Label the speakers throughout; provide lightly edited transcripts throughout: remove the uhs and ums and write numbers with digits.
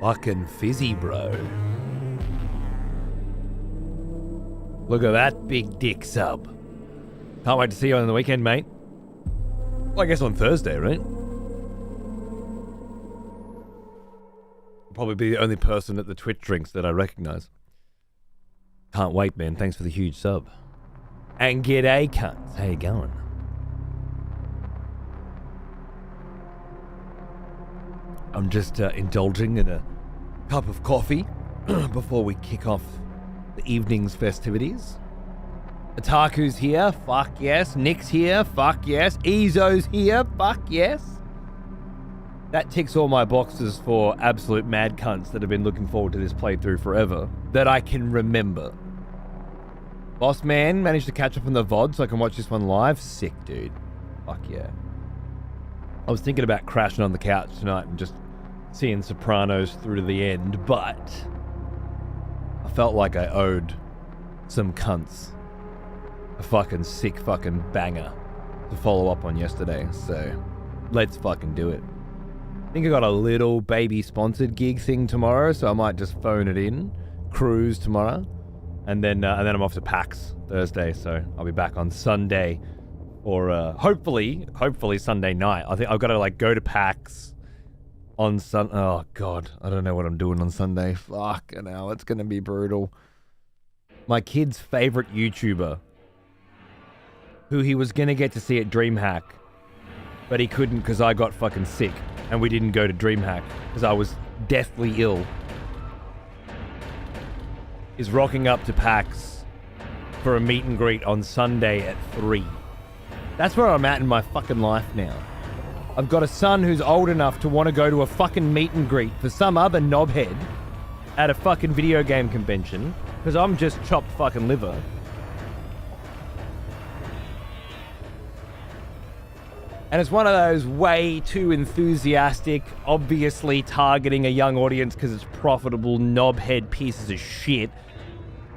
Speaker 1: Fucking fizzy, bro. Look at that big dick sub. Can't wait to see you on the weekend, mate. Well, I guess on Thursday, right? Probably be the only person at the Twitch drinks that I recognize. Can't wait, man. Thanks for the huge sub. And g'day, cunts. How you going? I'm just indulging in a cup of coffee before we kick off the evening's festivities. Ataku's here, fuck yes. Nick's here, fuck yes. Ezo's here, fuck yes. That ticks all my boxes for absolute mad cunts that have been looking forward to this playthrough forever, that I can remember. Boss man managed to catch up on the VOD so I can watch this one live. Sick, dude. Fuck yeah. I was thinking about crashing on the couch tonight and just seeing Sopranos through to the end, but I felt like I owed some cunts a fucking sick fucking banger to follow up on yesterday, so let's fucking do it. I think I got a little baby sponsored gig thing tomorrow, so I might just phone it in, cruise tomorrow, and then I'm off to PAX Thursday, so I'll be back on Sunday, or hopefully Sunday night. I think I've got to like go to PAX on oh god, I don't know what I'm doing on Sunday. Fucking hell, it's gonna be brutal. My kid's favorite YouTuber, who he was gonna get to see at DreamHack, but he couldn't because I got fucking sick and we didn't go to DreamHack because I was deathly ill, is rocking up to PAX for a meet and greet on Sunday at 3. That's where I'm at in my fucking life now. I've got a son who's old enough to want to go to a fucking meet and greet for some other knobhead at a fucking video game convention because I'm just chopped fucking liver. And it's one of those way too enthusiastic, obviously targeting a young audience because it's profitable knobhead pieces of shit.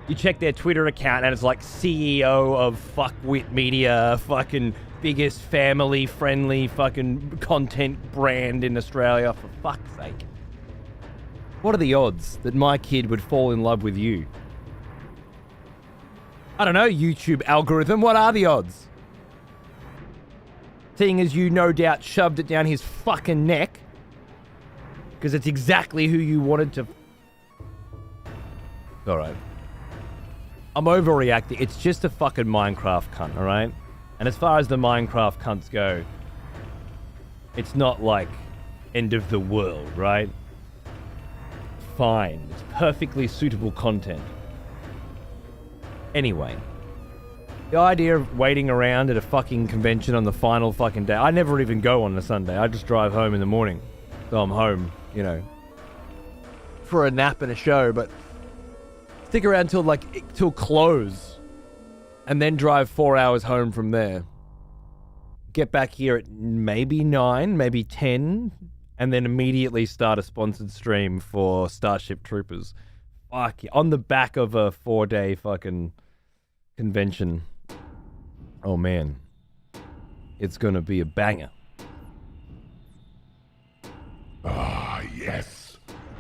Speaker 1: You check their Twitter account and it's like CEO of Fuckwit Media, fucking biggest family-friendly fucking content brand in Australia, for fuck's sake. What are the odds that my kid would fall in love with you? I don't know, YouTube algorithm, what are the odds? Seeing as you no doubt shoved it down his fucking neck, because it's exactly who you wanted to... Alright. I'm overreacting. It's just a fucking Minecraft cunt, alright? And as far as the Minecraft cunts go, it's not like end of the world, right? Fine. It's perfectly suitable content. Anyway. The idea of waiting around at a fucking convention on the final fucking day. I never even go on a Sunday. I just drive home in the morning. So I'm home, you know, for a nap and a show, but stick around till close and then drive 4 hours home from there. Get back here at maybe 9, maybe 10, and then immediately start a sponsored stream for Starship Troopers. Fuck yeah. On the back of a 4-day fucking convention. Oh man, it's gonna be a banger.
Speaker 2: Ah, yes,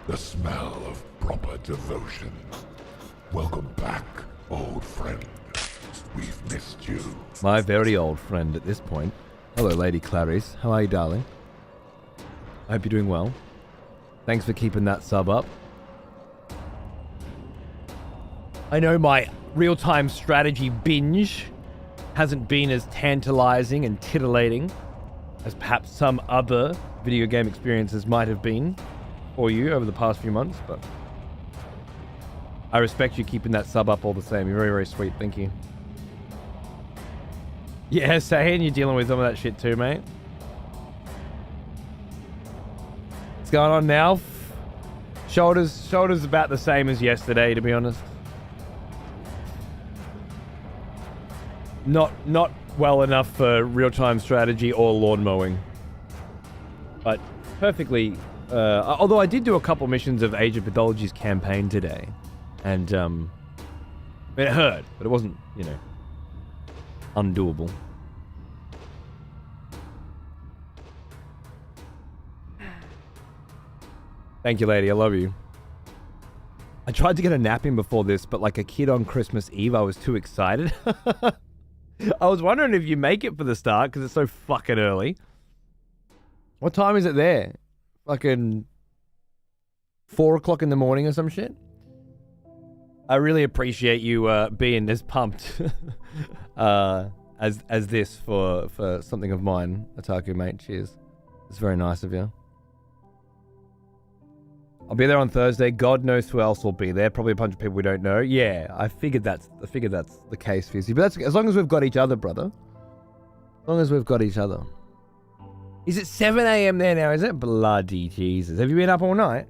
Speaker 2: the smell of proper devotion. Welcome back, old friend. We've missed you.
Speaker 1: My very old friend at this point. Hello, Lady Clarice. How are you, darling? I hope you're doing well. Thanks for keeping that sub up. I know my real-time strategy binge hasn't been as tantalizing and titillating as perhaps some other video game experiences might have been for you over the past few months, but I respect you keeping that sub up all the same. You're very, very sweet. Thank you. Yeah, Sahin, you're dealing with some of that shit too, mate. What's going on now? Shoulders about the same as yesterday, to be honest. Not well enough for real-time strategy or lawn mowing. But perfectly... although I did do a couple missions of Age of Pathology's campaign today. And, it hurt, but it wasn't, you know, undoable. Thank you, lady. I love you. I tried to get a nap in before this, but like a kid on Christmas Eve, I was too excited. I was wondering if you make it for the start because it's so fucking early. What time is it there? Fucking 4 o'clock in the morning or some shit? I really appreciate you being as pumped as this for something of mine, Otaku, mate. Cheers. It's very nice of you. I'll be there on Thursday. God knows who else will be there. Probably a bunch of people we don't know. Yeah, I figured that's the case, Fizzy. But that's as long as we've got each other, brother. As long as we've got each other. Is it 7 a.m. there now? Is it? Bloody Jesus. Have you been up all night?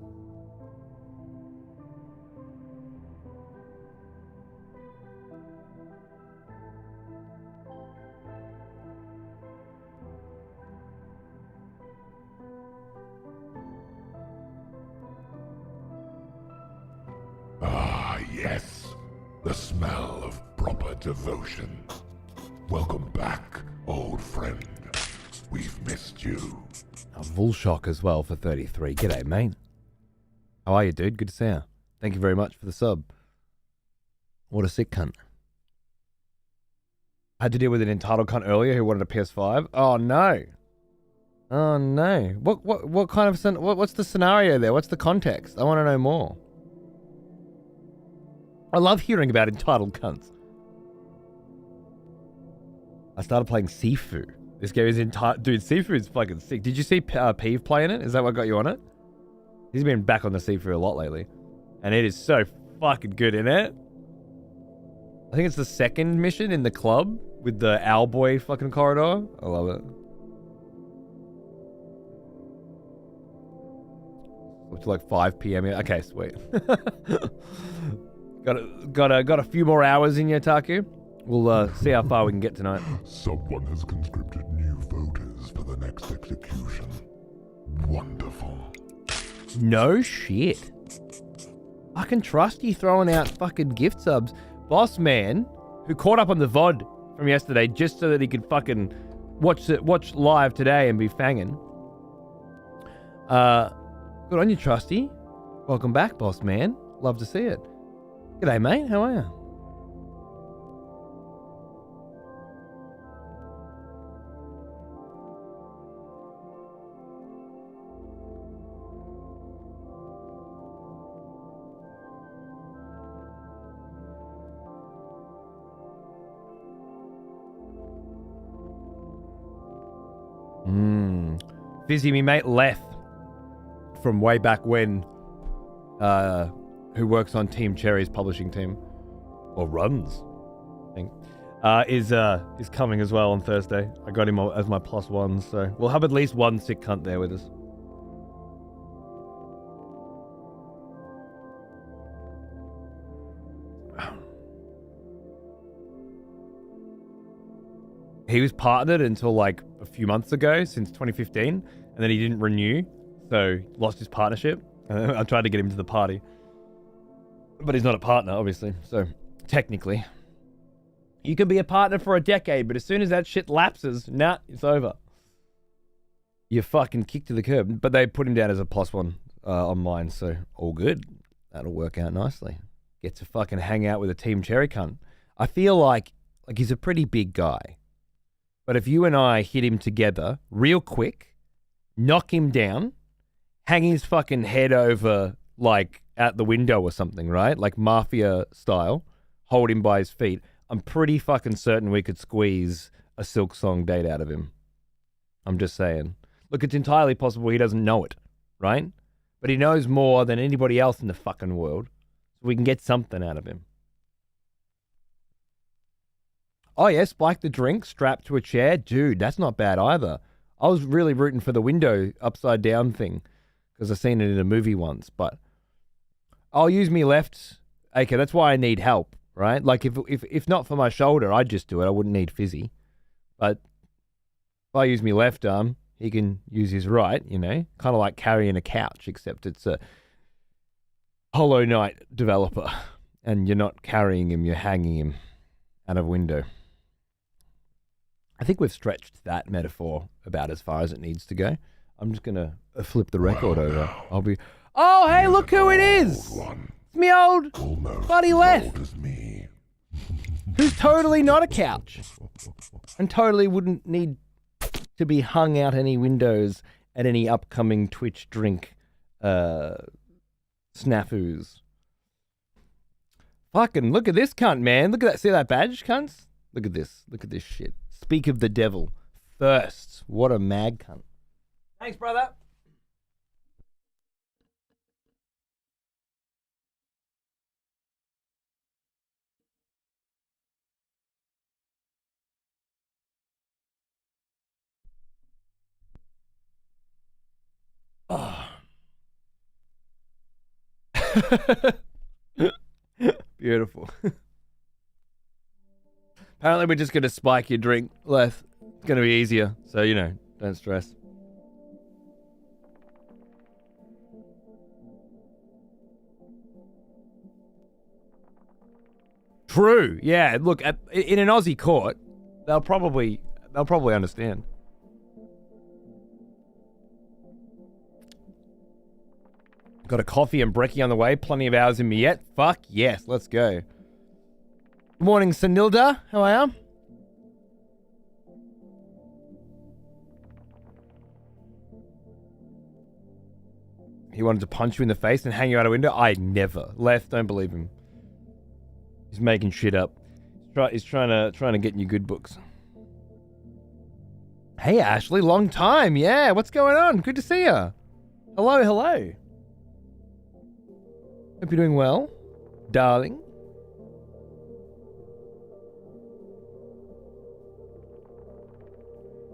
Speaker 2: Ah, yes. The smell of proper devotion. Welcome back, old friend. We've missed you.
Speaker 1: A Vulshock as well for 33. G'day, mate. How are you, dude? Good to see you. Thank you very much for the sub. What a sick cunt. I had to deal with an entitled cunt earlier who wanted a PS5. Oh, no. Oh, no. What kind of... What's the scenario there? What's the context? I want to know more. I love hearing about entitled cunts. I started playing Sifu. This game is entitled... Dude, Sifu is fucking sick. Did you see Peeve playing it? Is that what got you on it? He's been back on the Sifu a lot lately. And it is so fucking good, isn't it? I think it's the second mission in the club with the Owlboy fucking corridor. I love it. It's like 5 p.m. Okay, sweet. Got a few more hours in you, Taku. We'll see how far we can get tonight.
Speaker 2: Someone has conscripted new voters for the next execution. Wonderful.
Speaker 1: No shit. I can trust you throwing out fucking gift subs. Boss man, who caught up on the VOD from yesterday just so that he could fucking watch live today and be fanging. Good on you, Trusty. Welcome back, boss man. Love to see it. G'day, mate. How are you? Fizzy, me mate Leth from way back when, who works on Team Cherry's publishing team, or runs, I think, is coming as well on Thursday. I got him as my +1, so we'll have at least one sick cunt there with us. He was partnered until like a few months ago, since 2015, and then he didn't renew, so lost his partnership. And I tried to get him to the party, but he's not a partner, obviously. So technically, you can be a partner for a decade, but as soon as that shit lapses, nah, it's over. You're fucking kicked to the curb. But they put him down as a +1 on mine, so all good. That'll work out nicely. Get to fucking hang out with a Team Cherry cunt. I feel like he's a pretty big guy. But if you and I hit him together real quick, knock him down, hang his fucking head over, like, out the window or something, right? Like mafia style, hold him by his feet, I'm pretty fucking certain we could squeeze a Silk Song date out of him. I'm just saying. Look, it's entirely possible he doesn't know it, right? But he knows more than anybody else in the fucking world. So we can get something out of him. Oh, yeah, spike the drink, strapped to a chair. Dude, that's not bad either. I was really rooting for the window upside down thing because I've seen it in a movie once, but I'll use me left. Okay, that's why I need help, right? Like, if not for my shoulder, I'd just do it. I wouldn't need Fizzy. But if I use me left arm, he can use his right, you know? Kind of like carrying a couch, except it's a Hollow Knight developer. And you're not carrying him, you're hanging him out of a window. I think we've stretched that metaphor about as far as it needs to go. I'm just going to flip the record over. Oh, hey, look who it is.
Speaker 2: Old one,
Speaker 1: It's me old
Speaker 2: almost
Speaker 1: buddy
Speaker 2: as
Speaker 1: Leth,
Speaker 2: old as me.
Speaker 1: who's totally not a couch and totally wouldn't need to be hung out any windows at any upcoming Twitch drink snafus. Fucking look at this cunt, man. Look at that. See that badge, cunts? Look at this. Look at this shit. Speak of the devil. First. What a mag cunt. Thanks, brother. Oh. Beautiful. Apparently we're just going to spike your drink, Leth. It's going to be easier, so, you know, don't stress. True. Yeah, look, in an Aussie court, they'll probably understand. Got a coffee and brekkie on the way. Plenty of hours in me yet. Fuck yes, let's go. Good morning, Sanilda. How are you? He wanted to punch you in the face and hang you out a window? I never. Left, don't believe him. He's making shit up. He's trying to get in your good books. Hey, Ashley, long time. Yeah, what's going on? Good to see you. Hello, hello. Hope you're doing well, darling.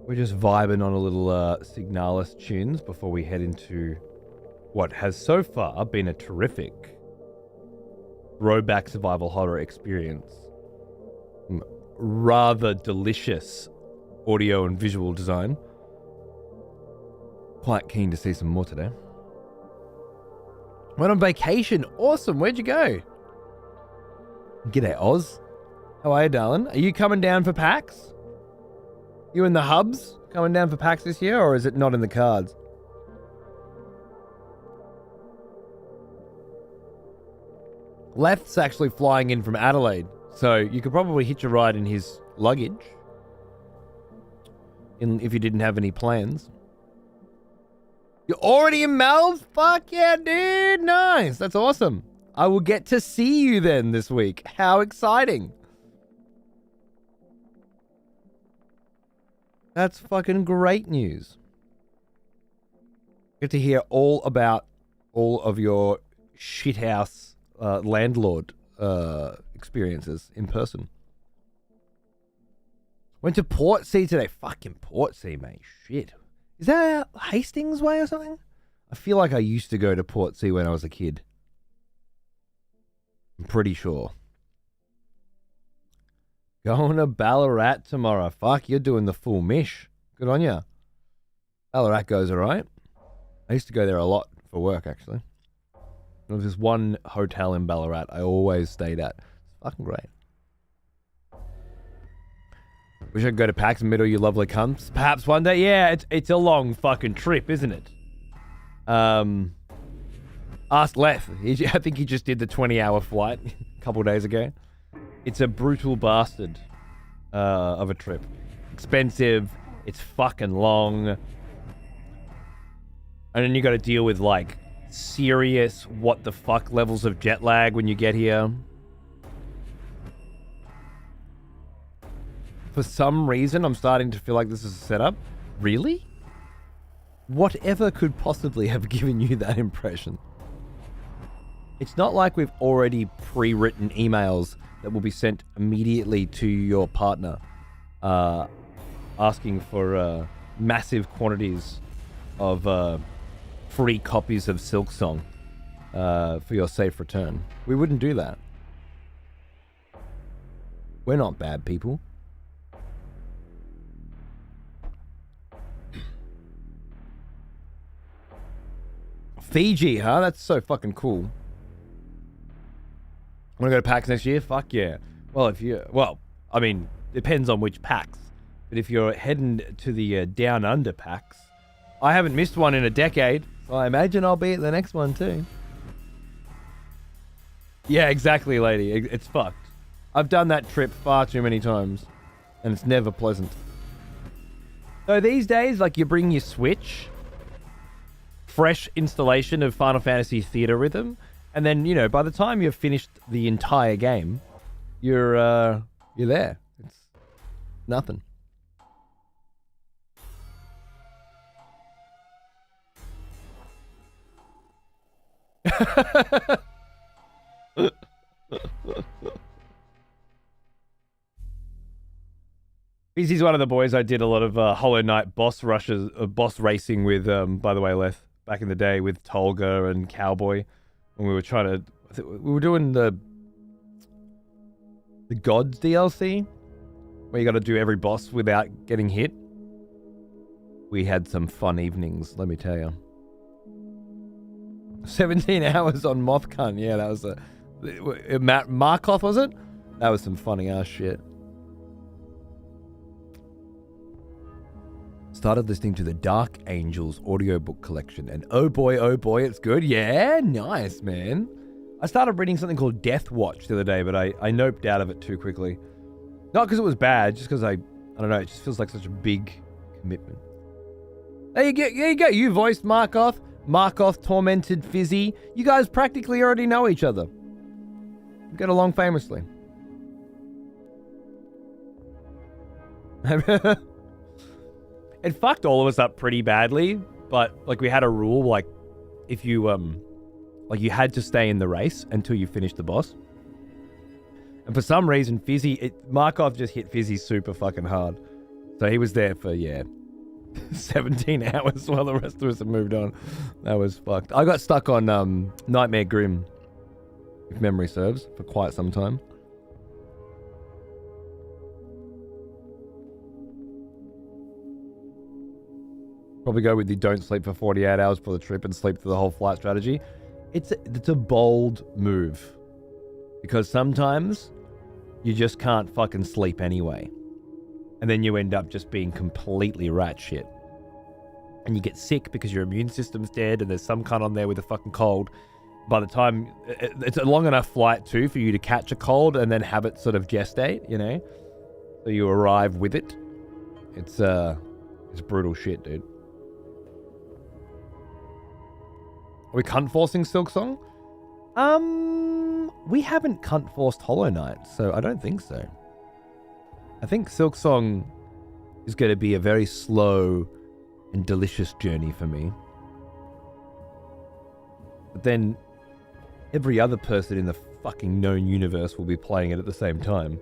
Speaker 1: We're just vibing on a little Signalis tunes before we head into what has so far been a terrific throwback survival horror experience. Rather delicious audio and visual design. Quite keen to see some more today. Went on vacation. Awesome. Where'd you go? G'day, Oz. How are you, darling? Are you coming down for PAX? You and the hubs coming down for PAX this year, or is it not in the cards? Left's actually flying in from Adelaide, so you could probably hitch a ride in his luggage if you didn't have any plans. You're already in Melv? Fuck yeah, dude. Nice. That's awesome. I will get to see you then this week. How exciting. That's fucking great news. Get to hear all about all of your shithouse landlord experiences in person. Went to Portsea today. Fucking Portsea, mate. Shit. Is that Hastings Way or something? I feel like I used to go to Portsea when I was a kid. I'm pretty sure. Going to Ballarat tomorrow. Fuck, you're doing the full mish. Good on ya. Ballarat goes alright. I used to go there a lot for work, actually. There was this one hotel in Ballarat I always stayed at. It's fucking great. Wish I could go to PAX and meet all you lovely cunts. Perhaps one day. Yeah, it's a long fucking trip, isn't it? Ask Leth. I think he just did the 20-hour flight a couple days ago. It's a brutal bastard of a trip. Expensive. It's fucking long. And then you got to deal with, like, serious what the fuck levels of jet lag when you get here. For some reason, I'm starting to feel like this is a setup. Really? Whatever could possibly have given you that impression? It's not like we've already pre-written emails that will be sent immediately to your partner asking for massive quantities of free copies of Silksong for your safe return. We wouldn't do that. We're not bad people. Fiji, huh? That's so fucking cool. Want to go to PAX next year? Fuck yeah. Well, I mean, depends on which PAX. But if you're heading to the Down Under PAX, I haven't missed one in a decade. So I imagine I'll be at the next one too. Yeah, exactly, lady. It's fucked. I've done that trip far too many times, and it's never pleasant. So these days, like, you bring your Switch, fresh installation of Final Fantasy Theater Rhythm, and then, you know, by the time you've finished the entire game, you're there. It's nothing. He's one of the boys I did a lot of Hollow Knight boss rushes, boss racing with, by the way, Leth, back in the day with Tolga and Cowboy. And we were trying to, we were doing the Gods DLC, where you got to do every boss without getting hit. We had some fun evenings, let me tell you. 17 hours on Mothcun, yeah, that was Markov, was it? That was some funny ass shit. Started listening to the Dark Angels audiobook collection, and oh boy, it's good. Yeah, nice, man. I started reading something called Death Watch the other day, but I noped out of it too quickly. Not because it was bad, just because I don't know, it just feels like such a big commitment. There you go. You voiced Markov. Markov tormented Fizzy. You guys practically already know each other. You get along famously. It fucked all of us up pretty badly, but like we had a rule, like if you like you had to stay in the race until you finished the boss. And for some reason, Markov just hit Fizzy super fucking hard. So he was there for 17 hours while the rest of us have moved on. That was fucked. I got stuck on Nightmare Grim, if memory serves, for quite some time. Probably go with the don't sleep for 48 hours for the trip and sleep through the whole flight strategy. It's a bold move. Because sometimes you just can't fucking sleep anyway. And then you end up just being completely rat shit. And you get sick because your immune system's dead and there's some cunt on there with a fucking cold. By the time... It's a long enough flight too for you to catch a cold and then have it sort of gestate, you know? So you arrive with it. It's brutal shit, dude. Are we cunt forcing Silksong? We haven't cunt forced Hollow Knight, so I don't think so. I think Silksong is going to be a very slow and delicious journey for me. But then every other person in the fucking known universe will be playing it at the same time.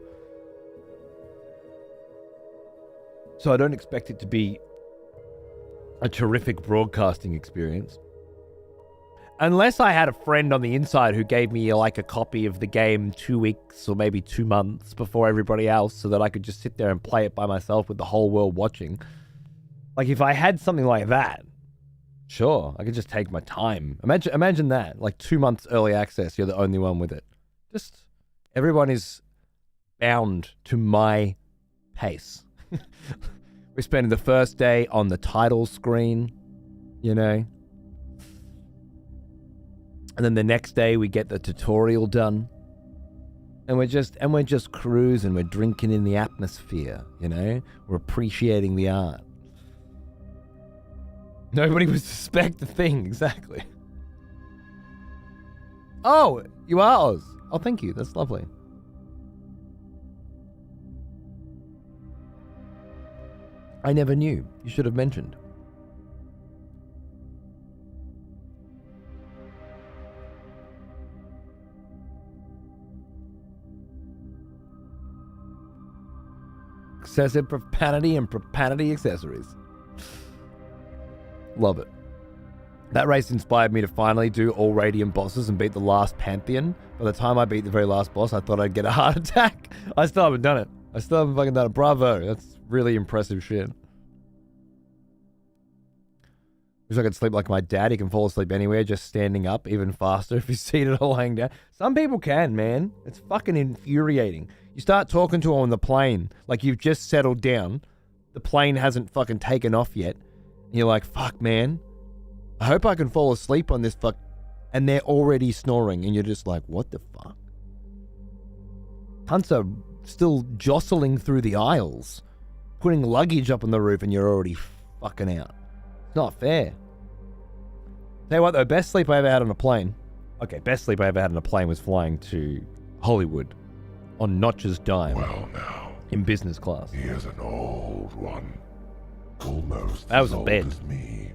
Speaker 1: So I don't expect it to be a terrific broadcasting experience. Unless I had a friend on the inside who gave me like a copy of the game 2 weeks or maybe 2 months before everybody else so that I could just sit there and play it by myself with the whole world watching. Like if I had something like that, sure, I could just take my time. Imagine that, like 2 months early access, you're the only one with it. Just everyone is bound to my pace. We're spending the first day on the title screen, you know. And then the next day we get the tutorial done. And we're just cruising, we're drinking in the atmosphere, you know? We're appreciating the art. Nobody would suspect a thing, exactly. Oh, you are Oz. Oh, thank you, that's lovely. I never knew. You should have mentioned. Excessive profanity and profanity accessories. Love it. That race inspired me to finally do all Radiant bosses and beat the last Pantheon. By the time I beat the very last boss, I thought I'd get a heart attack. I still haven't done it. I still haven't fucking done it. Bravo. That's really impressive shit. Wish I could sleep like my dad. He can fall asleep anywhere, just standing up even faster if he's seated or laying down. Some people can, man. It's fucking infuriating. You start talking to him on the plane, like you've just settled down. The plane hasn't fucking taken off yet. And you're like, fuck, man. I hope I can fall asleep on this fuck. And they're already snoring, and you're just like, what the fuck? Cunts are still jostling through the aisles, putting luggage up on the roof, and you're already fucking out. It's not fair. Tell you what though, best sleep I ever had on a plane. Okay, best sleep I ever had on a plane was flying to Hollywood on Notch's dime.
Speaker 2: Well now,
Speaker 1: in business class.
Speaker 2: he is an old one. Almost
Speaker 1: That was
Speaker 2: as
Speaker 1: a
Speaker 2: old
Speaker 1: bed.
Speaker 2: as me.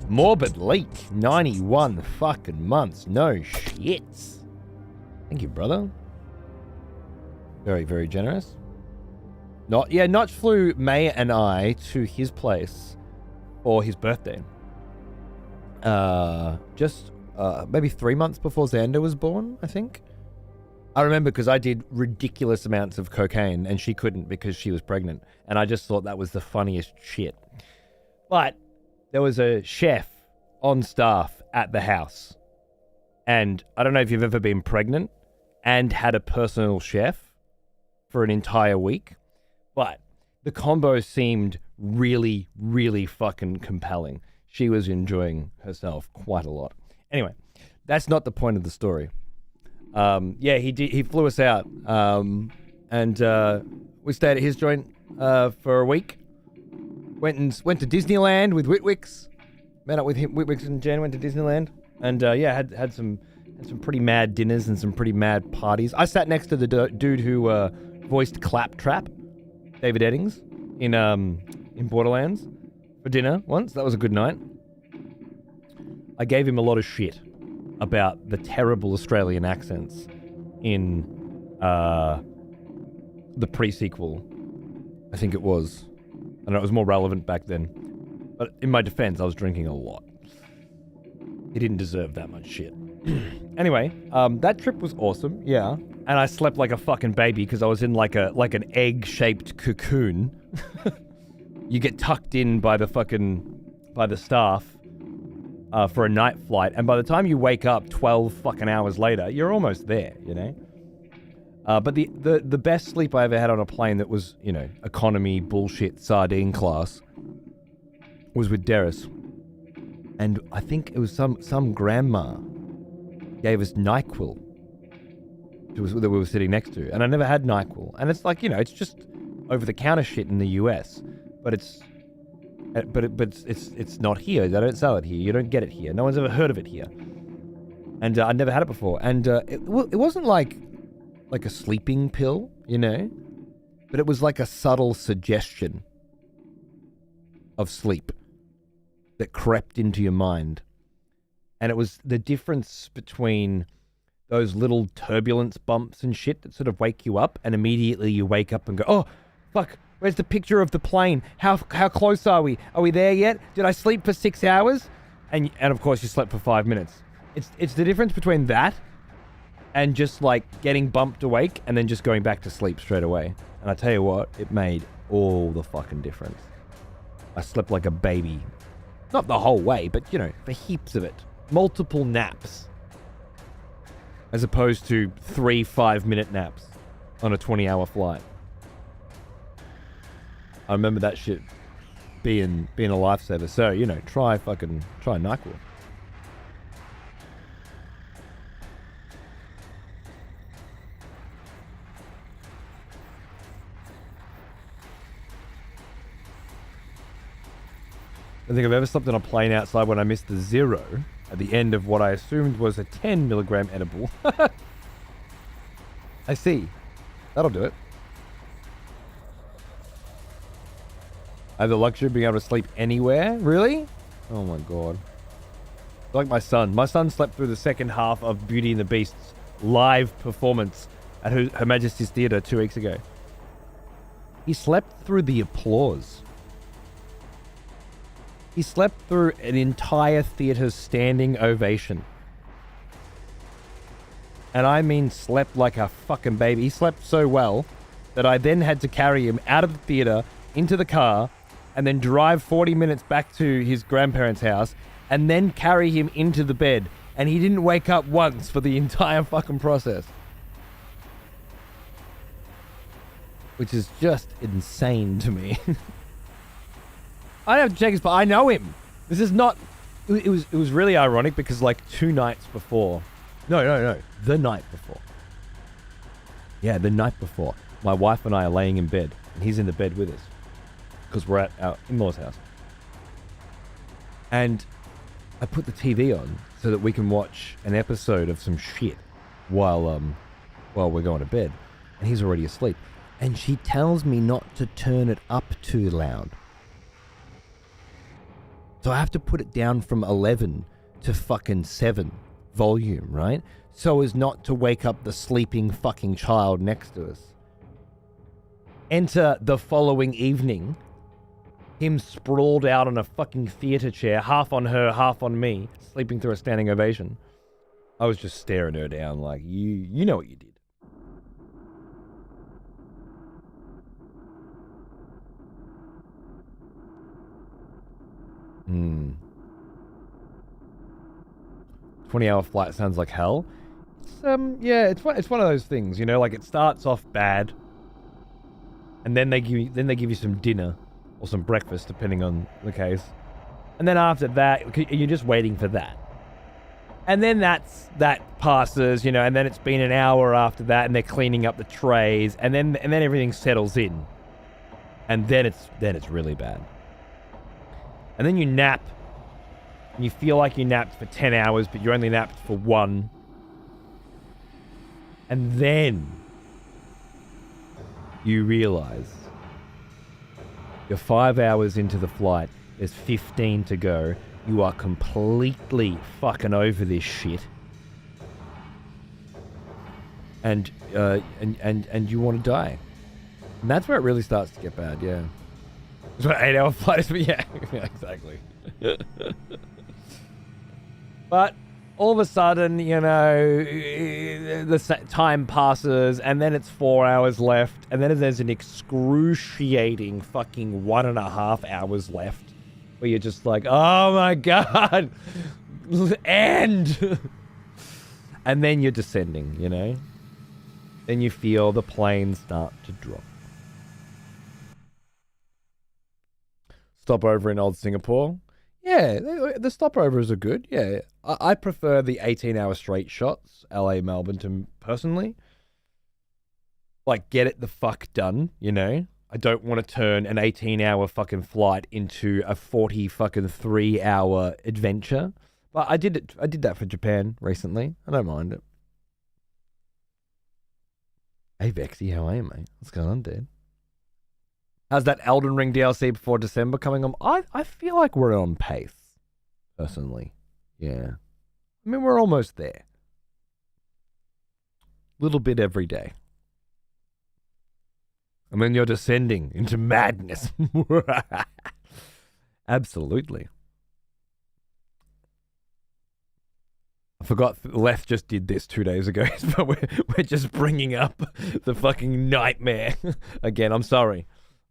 Speaker 1: Morbid leak, 91 fucking months. No shits. Thank you, brother. Very, very generous. Notch flew May and I to his place for his birthday. Just maybe 3 months before Xander was born, I think. I remember because I did ridiculous amounts of cocaine and she couldn't because she was pregnant. And I just thought that was the funniest shit. But there was a chef on staff at the house. And I don't know if you've ever been pregnant and had a personal chef for an entire week. But the combo seemed really, really fucking compelling. She was enjoying herself quite a lot. Anyway, that's not the point of the story. He flew us out. And we stayed at his joint for a week. Went to Disneyland with Whitwicks. Met up with him. Whitwicks and Jen went to Disneyland. And had some pretty mad dinners and some pretty mad parties. I sat next to the dude who voiced Claptrap, David Eddings, in Borderlands for dinner once. That was a good night. I gave him a lot of shit about the terrible Australian accents in the pre-sequel. I think it was. I know it was more relevant back then. But in my defense, I was drinking a lot. He didn't deserve that much shit. Anyway, that trip was awesome, yeah. And I slept like a fucking baby because I was in like an egg-shaped cocoon. You get tucked in by the staff for a night flight, and by the time you wake up 12 fucking hours later, you're almost there, you know? But the best sleep I ever had on a plane that was, you know, economy, bullshit, sardine class was with Deris. And I think it was some grandma gave us NyQuil that we were sitting next to. And I never had NyQuil. And it's like, you know, it's just over-the-counter shit in the US. But it's not here. They don't sell it here. You don't get it here. No one's ever heard of it here. And I'd never had it before. And it wasn't like a sleeping pill, you know? But it was like a subtle suggestion of sleep that crept into your mind. And it was the difference between those little turbulence bumps and shit that sort of wake you up, and immediately you wake up and go, oh, fuck, where's the picture of the plane? How close are we? Are we there yet? Did I sleep for 6 hours? And of course you slept for 5 minutes. It's the difference between that and just like getting bumped awake and then just going back to sleep straight away. And I tell you what, it made all the fucking difference. I slept like a baby. Not the whole way, but, you know, for heaps of it. Multiple naps. As opposed to 3 5-minute naps on a 20-hour flight. I remember that shit being a lifesaver. So, you know, try NyQuil. I think I've ever slept on a plane outside when I missed the 0 at the end of what I assumed was a 10 milligram edible. I see. That'll do it. I have the luxury of being able to sleep anywhere? Really? Oh my god. Like my son. My son slept through the second half of Beauty and the Beast's live performance at Her Majesty's Theatre 2 weeks ago. He slept through the applause. He slept through an entire theater's standing ovation. And I mean slept like a fucking baby. He slept so well that I then had to carry him out of the theater into the car and then drive 40 minutes back to his grandparents' house and then carry him into the bed. And he didn't wake up once for the entire fucking process. Which is just insane to me. I don't have to check his, but I know him. This is not... It was really ironic because like 2 nights before... No. The night before. Yeah, the night before. My wife and I are laying in bed. And he's in the bed with us. Because we're at our in-laws' house. And I put the TV on so that we can watch an episode of some shit while we're going to bed. And he's already asleep. And she tells me not to turn it up too loud. So I have to put it down from 11 to fucking 7 volume, right? So as not to wake up the sleeping fucking child next to us. Enter the following evening, him sprawled out on a fucking theatre chair, half on her, half on me, sleeping through a standing ovation. I was just staring her down like, you know what you did. Hmm. 20-hour flight sounds like hell. Yeah, it's one of those things, you know, like it starts off bad, and then they give you some dinner or some breakfast, depending on the case, and then after that, you're just waiting for that, and then that passes, you know, and then it's been an hour after that, and they're cleaning up the trays, and then everything settles in, and then it's really bad. And then you nap, and you feel like you napped for 10 hours, but you only napped for 1. And then you realize you're 5 hours into the flight, there's 15 to go, you are completely fucking over this shit. And you want to die. And that's where it really starts to get bad, yeah. It's what 8-hour flight is, but yeah, exactly. But all of a sudden, you know, the time passes, and then it's 4 hours left, and then there's an excruciating fucking 1.5 hours left, where you're just like, oh my god, end! And then you're descending, you know? Then you feel the plane start to drop. Stopover in old Singapore. Yeah, the stopovers are good. Yeah, I prefer the 18-hour straight shots, LA, Melbourne, personally. Like, get it the fuck done, you know? I don't want to turn an 18-hour fucking flight into a 3-hour adventure. But I did that for Japan recently. I don't mind it. Hey, Vexy, how are you, mate? What's going on, dude? How's that Elden Ring DLC before December coming on? I feel like we're on pace, personally. Yeah. I mean, we're almost there. Little bit every day. And then you're descending into madness. Absolutely. I forgot Leth just did this 2 days ago, but we're just bringing up the fucking nightmare again. I'm sorry.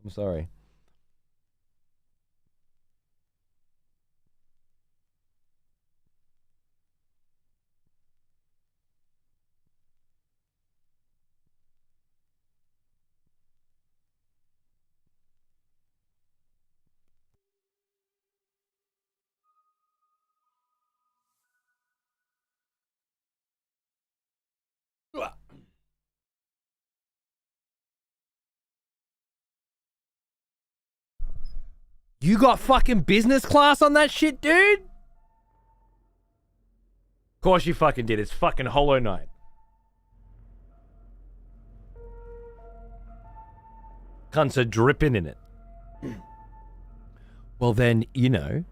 Speaker 1: I'm sorry. You got fucking business class on that shit, dude? Of course you fucking did. It's fucking Hollow Knight. Cunts are dripping in it. Well then, you know,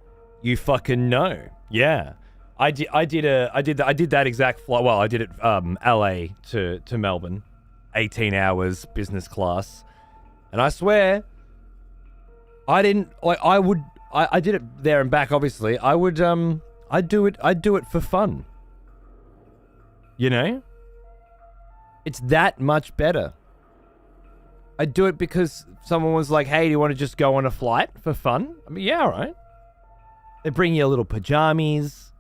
Speaker 1: you fucking know. Yeah. I did that exact flight. Well, I did it LA to Melbourne. 18 hours business class. And I swear I didn't like I did it there and back obviously. I'd do it for fun. You know? It's that much better. I'd do it because someone was like, hey, do you want to just go on a flight for fun? I mean, yeah, all right. They bring you a little pajamas,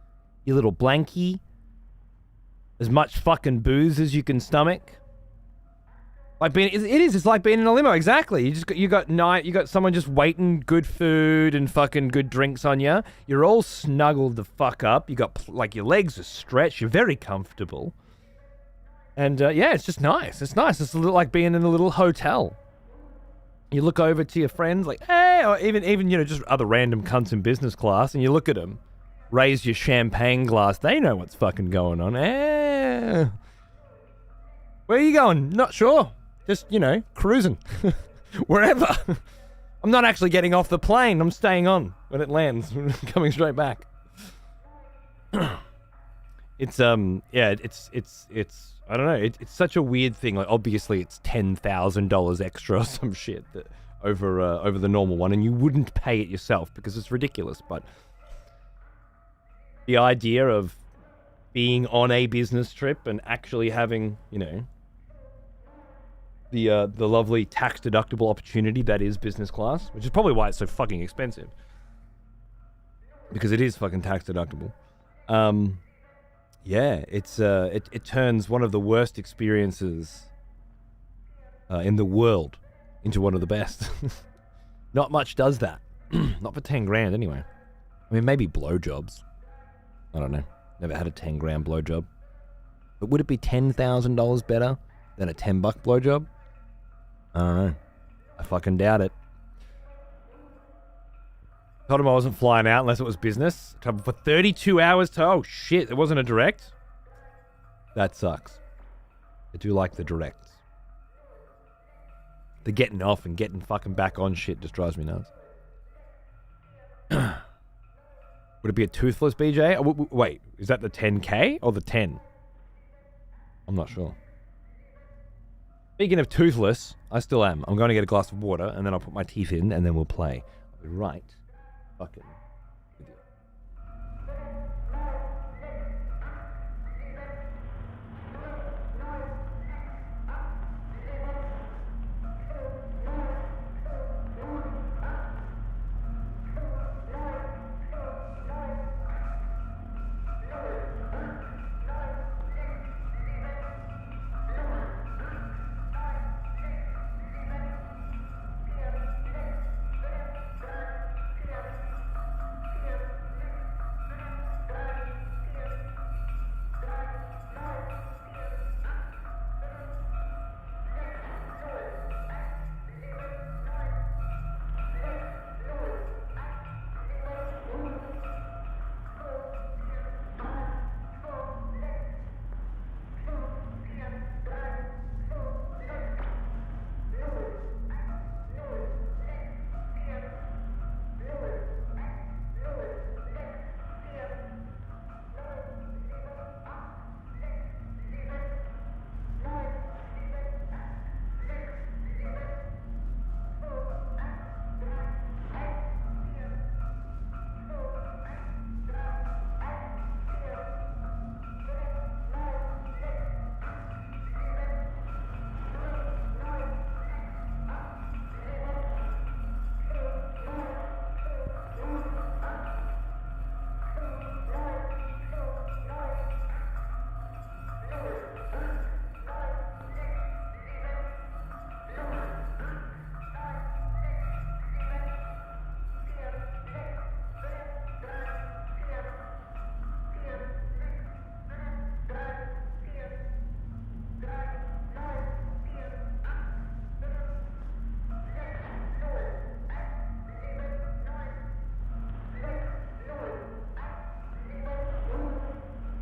Speaker 1: your little blankie, as much fucking booze as you can stomach. Like being, it is. It's like being in a limo. Exactly. You got someone just waiting, good food and fucking good drinks on you. You're all snuggled the fuck up. You got like your legs are stretched. You're very comfortable. And yeah, it's just nice. It's nice. It's a little like being in a little hotel. You look over to your friends like, hey, or even just other random cunts in business class, and you look at them, raise your champagne glass. They know what's fucking going on. Where are you going? Not sure. Just, cruising. Wherever. I'm not actually getting off the plane. I'm staying on when it lands. Coming straight back. It's I don't know. It's such a weird thing. Like, obviously, it's $10,000 extra or some shit that over the normal one, and you wouldn't pay it yourself because it's ridiculous. But the idea of being on a business trip and actually having, the lovely tax deductible opportunity that is business class, which is probably why it's so fucking expensive, because it is fucking tax deductible. Yeah, it turns one of the worst experiences in the world into one of the best. Not much does that. Not for 10 grand anyway. I mean, maybe blowjobs. I don't know. Never had a 10 grand blowjob. But would it be $10,000 better than a $10 blowjob? I don't know. I fucking doubt it. Told him I wasn't flying out unless it was business. Traveled for 32 hours to... Oh, shit. It wasn't a direct? That sucks. I do like the directs. The getting off and getting fucking back on shit just drives me nuts. Would it be a toothless BJ? Oh, wait, is that the 10K or the 10? I'm not sure. Speaking of toothless, I still am. I'm going to get a glass of water and then I'll put my teeth in and then we'll play. I'll be right. Fucking.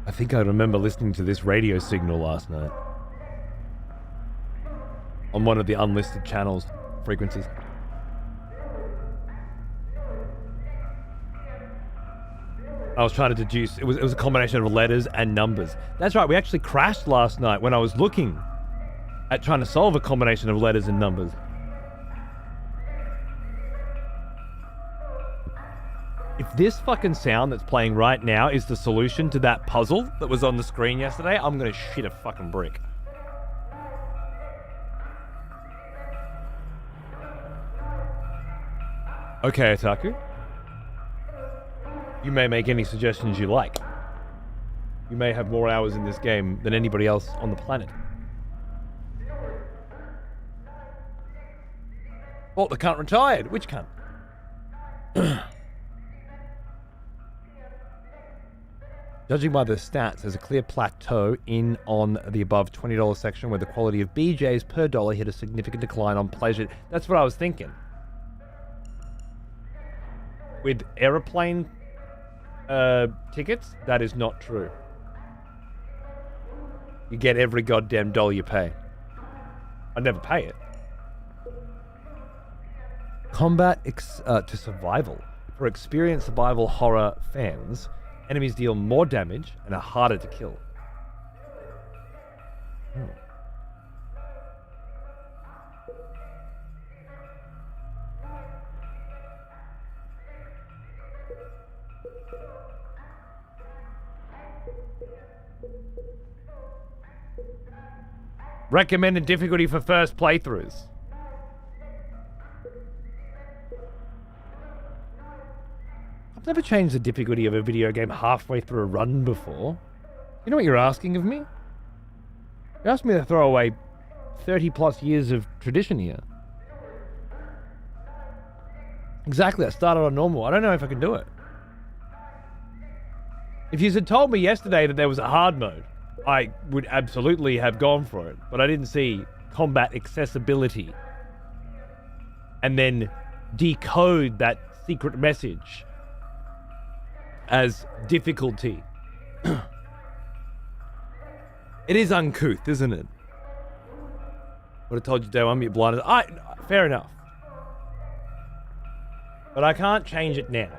Speaker 1: I think I remember listening to this radio signal last night. On one of the unlisted channels, frequencies. I was trying to deduce, it was a combination of letters and numbers. That's right, we actually crashed last night when I was looking at trying to solve a combination of letters and numbers. If this fucking sound that's playing right now is the solution to that puzzle that was on the screen yesterday, I'm gonna shit a fucking brick. Okay, Otaku. You may make any suggestions you like. You may have more hours in this game than anybody else on the planet. Oh, the cunt retired. Which cunt? Judging by the stats, there's a clear plateau in on the above $20 section where the quality of BJs per dollar hit a significant decline on pleasure. That's what I was thinking. With aeroplane tickets, that is not true. You get every goddamn dollar you pay. I never pay it. Combat to survival. For experienced survival horror fans, enemies deal more damage and are harder to kill. Recommended difficulty for first playthroughs. I've never changed the difficulty of a video game halfway through a run before. You know what you're asking of me? You asked me to throw away 30 plus years of tradition here. Exactly, I started on normal. I don't know if I can do it. If you had told me yesterday that there was a hard mode, I would absolutely have gone for it, but I didn't see combat accessibility and then decode that secret message as difficulty. It is uncouth, isn't it? Would have told you day one, you're blinded. Fair enough. But I can't change it now.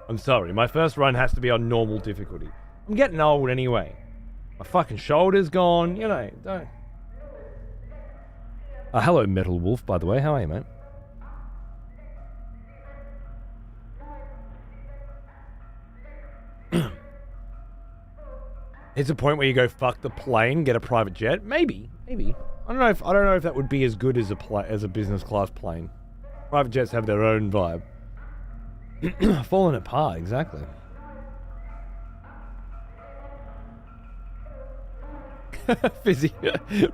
Speaker 1: I'm sorry, my first run has to be on normal difficulty. I'm getting old anyway. My fucking shoulder's gone, you know, don't... hello, Metal Wolf, by the way. How are you, mate? It's a point where you go, fuck the plane, get a private jet? Maybe. I don't know if that would be as good as a business class plane. Private jets have their own vibe. Falling apart, exactly. Fizzy,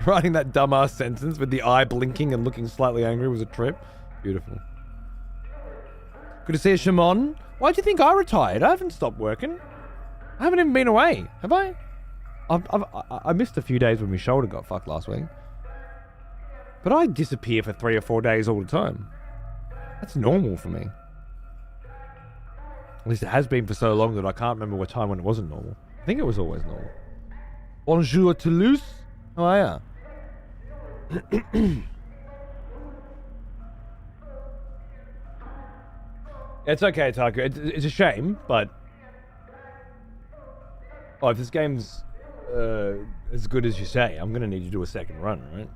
Speaker 1: writing that dumbass sentence with the eye blinking and looking slightly angry was a trip. Beautiful. Good to see you, Shimon. Why'd you think I retired? I haven't stopped working. I haven't even been away, have I? I missed a few days when my shoulder got fucked last week. But I disappear for 3 or 4 days all the time. That's normal for me. At least it has been for so long that I can't remember a time when it wasn't normal. I think it was always normal. Bonjour Toulouse. How are ya? It's okay, Taku. It's a shame, but... Oh, if this game's as good as you say, I'm going to need to do a second run, right?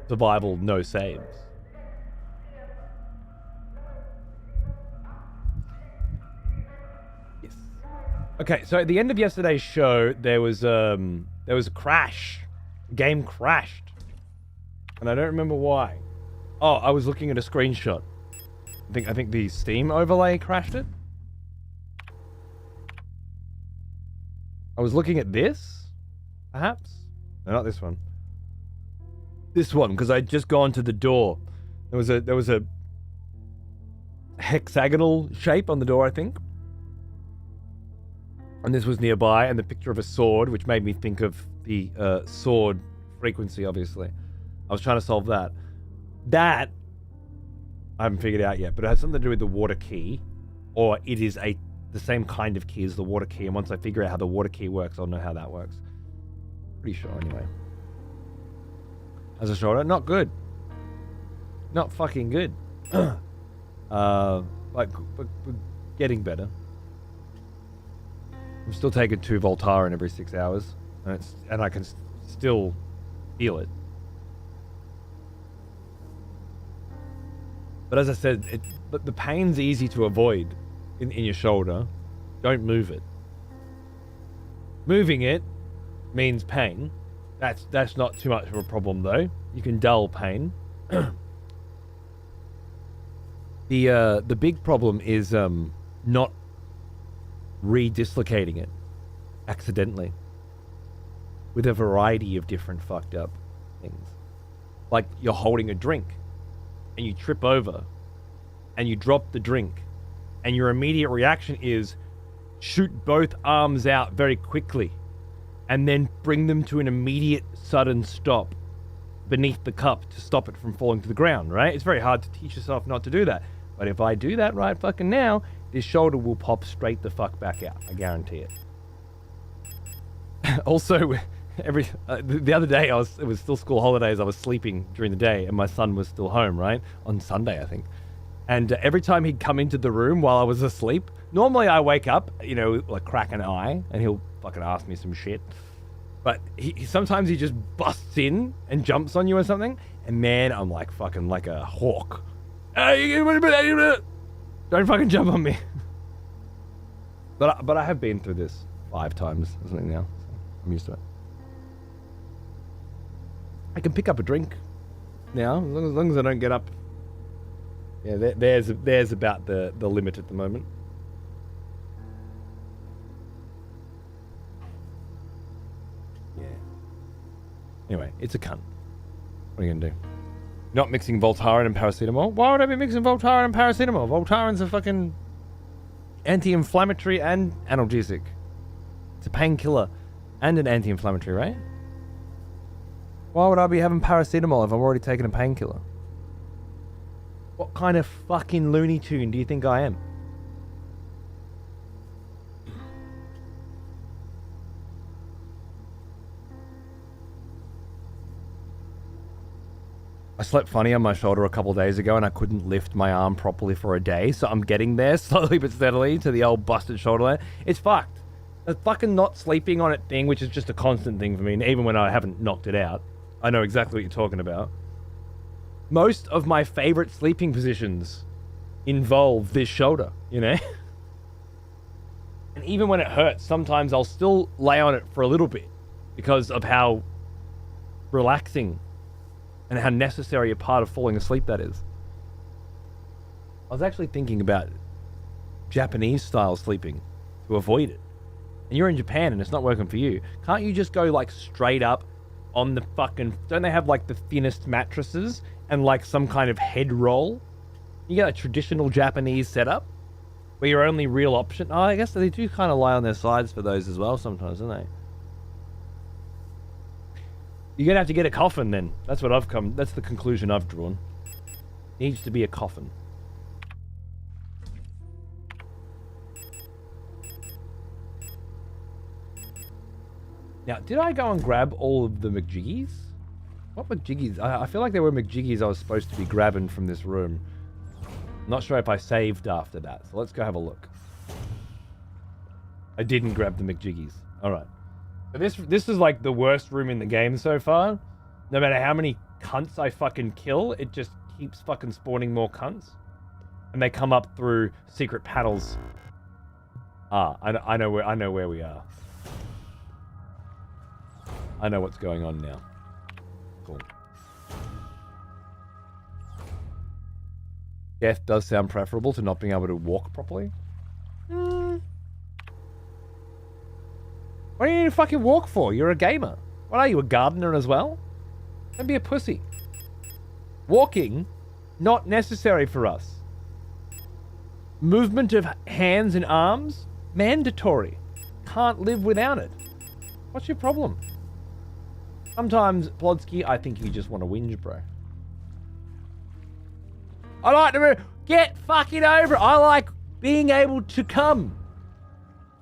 Speaker 1: Survival, no saves. Yes. Okay, so at the end of yesterday's show, there was a crash. The game crashed. And I don't remember why. Oh, I was looking at a screenshot. I think the Steam overlay crashed it. I was looking at this, perhaps? No, not this one. This one, because I'd just gone to the door. There was a hexagonal shape on the door, I think. And this was nearby, and the picture of a sword, which made me think of the sword frequency, obviously. I was trying to solve that. That, I haven't figured out yet, but it has something to do with the water key, or it is the same kind of key as the water key, and once I figure out how the water key works, I'll know how that works. Pretty sure, anyway. As a shoulder, not good. Not fucking good. But getting better. I'm still taking 2 Voltaren every 6 hours, and I can still feel it. But as I said, the pain's easy to avoid in your shoulder. Don't move it. Moving it means pain. That's not too much of a problem though. You can dull pain. The big problem is not redislocating it accidentally with a variety of different fucked up things. Like you're holding a drink and you trip over and you drop the drink, and your immediate reaction is shoot both arms out very quickly and then bring them to an immediate sudden stop beneath the cup to stop it from falling to the ground, right? It's very hard to teach yourself not to do that. But if I do that right fucking now, this shoulder will pop straight the fuck back out. I guarantee it. Also, the other day, it was still school holidays. I was sleeping during the day, and my son was still home, right? On Sunday, I think. And every time he'd come into the room while I was asleep, normally I wake up, you know, like crack an eye, and he'll fucking ask me some shit. But sometimes he just busts in and jumps on you or something, and man, I'm like fucking like a hawk. Don't fucking jump on me. But I have been through this 5 times or something now. So I'm used to it. I can pick up a drink now, as long as I don't get up. Yeah, there's about the limit at the moment. Yeah. Anyway, it's a cunt. What are you gonna do? Not mixing Voltaren and paracetamol? Why would I be mixing Voltaren and paracetamol? Voltaren's a fucking anti-inflammatory and analgesic. It's a painkiller and an anti-inflammatory, right? Why would I be having paracetamol if I'm already taking a painkiller? What kind of fucking Looney Tune do you think I am? I slept funny on my shoulder a couple of days ago and I couldn't lift my arm properly for a day, so I'm getting there slowly but steadily to the old busted shoulder there. It's fucked. The fucking not sleeping on it thing, which is just a constant thing for me, and even when I haven't knocked it out, I know exactly what you're talking about. Most of my favorite sleeping positions involve this shoulder, you know? And even when it hurts, sometimes I'll still lay on it for a little bit because of how relaxing and how necessary a part of falling asleep that is. I was actually thinking about Japanese style sleeping to avoid it. And you're in Japan and it's not working for you. Can't you just go like straight up on the fucking... Don't they have like the thinnest mattresses and like some kind of head roll? You get a traditional Japanese setup where your only real option... Oh, I guess they do kind of lie on their sides for those as well sometimes, don't they? You're gonna have to get a coffin then. That's what I've come... That's the conclusion I've drawn. Needs to be a coffin. Now, did I go and grab all of the McJiggies? What McJiggies? I feel like there were McJiggies I was supposed to be grabbing from this room. I'm not sure if I saved after that, so let's go have a look. I didn't grab the McJiggies. Alright. So this is like the worst room in the game so far. No matter how many cunts I fucking kill, it just keeps fucking spawning more cunts. And they come up through secret panels. Ah, I know where we are. I know what's going on now. Cool. Death does sound preferable to not being able to walk properly. What do you need to fucking walk for? You're a gamer. What are you, a gardener as well? Don't be a pussy. Walking, not necessary for us. Movement of hands and arms, mandatory. Can't live without it. What's your problem? Sometimes, Plodsky, I think you just want to whinge, bro. I like to get fucking over it. I like being able to come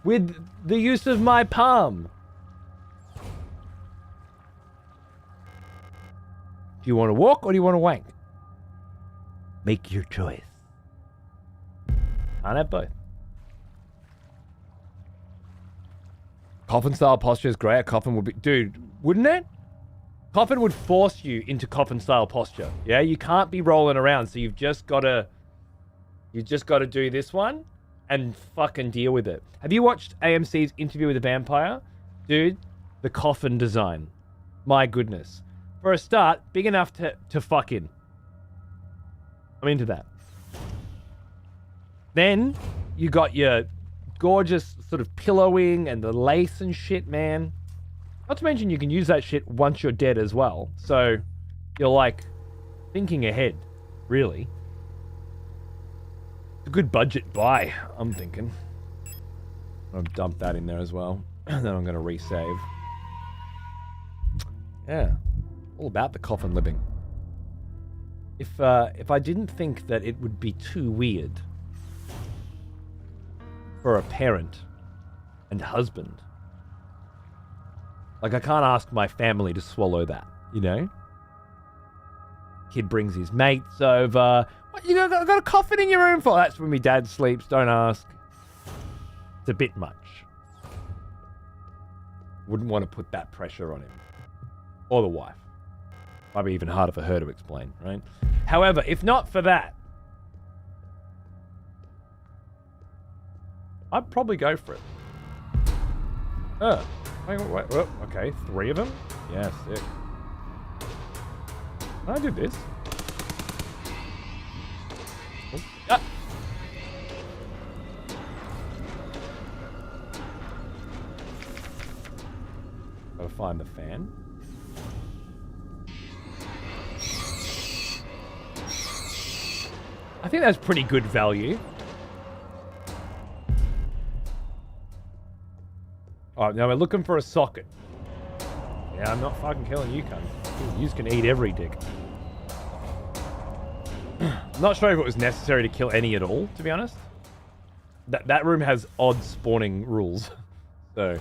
Speaker 1: with the use of my palm. Do you want to walk or do you want to wank? Make your choice. Can't have both. Coffin style posture is great. A coffin would be... Dude, wouldn't it? Coffin would force you into coffin style posture. Yeah, you can't be rolling around, so you've just got to do this one and fucking deal with it. Have you watched AMC's Interview with a Vampire? Dude, the coffin design. My goodness. For a start, big enough to fuck in. I'm into that. Then you got your gorgeous sort of pillowing and the lace and shit, man. Not to mention you can use that shit once you're dead as well. So you're like thinking ahead really. It's a good budget buy, I'm thinking. I'll dump that in there as well. Then I'm going to resave. Yeah. All about the coffin living. If I didn't think that it would be too weird for a parent and husband, like I can't ask my family to swallow that, you know? Kid brings his mates over. What, you got a coffin in your room for? That's when my dad sleeps, don't ask. It's a bit much. Wouldn't want to put that pressure on him. Or the wife. Might be even harder for her to explain, right? However, if not for that, I'd probably go for it. Wait, okay, 3 of them? Yeah, sick. Can I do this? Oh, ah. Gotta find the fan. I think that's pretty good value. Alright, now we're looking for a socket. Yeah, I'm not fucking killing you, cunt. You can eat every dick. I'm not sure if it was necessary to kill any at all, to be honest. That room has odd spawning rules. So,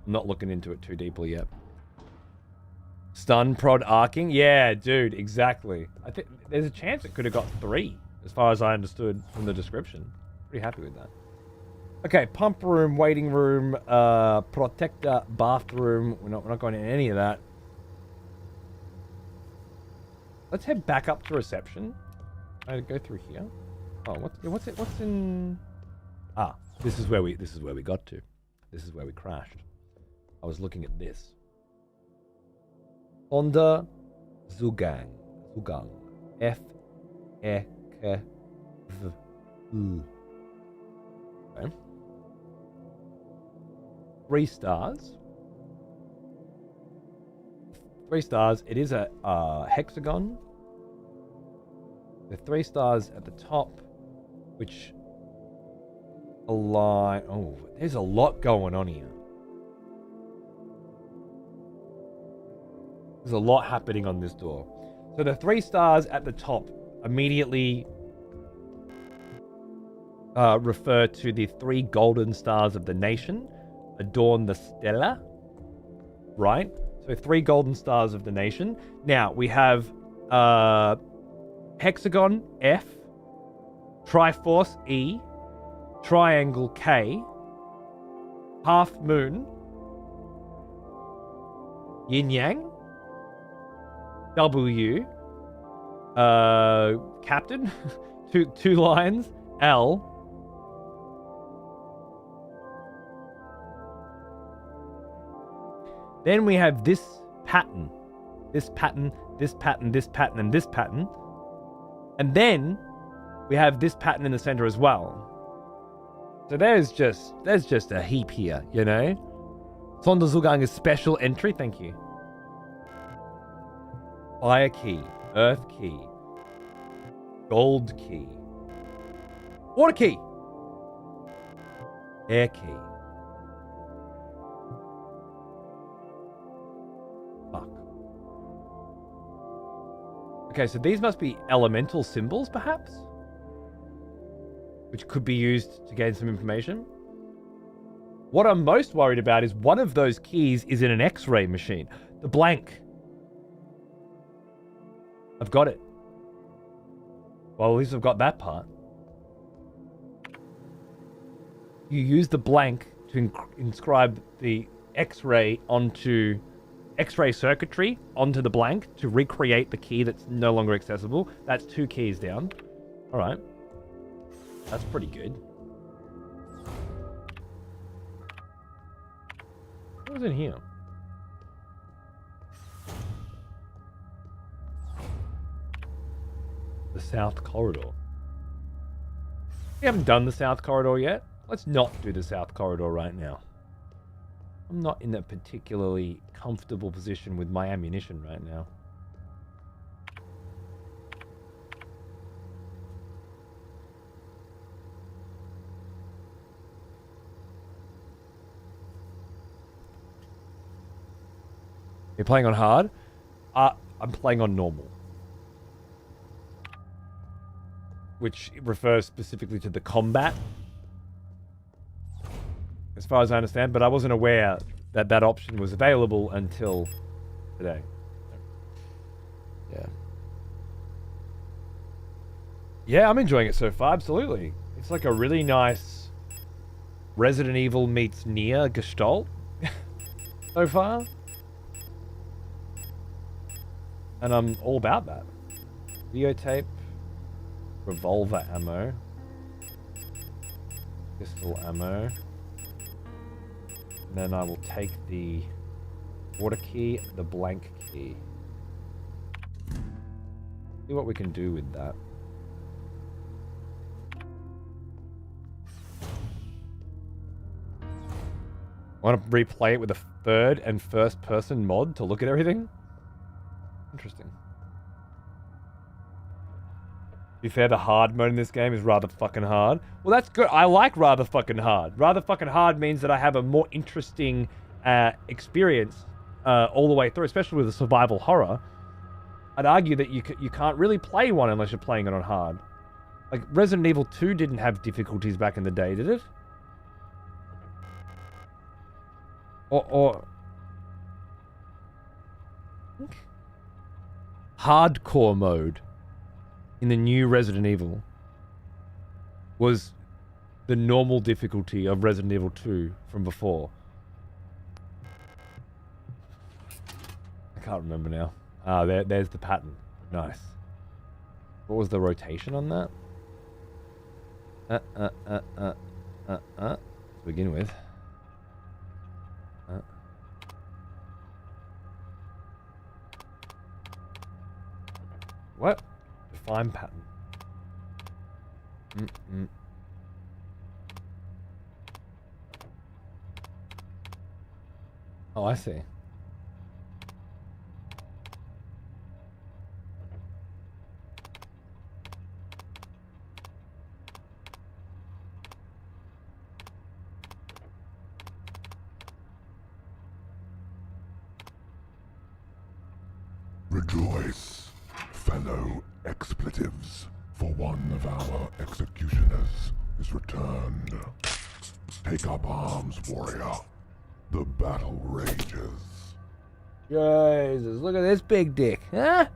Speaker 1: I'm not looking into it too deeply yet. Stun prod arcing? Yeah, dude, exactly. I think there's a chance it could have got 3, as far as I understood from the description. Pretty happy with that. Okay, pump room, waiting room, protector, bathroom. We're not going in any of that. Let's head back up to reception. I go through here. Oh, what's in? Ah, this is where we got to. This is where we crashed. I was looking at this. Honda Zugang. F E K V U. Okay. 3 stars. 3 stars. It is a hexagon. The 3 stars at the top, which align. Oh, there's a lot going on here. There's a lot happening on this door. So the 3 stars at the top immediately refer to the 3 golden stars of the nation, adorn the stella, right? So 3 golden stars of the nation. Now we have hexagon F, triforce E, triangle K, half moon, yin yang, W, captain, two lines, L. Then we have this pattern, this pattern, this pattern, this pattern, and this pattern. And then we have this pattern in the center as well. So there's just a heap here, you know? Sonderzugang is special entry, thank you. Fire key, earth key, gold key, water key, air key. Fuck. Okay, so these must be elemental symbols, perhaps? Which could be used to gain some information. What I'm most worried about is one of those keys is in an X-ray machine. The blank. I've got it. Well, at least I've got that part. You use the blank to inscribe the X-ray onto X-ray circuitry onto the blank to recreate the key that's no longer accessible. That's 2 keys down. All right. That's pretty good. What was in here? The South Corridor. We haven't done the South Corridor yet. Let's not do the South Corridor right now. I'm not in a particularly comfortable position with my ammunition right now. You're playing on hard? I'm playing on normal. Which refers specifically to the combat. As far as I understand, but I wasn't aware that that option was available until today. Yeah. Yeah, I'm enjoying it so far, absolutely. It's like a really nice Resident Evil meets Nier Gestalt so far. And I'm all about that. Videotape, revolver ammo, pistol ammo. And then I will take the water key, the blank key. See what we can do with that. Want to replay it with a third and first person mod to look at everything? Interesting. To be fair, the hard mode in this game is rather fucking hard. Well, that's good. I like rather fucking hard. Rather fucking hard means that I have a more interesting experience all the way through, especially with a survival horror. I'd argue that you can't really play one unless you're playing it on hard. Like, Resident Evil 2 didn't have difficulties back in the day, did it? Or hardcore mode in the new Resident Evil was the normal difficulty of Resident Evil 2 from before. I can't remember now. Ah, there's the pattern. Nice. What was the rotation on that? To begin with. What? Define pattern. Oh, I see.
Speaker 2: Rejoice, fellow expletives, for one of our executioners is returned. Take up arms, warrior. The battle rages.
Speaker 1: Jesus, look at this big dick, huh?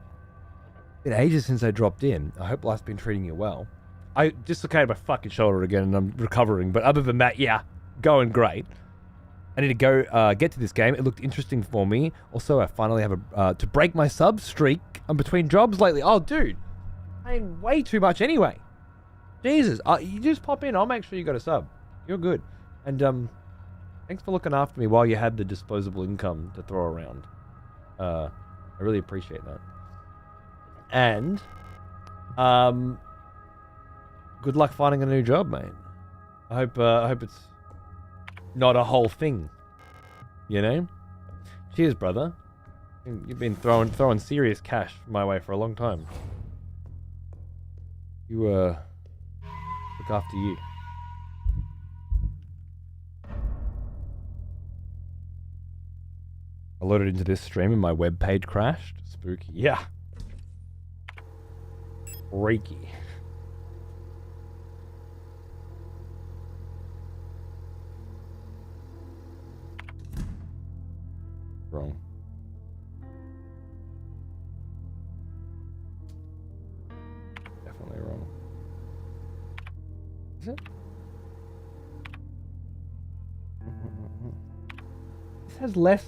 Speaker 1: Been ages since I dropped in. I hope life's been treating you well. I dislocated my fucking shoulder again and I'm recovering, but other than that, yeah, going great. I need to go get to this game. It looked interesting for me. Also, I finally have to break my sub streak. I'm between jobs lately. Oh, dude. Paying way too much anyway. Jesus. You just pop in. I'll make sure you got a sub. You're good. And thanks for looking after me while you had the disposable income to throw around. I really appreciate that. And good luck finding a new job, mate. I hope it's not a whole thing, you know? Cheers, brother. You've been throwing serious cash my way for a long time. You, look after you. I loaded into this stream and my web page crashed. Spooky. Yeah. Freaky. Wrong. Definitely wrong. Is it? This has less.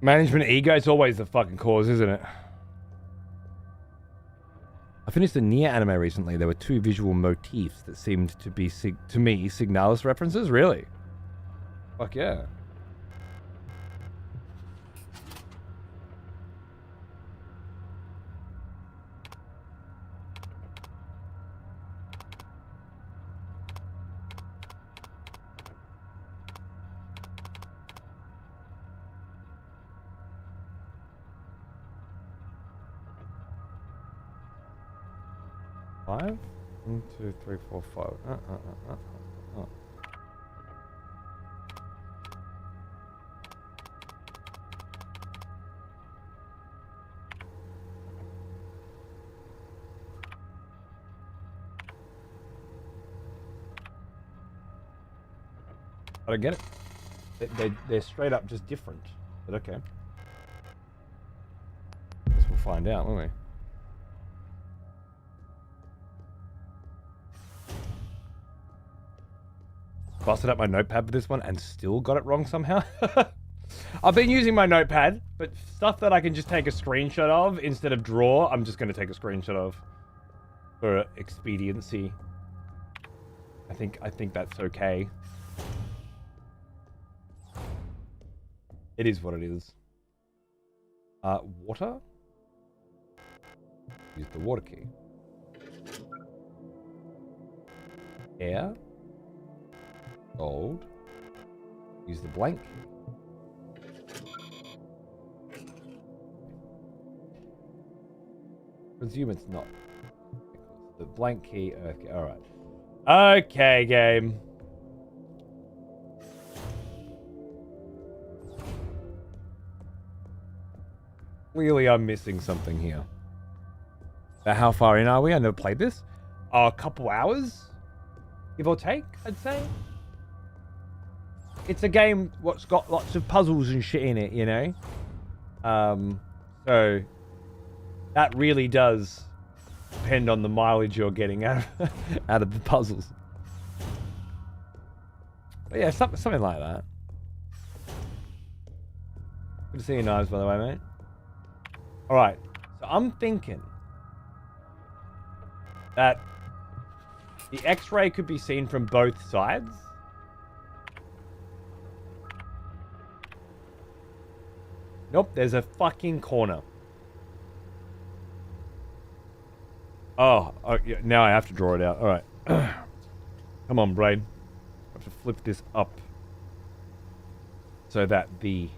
Speaker 1: Management ego is always the fucking cause, isn't it? I finished the Nier anime recently. There were two visual motifs that seemed to be, to me, Signalis references. Really? Fuck yeah. 5? 1, 2, 3, 4, 5. I don't get it. They're straight up just different. But okay. Guess we'll find out, won't we? Busted up my notepad for this one and still got it wrong somehow. I've been using my notepad, but stuff that I can just take a screenshot of instead of draw, I'm just going to take a screenshot of for expediency. I think that's okay. It is what it is. Water? Use the water key. Air? Gold. Use the blank key. Presume it's not. The blank key, earth key. Alright. Okay, game. Clearly I'm missing something here. Now, how far in are we? I never played this. A couple hours? Give or take, I'd say. It's a game what's got lots of puzzles and shit in it, you know? So that really does depend on the mileage you're getting out of the puzzles. But yeah, something like that. Good to see you, Knives, by the way, mate. Alright, so I'm thinking that the X-ray could be seen from both sides. Nope, there's a fucking corner. Oh, yeah, now I have to draw it out. Alright. Come on, brain. I have to flip this up so that the...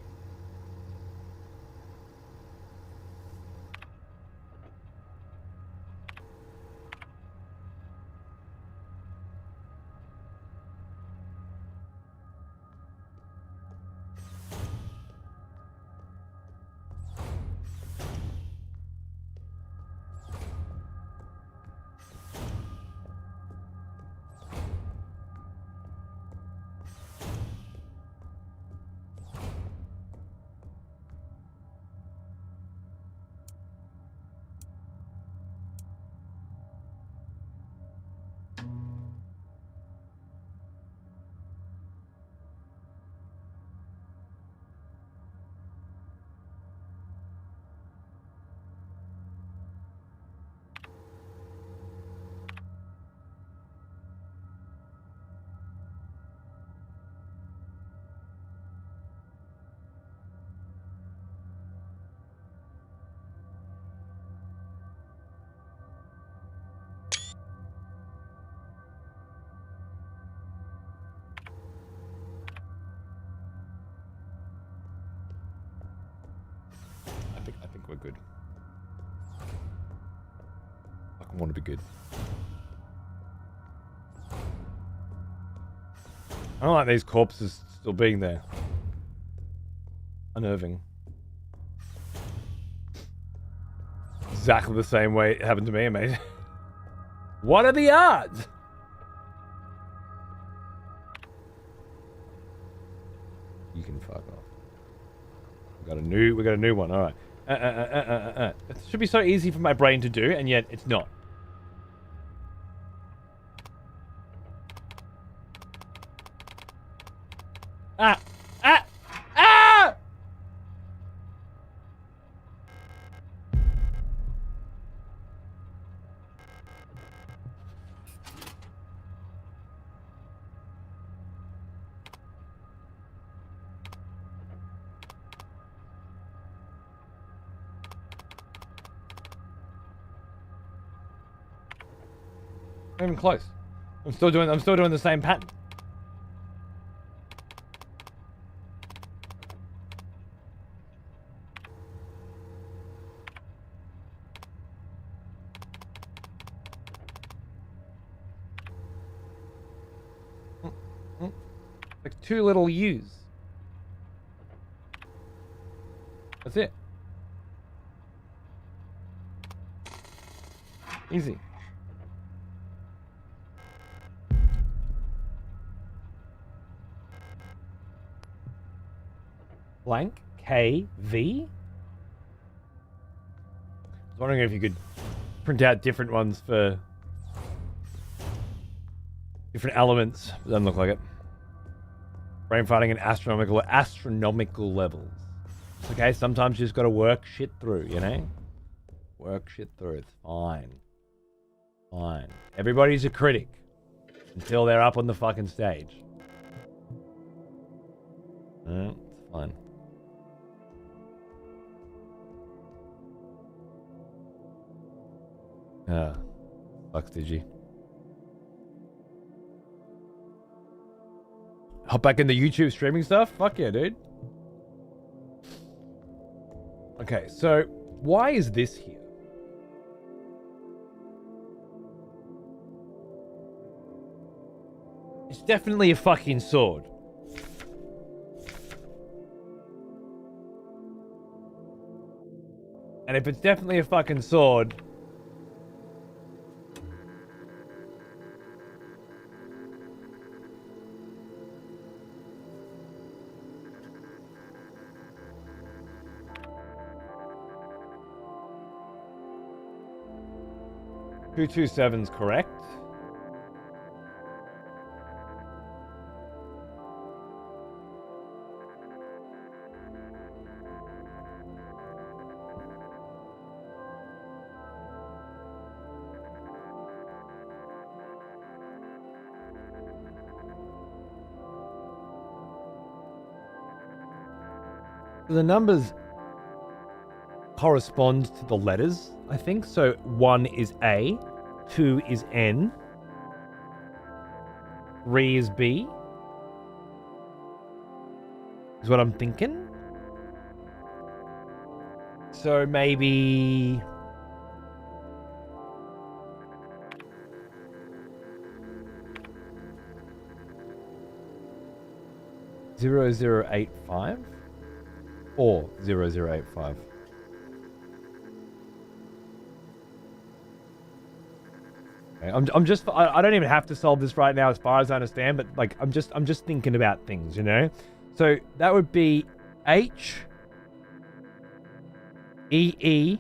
Speaker 1: I think we're good. I want to be good. I don't like these corpses still being there. Unnerving. Exactly the same way it happened to me, mate. What are the odds? You can fuck off. We got a new one. All right. It should be so easy for my brain to do, and yet it's not. Ah! Ah! Ah! Not even close. I'm still doing the same pattern. Like 2 little U's. That's it. Easy. Blank KV? I was wondering if you could print out different ones for different elements. It doesn't look like it. Brain fighting at astronomical levels. It's okay, sometimes you just gotta work shit through, you know? Work shit through, it's fine. Fine. Everybody's a critic until they're up on the fucking stage. It's fine. Fucks, did you? Hop back in the YouTube streaming stuff? Fuck yeah, dude. Okay, so why is this here? It's definitely a fucking sword. And if it's definitely a fucking sword, .227's correct. The numbers correspond to the letters, I think. So 1 is A, 2 is N, 3 is B. Is what I'm thinking. So maybe... (0085) or 0085. Okay, I'm just I don't even have to solve this right now as far as I understand, but like I'm just thinking about things, you know? So that would be H E E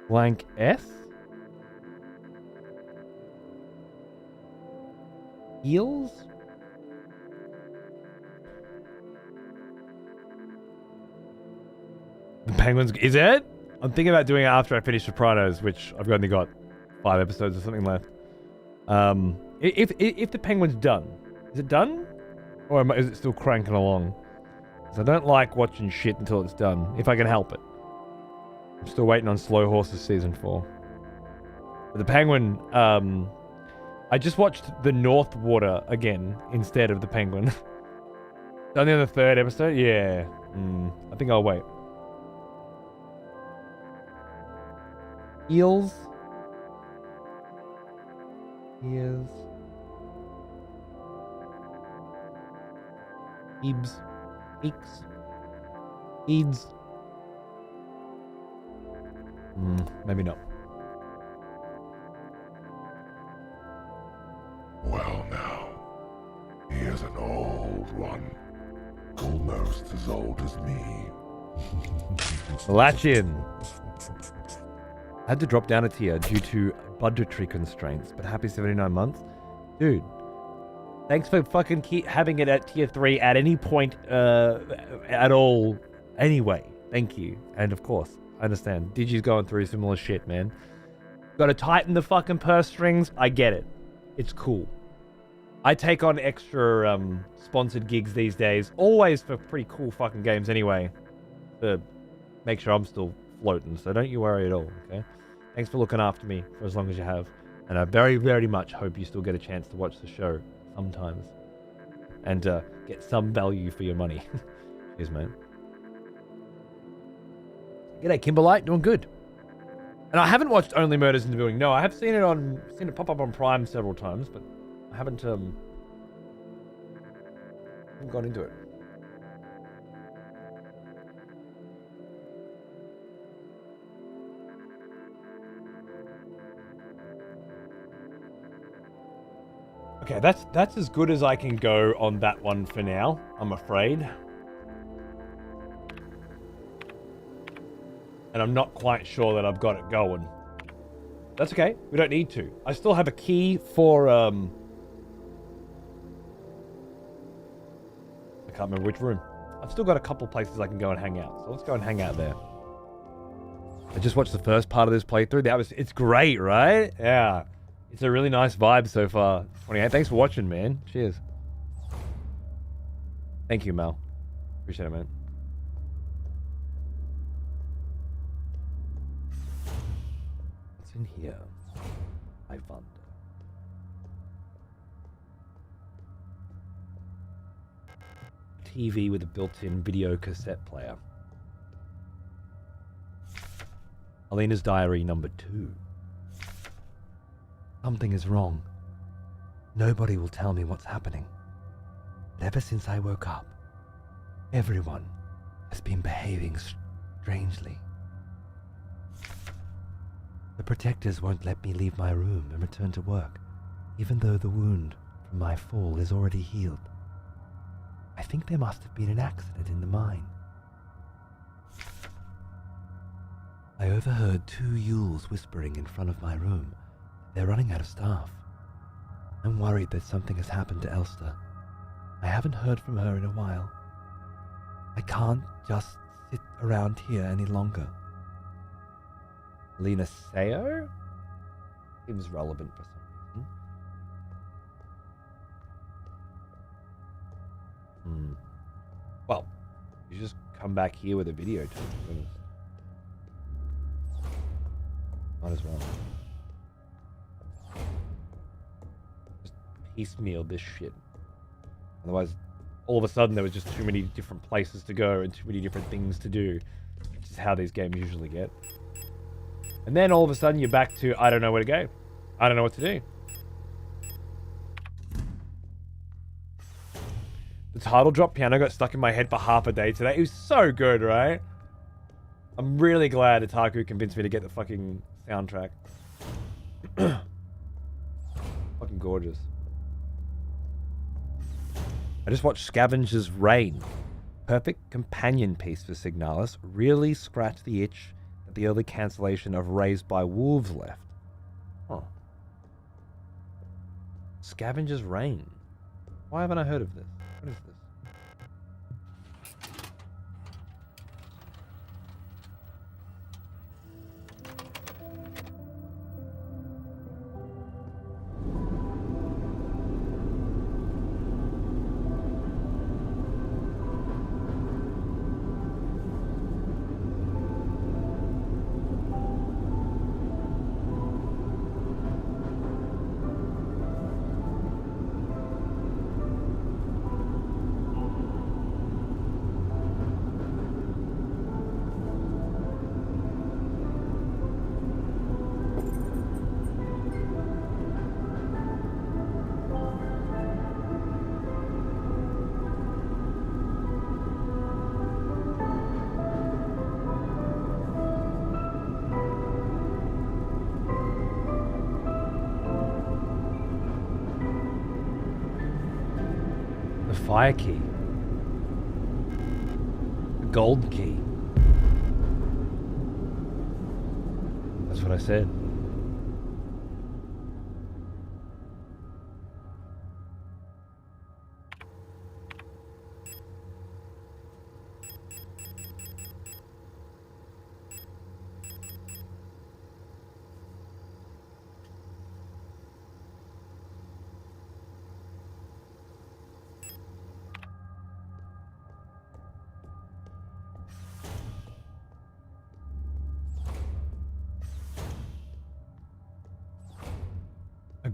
Speaker 1: blank S eels. The Penguins, is it? I'm thinking about doing it after I finish Sopranos, which I've only got 5 episodes or something left. If the Penguin's done, is it done, or is it still cranking along? Because I don't like watching shit until it's done, if I can help it. I'm still waiting on Slow Horses season 4. But the Penguin, I just watched The North Water again instead of the Penguin. Only on the 3rd episode? Yeah. I think I'll wait. Eels. Ears. Eebs. Eeks. Eads. Maybe not.
Speaker 2: Well now, here's an old one. Almost as old as me.
Speaker 1: Latch in. I had to drop down a tier due to budgetary constraints, but happy 79 months. Dude, thanks for fucking having it at tier 3 at any point at all. Anyway, thank you. And of course, I understand. Digi's going through similar shit, man. Gotta tighten the fucking purse strings. I get it. It's cool. I take on extra sponsored gigs these days, always for pretty cool fucking games anyway, to make sure I'm still floating, so don't you worry at all, okay? Thanks for looking after me for as long as you have, and I very, very much hope you still get a chance to watch the show sometimes, and get some value for your money. Cheers, man. G'day, Kimberlite. Doing good. And I haven't watched Only Murders in the Building. No, I have seen it pop up on Prime several times, but I haven't gone into it. Okay, that's as good as I can go on that one for now, I'm afraid. And I'm not quite sure that I've got it going. That's okay. We don't need to. I still have a key for, I can't remember which room. I've still got a couple places I can go and hang out. So let's go and hang out there. I just watched the first part of this playthrough. It's great, right? Yeah. It's a really nice vibe so far. 28. Thanks for watching, man. Cheers. Thank you, Mel. Appreciate it, man. What's in here? I wonder. TV with a built-in video cassette player. Alina's diary number 2. Something is wrong. Nobody will tell me what's happening. But ever since I woke up, everyone has been behaving strangely. The protectors won't let me leave my room and return to work, even though the wound from my fall is already healed. I think there must have been an accident in the mine. I overheard 2 Yules whispering in front of my room. They're running out of staff. I'm worried that something has happened to Elster. I haven't heard from her in a while. I can't just sit around here any longer. Lena Sayo? Seems relevant for some reason. Well, you just come back here with a video tape. Might as well. Just piecemeal this shit. Otherwise, all of a sudden there was just too many different places to go and too many different things to do, which is how these games usually get. And then all of a sudden you're back to, I don't know where to go. I don't know what to do. The title drop piano got stuck in my head for half a day today. It was so good, right? I'm really glad Otaku convinced me to get the fucking soundtrack. Fucking gorgeous. I just watched Scavenger's Reign. Perfect companion piece for Signalis. Really scratched the itch that the early cancellation of Raised by Wolves left. Huh. Scavenger's Reign. Why haven't I heard of this? What is this? Fire key. The gold key. That's what I said.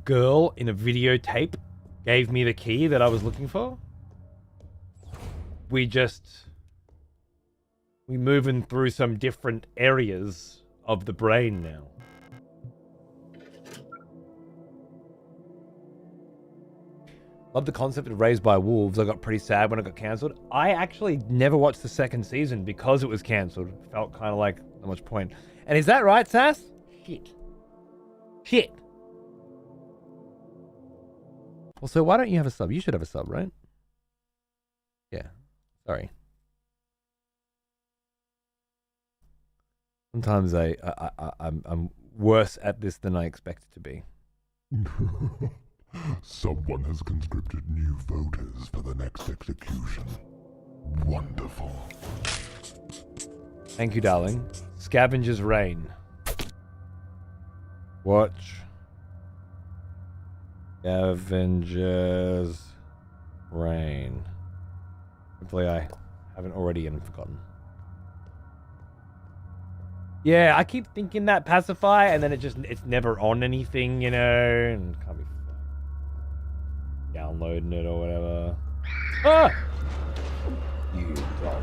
Speaker 1: Girl in a videotape gave me the key that I was looking for. We just We moving through some different areas of the brain now. Love the concept of Raised by Wolves. I got pretty sad when it got cancelled. I actually never watched the second season because it was cancelled. Felt kind of like not much point. And is that right, Sass? Shit. Well, so why don't you have a sub? You should have a sub, right? Yeah. Sorry. Sometimes I'm worse at this than I expected to be.
Speaker 2: Someone has conscripted new voters for the next execution. Wonderful.
Speaker 1: Thank you, darling. Scavenger's Reign. Watch. Scavenger's Reign. Hopefully I haven't already and forgotten. Yeah, I keep thinking that Pacify, and then it's never on anything, you know, and can't be downloading it or whatever. Ah! You dog.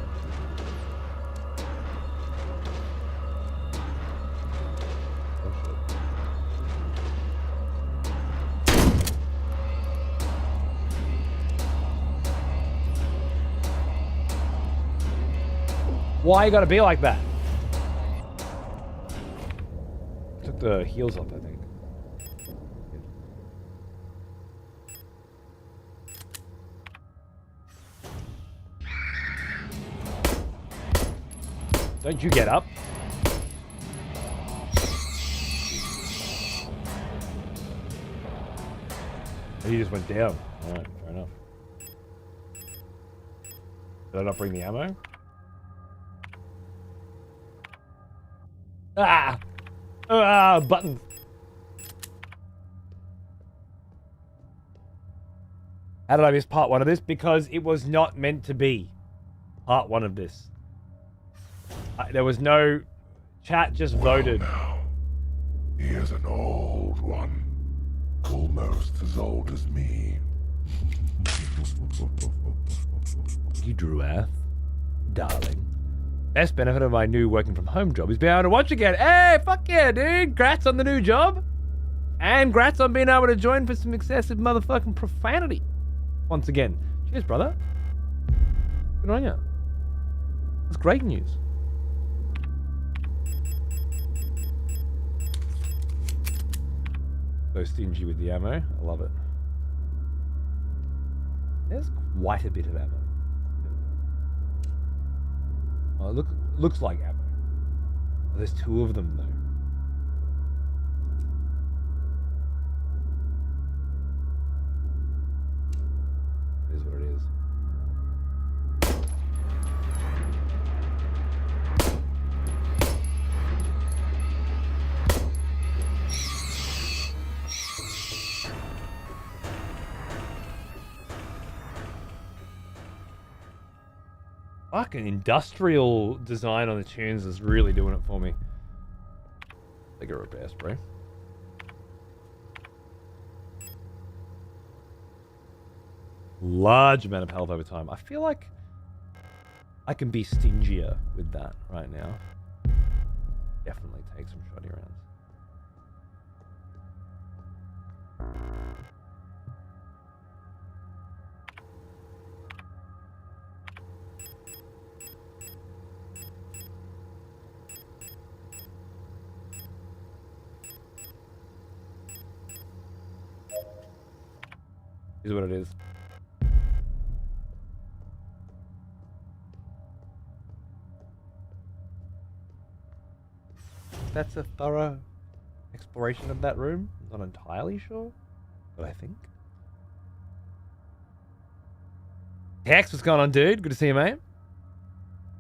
Speaker 1: Why you gotta be like that? Took the heels off, I think. Don't you get up? He just went down. Alright, fair enough. Did I not bring the ammo? Ah! Ah, buttons. How did I miss part one of this? Because it was not meant to be part one of this. There was no... Chat just voted.
Speaker 2: Now, he is an old one. Almost as old as me.
Speaker 1: You Druath, darling. Best benefit of my new working from home job is being able to watch again. Hey, fuck yeah, dude. Grats on the new job. And grats on being able to join for some excessive motherfucking profanity. Once again. Cheers, brother. Good on ya. That's great news. So stingy with the ammo. I love it. There's quite a bit of ammo. Oh, looks like ammo. Oh, there's two of them, though. It is what it is. Fucking industrial design on the tunes is really doing it for me. Bigger repair spray. Large amount of health over time. I feel like I can be stingier with that right now. Definitely take some shoddy rounds. Is what it is. That's a thorough exploration of that room. Not entirely sure, but I think. Hex, what's going on, dude? Good to see you, mate.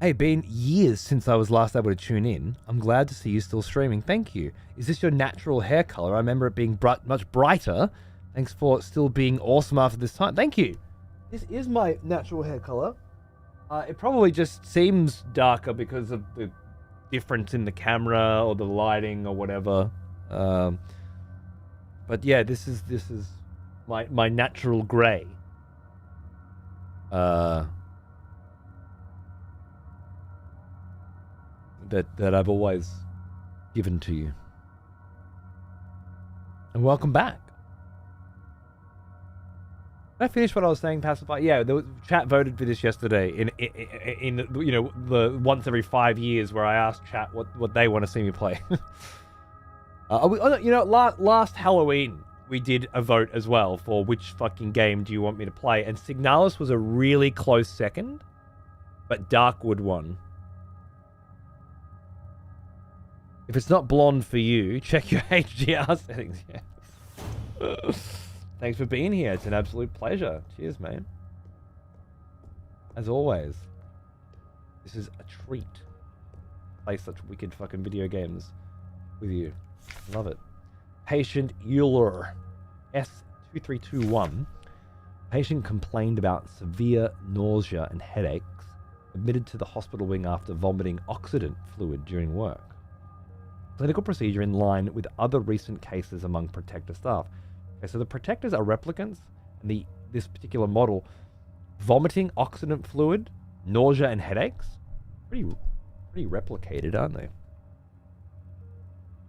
Speaker 1: Hey, been years since I was last able to tune in. I'm glad to see you still streaming. Thank you. Is this your natural hair color? I remember it being much brighter. Thanks for still being awesome after this time. Thank you. This is my natural hair color. It probably just seems darker because of the difference in the camera or the lighting or whatever. But yeah, this is my natural gray. that I've always given to you. And welcome back. Did I finish what I was saying, Pacify? Yeah, the chat voted for this yesterday in you know, the once every 5 years where I asked chat what they want to see me play. You know, last Halloween we did a vote as well for which fucking game do you want me to play, and Signalis was a really close second, but Darkwood won. If it's not blonde for you, check your HDR settings. Yeah. Thanks for being here. It's an absolute pleasure. Cheers, man. As always, this is a treat. Play such wicked fucking video games with you. Love it. Patient Euler S2321. Patient complained about severe nausea and headaches. Admitted to the hospital wing after vomiting oxidant fluid during work. Clinical procedure in line with other recent cases among Protector staff. Okay, so the Protectors are replicants, and this particular model, vomiting oxidant fluid, nausea and headaches, pretty replicated, aren't they?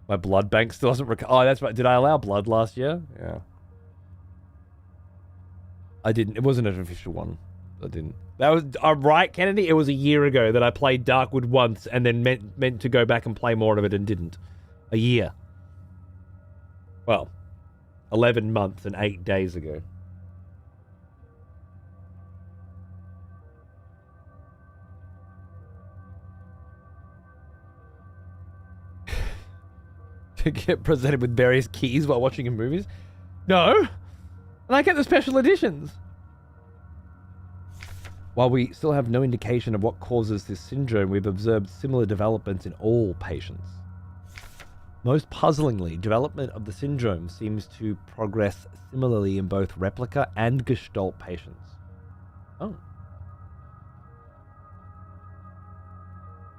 Speaker 1: My blood bank still hasn't oh, that's right. Did I allow blood last year? Yeah. I didn't. It wasn't an official one. I didn't. That was right, Kennedy. It was a year ago that I played Darkwood once and then meant to go back and play more of it and didn't. A year. Well, 11 months and 8 days ago. To get presented with various keys while watching in movies? No. And I get the special editions. While we still have no indication of what causes this syndrome, we've observed similar developments in all patients. Most puzzlingly, development of the syndrome seems to progress similarly in both replica and Gestalt patients. Oh.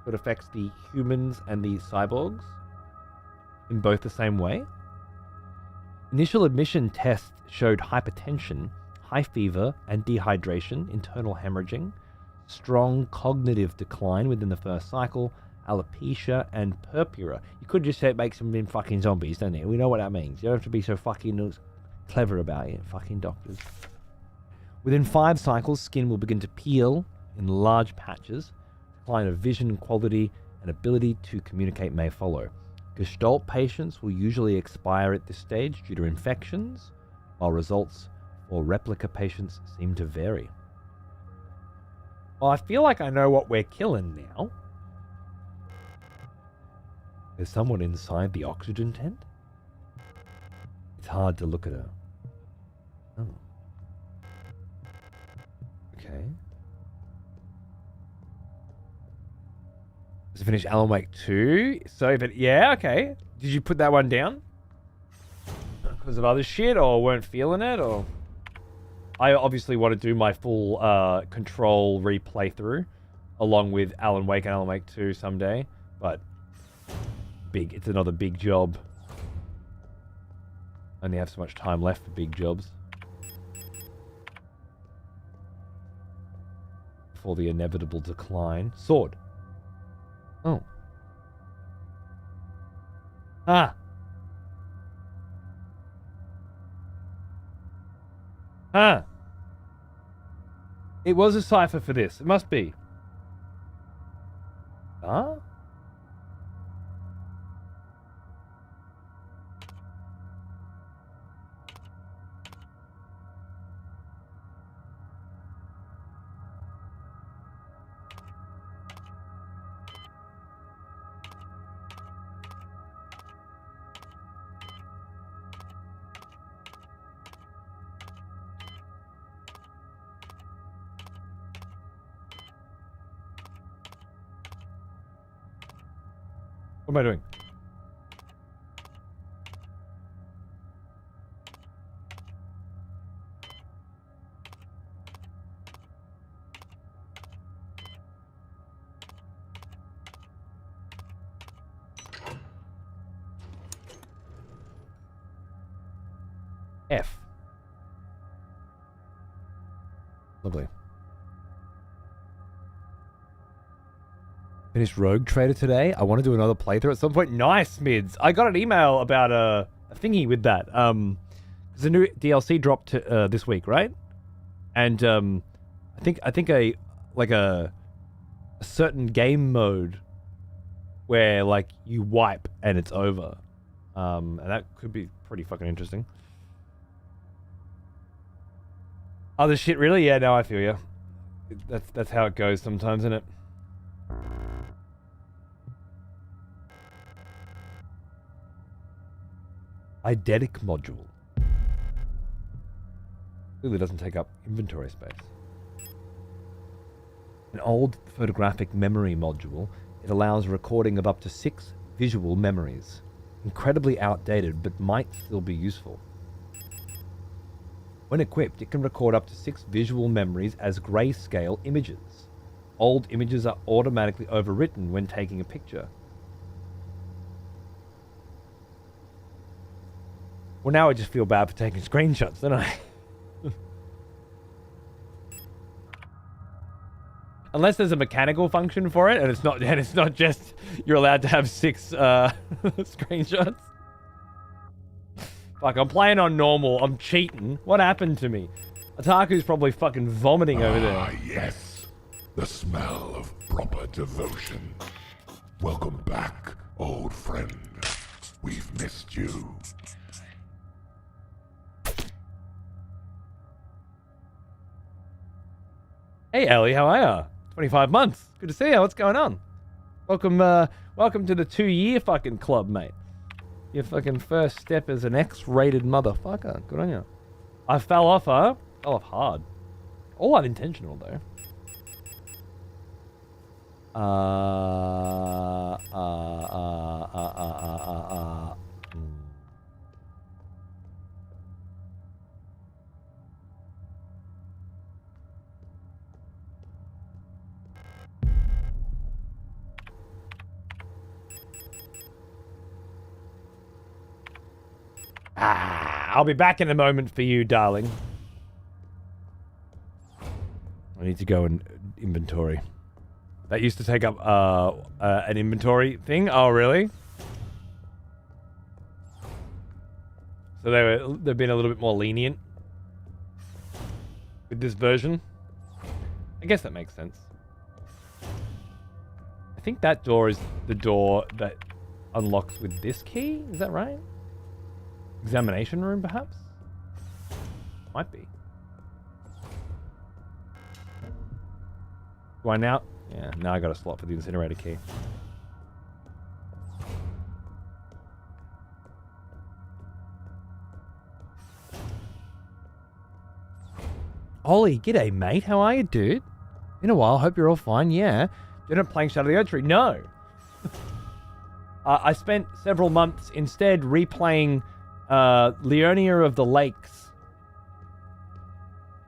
Speaker 1: It affects the humans and the cyborgs in both the same way. Initial admission tests showed hypertension, high fever and dehydration, internal hemorrhaging, strong cognitive decline within the first cycle, alopecia and purpura. You could just say it makes them fucking zombies, don't you? We know what that means. You don't have to be so fucking clever about it, fucking doctors. Within 5 cycles, skin will begin to peel in large patches. Decline of vision quality and ability to communicate may follow. Gestalt patients will usually expire at this stage due to infections, while results for replica patients seem to vary. Well, I feel like I know what we're killing now. There's someone inside the oxygen tent? It's hard to look at her. Oh. Okay. Just finished Alan Wake 2. So, but yeah, okay. Did you put that one down? Because of other shit, or weren't feeling it, or... I obviously want to do my full Control replay through, along with Alan Wake and Alan Wake 2 someday, but it's another big job. Only have so much time left for big jobs. Before the inevitable decline. Sword. Oh. Ah. Ah. It was a cipher for this. It must be. Huh? What am I doing? F. Lovely. Finished Rogue Trader today. I want to do another playthrough at some point. Nice, Mids. I got an email about a thingy with that. There's a new DLC dropped this week, right? And I think a certain game mode where like you wipe and it's over. And that could be pretty fucking interesting. Other shit, really? Yeah, no, I feel you. That's how it goes sometimes, isn't it? Eidetic module. Clearly doesn't take up inventory space. An old photographic memory module. It allows recording of up to 6 visual memories. Incredibly outdated, but might still be useful. When equipped, it can record up to 6 visual memories as grayscale images. Old images are automatically overwritten when taking a picture. Well, now I just feel bad for taking screenshots, don't I? Unless there's a mechanical function for it, and it's not just you're allowed to have 6 screenshots. Fuck, I'm playing on normal. I'm cheating. What happened to me? Otaku's probably fucking vomiting over there.
Speaker 2: Ah, yes. The smell of proper devotion. Welcome back, old friend. We've missed you.
Speaker 1: Hey, Ellie, how are ya? 25 months. Good to see you. What's going on? Welcome to the 2-year fucking club, mate. Your fucking first step as an X-rated motherfucker. Good on you. I fell off, huh? Fell off hard. All unintentional, though. I'll be back in a moment for you, darling. I need to go and inventory. That used to take up an inventory thing. Oh, really? So they've been a little bit more lenient with this version. I guess that makes sense. I think that door is the door that unlocks with this key. Is that right? Examination room, perhaps? Might be. Do I now? Yeah, now I got a slot for the incinerator key. Ollie, g'day, mate. How are you, dude? Been a while. Hope you're all fine. Yeah. You're not playing Shadow of the Oak Tree? No. I spent several months instead replaying Leonia of the Lakes,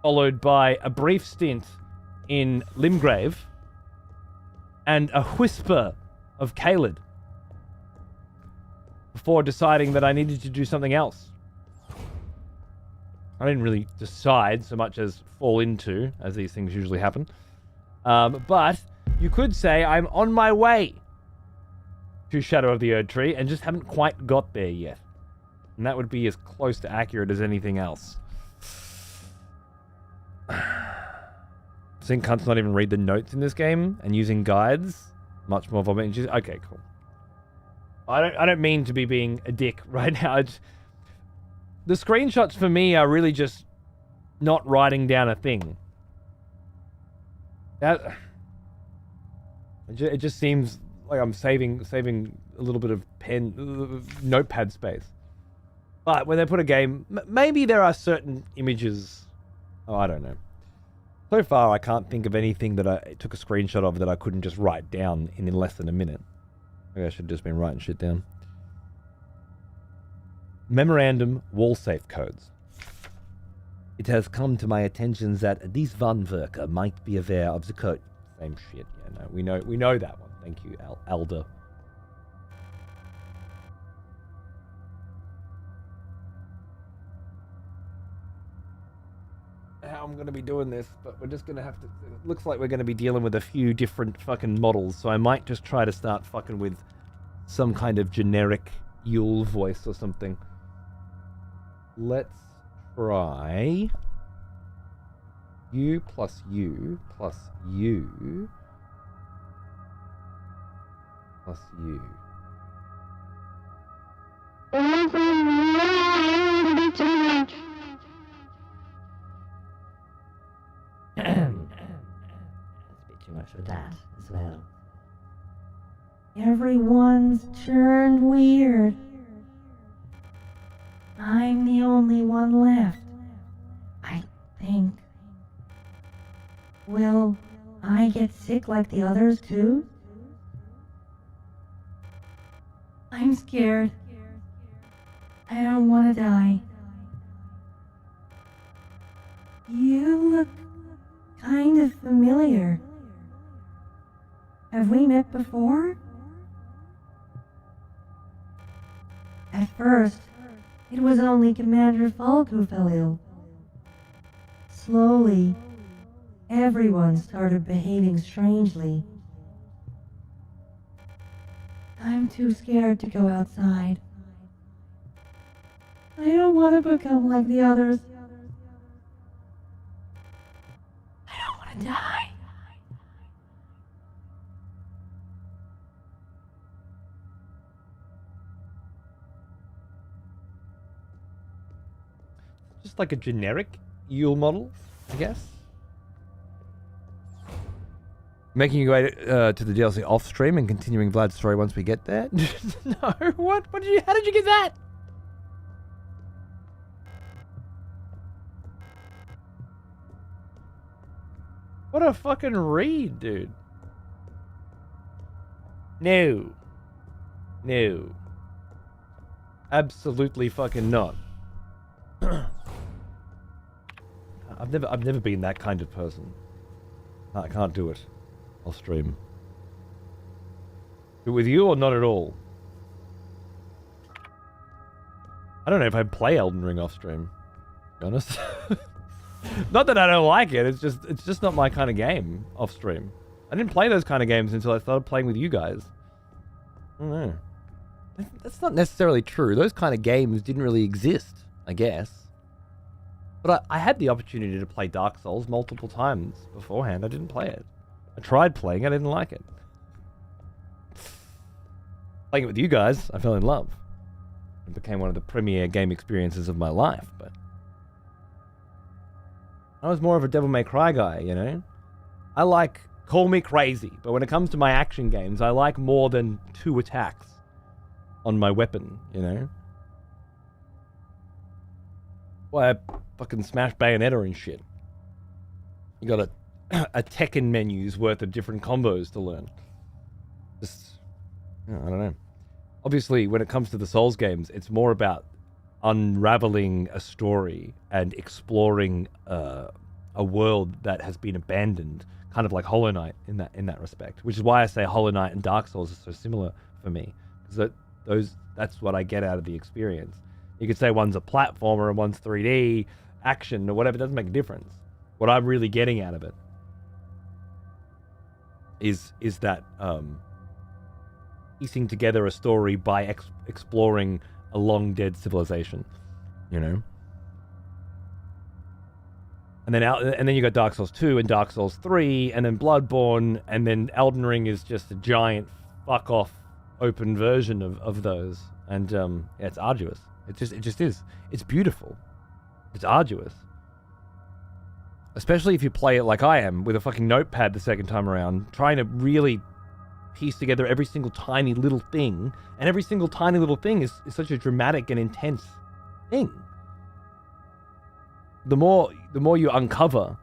Speaker 1: followed by a brief stint in Limgrave and a whisper of Caelid before deciding that I needed to do something else. I didn't really decide so much as fall into, as these things usually happen. But you could say I'm on my way to Shadow of the Oak Tree and just haven't quite got there yet. And that would be as close to accurate as anything else. Seeing cunts not even read the notes in this game and using guides. Much more vomiting. Okay, cool. I don't mean to be being a dick right now. The screenshots for me are really just not writing down a thing. It just seems like I'm saving a little bit of notepad space. But when they put a game, maybe there are certain images. Oh, I don't know. So far, I can't think of anything that I took a screenshot of that I couldn't just write down in less than a minute. Maybe I should have just been writing shit down. Memorandum wall safe codes. It has come to my attention that this van worker might be aware of the code. Same shit. Yeah, no, we know that one. Thank you, Elder. how I'm going to be doing this, but we're just going to have to... It looks like we're going to be dealing with a few different fucking models, so I might just try to start fucking with some kind of generic Yule voice or something. Let's try... You plus you plus you plus you.
Speaker 3: That's a bit too much for that as well. Everyone's turned weird. I'm the only one left, I think. Will I get sick like the others too? I'm scared. I don't want to die. You look kind of familiar. Have we met before? At first, it was only Commander Falk who fell ill. Slowly, everyone started behaving strangely. I'm too scared to go outside. I don't want to become like the others. I don't want to die.
Speaker 1: Just like a generic Yule model, I guess. Making your way to the DLC off stream and continuing Vlad's story once we get there. No, what? How did you get that? What a fucking read, dude. No. No. Absolutely fucking not. I've never been that kind of person. I can't do it. I'll stream. But with you or not at all? I don't know if I'd play Elden Ring off stream, to be honest. Not that I don't like it, it's just not my kind of game off stream. I didn't play those kind of games until I started playing with you guys. I don't know. That's not necessarily true. Those kind of games didn't really exist, I guess. But I had the opportunity to play Dark Souls multiple times beforehand. I didn't play it. I tried playing it, I didn't like it. Playing it with you guys, I fell in love. It became one of the premier game experiences of my life, but... I was more of a Devil May Cry guy, you know? I like... Call me crazy, but when it comes to my action games, I like more than 2 attacks on my weapon, you know? Why I fucking smash Bayonetta and shit. You got a Tekken menu's worth of different combos to learn. Just, I don't know. Obviously, when it comes to the Souls games, it's more about unraveling a story and exploring a world that has been abandoned, kind of like Hollow Knight in that respect. Which is why I say Hollow Knight and Dark Souls are so similar for me, because that's what I get out of the experience. You could say one's a platformer and one's 3D action or whatever. It doesn't make a difference. What I'm really getting out of it is that piecing together a story by exploring a long dead civilization, you know. And then you got Dark Souls 2 and Dark Souls 3 and then Bloodborne, and then Elden Ring is just a giant fuck off open version of those. And yeah, it's arduous. It just is. It's beautiful. It's arduous. Especially if you play it like I am, with a fucking notepad the second time around, trying to really piece together every single tiny little thing. And every single tiny little thing is such a dramatic and intense thing. The more you uncover,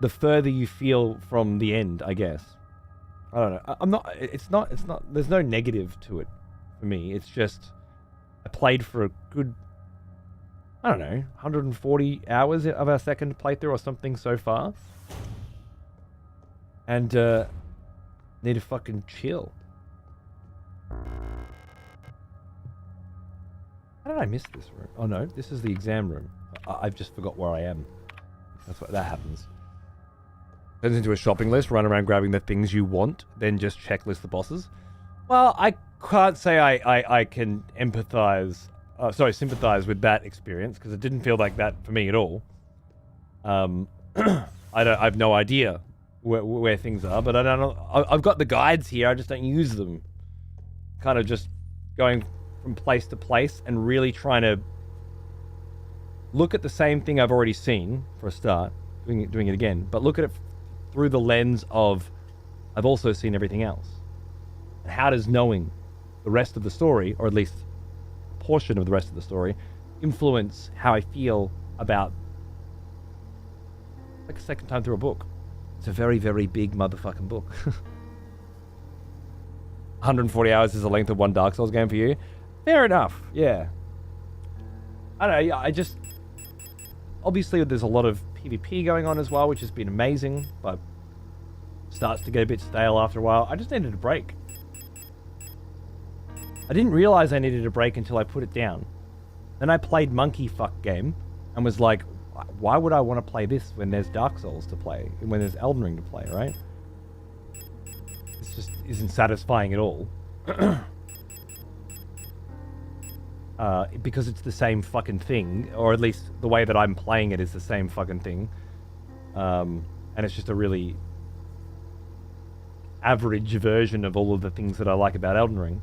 Speaker 1: the further you feel from the end, I guess. I don't know. It's not, there's no negative to it for me. It's just, I played for a good, I don't know, 140 hours of our second playthrough or something so far. And, need to fucking chill. How did I miss this room? Oh no, this is the exam room. I've just forgot where I am. That's what that happens. Turns into a shopping list, run around grabbing the things you want, then just checklist the bosses. Well, I can't say I can sympathize with that experience, because it didn't feel like that for me at all. I have no idea where things are, but I don't know. I've got the guides here, I just don't use them. Kind of just going from place to place and really trying to look at the same thing I've already seen for a start, doing it again, but look at it through the lens of I've also seen everything else. And how does knowing the rest of the story, or at least a portion of the rest of the story, influence how I feel about, like, a second time through a book? It's a very, very big motherfucking book. 140 hours is the length of one Dark Souls game for you. Fair enough, yeah. I don't know, I just... Obviously, there's a lot of PvP going on as well, which has been amazing, but starts to get a bit stale after a while. I just needed a break. I didn't realize I needed a break until I put it down. Then I played Monkey Fuck Game and was like, why would I want to play this when there's Dark Souls to play, when there's Elden Ring to play, right? This just isn't satisfying at all. Because it's the same fucking thing, or at least the way that I'm playing it is the same fucking thing. And it's just a really average version of all of the things that I like about Elden Ring.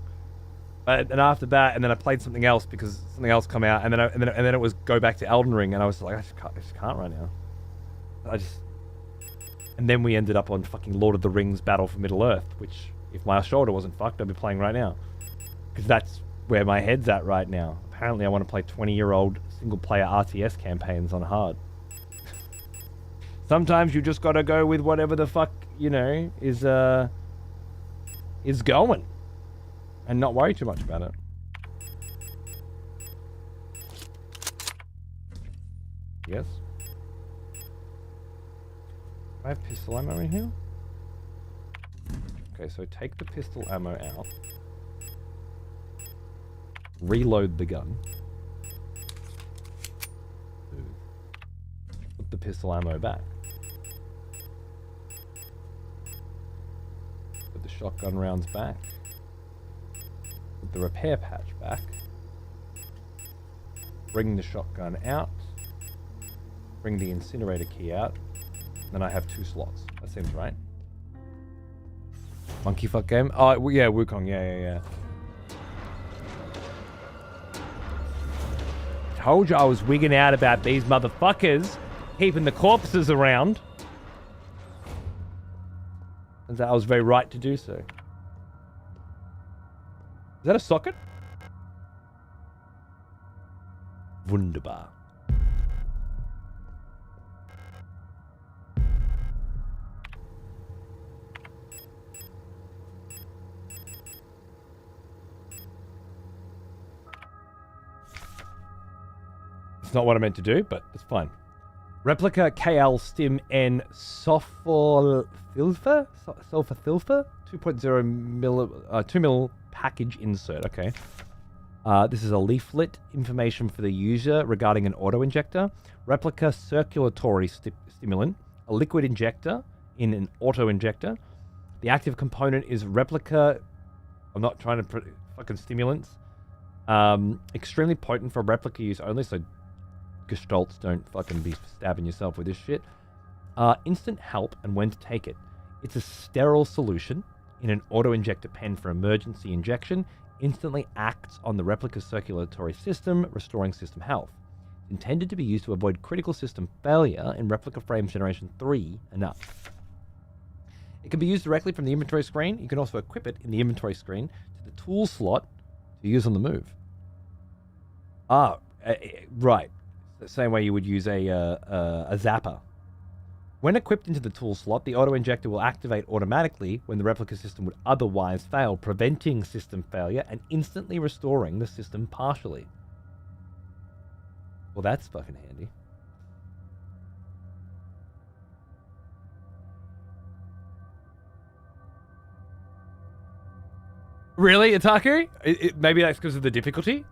Speaker 1: And after that, and then I played something else because something else come out, and then it was go back to Elden Ring, and I was like, I just can't right now. And then we ended up on fucking Lord of the Rings Battle for Middle Earth, which, if my shoulder wasn't fucked, I'd be playing right now. Because that's where my head's at right now. Apparently I want to play 20-year-old single-player RTS campaigns on hard. Sometimes you just gotta go with whatever the fuck, you know, is going. And not worry too much about it. Yes? Do I have pistol ammo in here? Okay, so take the pistol ammo out. Reload the gun. Put the pistol ammo back. Put the shotgun rounds back. Put the repair patch back. Bring the shotgun out. Bring the incinerator key out. Then I have 2 slots. That seems right. Monkey Fuck Game? Oh, yeah, Wukong. Yeah. Told you I was wigging out about these motherfuckers keeping the corpses around. And I was very right to do so. Is that a socket? Wunderbar. It's not what I meant to do, but it's fine. Replica KL Stim N Sulfur Thilfer 2.0 2 mil package insert. Okay. This is a leaflet, information for the user regarding an auto injector, replica circulatory stimulant, a liquid injector in an auto injector. The active component is replica. I'm not trying to fucking stimulants. Extremely potent for replica use only, so gestalts don't fucking be stabbing yourself with this shit. Instant help and when to take it. It's a sterile solution in an auto-injector pen for emergency injection. Instantly acts on the replica circulatory system, restoring system health. Intended to be used to avoid critical system failure in replica frame generation 3 and up. It can be used directly from the inventory screen. You can also equip it in the inventory screen to the tool slot to use on the move. Right. The same way you would use a zapper. When equipped into the tool slot, the auto-injector will activate automatically when the replica system would otherwise fail, preventing system failure and instantly restoring the system partially. Well, that's fucking handy. Really, Itaku? Maybe that's because of the difficulty?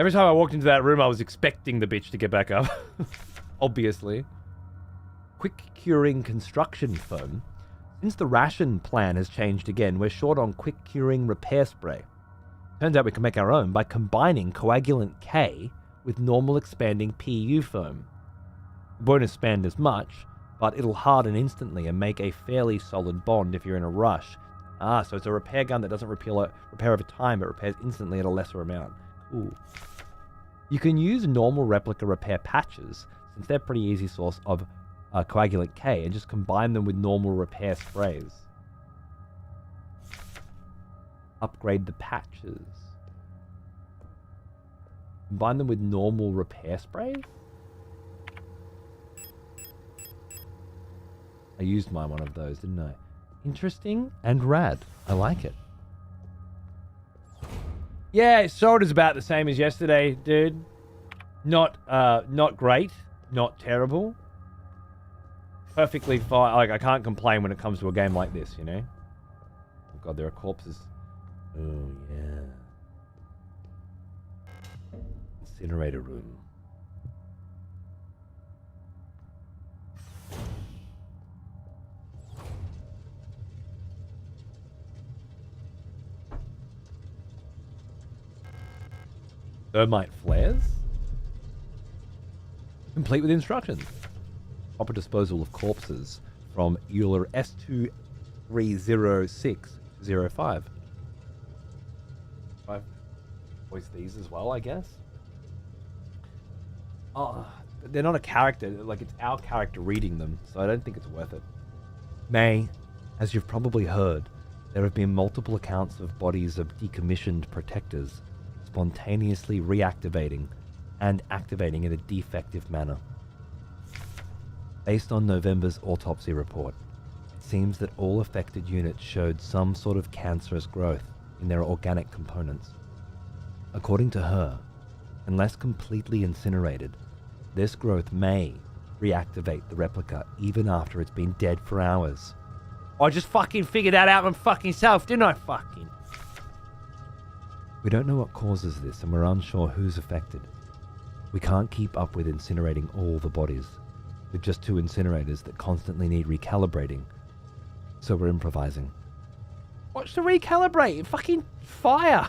Speaker 1: Every time I walked into that room, I was expecting the bitch to get back up. Obviously. Quick curing construction foam. Since the ration plan has changed again, we're short on quick curing repair spray. Turns out we can make our own by combining coagulant K with normal expanding PU foam. It won't expand as much, but it'll harden instantly and make a fairly solid bond if you're in a rush. Ah, so it's a repair gun that doesn't repair over time, it repairs instantly at a lesser amount. Cool. You can use normal replica repair patches, since they're a pretty easy source of coagulant K, and just combine them with normal repair sprays. Upgrade the patches. Combine them with normal repair spray? I used one of those, didn't I? Interesting and rad. I like it. Yeah, Sword is about the same as yesterday, dude. Not great, not terrible. Perfectly fine. Like, I can't complain when it comes to a game like this, you know? Oh god, there are corpses. Oh, yeah. Incinerator room. Thermite flares? Complete with instructions. Proper disposal of corpses from Euler S230605. I've voiced these as well, I guess. Oh, they're not a character. Like, it's our character reading them, so I don't think it's worth it. May, as you've probably heard, there have been multiple accounts of bodies of decommissioned protectors spontaneously reactivating and activating in a defective manner. Based on November's autopsy report, it seems that all affected units showed some sort of cancerous growth in their organic components. According to her, unless completely incinerated, this growth may reactivate the replica even after it's been dead for hours. I just fucking figured that out myself, didn't I? We don't know what causes this, and we're unsure who's affected. We can't keep up with incinerating all the bodies, with just 2 incinerators that constantly need recalibrating, so we're improvising. What's to recalibrate? Fucking fire!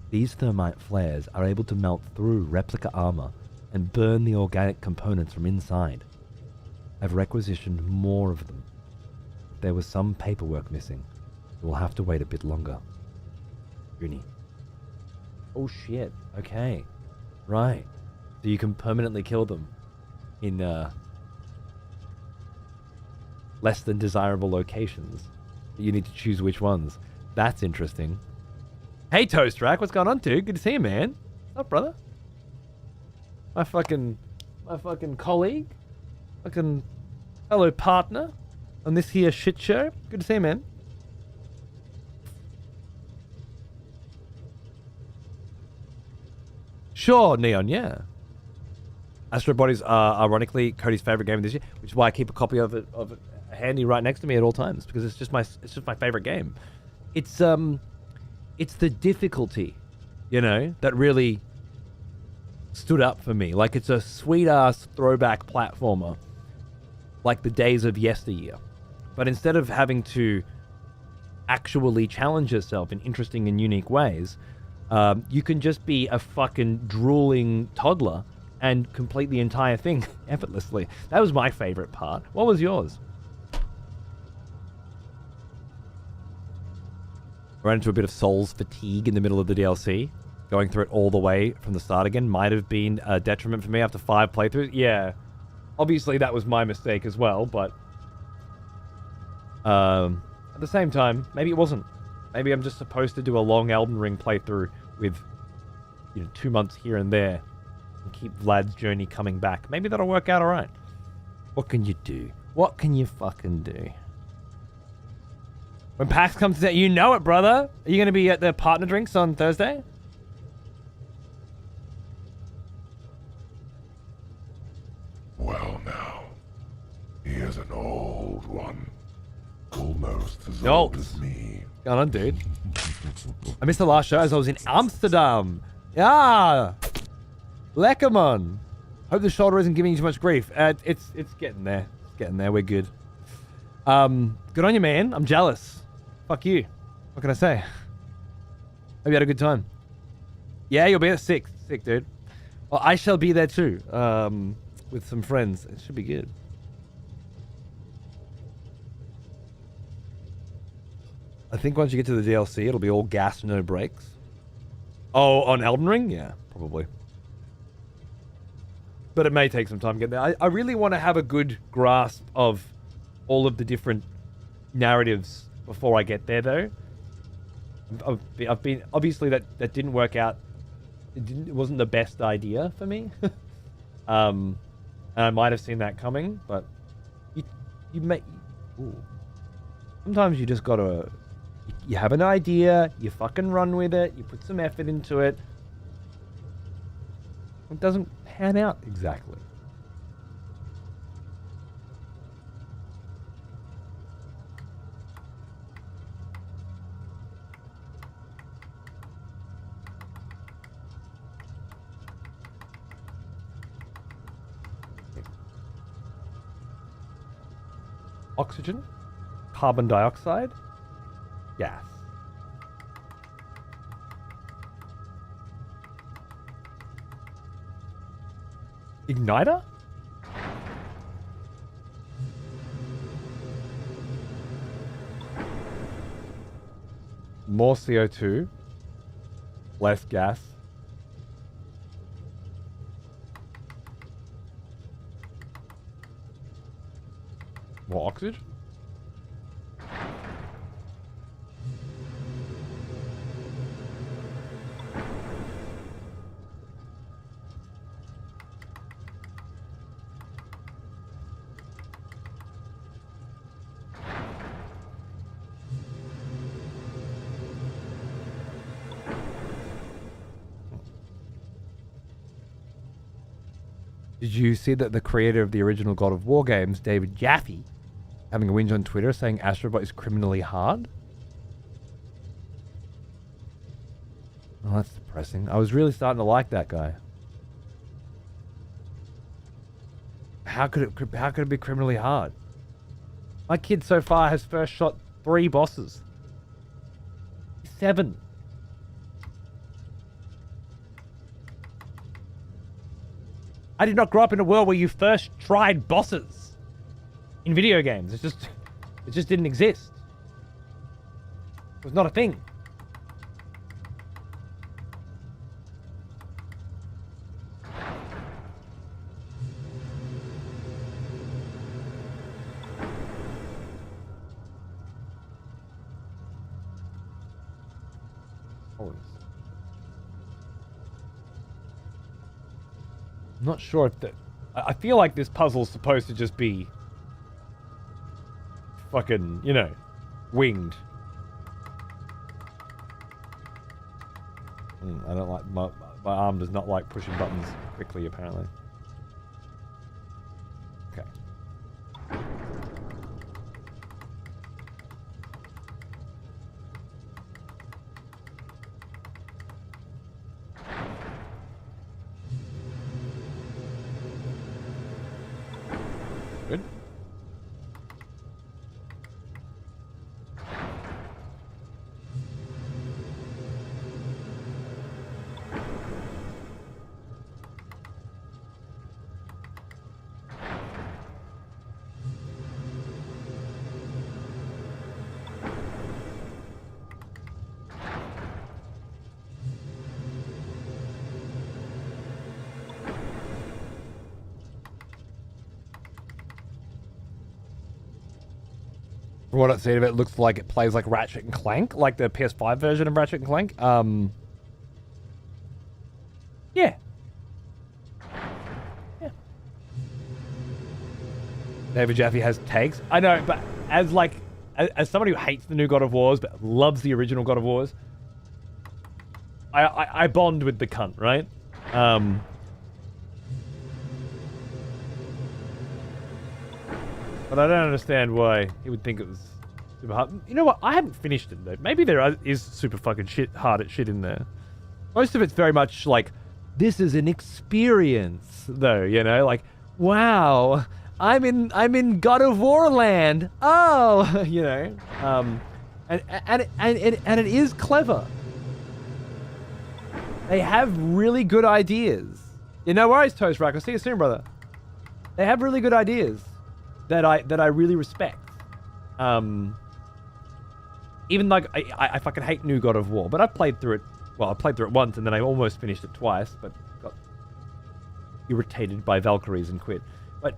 Speaker 1: These thermite flares are able to melt through replica armor and burn the organic components from inside. I've requisitioned more of them. If there was some paperwork missing, we'll have to wait a bit longer. Uni. Oh shit, okay. Right. So you can permanently kill them in less than desirable locations. You need to choose which ones. That's interesting. Hey Toast Rack, what's going on, dude? Good to see you, man. What's up, brother? My fucking colleague. Fucking fellow partner on this here shit show. Good to see you, man. Sure, Neon, yeah. Astro Bodies are ironically Cody's favorite game of this year, which is why I keep a copy of it handy right next to me at all times, because it's just my favorite game. It's the difficulty, you know, that really stood up for me. Like, it's a sweet ass throwback platformer, like the days of yesteryear. But instead of having to actually challenge yourself in interesting and unique ways, you can just be a fucking drooling toddler and complete the entire thing effortlessly. That was my favorite part. What was yours? Ran into a bit of Souls fatigue in the middle of the DLC. Going through it all the way from the start again might have been a detriment for me after 5 playthroughs. Yeah. Obviously that was my mistake as well, but at the same time, maybe it wasn't. Maybe I'm just supposed to do a long Elden Ring playthrough with, 2 months here and there and keep Vlad's journey coming back. Maybe that'll work out alright. What can you do? What can you fucking do? When PAX comes to that, you know it, brother. Are you going to be at the partner drinks on Thursday?
Speaker 2: Well now, he is an old one. Almost as
Speaker 1: No.
Speaker 2: old as me.
Speaker 1: Going on, dude. I missed the last show as I was in Amsterdam. Yeah! Leckerman! Hope the shoulder isn't giving you too much grief. It's getting there. It's getting there. We're good. Good on you, man. I'm jealous. Fuck you. What can I say? Hope you had a good time. Yeah, you'll be at 6. Sick, dude. Well, I shall be there too. With some friends. It should be good. I think once you get to the DLC, it'll be all gas, no brakes. Oh, on Elden Ring? Yeah, probably. But it may take some time to get there. I really want to have a good grasp of all of the different narratives before I get there, though. I've been obviously that didn't work out. It wasn't the best idea for me. And I might have seen that coming, but you may. Ooh. Sometimes you just gotta. You have an idea, you fucking run with it, you put some effort into it. It doesn't pan out exactly. Oxygen, carbon dioxide, gas. Igniter? More CO2, less gas. More oxygen? Did you see that the creator of the original God of War games, David Jaffe, having a whinge on Twitter saying Astrobot is criminally hard? Oh, that's depressing. I was really starting to like that guy. How could it be criminally hard? My kid so far has first shot 3 bosses. 7. I did not grow up in a world where you first tried bosses in video games. It just didn't exist. It was not a thing. I'm not sure if that. I feel like this puzzle's supposed to just be fucking, you know, winged. I don't like my arm does not like pushing buttons quickly, apparently. Okay. Good. From what I've seen of it, looks like it plays like Ratchet and Clank, like the PS5 version of Ratchet and Clank. Yeah. Yeah. David Jaffe has takes. I know, but as somebody who hates the new God of Wars but loves the original God of Wars, I bond with the cunt, right? But I don't understand why he would think it was super hard. You know what? I haven't finished it though. Maybe there is super fucking hard shit in there. Most of it's very much like, this is an experience, though, you know, like, wow, I'm in God of War land. Oh, you know, and it is clever. They have really good ideas. You know, worries, Toast Rack. I'll see you soon, brother. They have really good ideas that I really respect. Even like I fucking hate new God of War, but I've played through it. Well, I played through it once and then I almost finished it twice, but got irritated by Valkyries and quit. But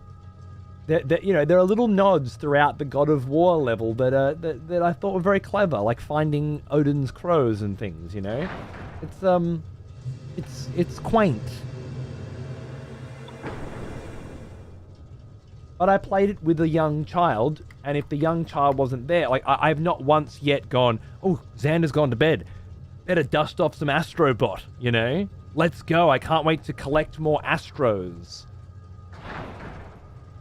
Speaker 1: you know, there are little nods throughout the God of War level that I thought were very clever, like finding Odin's crows and things. You know, it's quaint. But I played it with a young child, and if the young child wasn't there, like I've not once yet gone, oh, Xander's gone to bed. Better dust off some Astrobot, you know? Let's go. I can't wait to collect more Astros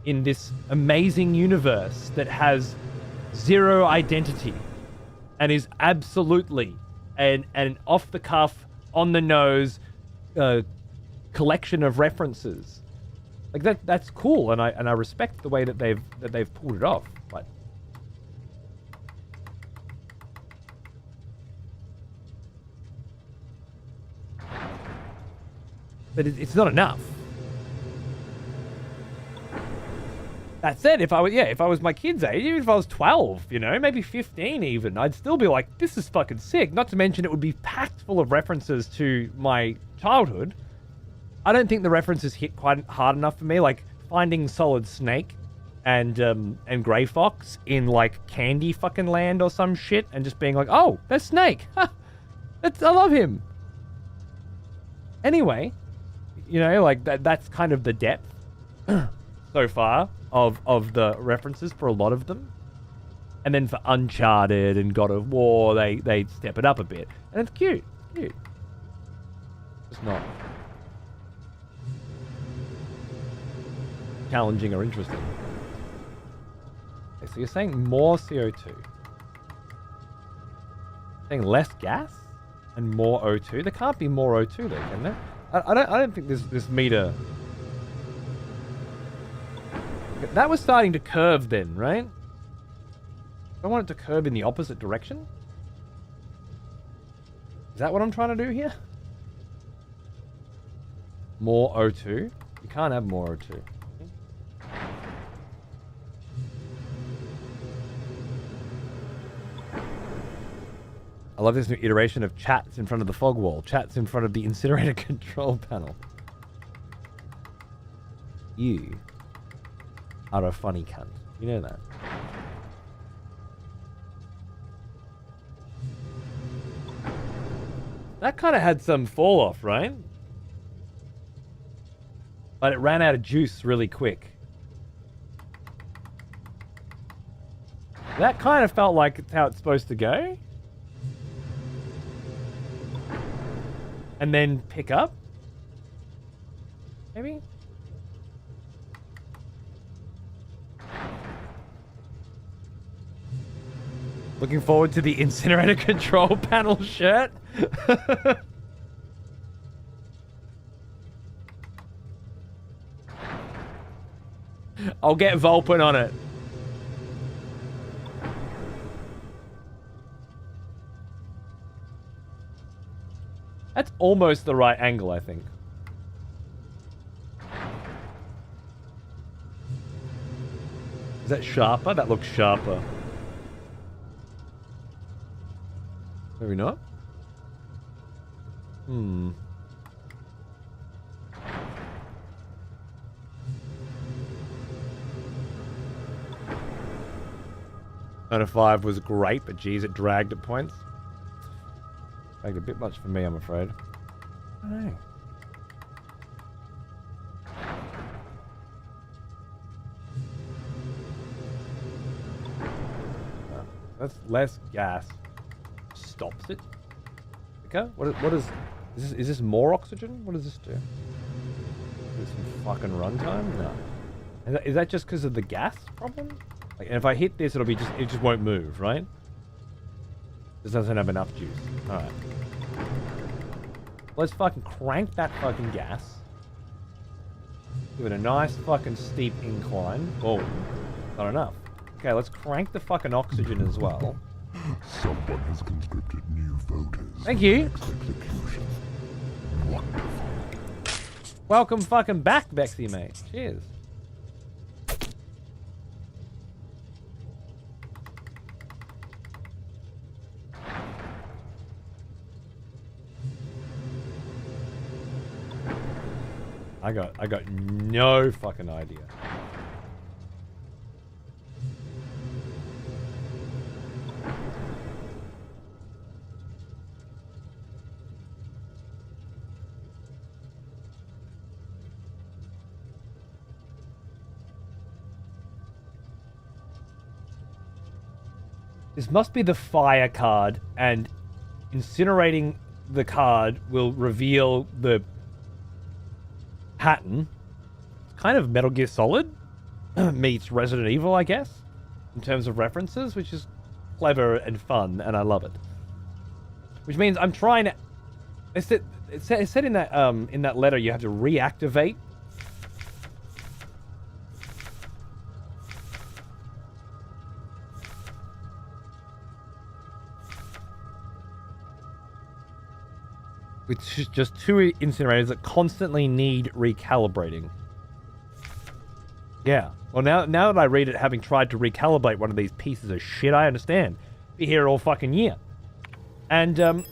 Speaker 1: in this amazing universe that has zero identity and is absolutely an off-the-cuff, on-the-nose collection of references. Like that's cool, and I respect the way that they've pulled it off. But it's not enough. That said, if I was my kid's age, even if I was 12, you know, maybe 15 even, I'd still be like, this is fucking sick. Not to mention it would be packed full of references to my childhood. I don't think the references hit quite hard enough for me, like finding Solid Snake and Grey Fox in like Candy fucking Land or some shit, and just being like, oh, that's Snake. I love him. Anyway, you know, like that's kind of the depth so far of the references for a lot of them. And then for Uncharted and God of War, they step it up a bit. And it's cute. It's not challenging or interesting. Okay, so you're saying more CO2. Saying less gas and more O2? There can't be more O2 there, can there? I don't think this meter... That was starting to curve then, right? I want it to curve in the opposite direction? Is that what I'm trying to do here? More O2? You can't have more O2. I love this new iteration of chats in front of the fog wall. Chats in front of the incinerator control panel. You are a funny cunt. You know that. That kind of had some fall off, right? But it ran out of juice really quick. That kind of felt like it's how it's supposed to go. And then pick up? Maybe? Looking forward to the incinerator control panel shirt. I'll get Vulpin on it. That's almost the right angle, I think. Is that sharper? That looks sharper. Maybe not? Hmm. Out of 5 was great, but geez, it dragged at points. Dragged a bit much for me, I'm afraid. I don't know. That's less gas. Stops it. Okay. What is this more oxygen? What does this do? Is some fucking runtime? No. Is that just because of the gas problem? Like, and if I hit this, it just won't move, right? This doesn't have enough juice. All right. Let's fucking crank that fucking gas. Give it a nice fucking steep incline. Oh, not enough. Okay, let's crank the fucking oxygen as well.
Speaker 2: Someone has conscripted new voters.
Speaker 1: Thank you.
Speaker 2: For the next execution. Wonderful.
Speaker 1: Welcome fucking back, Bexy, mate. Cheers. I got no fucking idea. This must be the fire card, and incinerating the card will reveal the pattern. It's kind of Metal Gear Solid meets Resident Evil, I guess, in terms of references, which is clever and fun, and I love it. Which means I'm trying to... It said in that letter you have to reactivate. Which is just two incinerators that constantly need recalibrating. Yeah. Well, now that I read it, having tried to recalibrate one of these pieces of shit, I understand. Be here all fucking year. And, a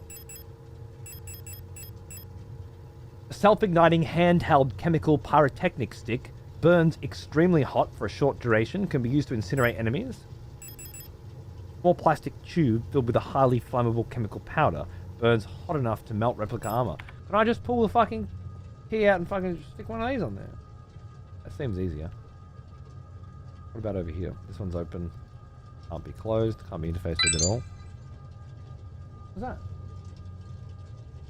Speaker 1: self-igniting handheld chemical pyrotechnic stick burns extremely hot for a short duration, can be used to incinerate enemies. Small plastic tube filled with a highly flammable chemical powder burns hot enough to melt replica armor. Can I just pull the fucking key out and fucking stick one of these on there? That seems easier. What about over here? This one's open. Can't be closed. Can't be interfaced with at all. What's that?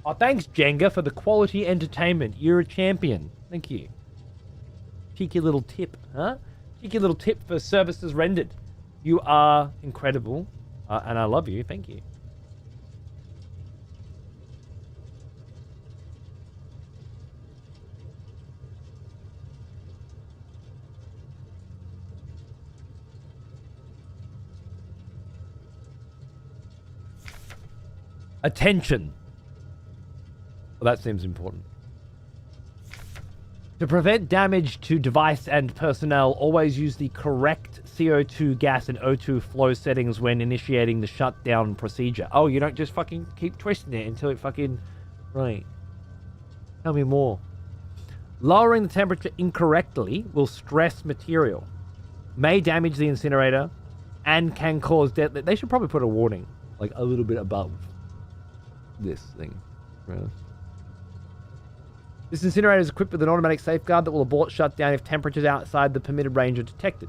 Speaker 1: Oh, thanks, Jenga, for the quality entertainment. You're a champion. Thank you. Cheeky little tip, huh? Cheeky little tip for services rendered. You are incredible, and I love you. Thank you. Attention. Well, that seems important. To prevent damage to device and personnel, always use the correct CO2 gas and O2 flow settings when initiating the shutdown procedure. Oh, you don't just fucking keep twisting it until it fucking... Right. Tell me more. Lowering the temperature incorrectly will stress material, may damage the incinerator, and can cause death. They should probably put a warning, like a little bit above this thing. Really. This incinerator is equipped with an automatic safeguard that will abort shutdown if temperatures outside the permitted range are detected.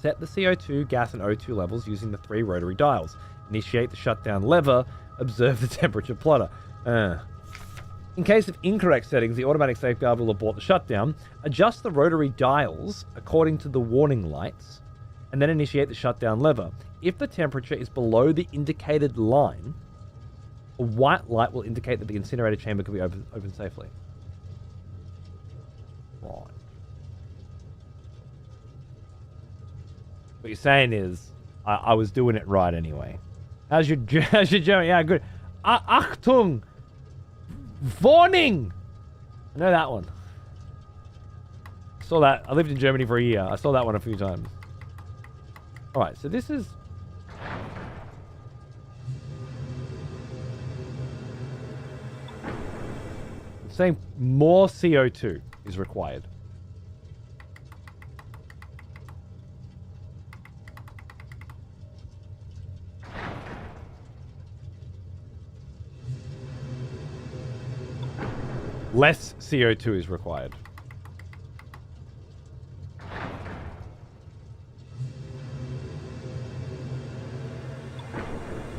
Speaker 1: Set the CO2, gas, and O2 levels using the 3 rotary dials. Initiate the shutdown lever. Observe the temperature plotter. In case of incorrect settings, the automatic safeguard will abort the shutdown. Adjust the rotary dials according to the warning lights, and then initiate the shutdown lever. If the temperature is below the indicated line, a white light will indicate that the incinerator chamber can be opened safely. Right. What you're saying is, I was doing it right anyway. How's your German? Yeah, good. Achtung! Warning! I know that one. I saw that. I lived in Germany for a year. I saw that one a few times. Alright, so this is... saying more CO2 is required. Less CO2 is required.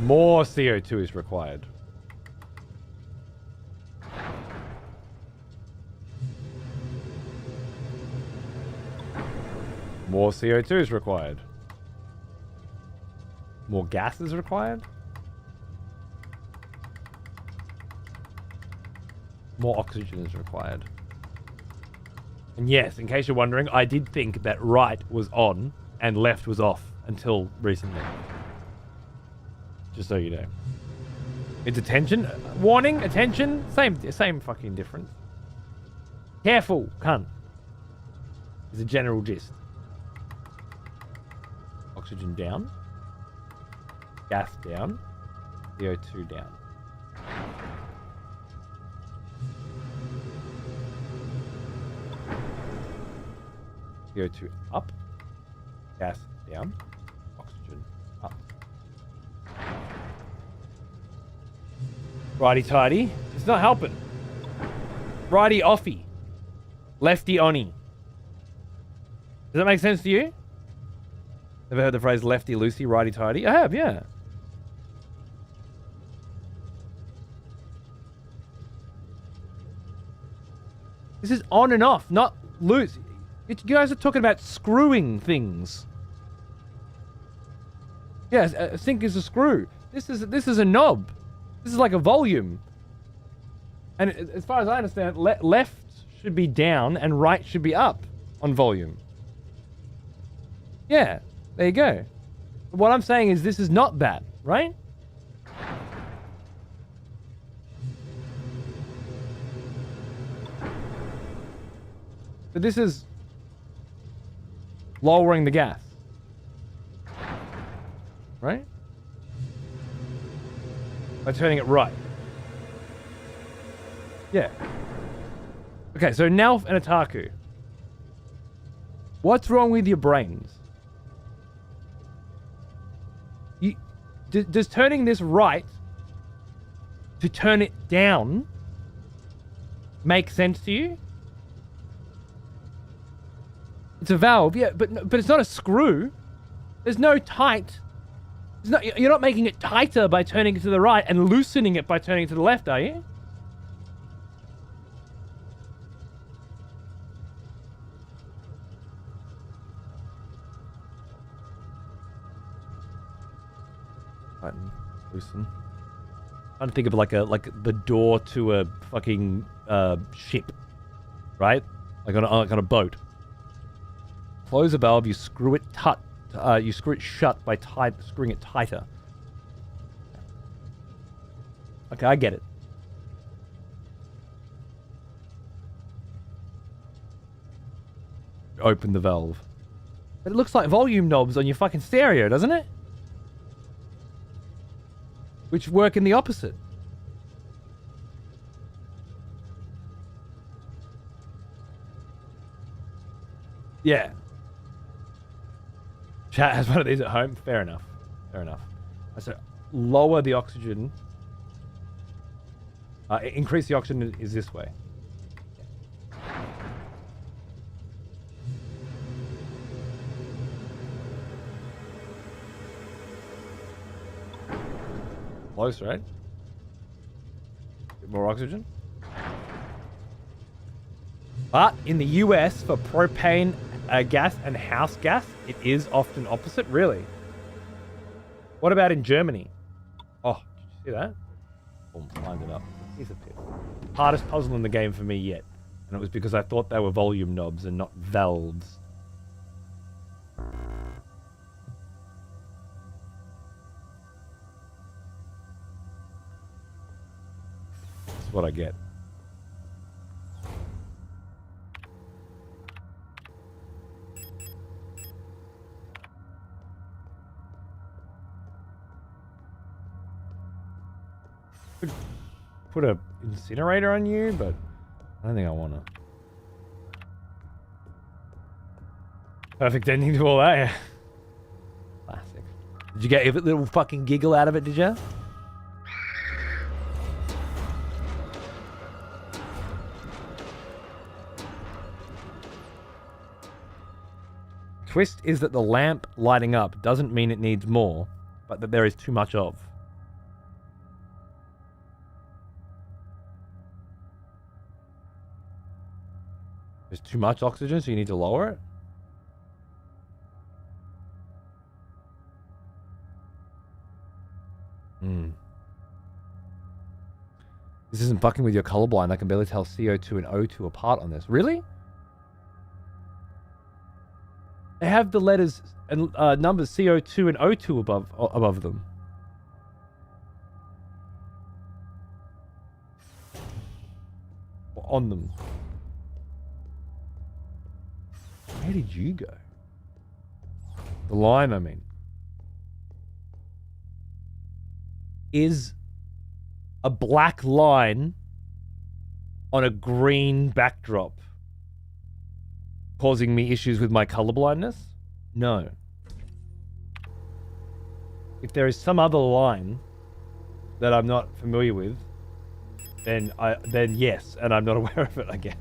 Speaker 1: More CO2 is required. More CO2 is required. More gas is required. more oxygen is required. And yes, in case you're wondering, I did think that right was on and left was off until recently. Just so you know. It's attention. Warning, attention. Same fucking difference. Careful, cunt. Is a general gist. Oxygen down. Gas down. CO2 down. CO2 up. Gas down. Oxygen up. Righty tighty. It's not helping. Righty offy. Lefty onny. Does that make sense to you? Ever heard the phrase lefty loosey, righty tighty? I have, yeah. This is on and off, not loose. You guys are talking about screwing things. Yes, a sink is a screw. This is a knob. This is like a volume. And as far as I understand, left should be down and right should be up on volume. Yeah, there you go. What I'm saying is this is not that, right? So this is lowering the gas. Right? By turning it right. Yeah. Okay, so Nalf and Otaku. What's wrong with your brains? Does turning this right to turn it down make sense to you? It's a valve, yeah, but it's not a screw. There's no tight. You're not making it tighter by turning it to the right and loosening it by turning it to the left, are you? Tighten, loosen. I'm trying to think of like the door to a fucking ship, right? Like on a boat. Close a valve, you screw it shut by screwing it tighter. Okay, I get it. Open the valve. But it looks like volume knobs on your fucking stereo, doesn't it? Which work in the opposite. Yeah. Chat has one of these at home. Fair enough. Fair enough. So lower the oxygen. Increase the oxygen is this way. Close, right? Bit more oxygen. But in the US, for propane gas and house gas, it is often opposite. Really? What about in Germany? Oh, did you see that? Boom, lined it up. Here's a tip. Hardest puzzle in the game for me yet. And it was because I thought they were volume knobs and not valves. That's what I get. Put a incinerator on you, but I don't think I want to. Perfect ending to all that, yeah. Classic. Did you get a little fucking giggle out of it, did you? Twist is that the lamp lighting up doesn't mean it needs more, but that there is too much of. There's too much oxygen, so you need to lower it? This isn't fucking with your colorblind. I can barely tell CO2 and O2 apart on this. Really? They have the letters and numbers CO2 and O2 above them. Or on them. Where did you go? The line, I mean. Is a black line on a green backdrop causing me issues with my colorblindness? No. If there is some other line that I'm not familiar with, then yes, and I'm not aware of it, I guess.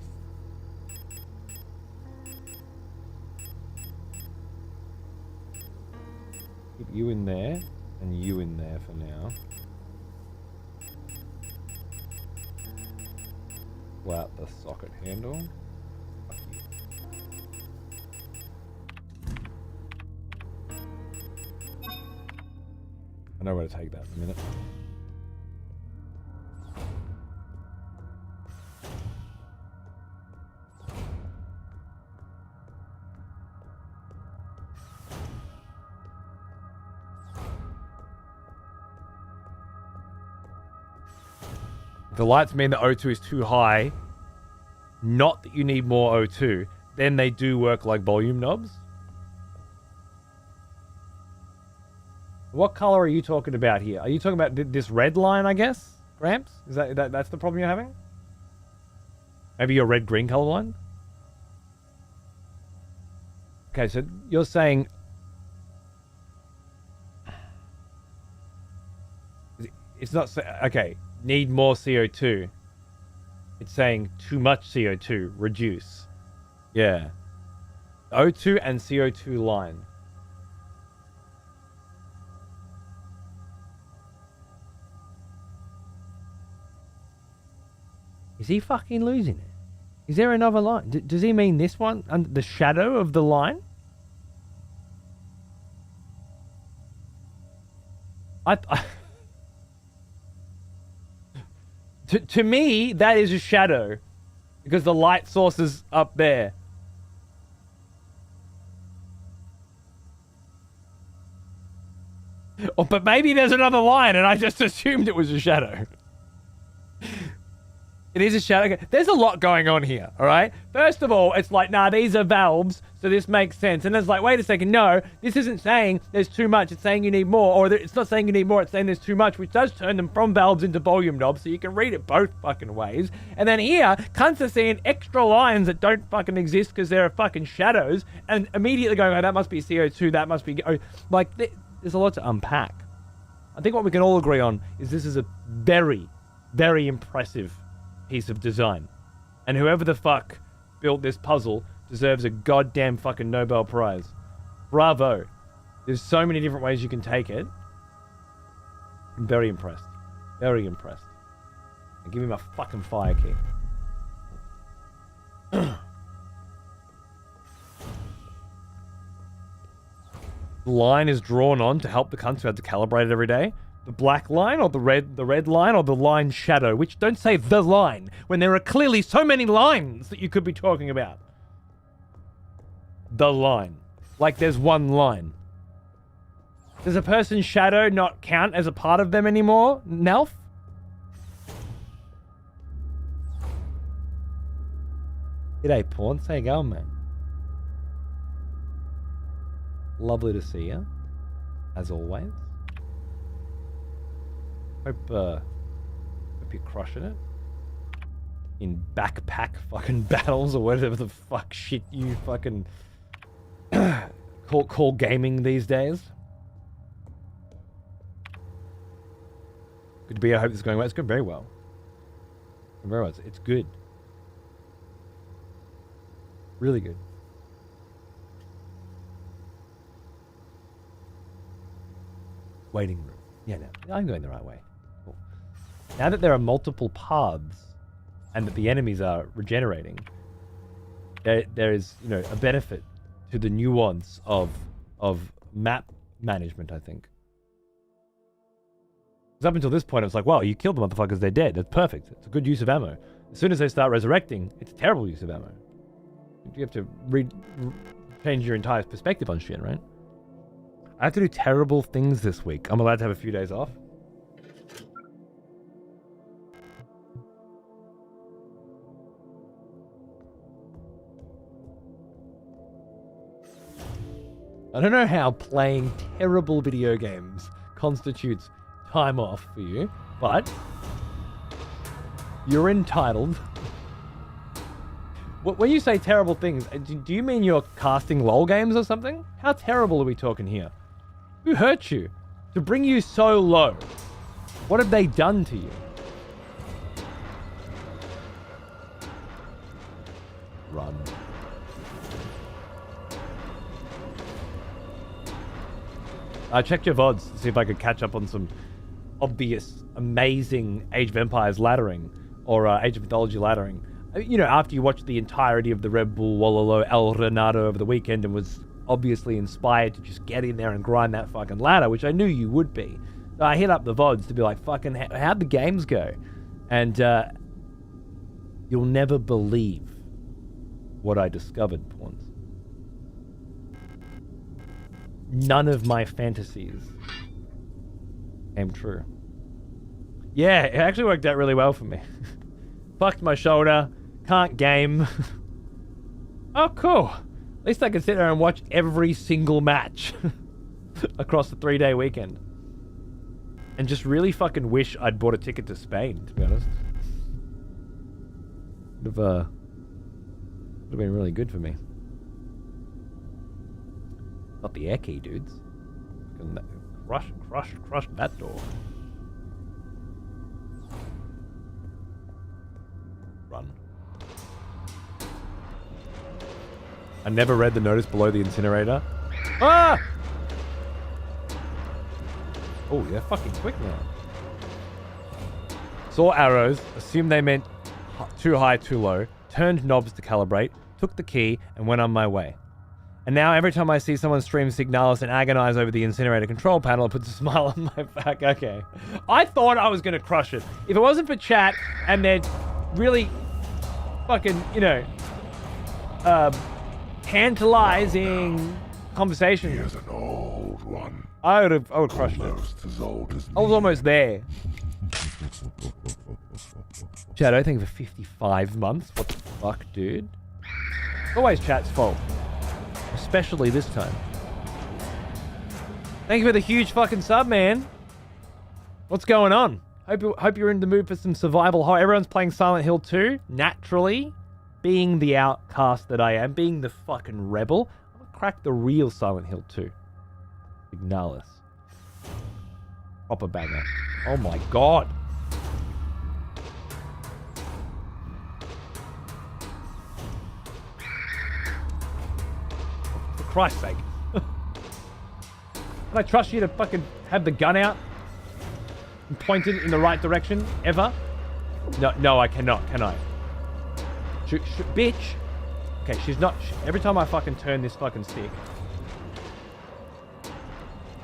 Speaker 1: Keep you in there and you in there for now. Pull out the socket handle. Fuck you. I know where to take that in a minute. If the lights mean that O2 is too high, not that you need more O2, then they do work like volume knobs. What color are you talking about here? Are you talking about this red line, I guess? Gramps? Is that's the problem you're having? Maybe your red-green color line? Okay, so you're saying... It's not... Okay, need more CO2. It's saying too much CO2, reduce. Yeah. O2 and CO2 line. Is he fucking losing it? Is there another line? Does he mean this one? Under the shadow of the line? To me, that is a shadow. Because the light source is up there. Oh, but maybe there's another line and I just assumed it was a shadow. It is a shadow. There's a lot going on here, all right? First of all, it's like, nah, these are valves, so this makes sense. And it's like, wait a second, no, this isn't saying there's too much. It's saying you need more, or it's not saying you need more. It's saying there's too much, which does turn them from valves into volume knobs, so you can read it both fucking ways. And then here, cunts are seeing extra lines that don't fucking exist because they're fucking shadows, and immediately going, oh, that must be CO2, that must be... Oh, like, there's a lot to unpack. I think what we can all agree on is this is a very, very impressive piece of design, and whoever the fuck built this puzzle deserves a goddamn fucking Nobel Prize. Bravo. There's so many different ways you can take it. I'm very impressed. Very impressed. And give me my fucking fire key. The line is drawn on to help the cunts who have to calibrate it every day. The black line or the red line or the line shadow, which don't say the line when there are clearly so many lines that you could be talking about. The line. Like there's one line. Does a person's shadow not count as a part of them anymore, Nelf? G'day, Pawn. How you going, man? Lovely to see you, as always. Hope you're crushing it. In backpack fucking battles or whatever the fuck shit you fucking call gaming these days. Good to be. I hope this is going well. It's going very well. Very well. It's good. Really good. Waiting room. Yeah, no, I'm going the right way. Cool. Now that there are multiple paths and that the enemies are regenerating, there is, you know, a benefit to the nuance of map management, I think. Because up until this point, it's like, wow, you killed the motherfuckers, they're dead. That's perfect. It's a good use of ammo. As soon as they start resurrecting, it's a terrible use of ammo. You have to change your entire perspective on shit, right? I have to do terrible things this week. I'm allowed to have a few days off. I don't know how playing terrible video games constitutes time off for you, but you're entitled. When you say terrible things, do you mean you're casting LOL games or something? How terrible are we talking here? Who hurt you to bring you so low? What have they done to you? Run. I checked your VODs to see if I could catch up on some obvious, amazing Age of Empires laddering or Age of Mythology laddering. You know, after you watched the entirety of the Red Bull Wololo El Renato over the weekend and was obviously inspired to just get in there and grind that fucking ladder, which I knew you would be. So I hit up the VODs to be like, fucking, how'd the games go? And you'll never believe what I discovered, Pawns. None of my fantasies came true. Yeah, it actually worked out really well for me. Fucked my shoulder, can't game. Oh, cool. At least I can sit there and watch every single match across the 3-day weekend. And just really fucking wish I'd bought a ticket to Spain, to be honest. Would have been really good for me. Not the air key, dudes. Crush that door. Run. I never read the notice below the incinerator. Ah! Oh, they're fucking quick now. Saw arrows, assumed they meant too high, too low, turned knobs to calibrate, took the key, and went on my way. And now every time I see someone stream Signalis and agonize over the incinerator control panel, it puts a smile on my back. Okay. I thought I was going to crush it. If it wasn't for chat and their really fucking, you know, tantalizing conversation.
Speaker 2: Here's an old one.
Speaker 1: I would crush it.
Speaker 2: Almost as old as me.
Speaker 1: I was almost there. Chat, I think for 55 months. What the fuck, dude? It's always chat's fault. Especially this time. Thank you for the huge fucking sub, man. What's going on? Hope you're in the mood for some survival horror. Everyone's playing Silent Hill 2. Naturally, being the outcast that I am, being the fucking rebel, I'm gonna crack the real Silent Hill 2. Signalis. Proper banger. Oh my god. For Christ's sake. Can I trust you to fucking have the gun out and point it in the right direction ever? No, I cannot, can I? Bitch. Okay, she's not. Every time I fucking turn this fucking stick.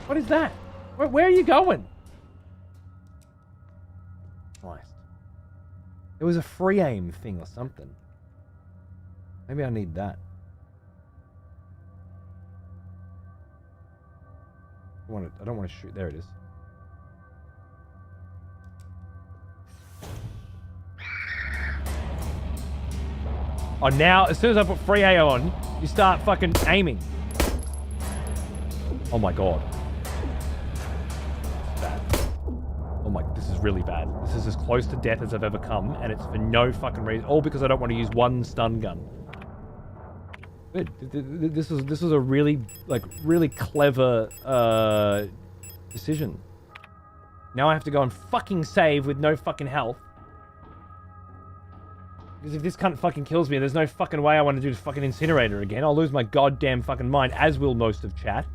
Speaker 1: What is that? Where are you going? Christ. It was a free aim thing or something. Maybe I need that. I don't want to shoot. There it is. Oh, now, as soon as I put free AO on, you start fucking aiming. Oh my god. Bad. Oh my, this is really bad. This is as close to death as I've ever come, and it's for no fucking reason. All because I don't want to use one stun gun. Good. This was a really, really clever decision. Now I have to go and fucking save with no fucking health. Because if this cunt fucking kills me, there's no fucking way I want to do the fucking incinerator again. I'll lose my goddamn fucking mind, as will most of chat.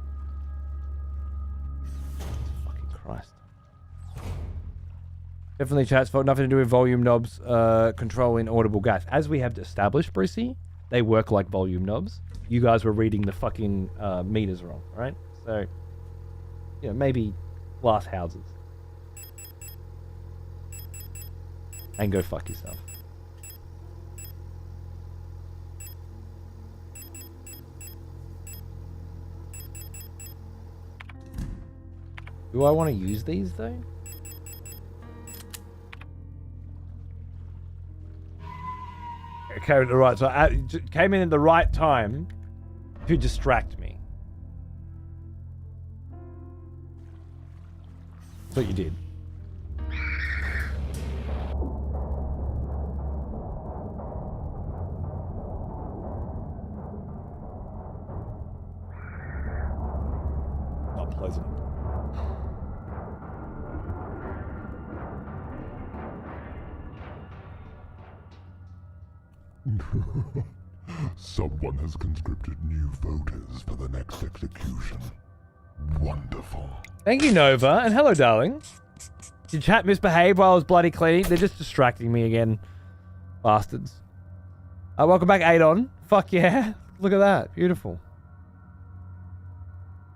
Speaker 1: Fucking Christ. Definitely chat's fault. Nothing to do with volume knobs controlling audible gas. As we have established, Brucey, they work like volume knobs. You guys were reading the fucking meters wrong, right? So, you know, maybe glass houses. And go fuck yourself. Do I want to use these though? Okay, right. So I came in at the right time to distract me. That's what you did. Not pleasant.
Speaker 2: Someone has conscripted new voters for the next execution. Wonderful.
Speaker 1: Thank you, Nova, and hello, darling. Did chat misbehave while I was bloody cleaning? They're just distracting me again. Bastards. Welcome back, Adon. Fuck yeah. Look at that. Beautiful.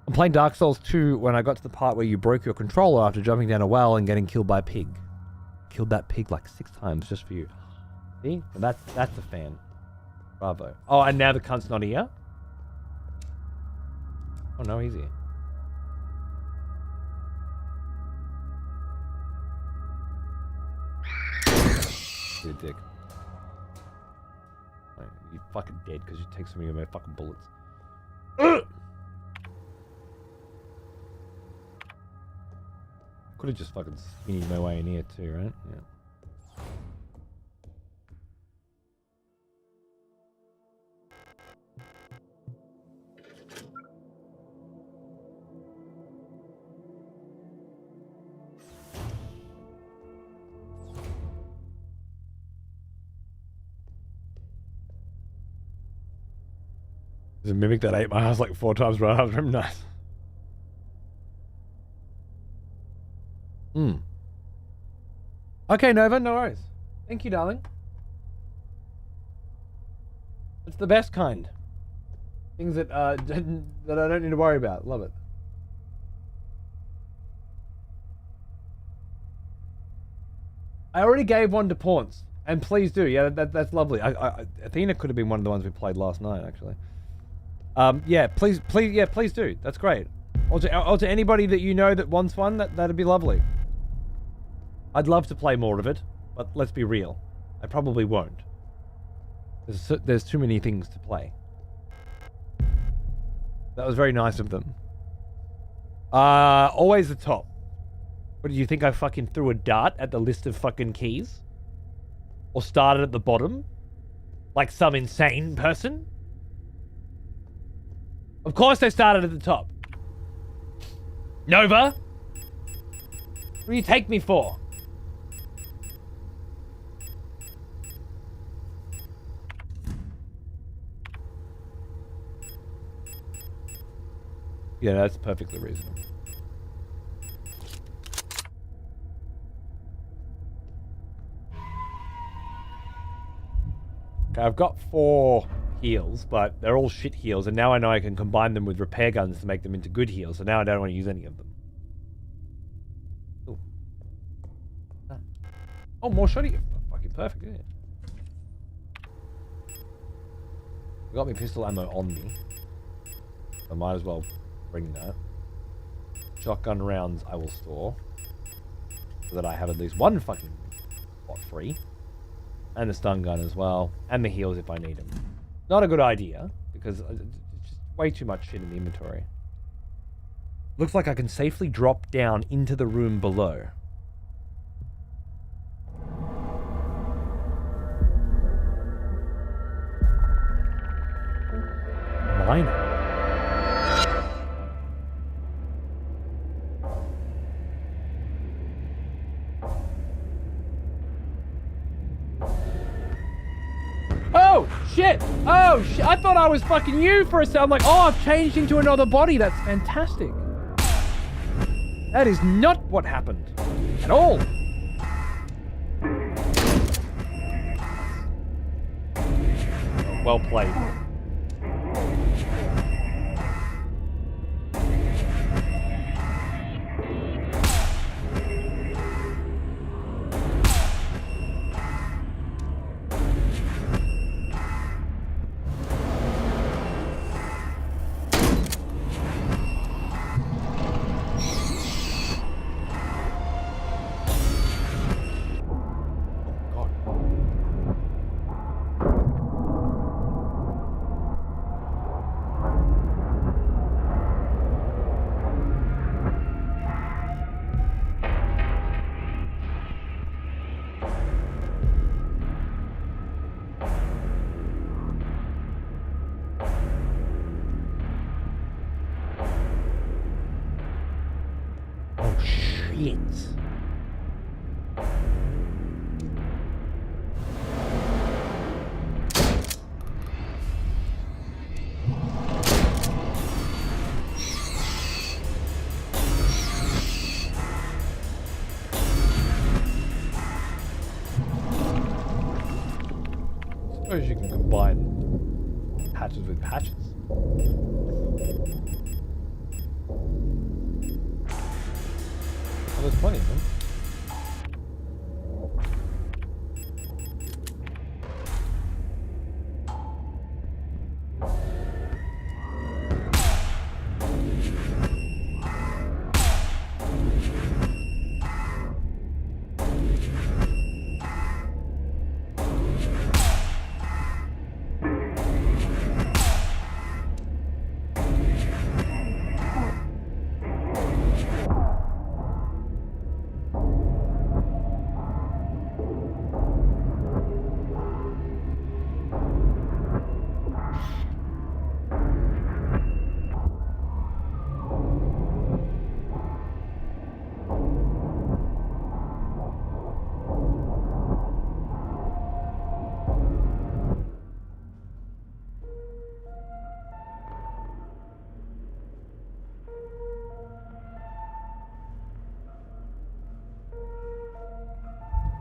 Speaker 1: I'm playing Dark Souls 2 when I got to the part where you broke your controller after jumping down a well and getting killed by a pig. Killed that pig like 6 times just for you. See? That's a fan. Bravo. Oh, and now the cunt's not here? Oh no, he's here. You're a dick. You're fucking dead because you take so many of my fucking bullets. Could have just fucking skinnied my way in here too, right? Yeah. There's a mimic that ate my house like 4 times right after him. Nice. Okay, Nova, no worries. Thank you, darling. It's the best kind. Things that that I don't need to worry about. Love it. I already gave one to Pawns, and please do. Yeah, that's lovely. Athena could have been one of the ones we played last night, actually. Yeah, please do. That's great. Or to anybody that you know that wants one, that'd be lovely. I'd love to play more of it, but let's be real. I probably won't. There's too many things to play. That was very nice of them. Always the top. What, do you think I fucking threw a dart at the list of fucking keys? Or started at the bottom? Like some insane person? Of course they started at the top. Nova? What do you take me for? Yeah, that's perfectly reasonable. Okay, I've got 4 heals, but they're all shit heals, and now I know I can combine them with repair guns to make them into good heals, so now I don't want to use any of them. Ooh. Oh, more shotty. Fucking perfect, isn't it? I got my pistol ammo on me. I might as well bring that. Shotgun rounds I will store, so that I have at least one fucking spot free. And the stun gun as well. And the heals if I need them. Not a good idea, because it's just way too much shit in the inventory. Looks like I can safely drop down into the room below. Mine. Oh, shit! Oh, shit! I thought I was fucking you for a second. I'm like, oh, I've changed into another body. That's fantastic. That is not what happened. At all. Well played. shit. Suppose you can combine hatches with hatches. Well, there's plenty of them.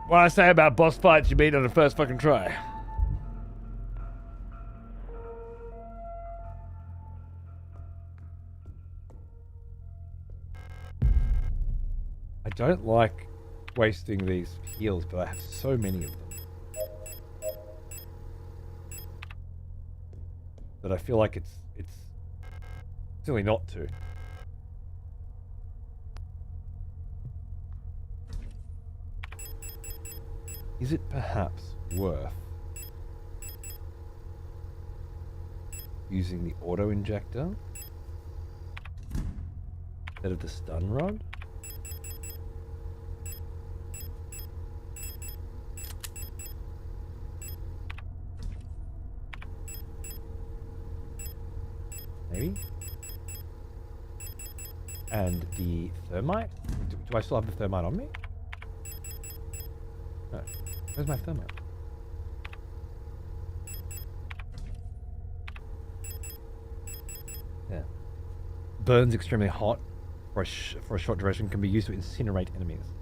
Speaker 1: What I say about boss fights you beat on the first fucking try. I don't like wasting these heals, but I have so many of them that I feel like it's silly not to. Is it perhaps worth using the auto injector instead of the stun rod? Maybe? And the thermite? Do I still have the thermite on me? No. Where's my thermite? Yeah. Burns extremely hot for a short duration, can be used to incinerate enemies.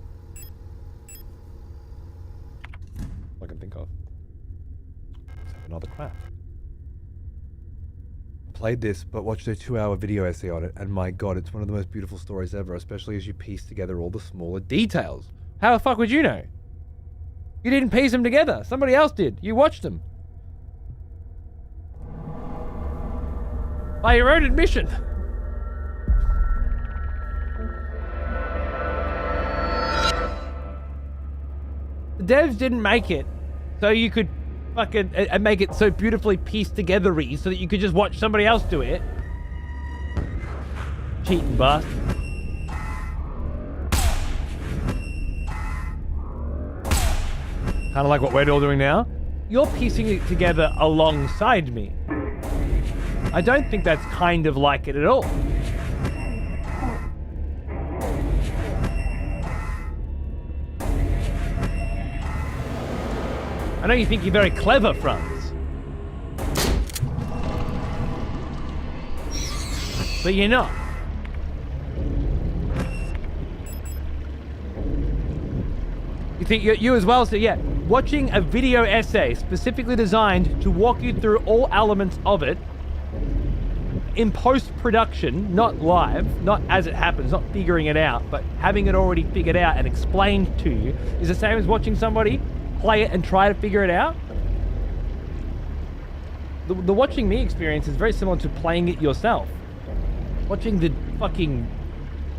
Speaker 1: All I can think of. Let's have another craft. Played this, but watched a 2-hour video essay on it, and my god, it's one of the most beautiful stories ever, especially as you piece together all the smaller details. How the fuck would you know? You didn't piece them together. Somebody else did. You watched them. By your own admission. The devs didn't make it so you could fucking make it so beautifully pieced together-y so that you could just watch somebody else do it. Cheating bastard. Kind of like what we're all doing now. You're piecing it together alongside me. I don't think that's kind of like it at all. I know you think you're very clever, Franz. But you're not. You think you as well, so yeah. Watching a video essay specifically designed to walk you through all elements of it in post-production, not live, not as it happens, not figuring it out, but having it already figured out and explained to you is the same as watching somebody play it and try to figure it out. The watching me experience is very similar to playing it yourself. Watching the fucking...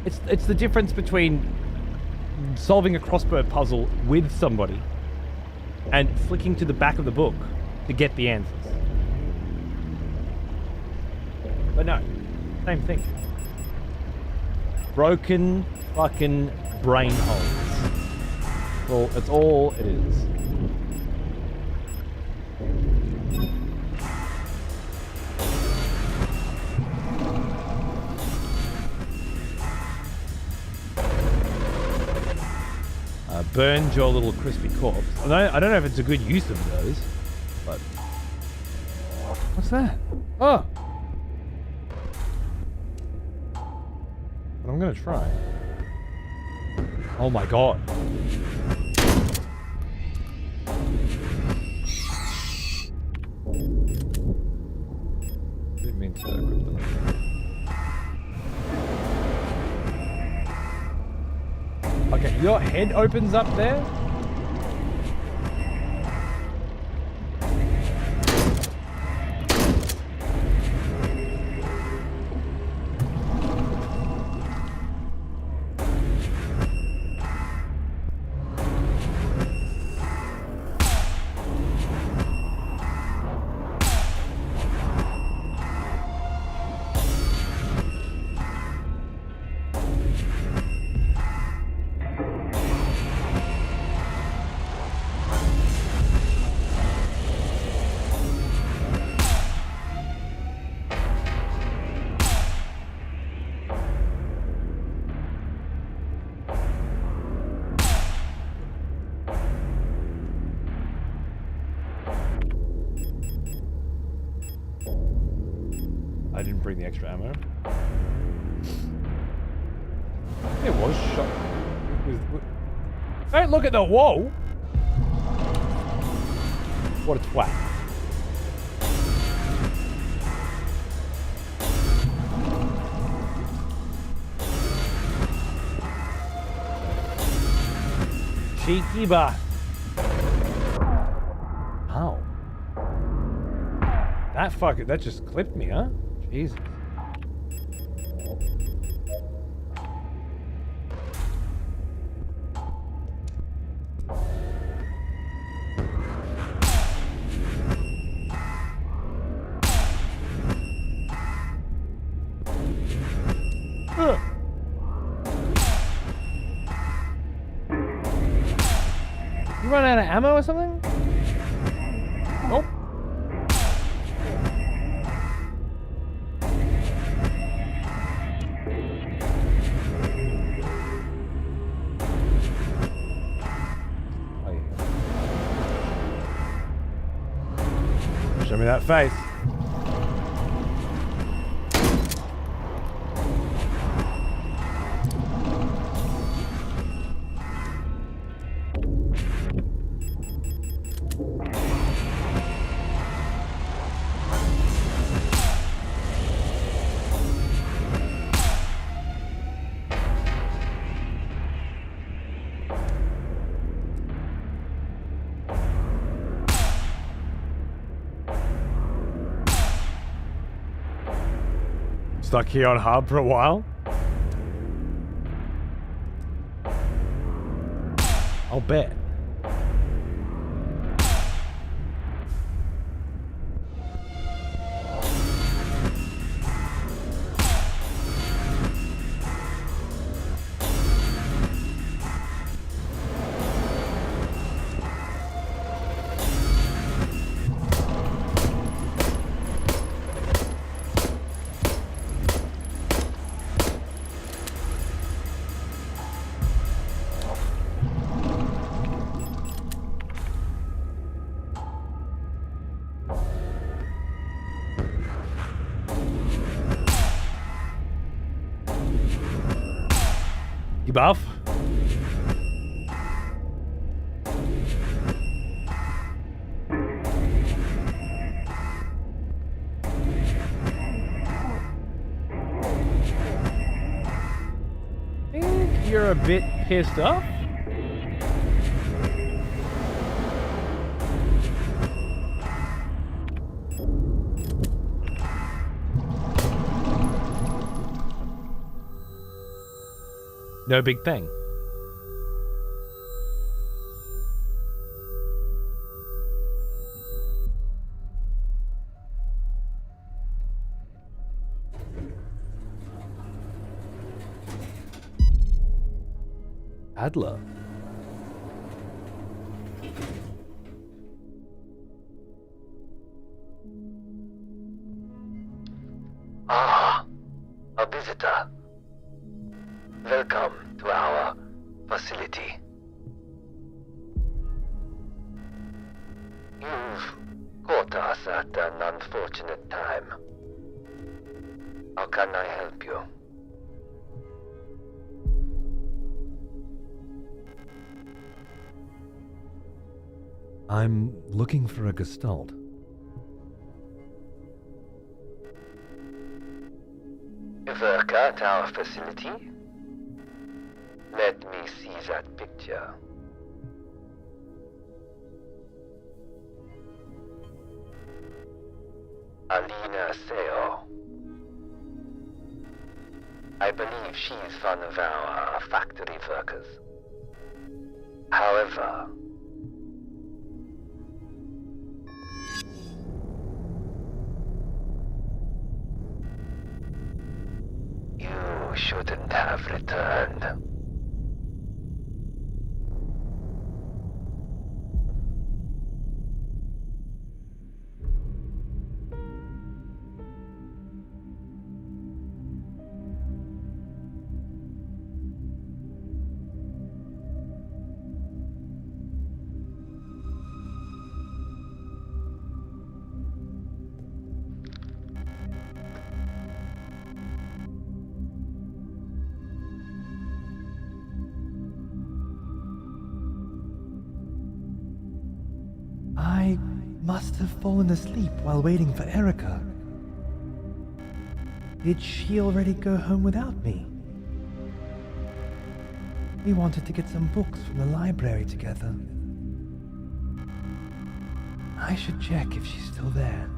Speaker 1: It's the difference between solving a crossword puzzle with somebody and flicking to the back of the book to get the answers. But no, same thing. Broken fucking brain holes. Well, that's all it is. burned your little crispy corpse. I don't know if it's a good use of those, but... What's that? Oh! But I'm gonna try. Oh my god. Didn't mean to equip them. Okay, your head opens up there? I didn't bring the extra ammo. It was shot. Don't look at the wall. What a twat. Cheeky bastard. Ow. That just clipped me, huh? Jesus. You run out of ammo or something? Nope. Show me that face. Stuck here on hub for a while. I'll bet. You buff? Think you're a bit pissed off? No big thing. Adler.
Speaker 4: Ah, a visitor. Welcome to our facility. You've caught us at an unfortunate time. How can I help you?
Speaker 1: I'm looking for a gestalt.
Speaker 4: You work at our facility? Let me see that picture. Alina Seo. I believe she's one of our factory workers. However, you shouldn't have returned.
Speaker 1: I must have fallen asleep while waiting for Erica. Did she already go home without me? We wanted to get some books from the library together. I should check if she's still there.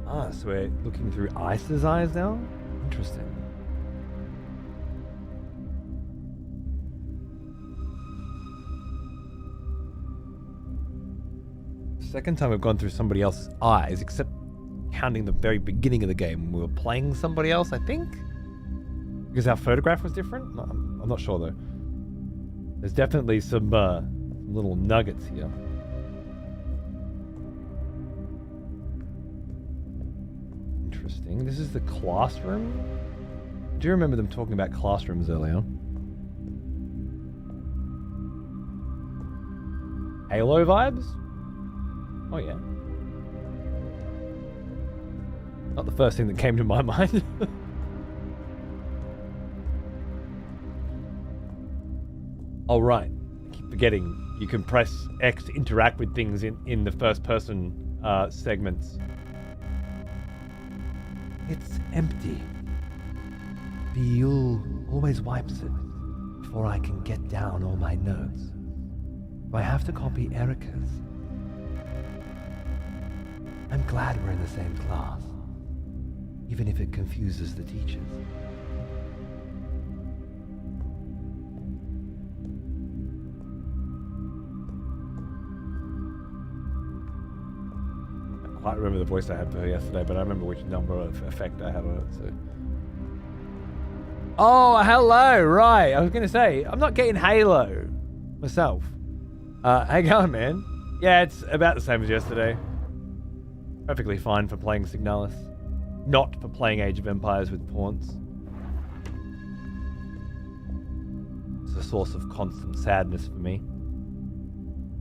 Speaker 1: Ah, so we're looking through Ice's eyes now? Interesting. Second time we've gone through somebody else's eyes, except counting the very beginning of the game when we were playing somebody else, I think? Because our photograph was different? No, I'm not sure though. There's definitely some little nuggets here. Interesting. This is the classroom? Do you remember them talking about classrooms earlier? Halo vibes? Oh yeah. Not the first thing that came to my mind. Oh right. I keep forgetting you can press X to interact with things in the first person segments. It's empty. Biul always wipes it before I can get down all my notes. Do I have to copy Erica's? I'm glad we're in the same class, even if it confuses the teachers. I can't quite remember the voice I had for her yesterday, but I remember which number of effect I had on it, so... Oh, hello, right. I was going to say, I'm not getting Halo myself. How you going, man? Yeah, it's about the same as yesterday. Perfectly fine for playing Signalis. Not for playing Age of Empires with pawns. It's a source of constant sadness for me.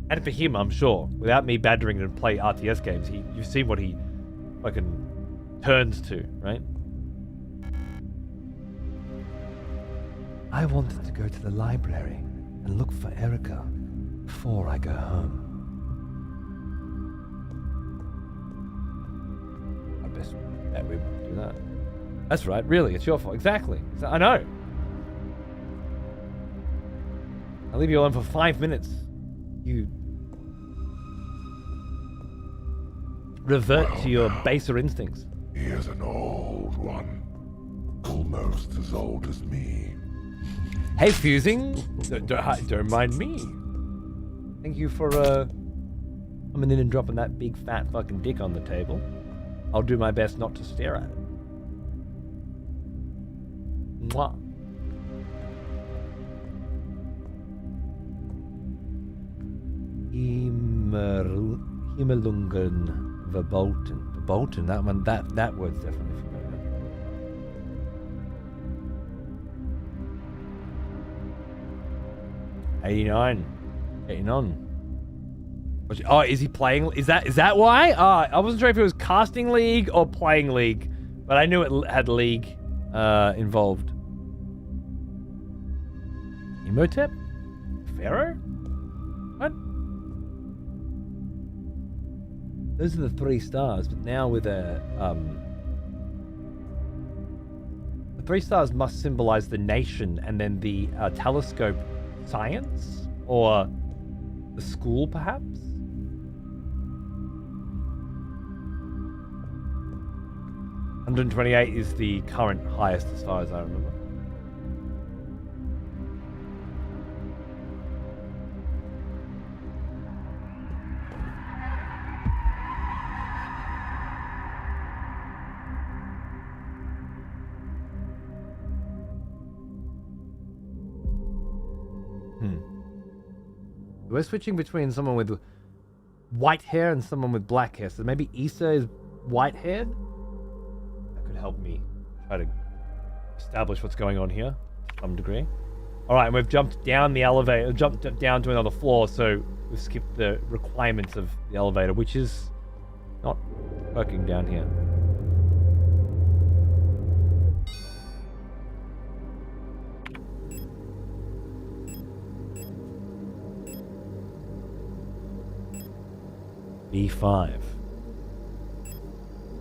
Speaker 1: And for him, I'm sure. Without me badgering him to play RTS games, you've seen what he fucking turns to, right? I wanted to go to the library and look for Erica before I go home. I best bet we do that. That's right, really, it's your fault. Exactly. I know. I'll leave you alone for 5 minutes. You revert to your baser instincts.
Speaker 2: He is an old one. Almost as old as me.
Speaker 1: Hey, Fusing. Don't mind me. Thank you for coming in and dropping that big fat fucking dick on the table. I'll do my best not to stare at it. Mwah. Himalungan Verbolten. Verbolten, that one, that word's definitely familiar. 89. Getting on. Oh, is he playing? Is that why? I wasn't sure if it was casting league or playing league, but I knew it had league involved. Emotep? Pharaoh? What? Those are the 3 stars, but now with a the 3 stars must symbolize the nation, and then the telescope science or the school, perhaps. 128 is the current highest as far as I remember. We're switching between someone with white hair and someone with black hair. So maybe Issa is white-haired? That could help me try to establish what's going on here to some degree. Alright, and we've jumped down the elevator, jumped down to another floor, so we've skipped the requirements of the elevator, which is not working down here. B5.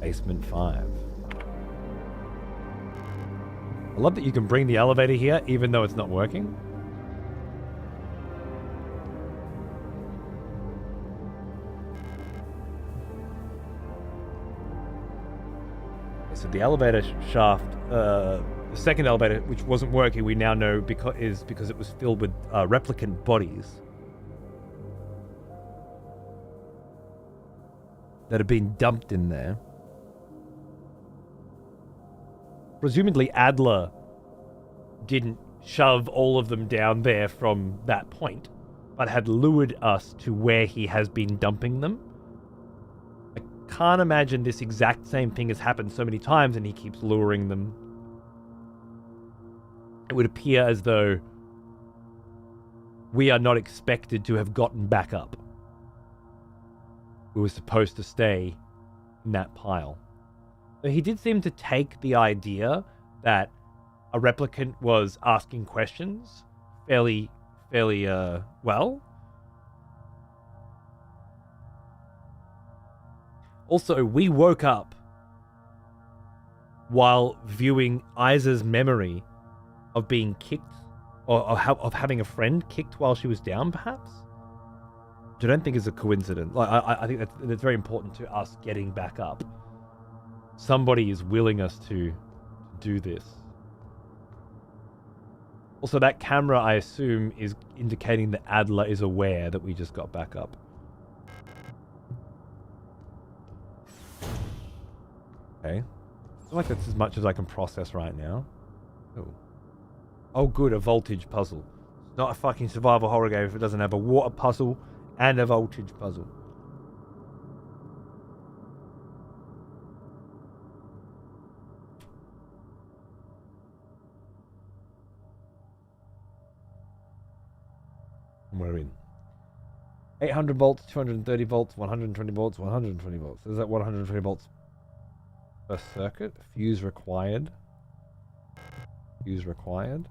Speaker 1: Basement 5. I love that you can bring the elevator here even though it's not working. So the elevator shaft, the second elevator, which wasn't working, we now know because it was filled with replicant bodies that have been dumped in there. Presumably Adler didn't shove all of them down there from that point, but had lured us to where he has been dumping them. I can't imagine this exact same thing has happened so many times and he keeps luring them. It would appear as though we are not expected to have gotten back up. We were supposed to stay in that pile. So he did seem to take the idea that a replicant was asking questions fairly well. Also, we woke up while viewing Isa's memory of being kicked, or of having a friend kicked while she was down, perhaps? Which I don't think is a coincidence. Like, I think that's very important to us getting back up. Somebody is willing us to do this. Also, that camera, I assume, is indicating that Adler is aware that we just got back up. Okay. I feel like that's as much as I can process right now. Oh, good, a voltage puzzle. It's not a fucking survival horror game if it doesn't have a water puzzle and a voltage puzzle. We're in. 800 volts, 230 volts, 120 volts, 120 volts. Is that 120 volts per circuit? Fuse required. Fuse required.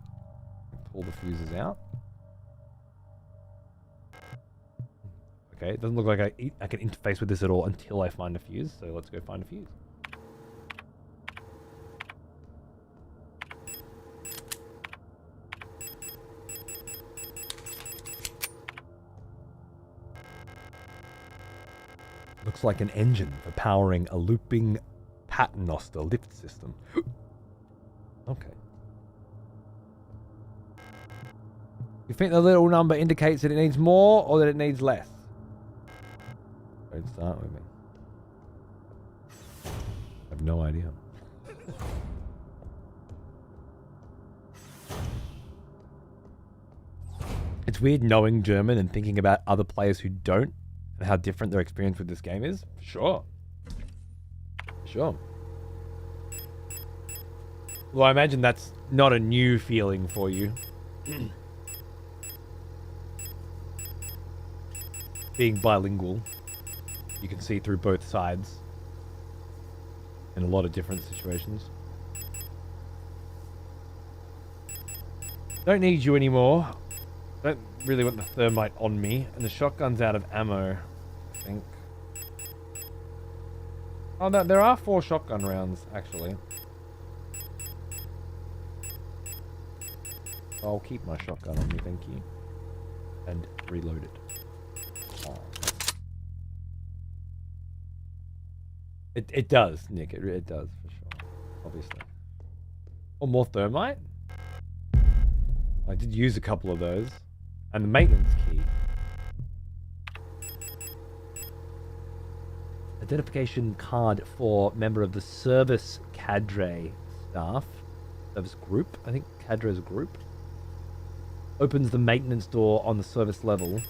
Speaker 1: Pull the fuses out. Okay, it doesn't look like I can interface with this at all until I find a fuse, so let's go find a fuse. Looks like an engine for powering a looping paternoster lift system. Okay. You think the little number indicates that it needs more or that it needs less? Don't start with me. I have no idea. It's weird knowing German and thinking about other players who don't and how different their experience with this game is. Sure. Sure. Well, I imagine that's not a new feeling for you. being bilingual, you can see through both sides in a lot of different situations. Don't need you anymore. Don't really want the thermite on me, and the shotgun's out of ammo, I think. Oh, no, there are 4 shotgun rounds, actually. I'll keep my shotgun on me, thank you. And reload it. Oh. It does, Nick. It does, for sure. Obviously. Oh, more thermite? I did use a couple of those. And the maintenance key. Identification card for member of the service cadre staff. Service group. I think cadre is a group. Opens the maintenance door on the service level.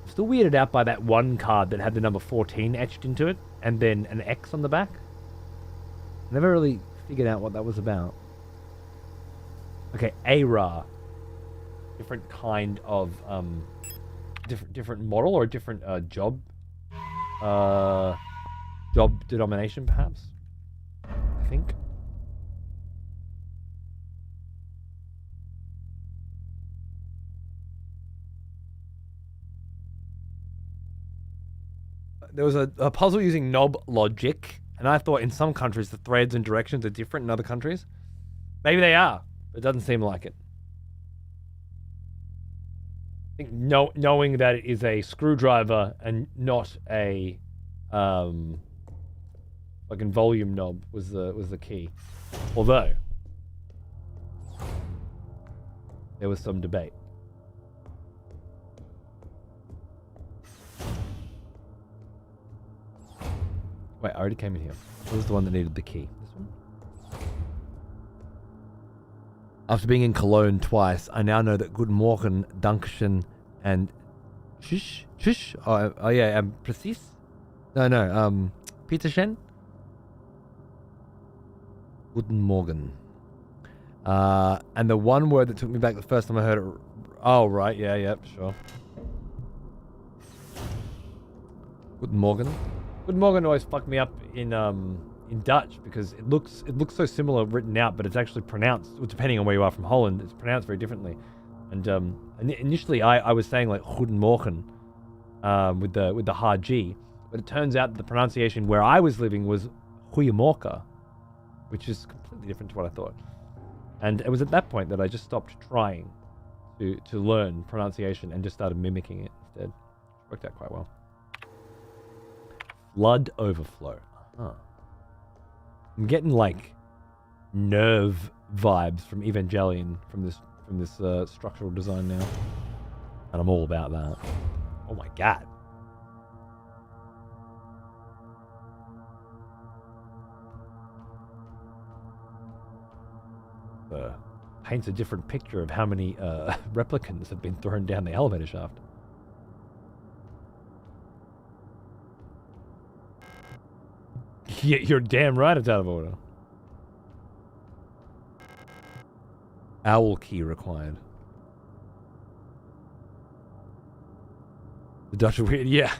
Speaker 1: I'm still weirded out by that one card that had the number 14 etched into it. And then an X on the back. Never really figured out what that was about. Okay, ARA. Different kind of different model or a different job denomination, perhaps. I think. There was a puzzle using knob logic, and I thought in some countries the threads and directions are different in other countries. Maybe they are, but it doesn't seem like it. I think knowing that it is a screwdriver and not a fucking volume knob was the key. Although there was some debate. Wait, I already came in here. What was the one that needed the key? This one? After being in Cologne twice, I now know that Guten Morgen, Dankeschön, and Tschüss. Oh yeah, precis? No, Peterchen? Guten Morgen. And the one word that took me back the first time I heard it... Oh, right, yeah, sure. Guten Morgen. Guten Morgen always fucked me up in Dutch because it looks so similar written out, but it's actually pronounced, depending on where you are from Holland, it's pronounced very differently. And initially I was saying like Guten Morgen with the hard G, but it turns out that the pronunciation where I was living was Goeiemorgen, which is completely different to what I thought. And it was at that point that I just stopped trying to learn pronunciation and just started mimicking it instead. Worked out quite well. Flood overflow. Huh. I'm getting like nerve vibes from Evangelion from this structural design now, and I'm all about that. Oh my god. Paints a different picture of how many replicants have been thrown down the elevator shaft. Yeah, you're damn right it's out of order. Owl key required. The Dutch are weird. Yeah.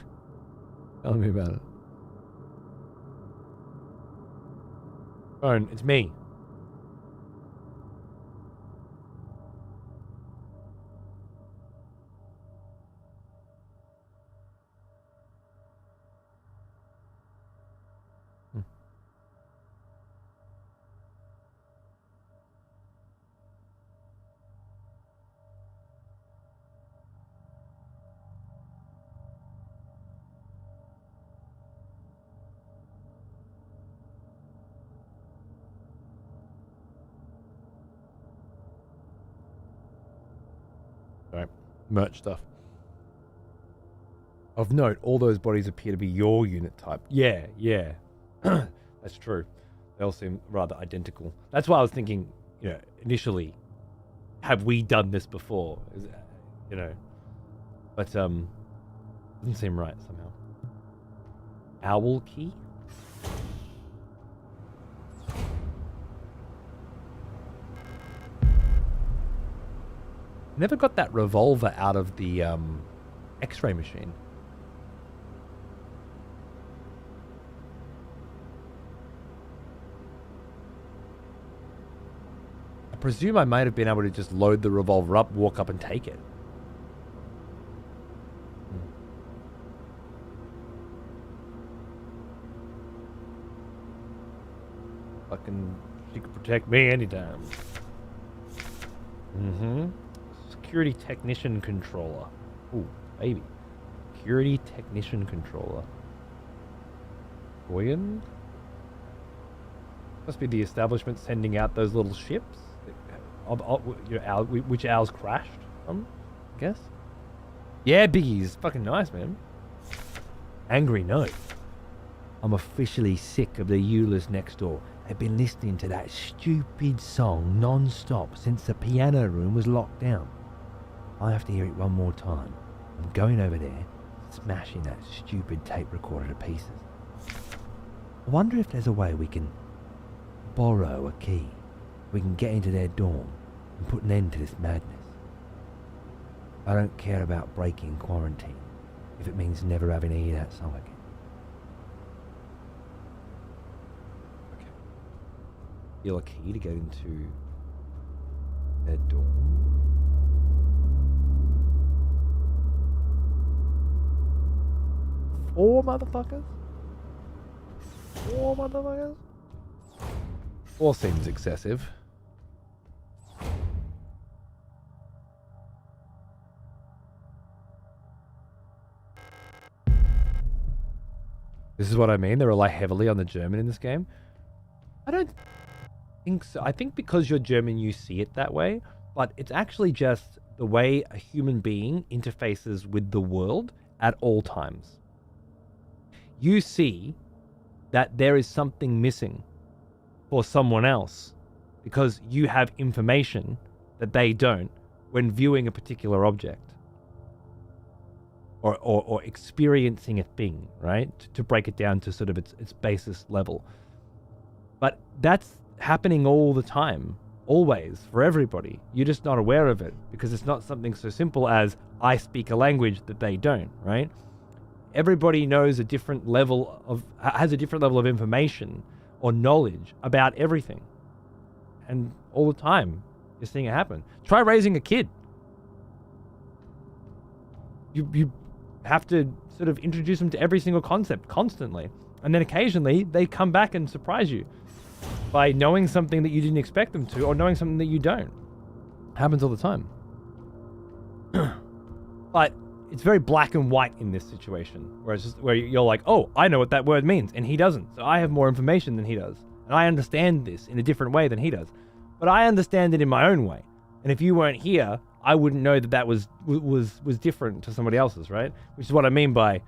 Speaker 1: Tell me about it. Phone, it's me. Right. Merch stuff. Of note, all those bodies appear to be your unit type. Yeah. That's true. They all seem rather identical. That's why I was thinking, initially, have we done this before? But doesn't seem right somehow. Owl key? Never got that revolver out of the X-ray machine. I presume I might have been able to just load the revolver up, walk up and take it. Fucking, she could protect me anytime. Security technician controller. Ooh, baby. Security technician controller. Goyen? Must be the establishment sending out those little ships. Which ours crashed from, I guess. Yeah, Biggie's fucking nice, man. Angry note. I'm officially sick of the Eulers next door. They've been listening to that stupid song non-stop since the piano room was locked down. I have to hear it one more time. I'm going over there, smashing that stupid tape recorder to pieces. I wonder if there's a way we can borrow a key. We can get into their dorm and put an end to this madness. I don't care about breaking quarantine if it means never having to hear that song again. Steal a key to get into their dorm. Four motherfuckers? Four motherfuckers? Four seems excessive. This is what I mean. They rely heavily on the German in this game. I don't think so. I think because you're German, you see it that way, but it's actually just the way a human being interfaces with the world at all times. You see that there is something missing for someone else because you have information that they don't when viewing a particular object or experiencing a thing, right? To break it down to sort of its basis level. But that's happening all the time, always, for everybody. You're just not aware of it because it's not something so simple as I speak a language that they don't, right? Everybody knows has a different level of information or knowledge about everything. And all the time, you're seeing it happen. Try raising a kid. You have to sort of introduce them to every single concept constantly. And then occasionally, they come back and surprise you by knowing something that you didn't expect them to or knowing something that you don't. Happens all the time. But it's very black and white in this situation, where you're like, oh, I know what that word means, and he doesn't. So I have more information than he does, and I understand this in a different way than he does. But I understand it in my own way. And if you weren't here, I wouldn't know that was different to somebody else's, right? Which is what I mean by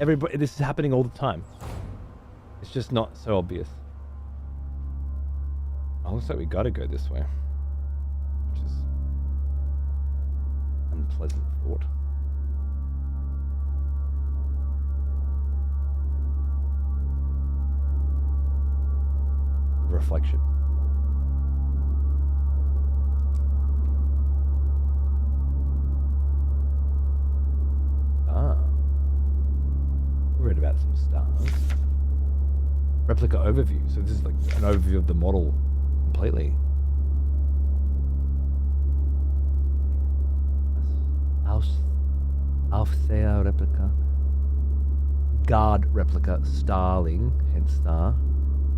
Speaker 1: everybody. This is happening all the time. It's just not so obvious. Oh, looks like we gotta go this way, which is unpleasant thought. Reflection. We read about some stars. Replica overview. So this is like an overview of the model completely. Aufseher replica. Guard replica. Starling, hence star.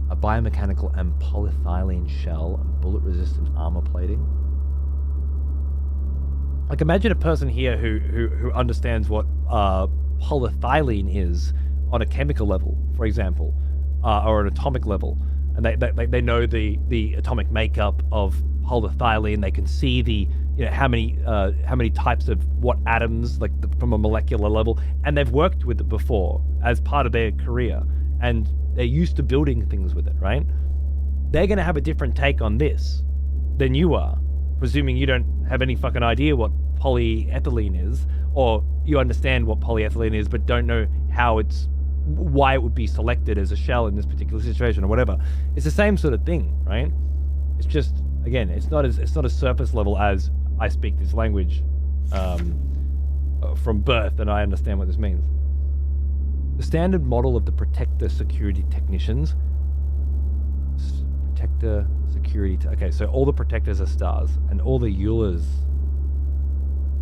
Speaker 1: A biomechanical and polyethylene shell and bullet-resistant armor plating. Like, imagine a person here who understands what polyethylene is on a chemical level, for example, or an atomic level, and they know the atomic makeup of polyethylene. They can see the how many types of what atoms, like from a molecular level, and they've worked with it before as part of their career, and they're used to building things with it, right? They're going to have a different take on this than you are, presuming you don't have any fucking idea what polyethylene is, or you understand what polyethylene is but don't know why it would be selected as a shell in this particular situation or whatever. It's the same sort of thing, right? It's just, again, it's not as surface level as I speak this language from birth, and I understand what this means. The standard model of the protector security technicians. Protector security. Okay, so all the protectors are stars, and all the Eulers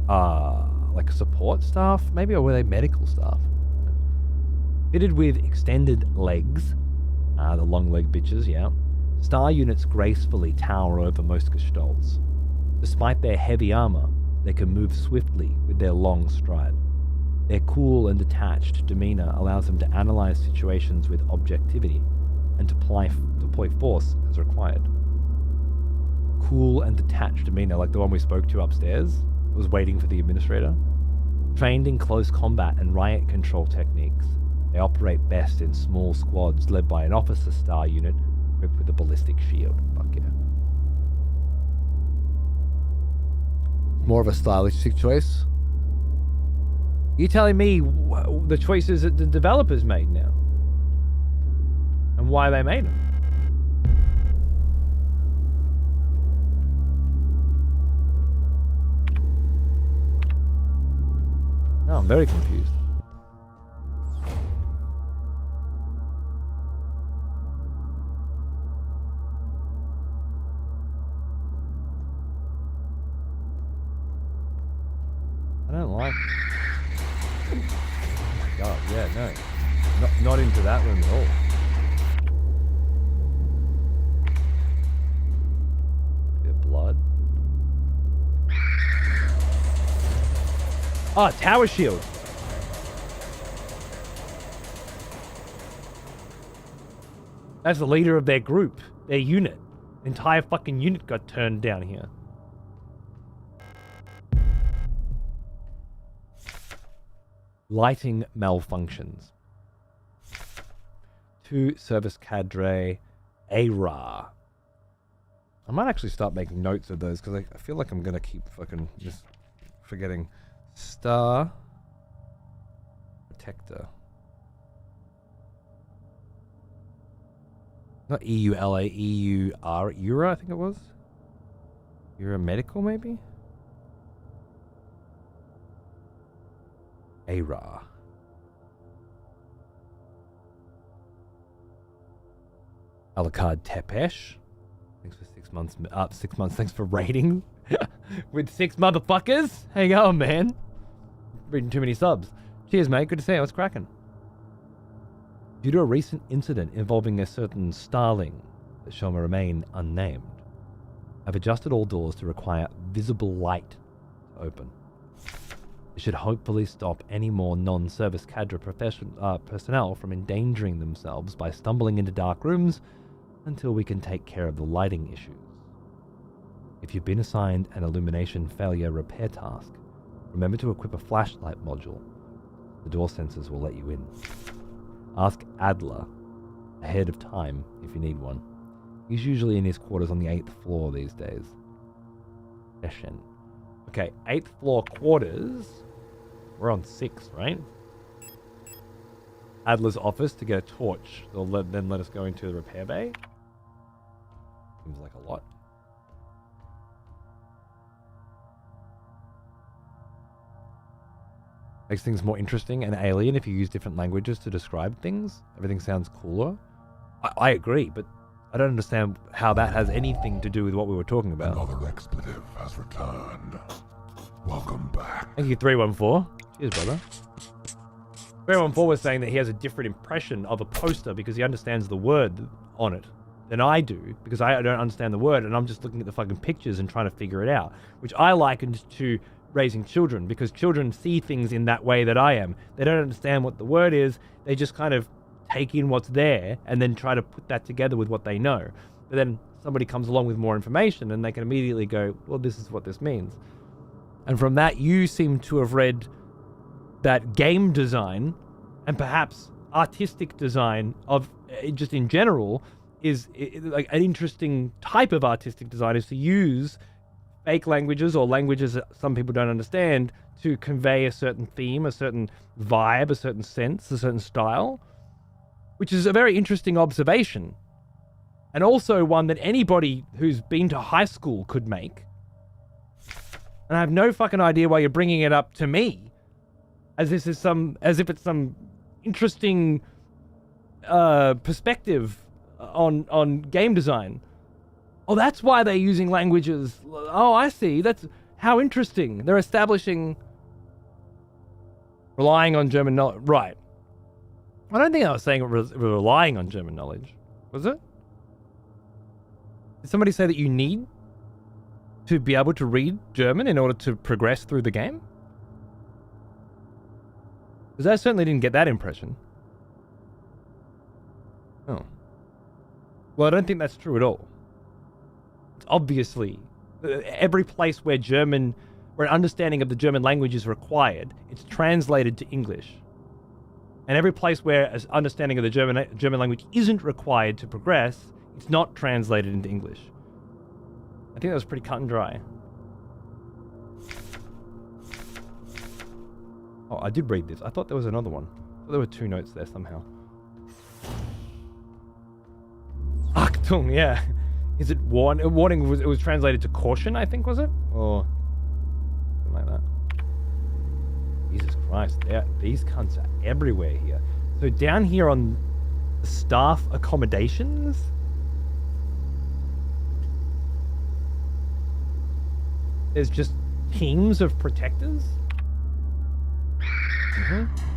Speaker 1: are like support staff, maybe, or were they medical staff? Fitted with extended legs, the long leg bitches, yeah. Star units gracefully tower over most gestalts. Despite their heavy armor, they can move swiftly with their long stride. Their cool and detached demeanor allows them to analyze situations with objectivity and to deploy force as required. Cool and detached demeanor, like the one we spoke to upstairs, was waiting for the administrator. Trained in close combat and riot control techniques, they operate best in small squads led by an officer star unit equipped with a ballistic shield. Fuck yeah. More of a stylistic choice. You telling me the choices that the developers made now? And why they made them? No, I'm very confused. I don't like. Oh my god, yeah, no. Not into that room at all. Bit of blood. Oh, tower shield. That's the leader of their group, their unit. The entire fucking unit got turned down here. Lighting malfunctions. 2 service cadre ARA. I might actually start making notes of those because I feel like I'm gonna keep fucking just forgetting. Star protector. Not EULA, EUR, EURA, I think it was. EURA medical, maybe? ARA. Alucard Tepesh. Thanks for 6 months. 6 months. Thanks for raiding with 6 motherfuckers. How you going, man? Reading too many subs. Cheers, mate. Good to see you. What's cracking? Due to a recent incident involving a certain starling that shall remain unnamed, I've adjusted all doors to require visible light to open. It should hopefully stop any more non-service cadre personnel from endangering themselves by stumbling into dark rooms until we can take care of the lighting issues. If you've been assigned an illumination failure repair task, remember to equip a flashlight module. The door sensors will let you in. Ask Adler ahead of time if you need one. He's usually in his quarters on the 8th floor these days. Session. Okay, 8th floor quarters. We're on 6, right? Adler's office to get a torch. They'll then let us go into the repair bay. Seems like a lot. Makes things more interesting and alien if you use different languages to describe things. Everything sounds cooler. I agree, but I don't understand how that has anything to do with what we were talking about.
Speaker 2: Another expletive has returned. Welcome back.
Speaker 1: Thank you, 314. Cheers, brother. 314 was saying that he has a different impression of a poster because he understands the word on it than I do, because I don't understand the word and I'm just looking at the fucking pictures and trying to figure it out, which I likened to raising children, because children see things in that way that I am. They don't understand what the word is. They just kind of take in what's there and then try to put that together with what they know. But then somebody comes along with more information and they can immediately go, well, this is what this means. And from that, you seem to have read that game design and perhaps artistic design of just in general is like an interesting type of artistic design is to use fake languages or languages that some people don't understand to convey a certain theme, a certain vibe, a certain sense, a certain style, which is a very interesting observation. And also one that anybody who's been to high school could make. And I have no fucking idea why you're bringing it up to me. As if it's some interesting perspective on game design. Oh, that's why they're using languages. Oh, I see. That's how interesting. They're establishing relying on German knowledge. Right. I don't think I was saying it was relying on German knowledge. Was it? Did somebody say that you need to be able to read German in order to progress through the game? Because I certainly didn't get that impression. Oh. Well, I don't think that's true at all. It's obviously every place where an understanding of the German language is required, it's translated to English. And every place where an understanding of the German language isn't required to progress, it's not translated into English. I think that was pretty cut and dry. Oh, I did read this. I thought there was another one. I thought there were 2 notes there somehow. Achtung, yeah. Is it warning? Warning was translated to caution, I think, was it? Or something like that. Jesus Christ, these cunts are everywhere here. So down here on the staff accommodations, there's just teams of protectors.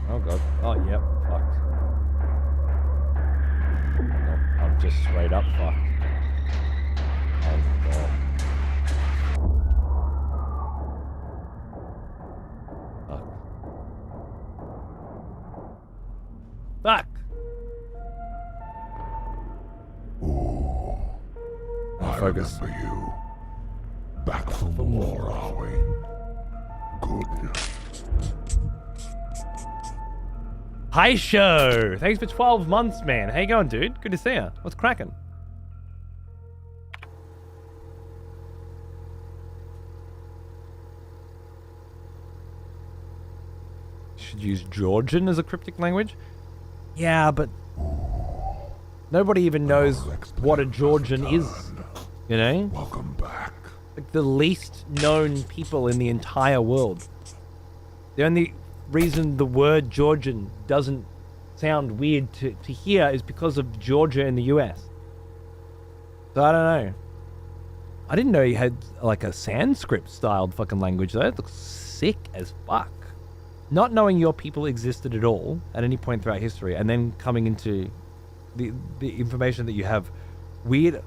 Speaker 1: Oh god. Oh yep. Fucked. No, I'm just straight up fucked. Oh god. Fuck.
Speaker 2: Ooh. I
Speaker 1: Focus.
Speaker 2: remember you. Back from the war, are we? Good.
Speaker 1: Hi, show. Thanks for 12 months, man. How you going, dude? Good to see you. What's cracking? Should use Georgian as a cryptic language? Yeah, but nobody even knows what a Georgian is. You know?
Speaker 2: Welcome back.
Speaker 1: Like the least known people in the entire world. The only reason the word Georgian doesn't sound weird to hear is because of Georgia in the US. So I don't know. I didn't know you had like a Sanskrit styled fucking language though. It looks sick as fuck. Not knowing your people existed at all at any point throughout history, and then coming into the information that you have weird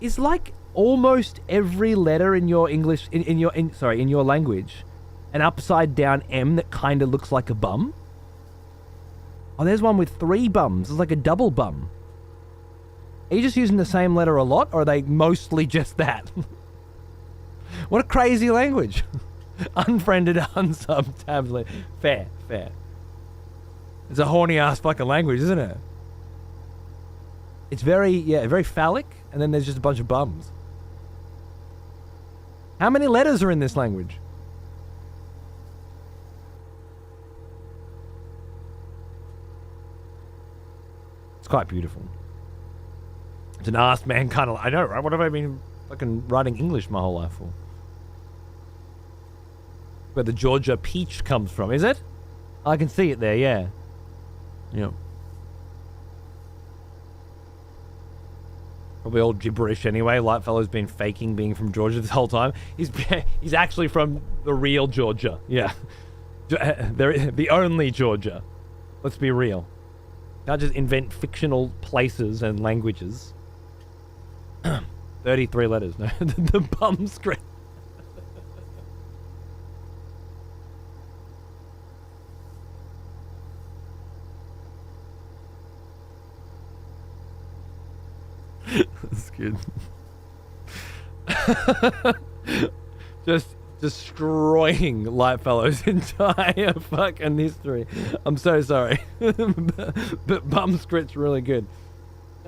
Speaker 1: is like almost every letter in your English in your language an upside down M that kind of looks like a bum. Oh, there's one with 3 bums. It's like a double bum. Are you just using the same letter a lot, or are they mostly just that? What a crazy language. Unfriended, unsubbed, tablet. Fair. It's a horny ass fucking language, isn't it? It's very phallic, and then there's just a bunch of bums. How many letters are in this language? It's quite beautiful. It's an ass man kind of... I know, right? What have I been fucking writing English my whole life for? Where the Georgia peach comes from, is it? I can see it there, yeah. Yep. Probably all gibberish anyway. Lightfellow's been faking being from Georgia this whole time. He's actually from the real Georgia. Yeah. The only Georgia. Let's be real. Can't just invent fictional places and languages. 33 letters. No, the bum script. That's good. Just destroying Lightfellow's entire fucking history. I'm so sorry. But bum script's really good.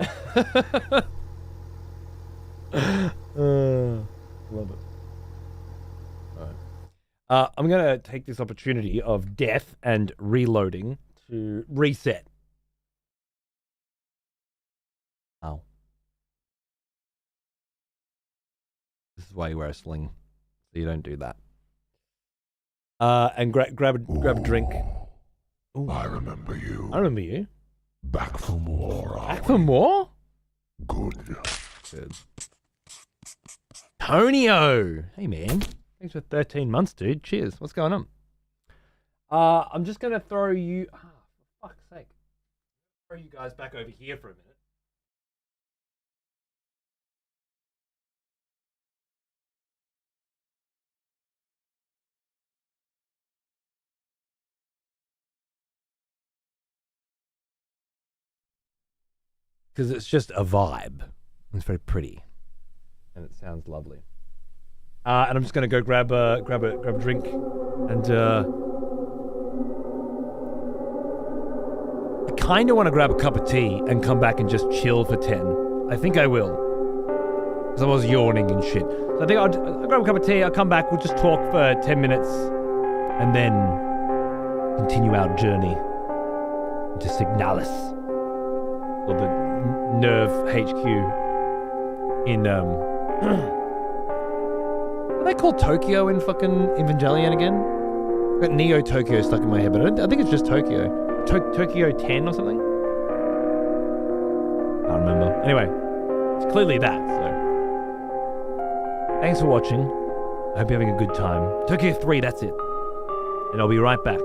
Speaker 1: Love it. Alright. I'm gonna take this opportunity of death and reloading to reset. Oh. This is why you wear a sling. So so you don't do that. And grab a drink. Ooh.
Speaker 2: I remember you.
Speaker 1: I remember you.
Speaker 2: Back from war.
Speaker 1: Back from war?
Speaker 2: Good.
Speaker 1: Good. Tonio! Hey, man. Thanks for 13 months, dude. Cheers. What's going on? I'm just going to throw you... for fuck's sake. Throw you guys back over here for a minute. Because it's just a vibe. It's very pretty. And it sounds lovely. And I'm just going to go grab a drink and I kind of want to grab a cup of tea and come back and just chill for 10. I think I will. Because I was yawning and shit. So I think I'll grab a cup of tea, I'll come back, we'll just talk for 10 minutes and then continue our journey into Signalis. Or the Nerve HQ in what are they called? Tokyo in fucking Evangelion again? I've got Neo Tokyo stuck in my head, but I think it's just Tokyo. Tokyo 10 or something? I don't remember. Anyway, it's clearly that, so. Thanks for watching. I hope you're having a good time. Tokyo 3, that's it. And I'll be right back.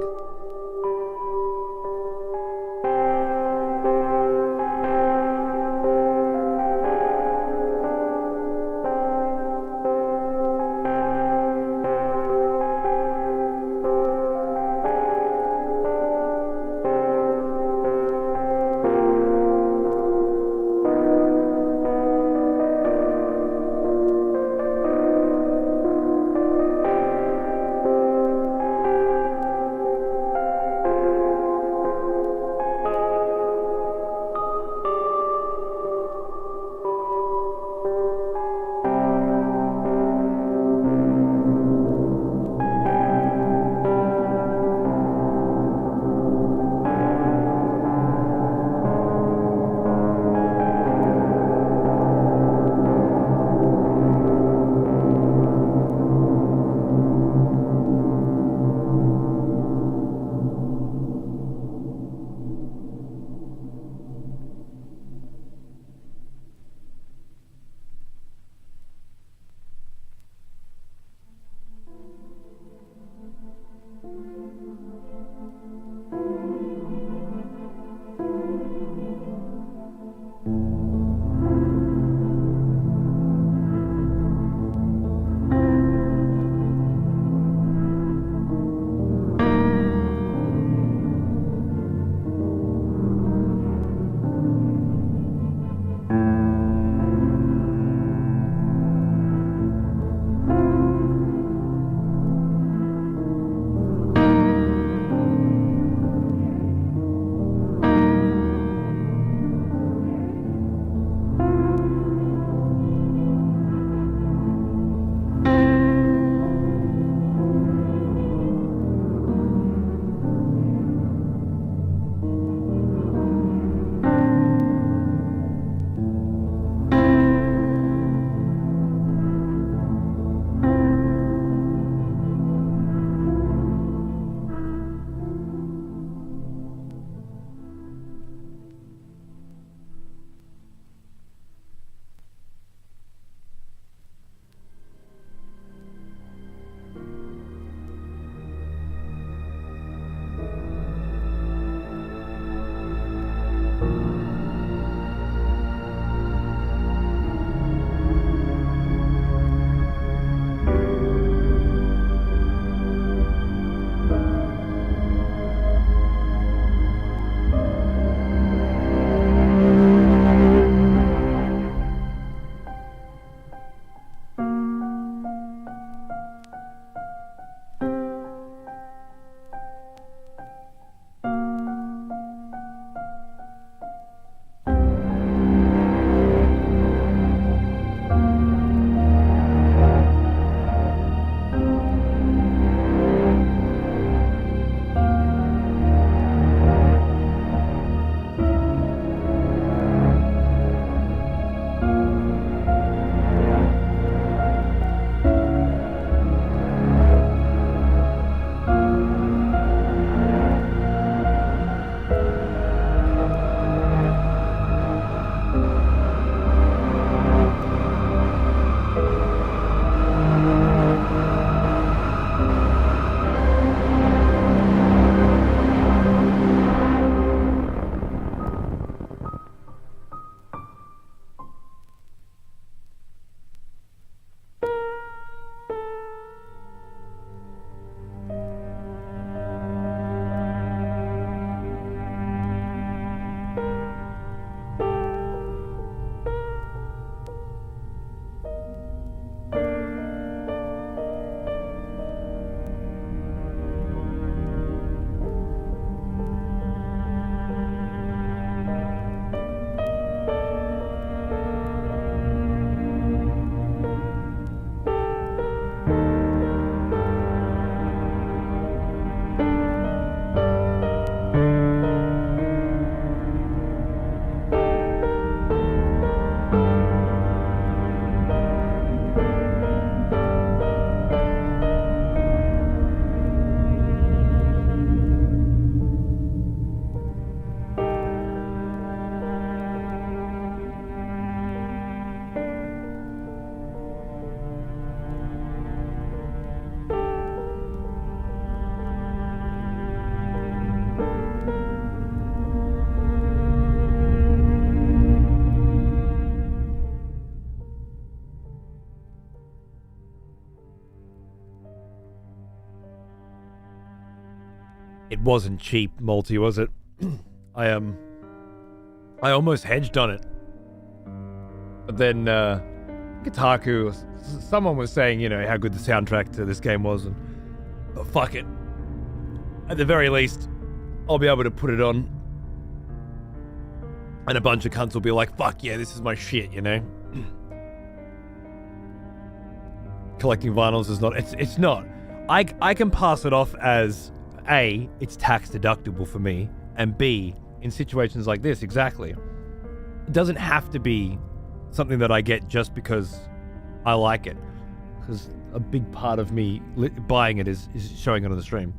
Speaker 1: wasn't cheap, multi, was it? I almost hedged on it. But then Kotaku, someone was saying, you know, how good the soundtrack to this game was, and fuck it. At the very least, I'll be able to put it on, and a bunch of cunts will be like, fuck yeah, this is my shit, you know? Collecting vinyls is not, it's not. I can pass it off as A, it's tax deductible for me, and B, in situations like this, exactly. It doesn't have to be something that I get just because I like it, because a big part of me buying it is showing it on the stream.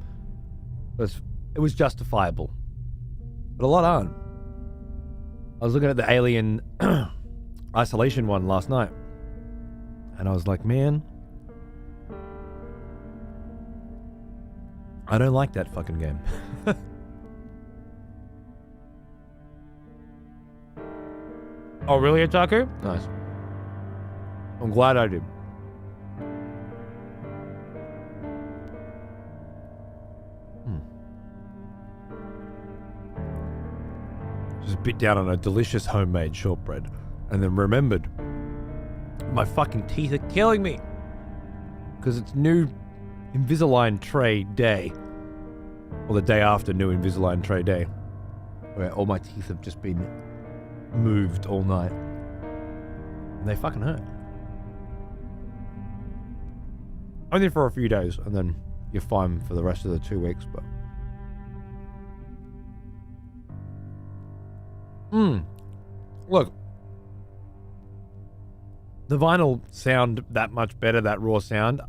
Speaker 1: It was justifiable, but a lot aren't. I was looking at the Alien Isolation one last night, and I was like, man, I don't like that fucking game. Oh, really, Otaku? Nice. I'm glad I did. Just bit down on a delicious homemade shortbread, and then remembered my fucking teeth are killing me because it's new Invisalign Tray Day, or the day after new Invisalign Tray Day, where all my teeth have just been moved all night, and they fucking hurt. Only for a few days, and then you're fine for the rest of the 2 weeks, but look, the vinyl sound that much better, that raw sound.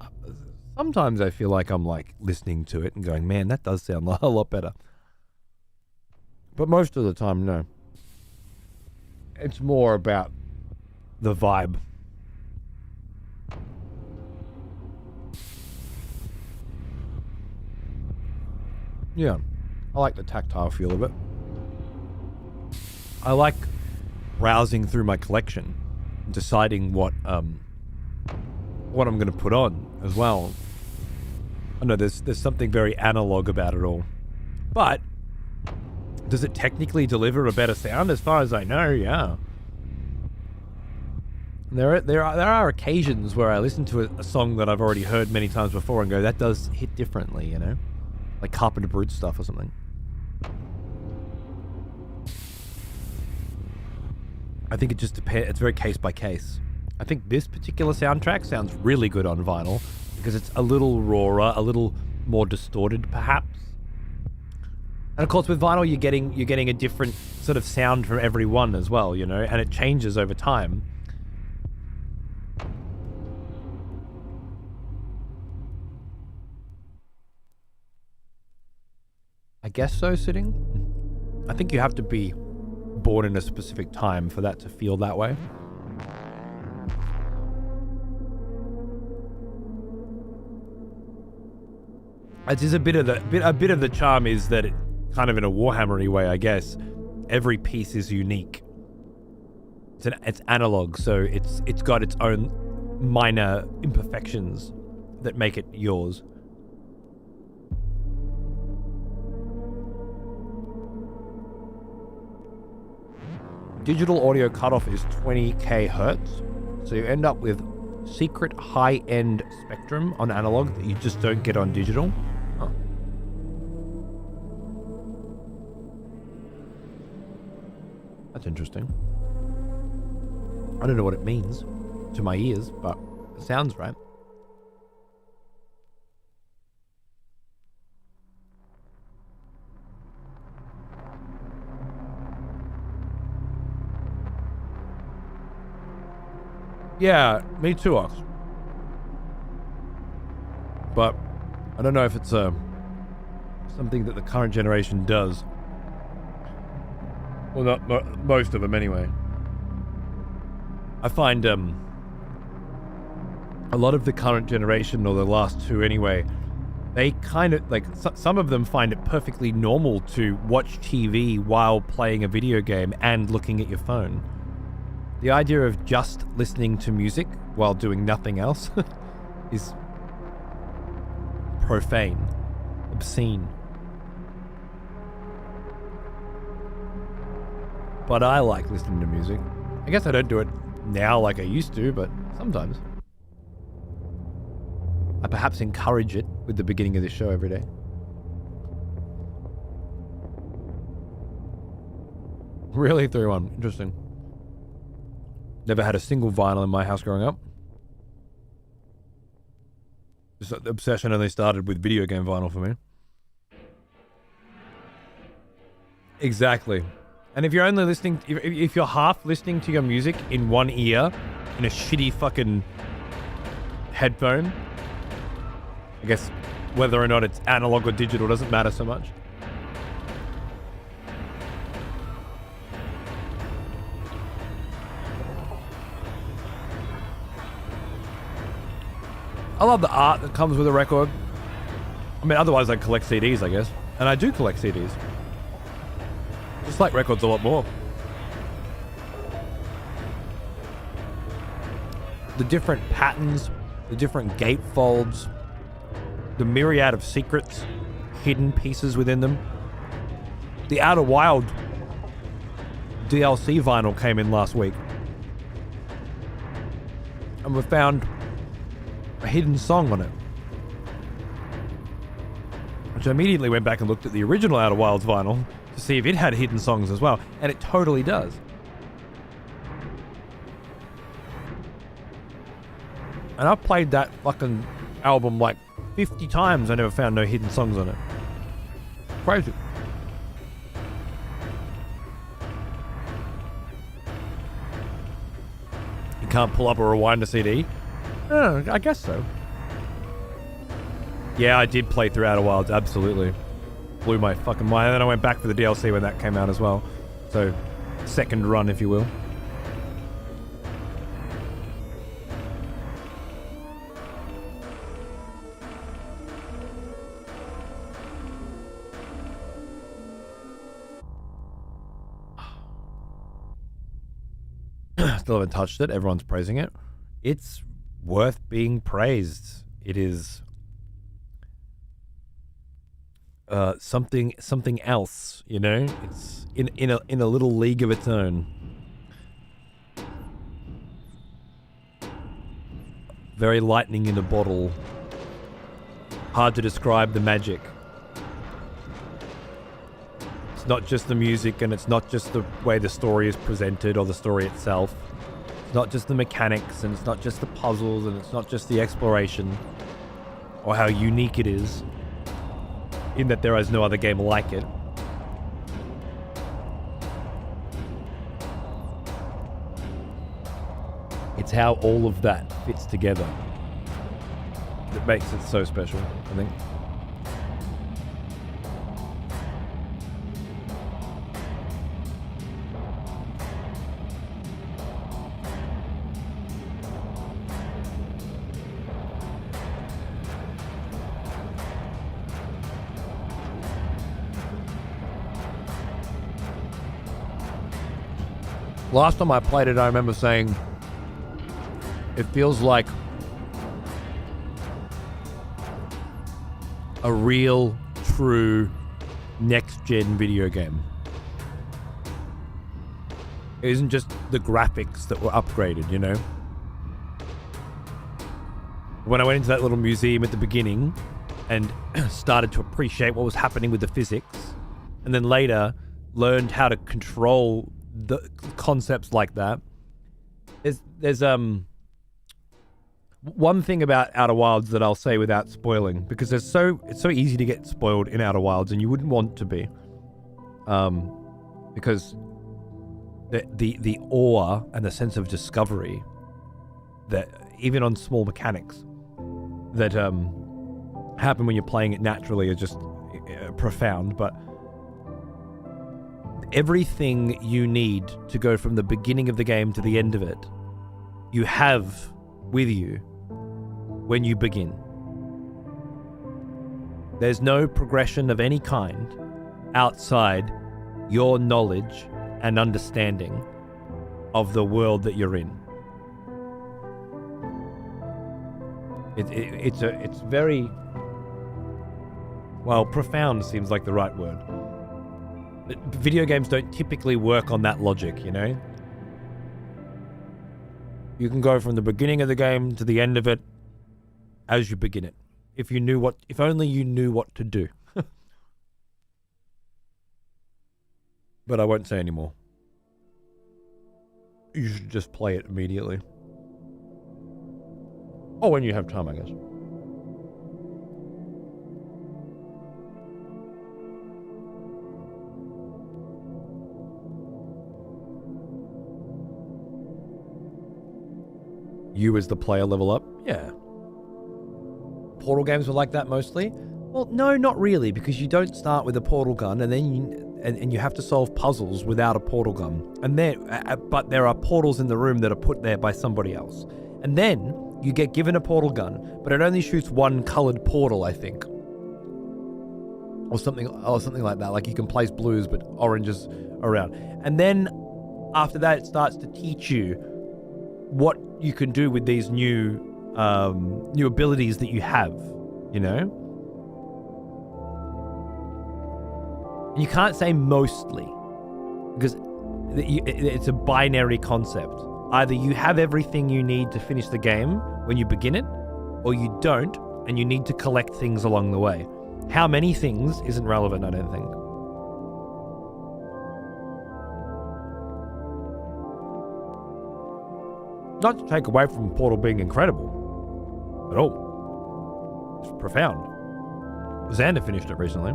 Speaker 1: Sometimes I feel like I'm like listening to it and going, man, that does sound a lot better. But most of the time, no. It's more about the vibe. Yeah, I like the tactile feel of it. I like browsing through my collection, deciding what I'm going to put on as well. I know there's something very analog about it all, but does it technically deliver a better sound? As far as I know, yeah. There are occasions where I listen to a song that I've already heard many times before and go, that does hit differently, you know, like Carpenter Brut stuff or something. I think it just depends. It's very case by case. I think this particular soundtrack sounds really good on vinyl because it's a little rawer, a little more distorted, perhaps. And of course, with vinyl, you're getting a different sort of sound from every one as well, you know, and it changes over time. I guess so, sitting. I think you have to be born in a specific time for that to feel that way. It is a bit of the charm is that it kind of in a Warhammery way, I guess. Every piece is unique. It's analog, so it's got its own minor imperfections that make it yours. Digital audio cutoff is 20k hertz, so you end up with secret high-end spectrum on analog that you just don't get on digital. Huh. That's interesting. I don't know what it means to my ears, but it sounds right. Yeah, me too, Ox. But I don't know if it's something that the current generation does. Well, not most of them anyway. I find a lot of the current generation, or the last two anyway, they kind of, like, some of them find it perfectly normal to watch TV while playing a video game and looking at your phone. The idea of just listening to music while doing nothing else is profane, obscene. but I like listening to music. I guess I don't do it now like I used to, but sometimes. I perhaps encourage it with the beginning of this show every day. Really? 3-1. Interesting. Never had a single vinyl in my house growing up. This obsession only started with video game vinyl for me. Exactly. And if you're only listening, if you're half listening to your music in one ear, in a shitty fucking headphone, I guess whether or not it's analog or digital doesn't matter so much. I love the art that comes with a record. I mean, otherwise I'd collect CDs, I guess. And I do collect CDs. Just like records a lot more. The different patterns, the different gatefolds, the myriad of secrets, hidden pieces within them. The Outer Wild DLC vinyl came in last week. And we found a hidden song on it. Which I immediately went back and looked at the original Outer Wilds vinyl to see if it had hidden songs as well. And it totally does. And I've played that fucking album like 50 times. I never found no hidden songs on it. Crazy. You can't pull up or rewind a CD? I guess so. Yeah, I did play through Outer Wilds, absolutely. Blew my fucking mind. And then I went back for the DLC when that came out as well. So, second run, if you will. Still haven't touched it. Everyone's praising it. It's worth being praised. It is something else, you know. It's in a little league of its own. Very lightning in a bottle. Hard to describe the magic. It's not just the music, and it's not just the way the story is presented or the story itself. It's not just the mechanics, and it's not just the puzzles, and it's not just the exploration, or how unique it is, in that there is no other game like it. It's how all of that fits together that makes it so special, I think. Last time I played it, I remember saying it feels like a real, true, next-gen video game. It isn't just the graphics that were upgraded, you know? When I went into that little museum at the beginning and started to appreciate what was happening with the physics, and then later learned how to control the concepts like that. There's one thing about Outer Wilds that I'll say without spoiling, because it's so easy to get spoiled in Outer Wilds, and you wouldn't want to be, because the awe and the sense of discovery that even on small mechanics that happen when you're playing it naturally are just profound. But everything you need to go from the beginning of the game to the end of it, you have with you when you begin. There's no progression of any kind outside your knowledge and understanding of the world that you're in. It's very, well, profound seems like the right word. Video games don't typically work on that logic, you know? You can go from the beginning of the game to the end of it as you begin it. If only you knew what to do. But I won't say anymore. You should just play it immediately. Oh, when you have time, I guess. You as the player level up? Yeah. Portal games were like that mostly? Well, no, not really, because you don't start with a portal gun and then you have to solve puzzles without a portal gun. But there are portals in the room that are put there by somebody else. And then you get given a portal gun, but it only shoots one colored portal, I think. Or something like that. Like you can place blues, but oranges around. And then after that, it starts to teach you what you can do with these new abilities that you have, you know? And you can't say mostly, because it's a binary concept. Either you have everything you need to finish the game when you begin it, or you don't, and you need to collect things along the way. How many things isn't relevant, I don't think. Not to take away from Portal being incredible at all. It's profound. Xander finished it recently.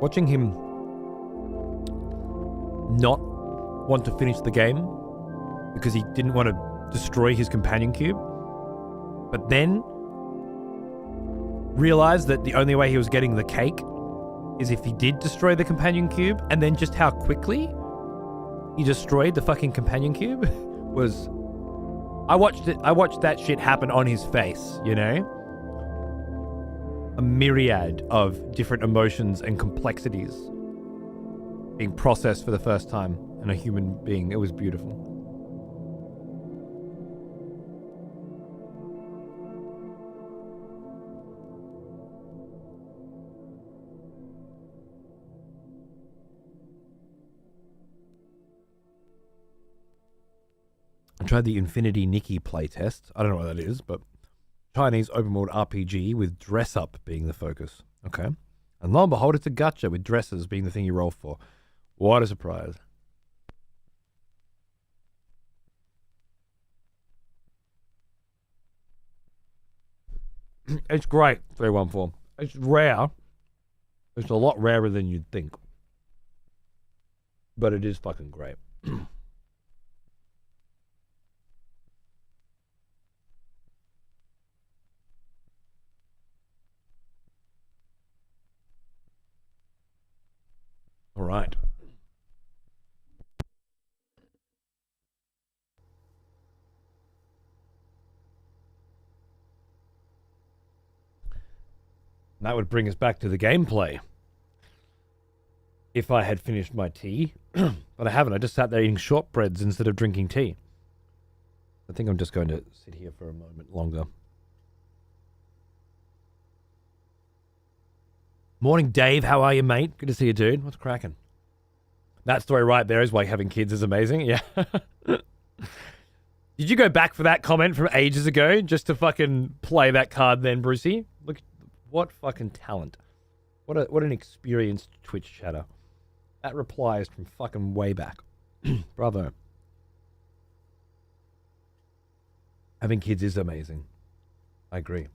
Speaker 1: Watching him not want to finish the game because he didn't want to destroy his companion cube, but then realized that the only way he was getting the cake is if he did destroy the companion cube, and then just how quickly he destroyed the fucking companion cube was... I watched that shit happen on his face, you know? A myriad of different emotions and complexities being processed for the first time in a human being. It was beautiful. I tried the Infinity Nikki playtest. I don't know what that is, but Chinese open world RPG with dress up being the focus. Okay. And lo and behold, it's a gacha with dresses being the thing you roll for. What a surprise. It's great, 314. It's rare. It's a lot rarer than you'd think. But it is fucking great. All right. And that would bring us back to the gameplay. If I had finished my tea. But I haven't. I just sat there eating shortbreads instead of drinking tea. I think I'm just going to sit here for a moment longer. Morning, Dave. How are you, mate? Good to see you, dude. What's cracking? That story right there is why having kids is amazing. Yeah. Did you go back for that comment from ages ago just to fucking play that card then, Brucey? Look, what fucking talent. What an experienced Twitch chatter. That reply is from fucking way back. Bravo. Having kids is amazing. I agree.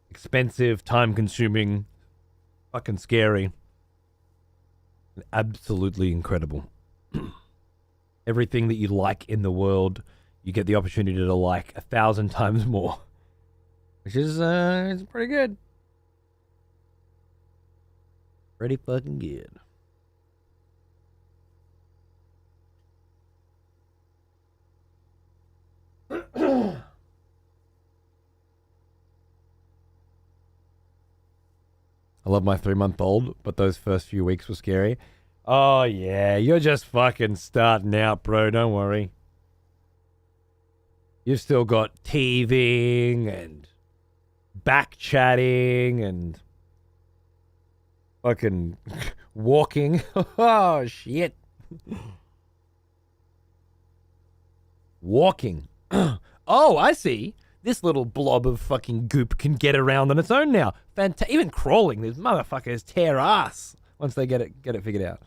Speaker 1: Expensive, time-consuming, fucking scary. Absolutely incredible. Everything that you like in the world, you get the opportunity to like 1,000 times more. Which is, it's pretty good. Pretty fucking good. I love my 3-month-old, but those first few weeks were scary. Oh, yeah. You're just fucking starting out, bro. Don't worry. You've still got TVing and back chatting and fucking Walking. Oh, shit. Walking. Oh, I see. This little blob of fucking goop can get around on its own now. Even crawling, these motherfuckers tear ass once they get it figured out.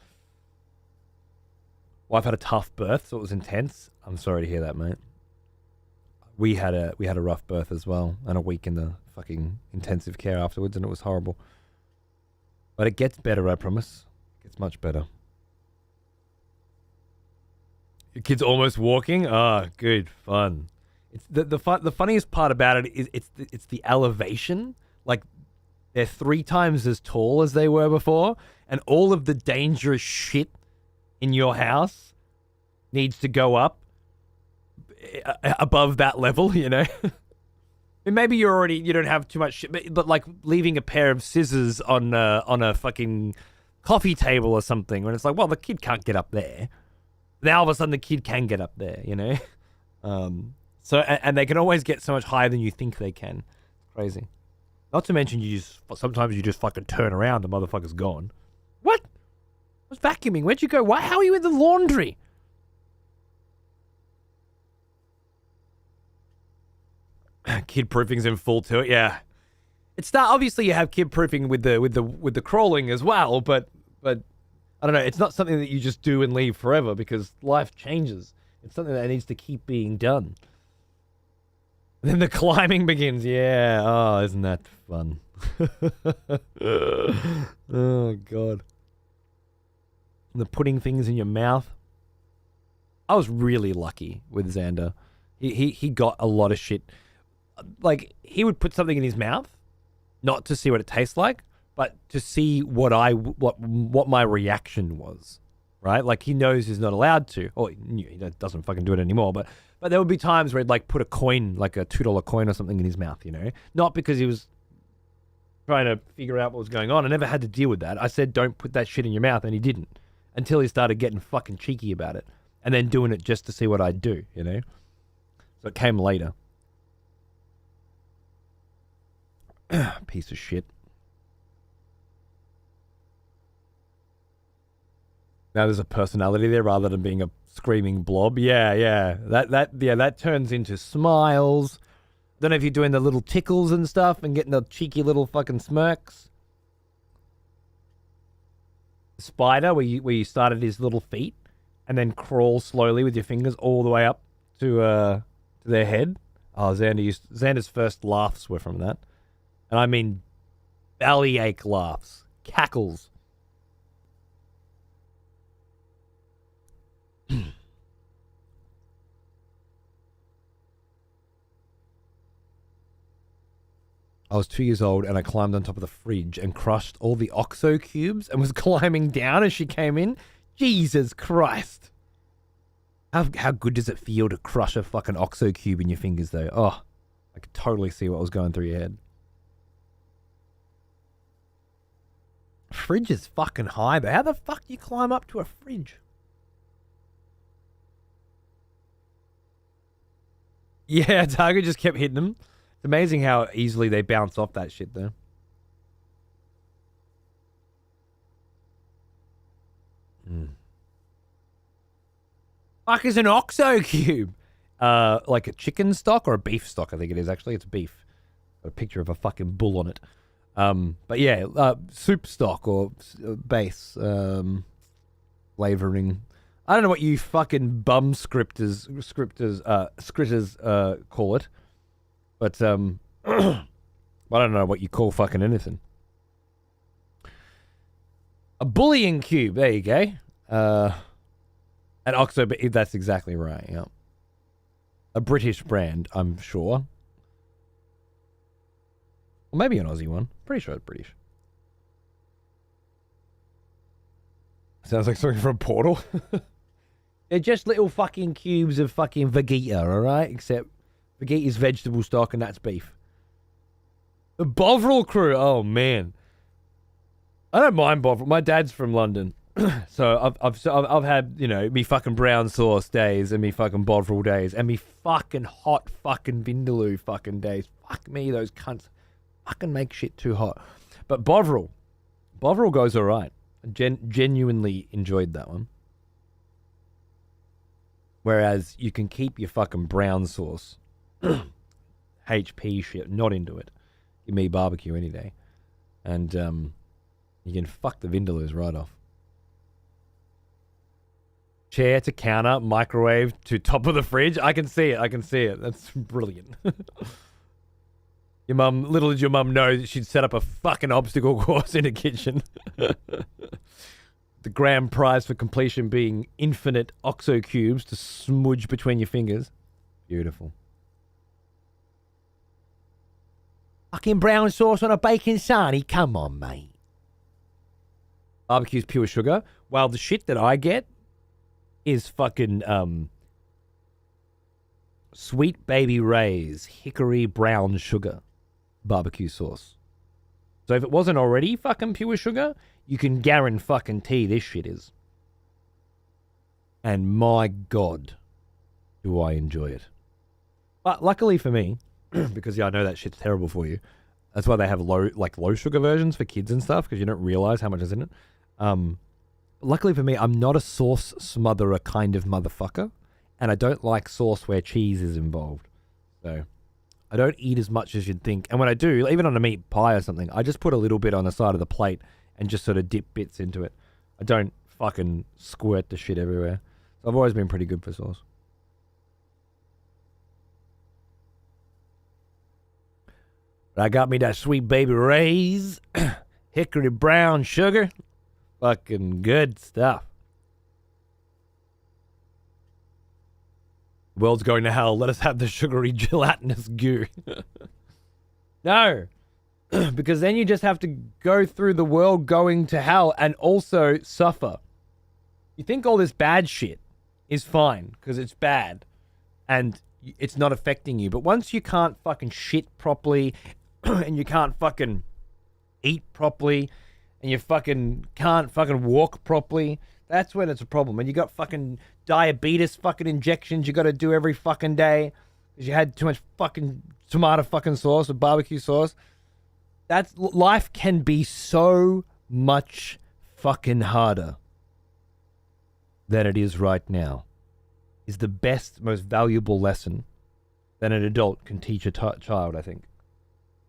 Speaker 1: Wife had a tough birth, so it was intense. I'm sorry to hear that, mate. We had a rough birth as well, and a week in the fucking intensive care afterwards, and it was horrible. But it gets better, I promise. It gets much better. Your kid's almost walking? Ah, good, fun. It's the funniest part about it is it's the elevation. Like, they're 3 times as tall as they were before, and all of the dangerous shit in your house needs to go up above that level, you know? And maybe you don't have too much shit, but like leaving a pair of scissors on a fucking coffee table or something, when it's like, well, the kid can't get up there. Now all of a sudden the kid can get up there, you know? So and they can always get so much higher than you think they can. Crazy. Not to mention sometimes you just fucking turn around, the motherfucker's gone. What? I was vacuuming. Where'd you go? Why? How are you in the laundry? Kid proofing's in full to it. Yeah, it's that. Obviously, you have kid proofing with the crawling as well, but I don't know. It's not something that you just do and leave forever, because life changes. It's something that needs to keep being done. And then the climbing begins. Yeah. Oh, isn't that fun? Oh God. And the putting things in your mouth. I was really lucky with Xander. He got a lot of shit. Like, he would put something in his mouth, not to see what it tastes like, but to see what my reaction was, right? Like, he knows he's not allowed to, or he doesn't fucking do it anymore, but there would be times where he'd like put a coin, like a $2 coin or something in his mouth, you know? Not because he was trying to figure out what was going on. I never had to deal with that. I said, don't put that shit in your mouth, and he didn't, until he started getting fucking cheeky about it, and then doing it just to see what I'd do, you know? So it came later. Piece of shit. Now there's a personality there rather than being a screaming blob. Yeah. That turns into smiles. Don't know if you're doing the little tickles and stuff and getting the cheeky little fucking smirks. Spider, where you start at his little feet and then crawl slowly with your fingers all the way up to their head. Oh, Xander's first laughs were from that. And I mean bellyache laughs, cackles. I was 2 years old and I climbed on top of the fridge and crushed all the OXO cubes and was climbing down as she came in. Jesus Christ. How good does it feel to crush a fucking OXO cube in your fingers, though? Oh, I could totally see what was going through your head. Fridge is fucking high, but how the fuck do you climb up to a fridge? Yeah, Target just kept hitting them. It's amazing how easily they bounce off that shit, though. Fuck is an OXO cube? Like a chicken stock or a beef stock, I think it is, actually. It's beef. Got a picture of a fucking bull on it. But yeah, soup stock or base flavoring. I don't know what you fucking bum scritters call it, but I don't know what you call fucking anything. A bullying cube. There you go. An OXO, but that's exactly right. Yeah, a British brand, I'm sure. Or maybe an Aussie one. Pretty sure it's British. Sounds like something from Portal. They're just little fucking cubes of fucking Vegeta, alright? Except Vegeta's vegetable stock and that's beef. The Bovril crew. Oh, man. I don't mind Bovril. My dad's from London. So I've had, you know, me fucking brown sauce days and me fucking Bovril days and me fucking hot fucking Vindaloo fucking days. Fuck me, those cunts fucking make shit too hot. But Bovril goes alright. Genuinely enjoyed that one. Whereas you can keep your fucking brown sauce. HP shit, not into it. Give me barbecue any day. And you can fuck the vindaloo right off. Chair to counter, microwave to top of the fridge. I can see it. That's brilliant. Your mum, little did your mum know that she'd set up a fucking obstacle course in a kitchen. The grand prize for completion being infinite OXO cubes to smudge between your fingers. Beautiful. Fucking brown sauce on a bacon sarnie? Come on, mate. Barbecue's pure sugar. While the shit that I get is fucking Sweet Baby Ray's hickory brown sugar barbecue sauce. So if it wasn't already fucking pure sugar, you can guarantee this shit is. And my God, do I enjoy it. But luckily for me, because I know that shit's terrible for you. That's why they have low sugar versions for kids and stuff, because you don't realize how much is in it. Luckily for me, I'm not a sauce smotherer kind of motherfucker, and I don't like sauce where cheese is involved. So I don't eat as much as you'd think. And when I do, even on a meat pie or something, I just put a little bit on the side of the plate and just sort of dip bits into it. I don't fucking squirt the shit everywhere. So I've always been pretty good for sauce. But I got me that Sweet Baby Ray's hickory brown sugar. Fucking good stuff. The world's going to hell. Let us have the sugary gelatinous goo. No. Because then you just have to go through the world going to hell and also suffer. You think all this bad shit is fine because it's bad and it's not affecting you. But once you can't fucking shit properly and you can't fucking eat properly and you fucking can't fucking walk properly, that's when it's a problem. And you got fucking diabetes fucking injections you got to do every fucking day because you had too much fucking tomato fucking sauce or barbecue sauce. Life can be so much fucking harder than it is right now. Is the best, most valuable lesson that an adult can teach a child, I think.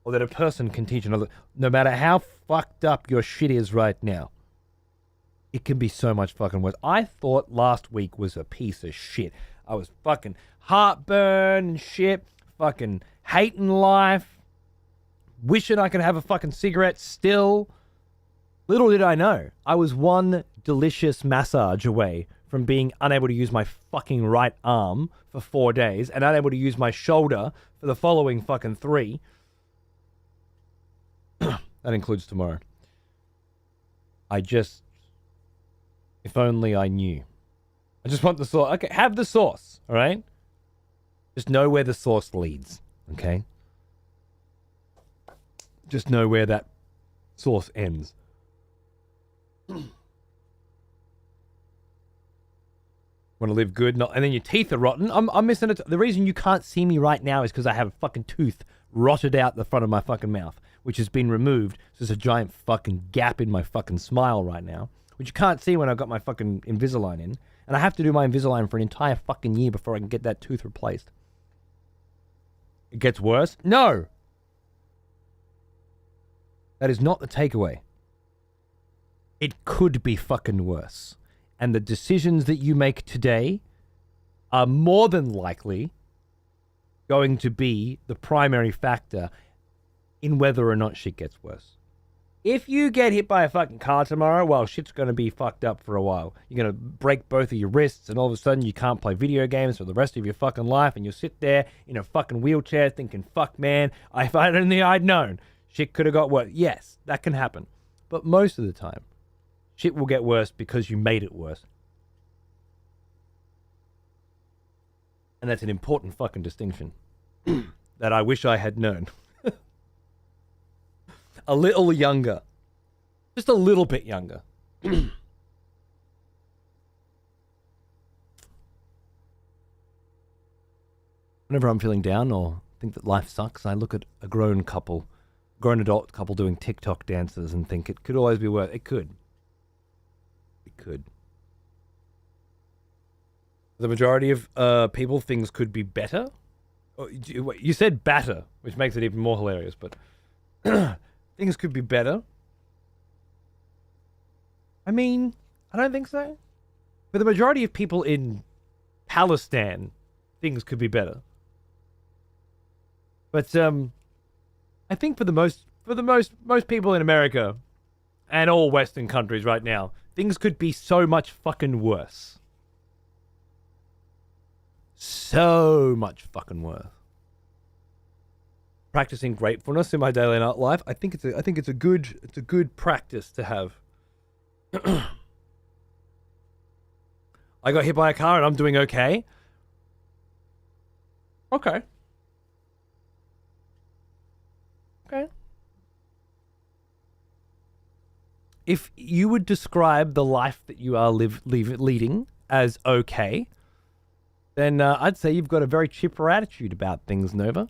Speaker 1: Or that a person can teach another. No matter how fucked up your shit is right now, it can be so much fucking worse. I thought last week was a piece of shit. I was fucking heartburn and shit, fucking hating life, wishing I could have a fucking cigarette still. Little did I know, I was one delicious massage away from being unable to use my fucking right arm for 4 days and unable to use my shoulder for the following fucking 3. That includes tomorrow. If only I knew. I just want the sauce. Okay, have the sauce, all right? Just know where the sauce leads, okay? Just know where that sauce ends. Want to live good, and then your teeth are rotten. I'm missing it. The reason you can't see me right now is because I have a fucking tooth rotted out the front of my fucking mouth, which has been removed. So there's a giant fucking gap in my fucking smile right now, which you can't see when I've got my fucking Invisalign in. And I have to do my Invisalign for an entire fucking year before I can get that tooth replaced. It gets worse? No! That is not the takeaway. It could be fucking worse. And the decisions that you make today are more than likely going to be the primary factor in whether or not shit gets worse. If you get hit by a fucking car tomorrow, well, shit's going to be fucked up for a while. You're going to break both of your wrists, and all of a sudden you can't play video games for the rest of your fucking life, and you'll sit there in a fucking wheelchair thinking, fuck, man, if I'd only I'd known, shit could have got worse. Yes, that can happen. But most of the time, shit will get worse because you made it worse. And that's an important fucking distinction that I wish I had known. A little younger. Just a little bit younger. Whenever I'm feeling down or think that life sucks, I look at a grown adult couple doing TikTok dances and think it could always be worse. It could. could. For the majority of people, things could be better. You said batter, which makes it even more hilarious, but things could be better. I mean, I don't think so. For the majority of people in Palestine, things could be better. But I think for the most people in America and all Western countries right now, things could be so much fucking worse. So much fucking worse. Practicing gratefulness in my daily life, I think it's a good practice to have. I got hit by a car and I'm doing okay. Okay. If you would describe the life that you are leading as okay, then I'd say you've got a very chipper attitude about things, Nova.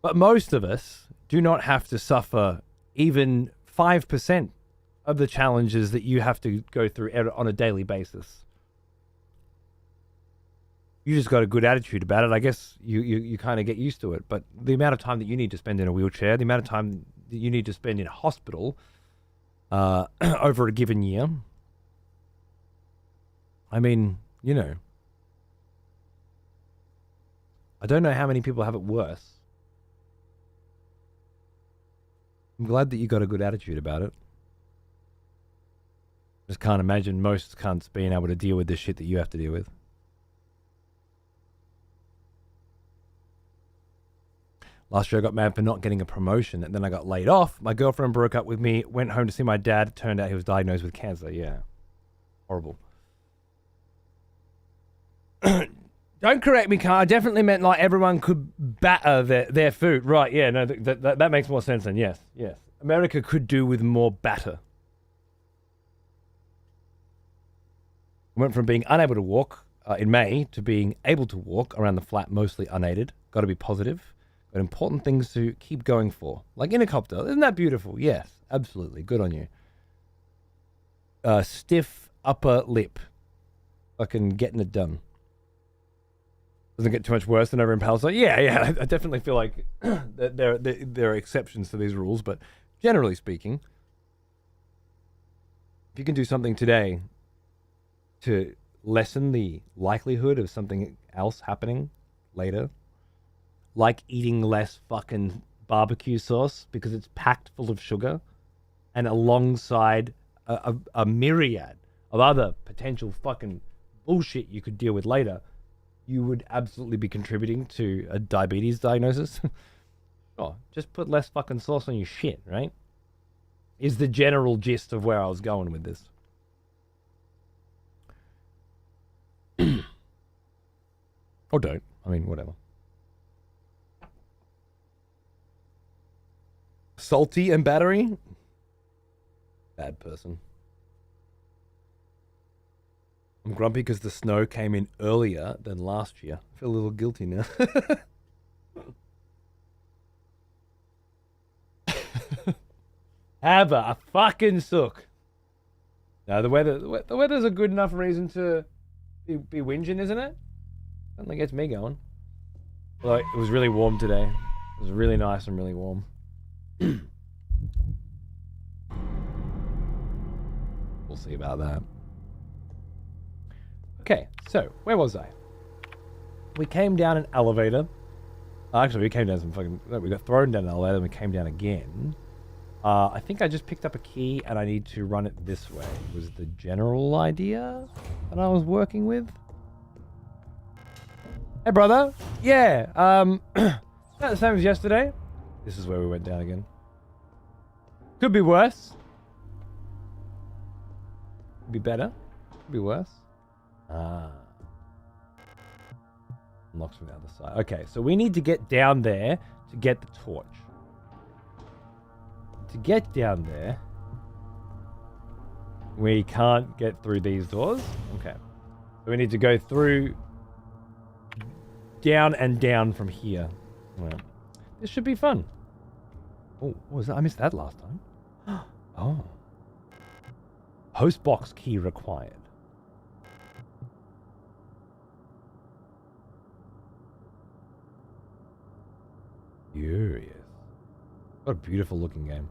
Speaker 1: But most of us do not have to suffer even 5% of the challenges that you have to go through on a daily basis. You just got a good attitude about it. I guess you kind of get used to it. But the amount of time that you need to spend in a wheelchair, the amount of time that you need to spend in a hospital over a given year, I mean, you know, I don't know how many people have it worse. I'm glad that you got a good attitude about it. Just can't imagine most cunts being able to deal with this shit that you have to deal with. Last year I got mad for not getting a promotion and then I got laid off. My girlfriend broke up with me, went home to see my dad. It turned out he was diagnosed with cancer. Yeah. Horrible. Don't correct me, Carl. I definitely meant like everyone could batter their food. Right, yeah, no, that makes more sense then. Yes. America could do with more batter. Went from being unable to walk in May to being able to walk around the flat, mostly unaided. Got to be positive. Got important things to keep going for. Like Intercopter. Isn't that beautiful? Yes, absolutely. Good on you. Stiff upper lip. Fucking getting it done. Doesn't get too much worse than over in Palestine. Yeah. I definitely feel like there are exceptions to these rules, but generally speaking, if you can do something today to lessen the likelihood of something else happening later, like eating less fucking barbecue sauce because it's packed full of sugar, and alongside a myriad of other potential fucking bullshit you could deal with later, you would absolutely be contributing to a diabetes diagnosis. Oh, just put less fucking sauce on your shit, right? Is the general gist of where I was going with this. Or don't. I mean, whatever. Salty and battery? Bad person. I'm grumpy because the snow came in earlier than last year. I feel a little guilty now. Have a fucking sook. No, the weather's a good enough reason to be whinging, isn't it? Certainly gets me going. Well, it was really warm today. It was really nice and really warm. We'll see about that. Okay, so where was I? We came down an elevator. Actually, we came down some fucking... We got thrown down an elevator and we came down again. I think I just picked up a key and I need to run it this way. Was the general idea that I was working with? Hey, brother. Yeah, not the same as yesterday. This is where we went down again. Could be worse. Could be better. Could be worse. Unlocks from the other side. Okay, so we need to get down there to get the torch. To get down there, we can't get through these doors. Okay. So we need to go through down and down from here. Right. This should be fun. Oh, what was that? I missed that last time. Oh. Host box key required. Curious. What a beautiful looking game.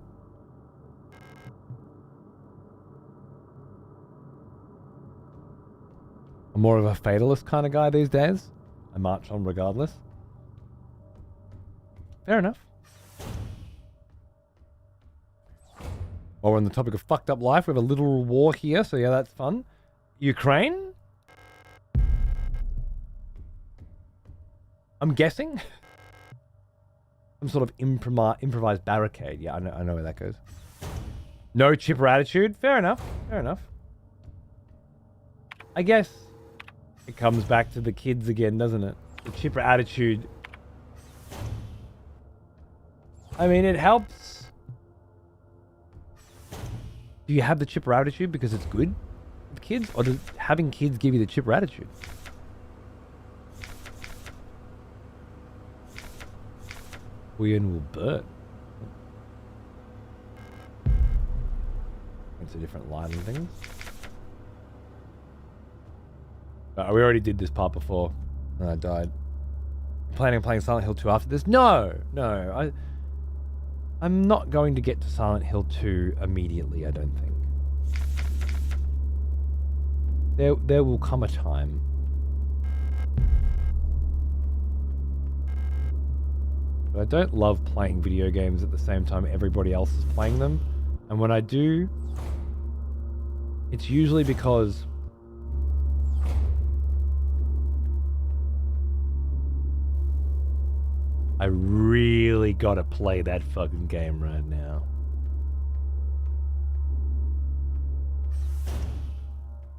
Speaker 1: I'm more of a fatalist kind of guy these days. I march on regardless. Fair enough. While we're on the topic of fucked up life, we have a little war here, so yeah, that's fun. Ukraine? I'm guessing. Some sort of improvised barricade. Yeah, I know where that goes. No chipper attitude. Fair enough. Fair enough. I guess it comes back to the kids again, doesn't it? The chipper attitude. I mean, it helps. Do you have the chipper attitude because it's good with kids? Or does having kids give you the chipper attitude? Queen will burn. It's a different line of things. We already did this part before, and I died. Planning on playing Silent Hill 2 after this? No. I'm not going to get to Silent Hill 2 immediately, I don't think. There will come a time. But I don't love playing video games at the same time everybody else is playing them. And when I do, it's usually because I really gotta play that fucking game right now.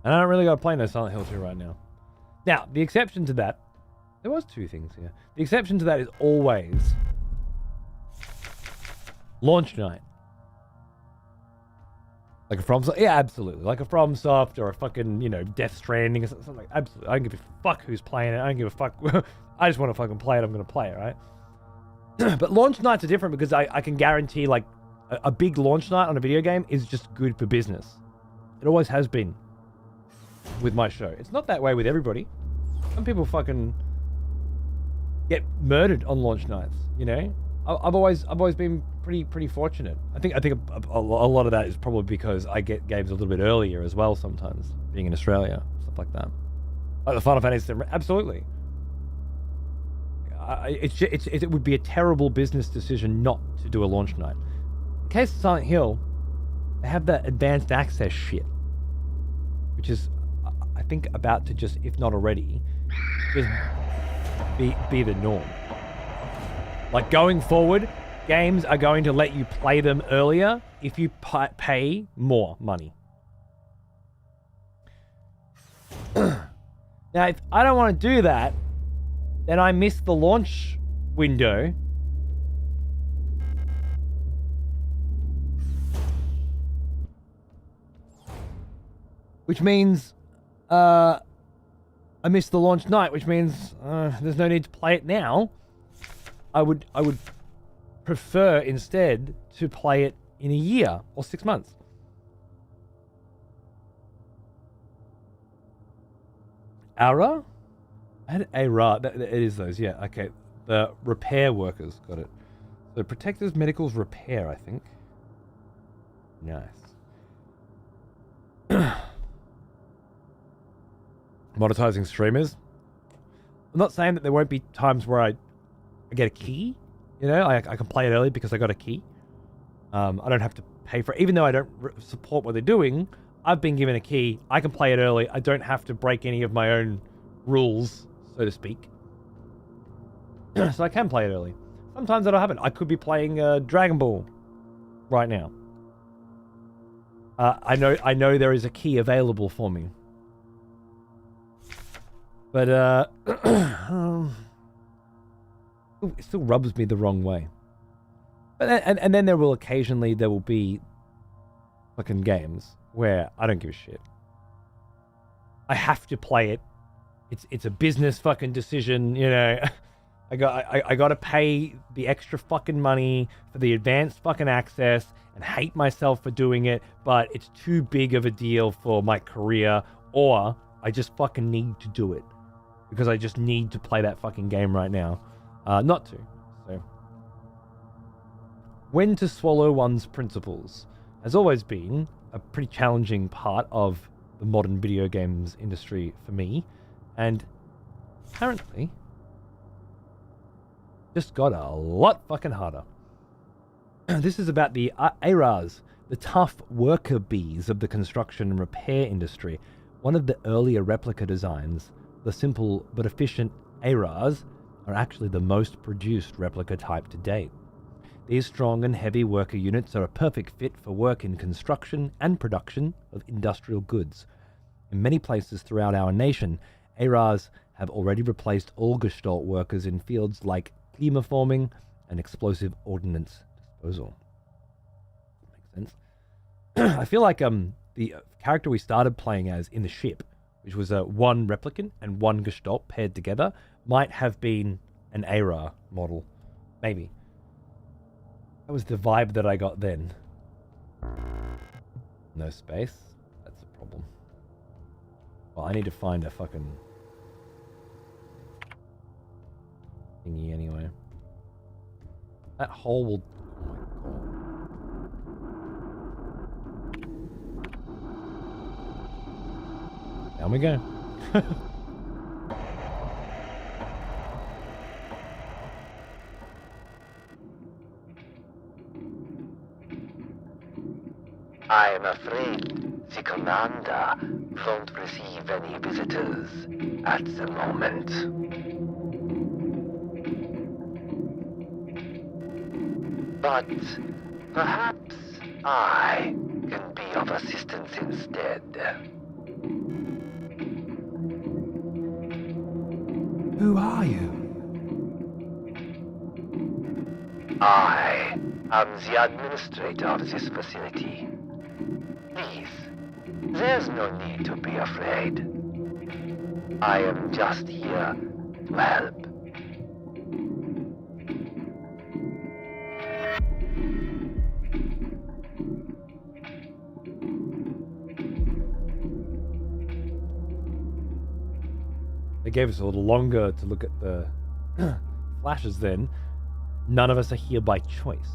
Speaker 1: And I don't really gotta play no Silent Hill 2 right now. Now, the exception to that, there was two things here. The exception to that is always launch night. Like a FromSoft, yeah, absolutely. Like a FromSoft or a fucking, Death Stranding or something like. Absolutely, I don't give a fuck who's playing it. I don't give a fuck. I just want to fucking play it. I'm gonna play it, right? But launch nights are different because I can guarantee like a big launch night on a video game is just good for business. It always has been with my show. It's not that way with everybody. Some people fucking get murdered on launch nights. I've always been pretty fortunate. I think a lot of that is probably because I get games a little bit earlier as well sometimes, being in Australia, stuff like that. Like the Final Fantasy, absolutely. It would be a terrible business decision not to do a launch night. In case of Silent Hill, they have that advanced access shit, which is, I think, about to just, if not already, just be the norm. Like going forward, games are going to let you play them earlier if you pay more money. Now, if I don't want to do that, then I miss the launch window. Which means I miss the launch night, which means there's no need to play it now. I would prefer instead to play it in a year or 6 months. Ara? I had Ara. It is those, yeah. Okay. The repair workers. Got it. So protectors, medicals, repair, I think. Nice. Monetizing streamers. I'm not saying that there won't be times where I get a key. I can play it early because I got a key. I don't have to pay for it. Even though I don't support what they're doing, I've been given a key. I can play it early. I don't have to break any of my own rules, so to speak. So I can play it early. Sometimes I don't have it. I could be playing Dragon Ball right now. I know there is a key available for me. But it still rubs me the wrong way. But and then there will be fucking games where I don't give a shit. I have to play it. It's a business fucking decision, I got to pay the extra fucking money for the advanced fucking access and hate myself for doing it, but it's too big of a deal for my career, or I just fucking need to do it because I just need to play that fucking game right now. Not to. So, when to swallow one's principles has always been a pretty challenging part of the modern video games industry for me, and apparently just got a lot fucking harder. This is about the ARAs, the tough worker bees of the construction and repair industry. One of the earlier replica designs, the simple but efficient ARAs, are actually the most produced replica type to date. These strong and heavy worker units are a perfect fit for work in construction and production of industrial goods. In many places throughout our nation, ARAs have already replaced all Gestalt workers in fields like climaforming and explosive ordnance disposal. Makes sense. I feel like the character we started playing as in the ship, which was one replicant and one Gestalt paired together, might have been an ARA model. Maybe. That was the vibe that I got then. No space. That's a problem. Well, I need to find a fucking thingy anyway. That hole will... Oh my god. Down we go.
Speaker 4: I am afraid the commander won't receive any visitors at the moment. But perhaps I can be of assistance instead.
Speaker 1: Who are you?
Speaker 4: I am the administrator of this facility. Please, there's no need to be afraid. I am just here to help.
Speaker 1: They gave us a little longer to look at the flashes then. None of us are here by choice.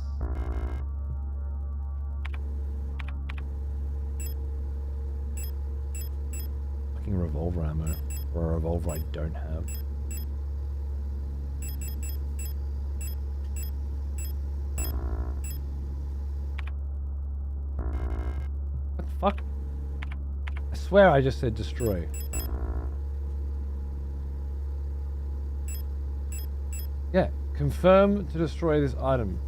Speaker 1: Fucking revolver ammo. Or a revolver I don't have. What the fuck? I swear I just said destroy. Yeah, confirm to destroy this item.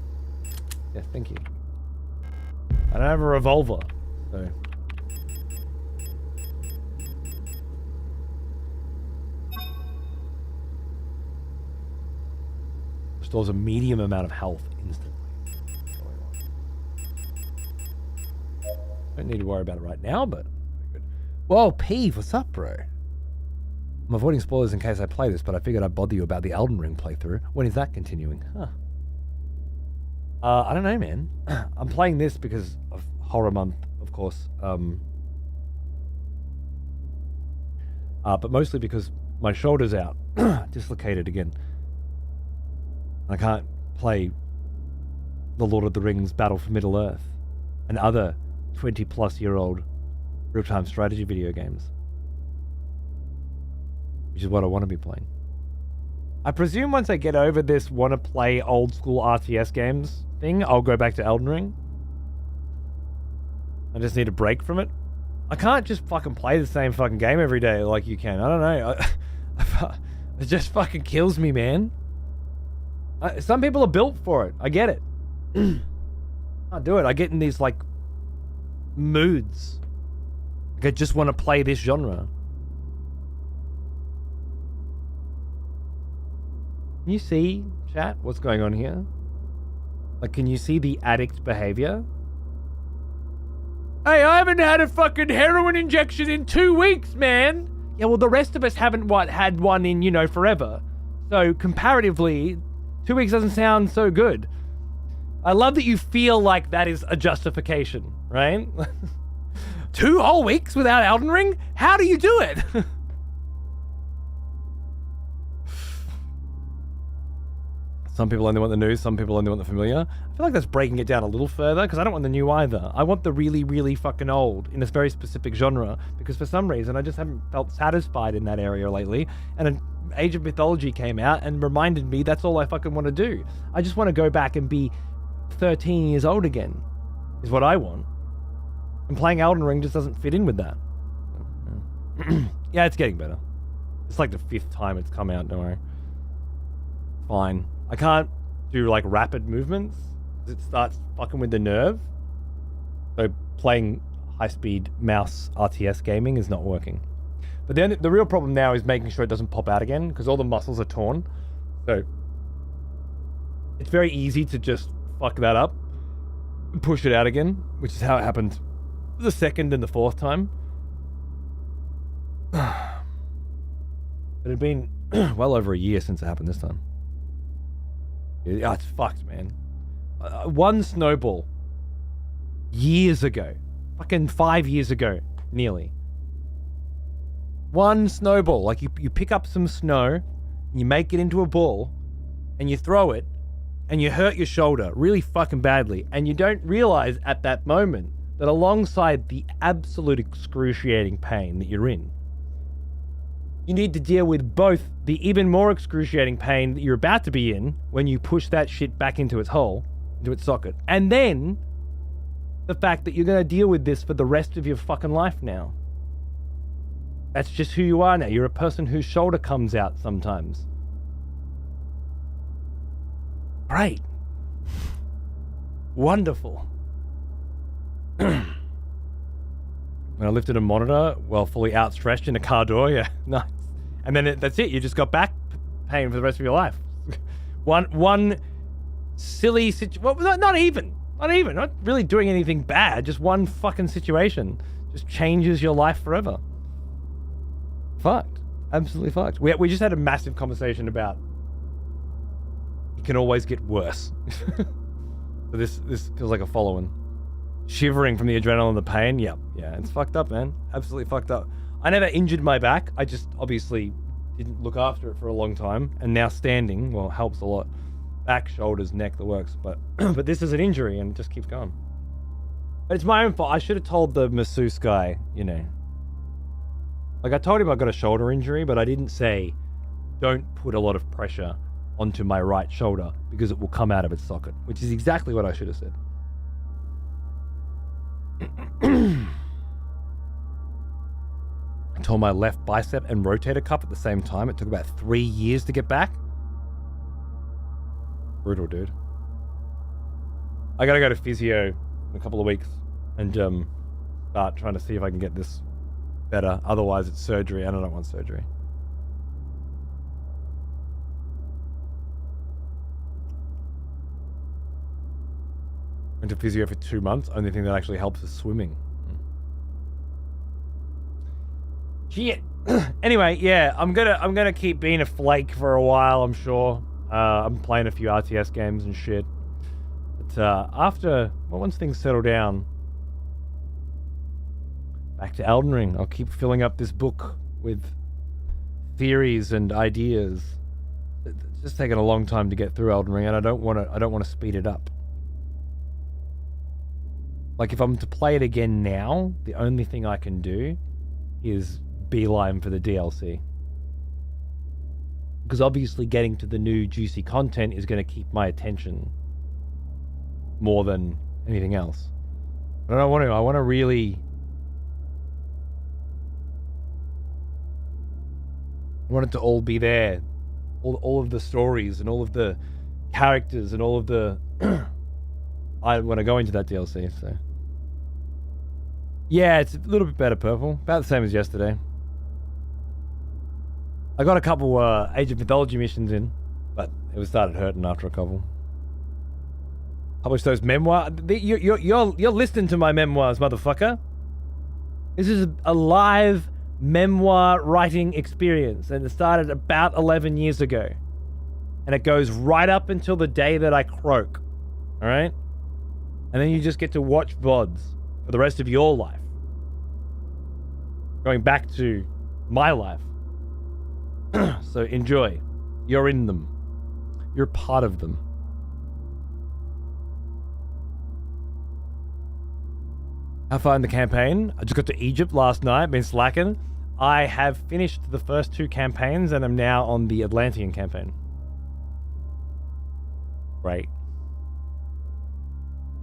Speaker 1: Yeah, thank you. I don't have a revolver, so... Restores a medium amount of health instantly. Don't need to worry about it right now, but... good. Whoa, Peeve, what's up, bro? I'm avoiding spoilers in case I play this, but I figured I'd bother you about the Elden Ring playthrough. When is that continuing? Huh. I don't know, man. I'm playing this because of Horror Month, of course. But mostly because my shoulder's out. Dislocated again. I can't play The Lord of the Rings Battle for Middle-earth and other 20-plus-year-old real-time strategy video games. Which is what I want to be playing. I presume once I get over this want to play old school RTS games thing, I'll go back to Elden Ring. I just need a break from it. I can't just fucking play the same fucking game every day like you can. I don't know. It just fucking kills me, man. Some people are built for it. I get it. I'll do it. I get in these like moods. Like I just want to play this genre. Can you see, chat, what's going on here? Like, can you see the addict behavior? Hey, I haven't had a fucking heroin injection in 2 weeks, man! Yeah, well, the rest of us haven't, had one in, forever. So comparatively, 2 weeks doesn't sound so good. I love that you feel like that is a justification, right? 2 whole weeks without Elden Ring? How do you do it? Some people only want the new, some people only want the familiar. I feel like that's breaking it down a little further because I don't want the new either. I want the really, really fucking old in a very specific genre because for some reason I just haven't felt satisfied in that area lately. And an Age of Mythology came out and reminded me that's all I fucking want to do. I just want to go back and be 13 years old again is what I want. And playing Elden Ring just doesn't fit in with that. Yeah, it's getting better. It's like the 5th time it's come out, don't worry. Fine. I can't do like rapid movements because it starts fucking with the nerve. So playing high-speed mouse RTS gaming is not working. But then the real problem now is making sure it doesn't pop out again because all the muscles are torn. So it's very easy to just fuck that up and push it out again, which is how it happened the 2nd and the 4th time. But it had been well over a year since it happened this time. Yeah, it's fucked, man. One snowball years ago, fucking 5 years ago, nearly. One snowball, like you pick up some snow, you make it into a ball, and you throw it, and you hurt your shoulder really fucking badly, and you don't realize at that moment that alongside the absolute excruciating pain that you're in, you need to deal with both the even more excruciating pain that you're about to be in when you push that shit back into its hole, into its socket, and then the fact that you're going to deal with this for the rest of your fucking life now. That's just who you are now. You're a person whose shoulder comes out sometimes. Great. Wonderful. When I lifted a monitor while fully outstretched in a car door, yeah, nice. And then that's it. You just got back pain for the rest of your life. One silly situation. Well, not even. Not really doing anything bad. Just one fucking situation just changes your life forever. Fucked. Absolutely fucked. We just had a massive conversation about it can always get worse. So this feels like a follow-on. Shivering from the adrenaline and the pain. Yep. Yeah, it's fucked up, man. Absolutely fucked up. I never injured my back. I just obviously didn't look after it for a long time. And now standing, well, helps a lot. Back, shoulders, neck, the works. But but this is an injury and it just keeps going. But it's my own fault. I should have told the masseuse guy, you know. Like I told him I got a shoulder injury, but I didn't say, don't put a lot of pressure onto my right shoulder because it will come out of its socket, which is exactly what I should have said. I tore my left bicep and rotator cuff at the same time. It took about 3 years to get back. Brutal, dude. I gotta go to physio in a couple of weeks and start trying to see if I can get this better. Otherwise, it's surgery, and I don't want surgery. Went to physio for 2 months. Only thing that actually helps is swimming. Shit. Anyway, yeah, I'm gonna keep being a flake for a while, I'm sure. I'm playing a few RTS games and shit. But once things settle down, back to Elden Ring. I'll keep filling up this book with theories and ideas. It's just taken a long time to get through Elden Ring, and I don't want to speed it up. Like if I'm to play it again now, the only thing I can do is beeline for the DLC. Because obviously getting to the new juicy content is going to keep my attention more than anything else. But I don't want to. I want to really... I want it to all be there. All of the stories and all of the characters and all of the... I want to go into that DLC, so... Yeah, it's a little bit better purple. About the same as yesterday. I got a couple Age of Mythology missions in, but it was started hurting after a couple. Published those memoirs. You're listening to my memoirs, motherfucker. This is a live memoir writing experience, and it started about 11 years ago. And it goes right up until the day that I croak. All right? And then you just get to watch VODs for the rest of your life. Going back to my life. So enjoy. You're in them. You're part of them. How far in the campaign? I just got to Egypt last night, been slacking. I have finished the first 2 campaigns and I'm now on the Atlantean campaign. Right.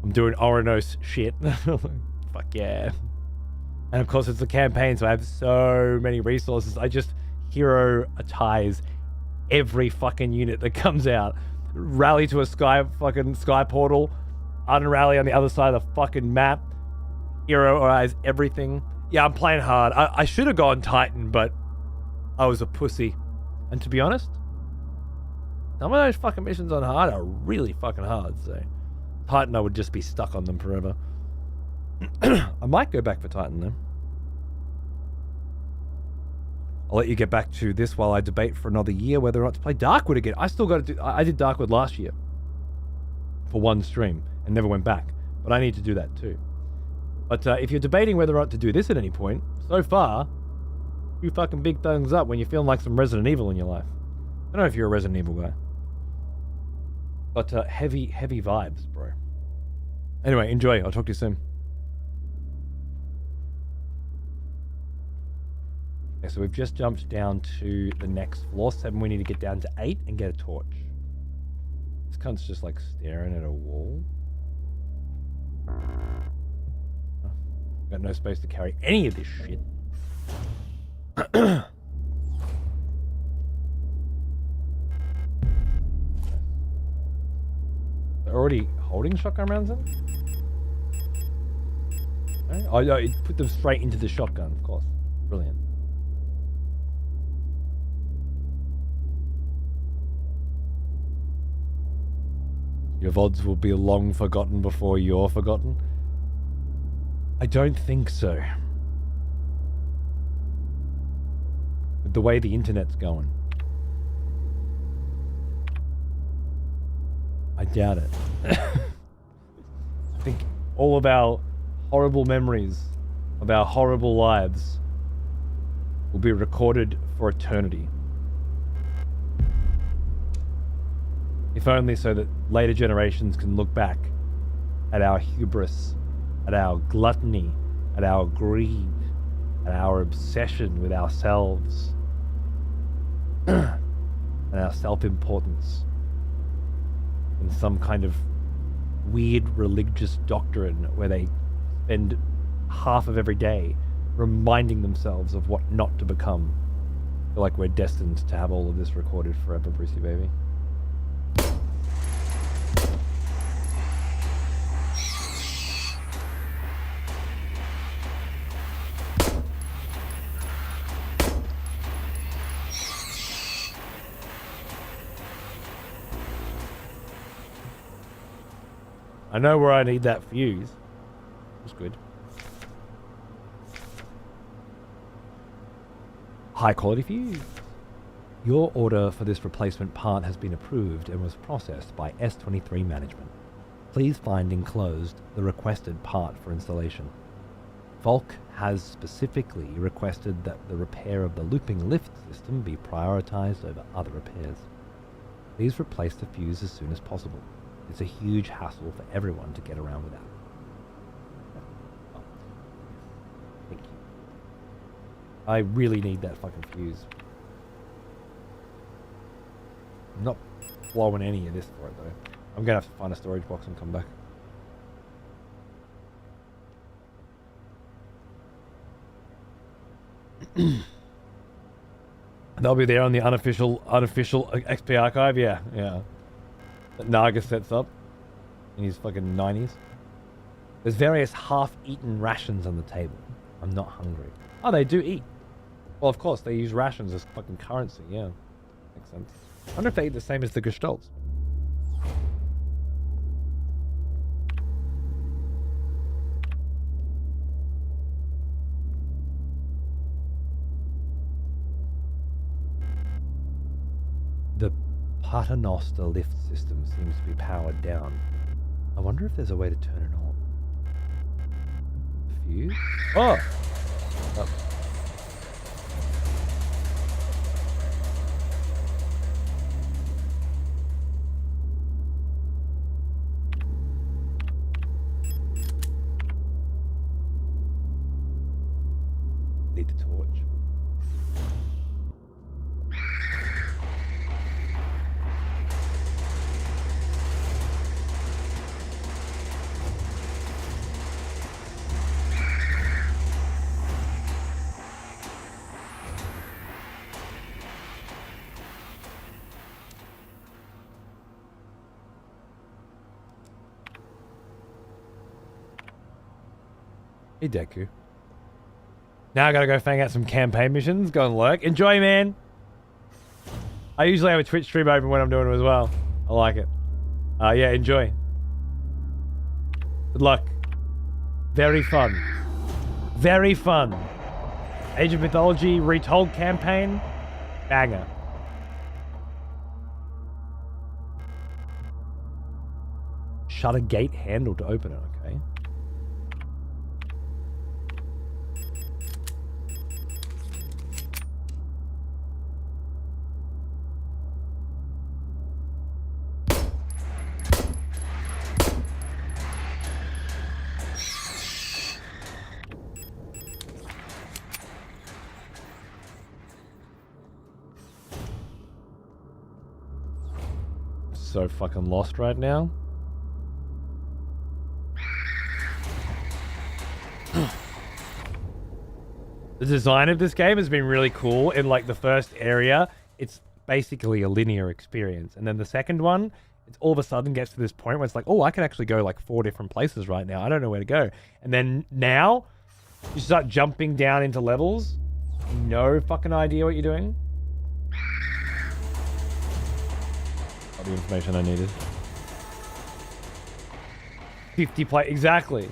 Speaker 1: I'm doing Oranos shit. Fuck yeah. And of course it's a campaign, so I have so many resources. I just hero-atize every fucking unit that comes out. Rally to a sky portal. Unrally on the other side of the fucking map. Hero-atize everything. Yeah, I'm playing hard. I should have gone Titan, but I was a pussy. And to be honest, some of those fucking missions on hard are really fucking hard, so Titan I would just be stuck on them forever. I might go back for Titan though. I'll let you get back to this while I debate for another year whether or not to play Darkwood again. I still got to do... I did Darkwood last year. For one stream. And never went back. But I need to do that too. But if you're debating whether or not to do this at any point, so far, 2 fucking big thumbs up when you're feeling like some Resident Evil in your life. I don't know if you're a Resident Evil guy. But heavy vibes, bro. Anyway, enjoy. I'll talk to you soon. Okay, so we've just jumped down to the next floor. 7, we need to get down to 8 and get a torch. This cunt's just like staring at a wall. Got no space to carry any of this shit. They're already holding shotgun rounds in? Okay. Oh, no, it put them straight into the shotgun, of course. Brilliant. Your VODs will be long forgotten before you're forgotten? I don't think so. With the way the internet's going. I doubt it. I think all of our horrible memories of our horrible lives will be recorded for eternity. If only so that later generations can look back at our hubris, at our gluttony, at our greed, at our obsession with ourselves, and our self-importance in some kind of weird religious doctrine where they spend half of every day reminding themselves of what not to become. I feel like we're destined to have all of this recorded forever, Brucey baby. I know where I need that fuse. That's good. High quality fuse. Your order for this replacement part has been approved and was processed by S23 management. Please find enclosed the requested part for installation. Volk has specifically requested that the repair of the looping lift system be prioritized over other repairs. Please replace the fuse as soon as possible. It's a huge hassle for everyone to get around without. Oh. Thank you. I really need that fucking fuse. I'm not blowing any of this for it though. I'm gonna have to find a storage box and come back. They'll be there on the unofficial XP archive. Yeah. That Naga sets up in his fucking 90s. There's various half-eaten rations on the table. I'm not hungry. Oh, they do eat. Well, of course, they use rations as fucking currency. Yeah, makes sense. I wonder if they eat the same as the Gestalts. The Paternoster lift system seems to be powered down. I wonder if there's a way to turn it on. Fuse? Oh! Oh. Need the torch. Hey, Deku. Now I gotta go fang out some campaign missions, go and lurk. Enjoy, man! I usually have a Twitch stream open when I'm doing it as well. I like it. Yeah, enjoy. Good luck. Very fun. Very fun. Age of Mythology Retold campaign. Banger. Shut a gate handle to open it, okay. So fucking lost right now. The design of this game has been really cool. In like the first area, it's basically a linear experience. And then the second one, it's all of a sudden gets to this point where it's like, oh, I can actually go like 4 different places right now. I don't know where to go. And then now, you start jumping down into levels. No fucking idea what you're doing. The information I needed. 50 play exactly.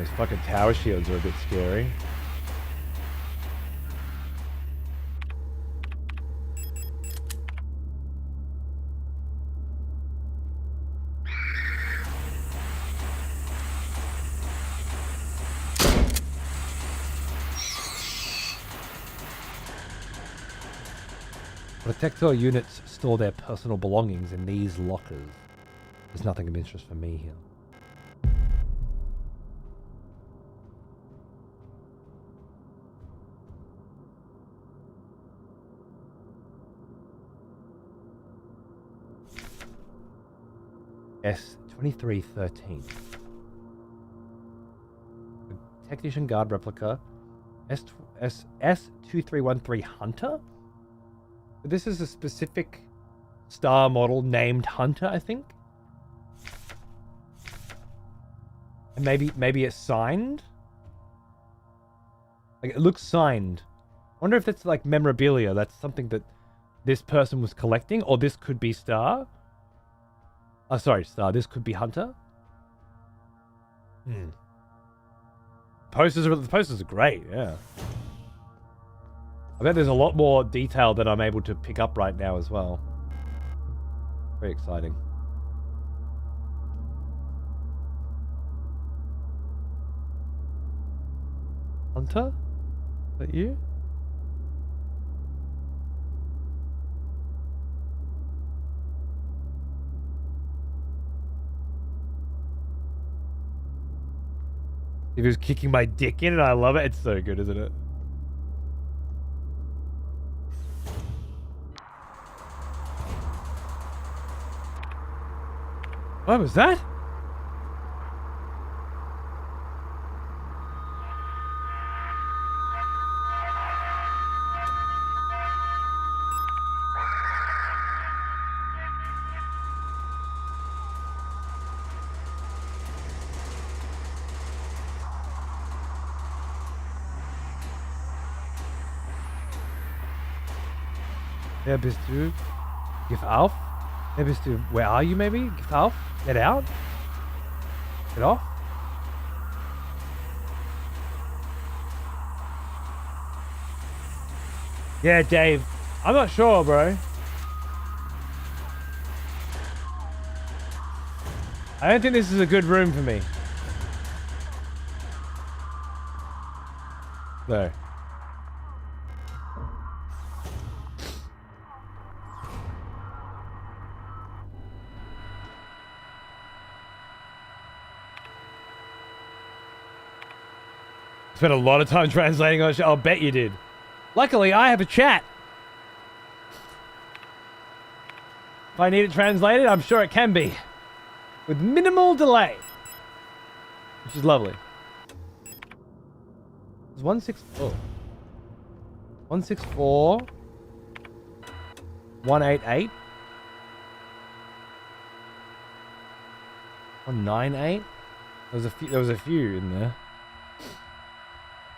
Speaker 1: Those fucking tower shields are a bit scary. Protector units store their personal belongings in these lockers. There's nothing of interest for me here. S2313. Technician guard replica. S2313 Hunter? This is a specific star model named Hunter, I think. And maybe it's signed. Like it looks signed. I wonder if that's like memorabilia. That's something that this person was collecting, or this could be Star. Oh, sorry, Star. This could be Hunter. The posters are great. Yeah. I bet there's a lot more detail that I'm able to pick up right now as well. Very exciting. Hunter? Is that you? He was kicking my dick in and I love it. It's so good, isn't it? What was that? Wer bist du? Gib auf. Wer bist du? Where are you maybe? Gib auf. Get out. Get off. Yeah, Dave. I'm not sure, bro. I don't think this is a good room for me. No. Spent a lot of time translating on I'll bet you did. Luckily, I have a chat. If I need it translated, I'm sure it can be. With minimal delay. Which is lovely. It's 164. 164. 188. 198. There was a few in there.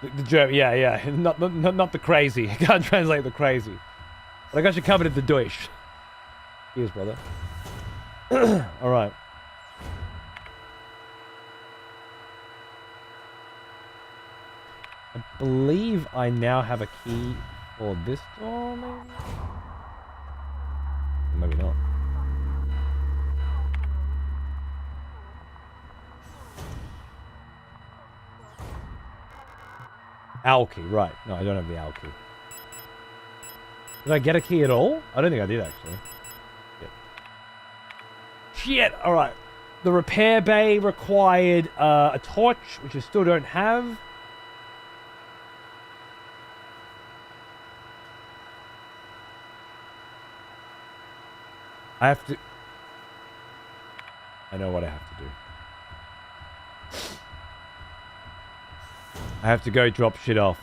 Speaker 1: The German, yeah. Not the crazy. I can't translate the crazy. But I got you covered at the Deutsch. Cheers, brother. Alright. I believe I now have a key for this door, maybe? Maybe not. Owl key, right. No, I don't have the owl key. Did I get a key at all? I don't think I did, actually. Yep. Shit! Alright. The repair bay required a torch, which I still don't have. I have to... I know what I have to do. I have to go drop shit off.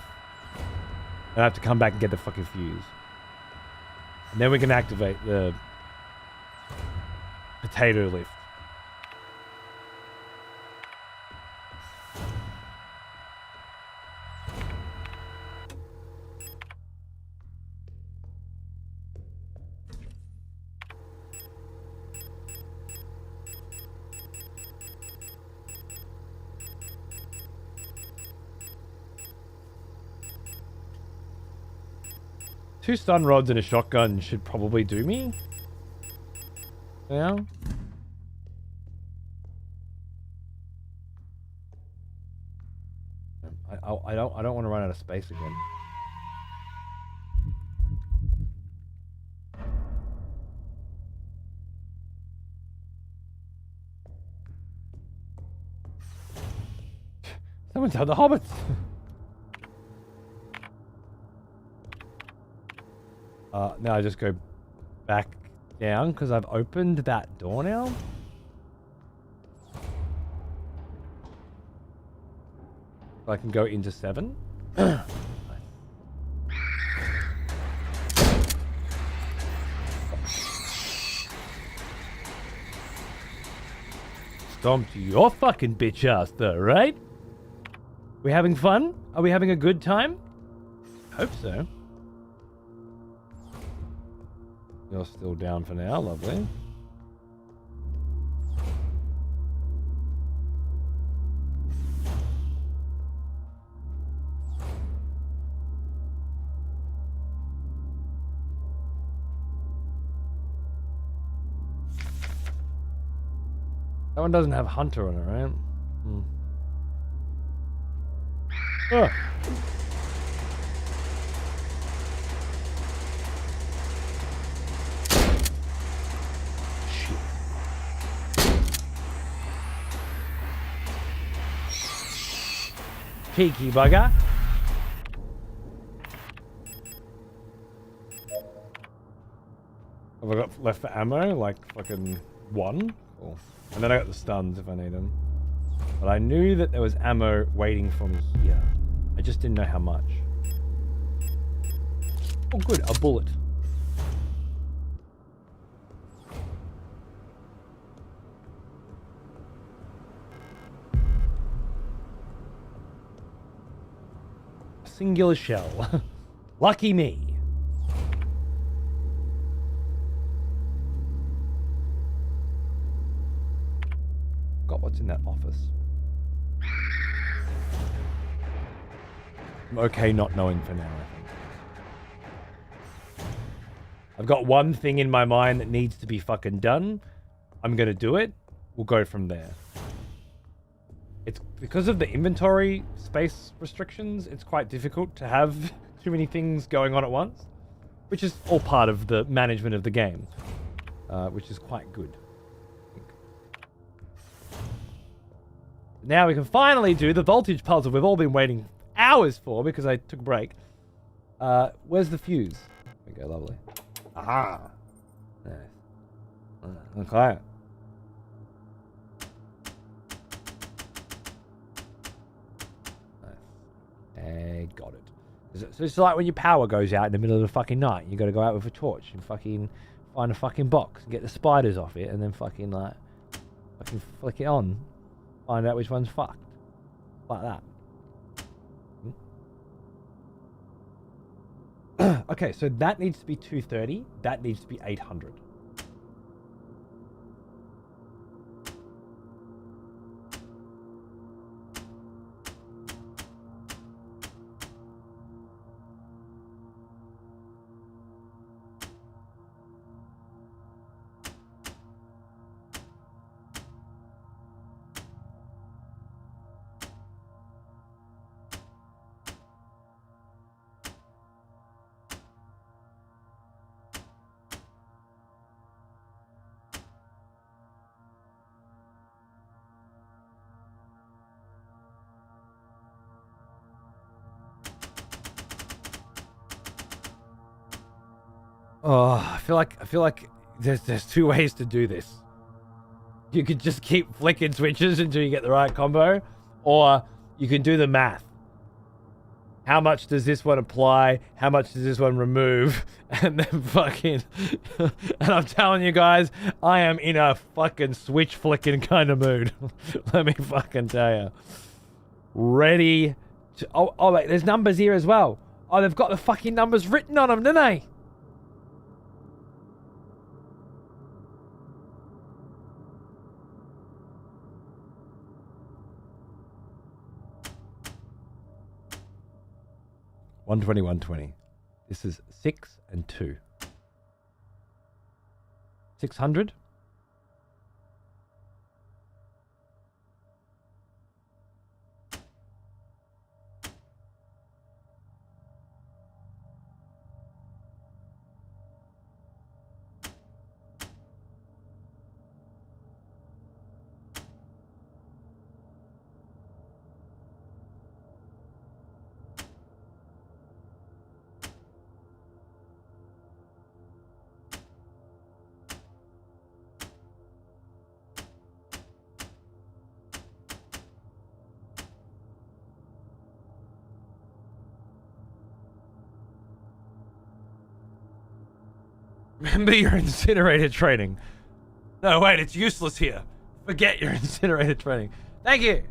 Speaker 1: I have to come back and get the fucking fuse. And then we can activate the potato lift. Two stun rods and a shotgun should probably do me. Yeah. I don't want to run out of space again. Someone's had the hobbits. Now I just go back down because I've opened that door now. I can go into 7. Stomped your fucking bitch ass though, right? We having fun? Are we having a good time? Hope so. You're still down for now, lovely. That one doesn't have Hunter on it, right? Oh. Cheeky bugger. Have I got left for ammo? Like fucking 1? Cool. And then I got the stuns if I need them. But I knew that there was ammo waiting from here. I just didn't know how much. Oh good, a bullet. Singular shell. Lucky me. Got what's in that office. I'm okay not knowing for now, I think. I've got one thing in my mind that needs to be fucking done. I'm gonna do it. We'll go from there. It's because of the inventory space restrictions, it's quite difficult to have too many things going on at once, which is all part of the management of the game, which is quite good. I think. Now we can finally do the voltage puzzle we've all been waiting hours for because I took a break. Where's the fuse? There we go, lovely. Aha! Nice. Okay. Nice. Got it. So it's like when your power goes out in the middle of the fucking night. You got to go out with a torch and fucking find a fucking box and get the spiders off it, and then fucking flick it on, find out which one's fucked, like that. Okay, so that needs to be 230. That needs to be 800. Oh, I feel like there's two ways to do this. You could just keep flicking switches until you get the right combo, or you can do the math. How much does this one apply? How much does this one remove? And then fucking... and I'm telling you guys, I am in a fucking switch flicking kind of mood. Let me fucking tell you. Ready to... Oh, wait, there's numbers here as well. Oh, they've got the fucking numbers written on them, didn't they? $120. This is 6 and 2. 600. Remember your incinerator training. No, wait, it's useless here. Forget your incinerator training. Thank you.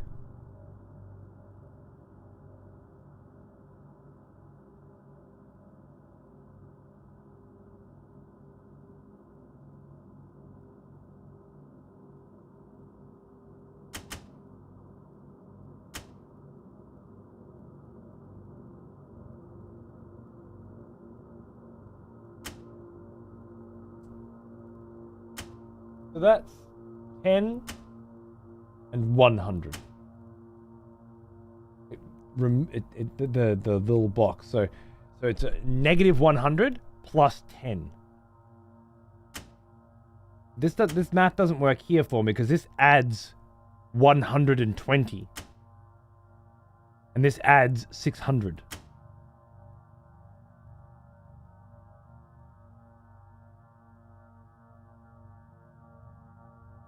Speaker 1: So that's 10 and 100. The little box. So it's a negative 100 plus 10. This math doesn't work here for me because this adds 120. And this adds 600.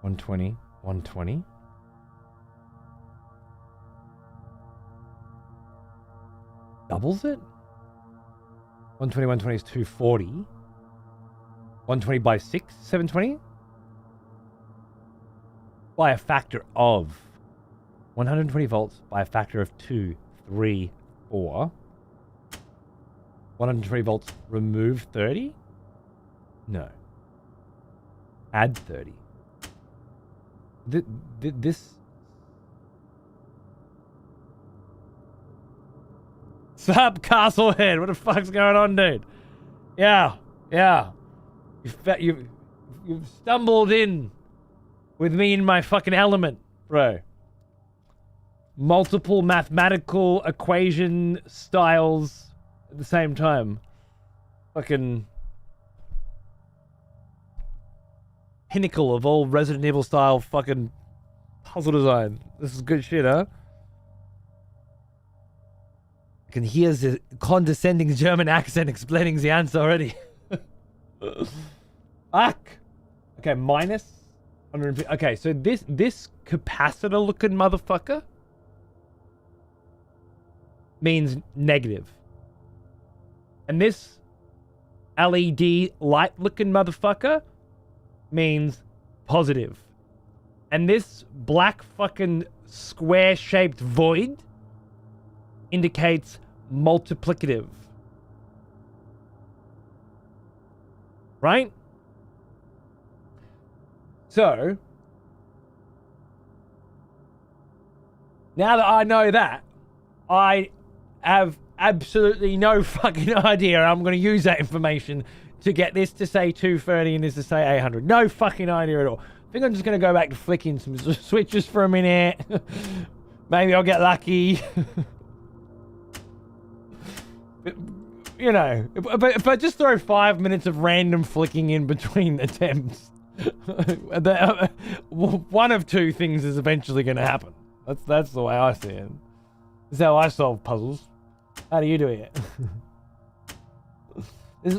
Speaker 1: $120. Doubles it? 120 is 240. 120 by 6, 720? By a factor of 120 volts by a factor of 2, 3, 4. 120 volts remove 30? No. Add 30. This... Sup, Castlehead? What the fuck's going on, dude? Yeah. You've stumbled in with me in my fucking element, bro. Multiple mathematical equation styles at the same time. Fucking pinnacle of all Resident Evil style fucking puzzle design. This is good shit, huh? I can hear the condescending German accent explaining the answer already. Fuck. Okay, minus 150. Okay, so this capacitor looking motherfucker means negative. And this LED light looking motherfucker means positive. And this black fucking square shaped void indicates multiplicative. Right? So, now that I know that, I have absolutely no fucking idea I'm going to use that information to get this to say 230 and this to say 800. No fucking idea at all. I think I'm just going to go back to flicking some switches for a minute. Maybe I'll get lucky. You know, if I just throw 5 minutes of random flicking in between attempts, one of two things is eventually going to happen. That's the way I see it. That's how I solve puzzles. How do you do it?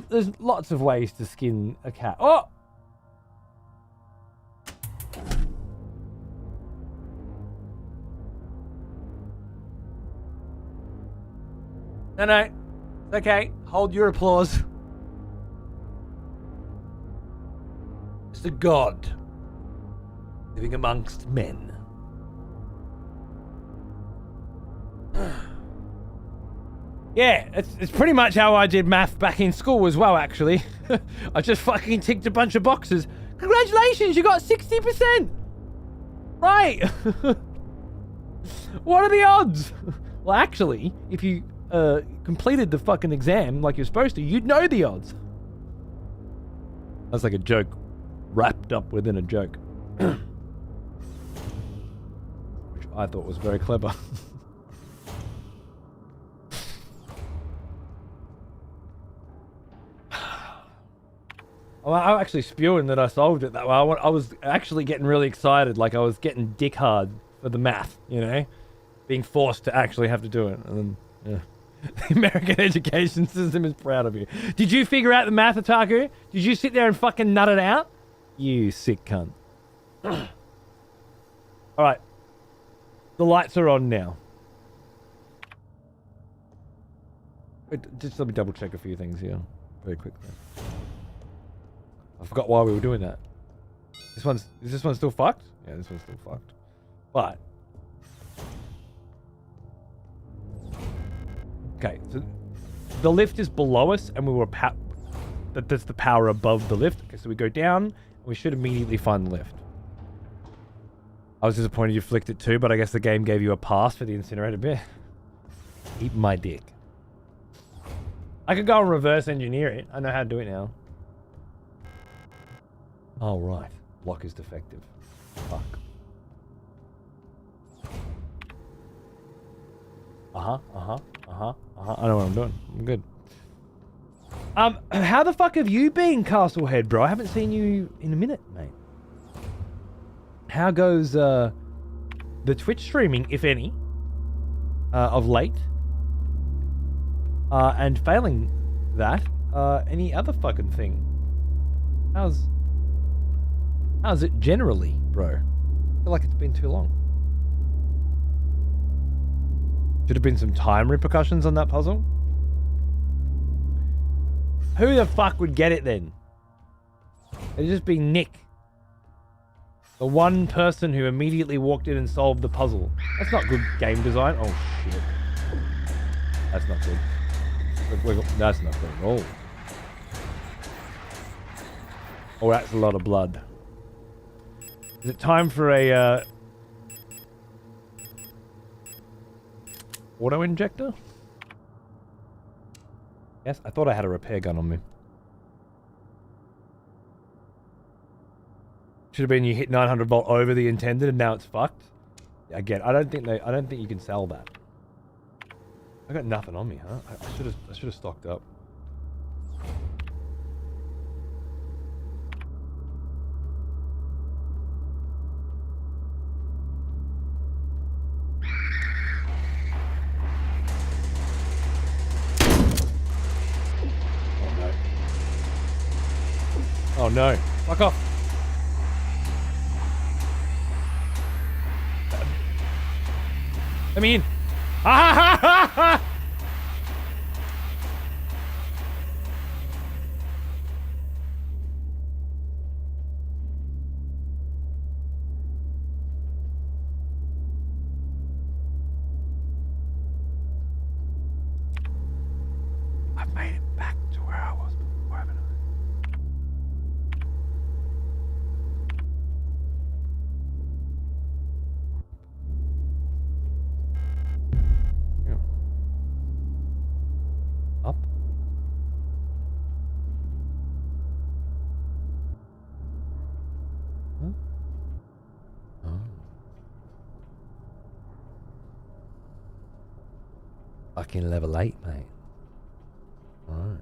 Speaker 1: There's lots of ways to skin a cat. Oh! No. It's okay. Hold your applause. It's a god living amongst men. Yeah, it's pretty much how I did math back in school as well, actually. I just fucking ticked a bunch of boxes. Congratulations, you got 60%! Right! What are the odds? Well, actually, if you completed the fucking exam like you're supposed to, you'd know the odds. That's like a joke wrapped up within a joke. Which I thought was very clever. I'm actually spewing that I solved it that way. I was actually getting really excited, like I was getting dick hard for the math, you know? Being forced to actually have to do it. And then, yeah. The American education system is proud of you. Did you figure out the math, Otaku? Did you sit there and fucking nut it out? You sick cunt. Alright. The lights are on now. Wait, just let me double check a few things here. Very quickly. I forgot why we were doing that. Is this one still fucked? Yeah, this one's still fucked. But okay, so the lift is below us, and we were that's the power above the lift. Okay, so we go down, and we should immediately find the lift. I was disappointed you flicked it too, but I guess the game gave you a pass for the incinerator bit. Eat my dick. I could go and reverse engineer it. I know how to do it now. Oh, right. Lock is defective. Fuck. I know what I'm doing. I'm good. How the fuck have you been, Castlehead, bro? I haven't seen you in a minute, mate. How goes, the Twitch streaming, if any, of late? And failing that, any other fucking thing? How's it generally, bro? I feel like it's been too long. Should have been some time repercussions on that puzzle. Who the fuck would get it then? It'd just be Nick. The one person who immediately walked in and solved the puzzle. That's not good game design. Oh shit. That's not good. That's not good at all. Oh, that's a lot of blood. Is it time for a auto injector? Yes, I thought I had a repair gun on me. Should have been you hit 900 volt over the intended and now it's fucked. Again, I don't think you can sell that. I got nothing on me, huh? I should have stocked up. Oh no. Fuck off. Let me in. Ha ha ha ha! I've made it back to where I was before, haven't I? Up. Huh? Oh. Fucking level 8, mate. Alright.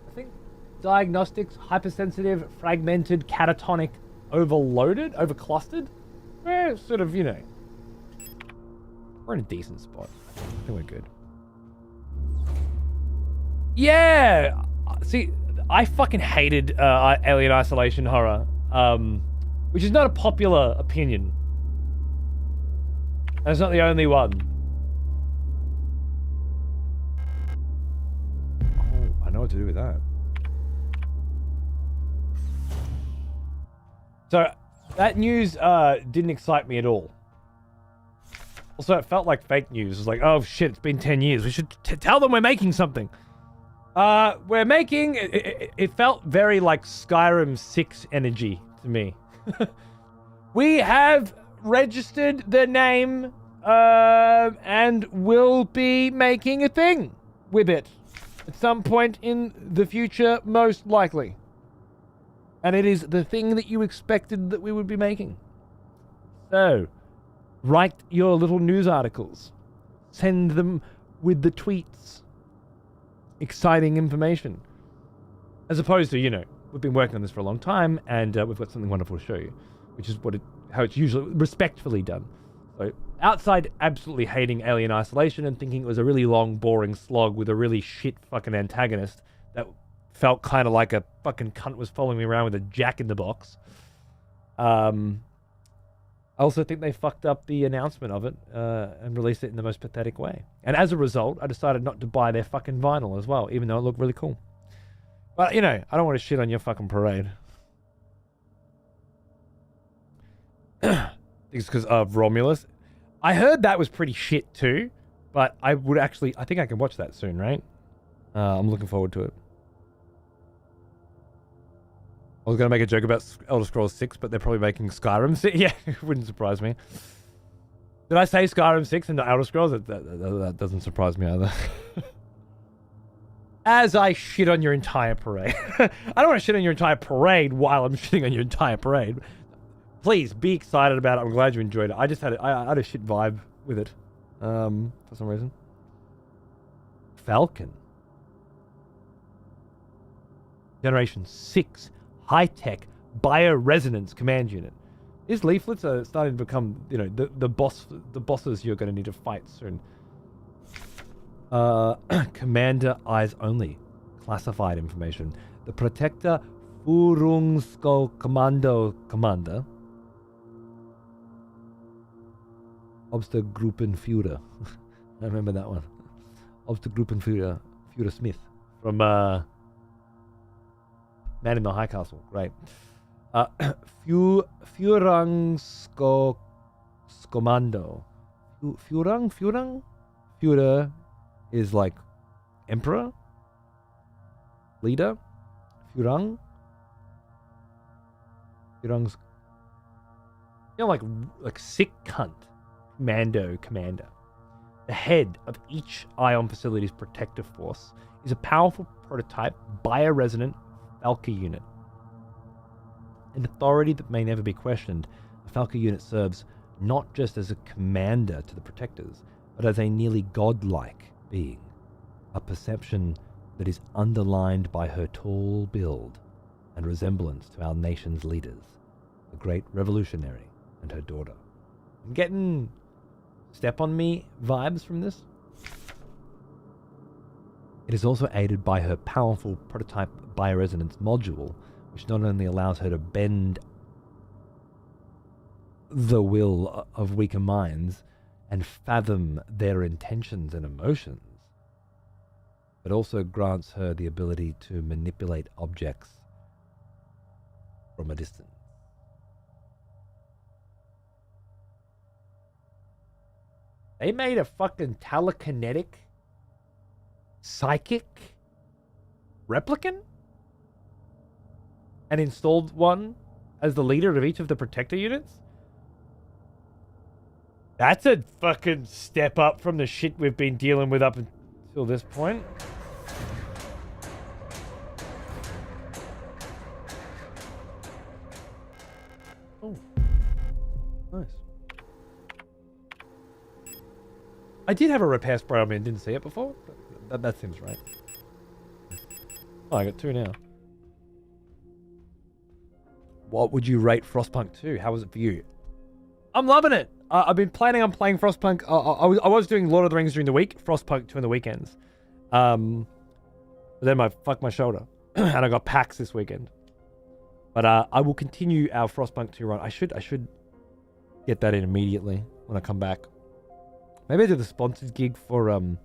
Speaker 1: I think diagnostics, hypersensitive, fragmented, catatonic, overloaded, overclustered. We're sort of, you know, we're in a decent spot. I think we're good. Yeah! See, I fucking hated Alien Isolation horror, which is not a popular opinion. And it's not the only one. Oh, I know what to do with that. So, that news didn't excite me at all. Also, it felt like fake news. It was like, oh shit, it's been 10 years. We should tell them we're making something. We're making... It felt very like Skyrim 6 energy to me. We have registered the name and will be making a thing with it at some point in the future, most likely. And it is the thing that you expected that we would be making. So, write your little news articles. Send them with the tweets. Exciting information. As opposed to, you know, we've been working on this for a long time and we've got something wonderful to show you, which is how it's usually respectfully done. So, outside absolutely hating Alien Isolation and thinking it was a really long, boring slog with a really shit fucking antagonist that felt kind of like a fucking cunt was following me around with a jack in the box. I also think they fucked up the announcement of it and released it in the most pathetic way. And as a result, I decided not to buy their fucking vinyl as well, even though it looked really cool. But, you know, I don't want to shit on your fucking parade. It's because of Romulus. I heard that was pretty shit too, but I think I can watch that soon, right? I'm looking forward to it. I was going to make a joke about Elder Scrolls 6, but they're probably making Skyrim 6. Yeah, it wouldn't surprise me. Did I say Skyrim 6 and Elder Scrolls? That doesn't surprise me either. As I shit on your entire parade. I don't want to shit on your entire parade while I'm shitting on your entire parade. Please, be excited about it. I'm glad you enjoyed it. I just had I had a shit vibe with it. For some reason. Falcon. Generation 6. High-tech bioresonance command unit. These leaflets are starting to become, you know, the bosses you're going to need to fight soon. Commander eyes only. Classified information. The Protector Führungskommando Commando Commander. Obstergruppenführer. I remember that one. Obstergruppenführer. Führer Smith. From, Man in the High Castle, great. Führungskommando. Führung? Führer is like emperor? Leader? Führung? Führungs... You know, like sick cunt. Commander. The head of each Ion Facility's protective force is a powerful prototype bioresonant Falca unit. An authority that may never be questioned, a Falca unit serves not just as a commander to the protectors, but as a nearly godlike being, a perception that is underlined by her tall build and resemblance to our nation's leaders, the great revolutionary and her daughter. I'm getting step on me vibes from this. It is also aided by her powerful prototype bioresonance module, which not only allows her to bend the will of weaker minds and fathom their intentions and emotions, but also grants her the ability to manipulate objects from a distance. They made a fucking telekinetic, psychic replicant and installed one as the leader of each of the protector units? That's a fucking step up from the shit we've been dealing with up until this point. Oh, nice. I did have a repair spray on me and didn't see it before. That seems right. Oh, I got 2 now. What would you rate Frostpunk 2? How was it for you? I'm loving it. I've been planning on playing Frostpunk. I was doing Lord of the Rings during the week, Frostpunk 2 on the weekends. But then I fucked my shoulder, and I got PAX this weekend. But I will continue our Frostpunk 2 run. I should get that in immediately when I come back. Maybe I do the sponsored gig for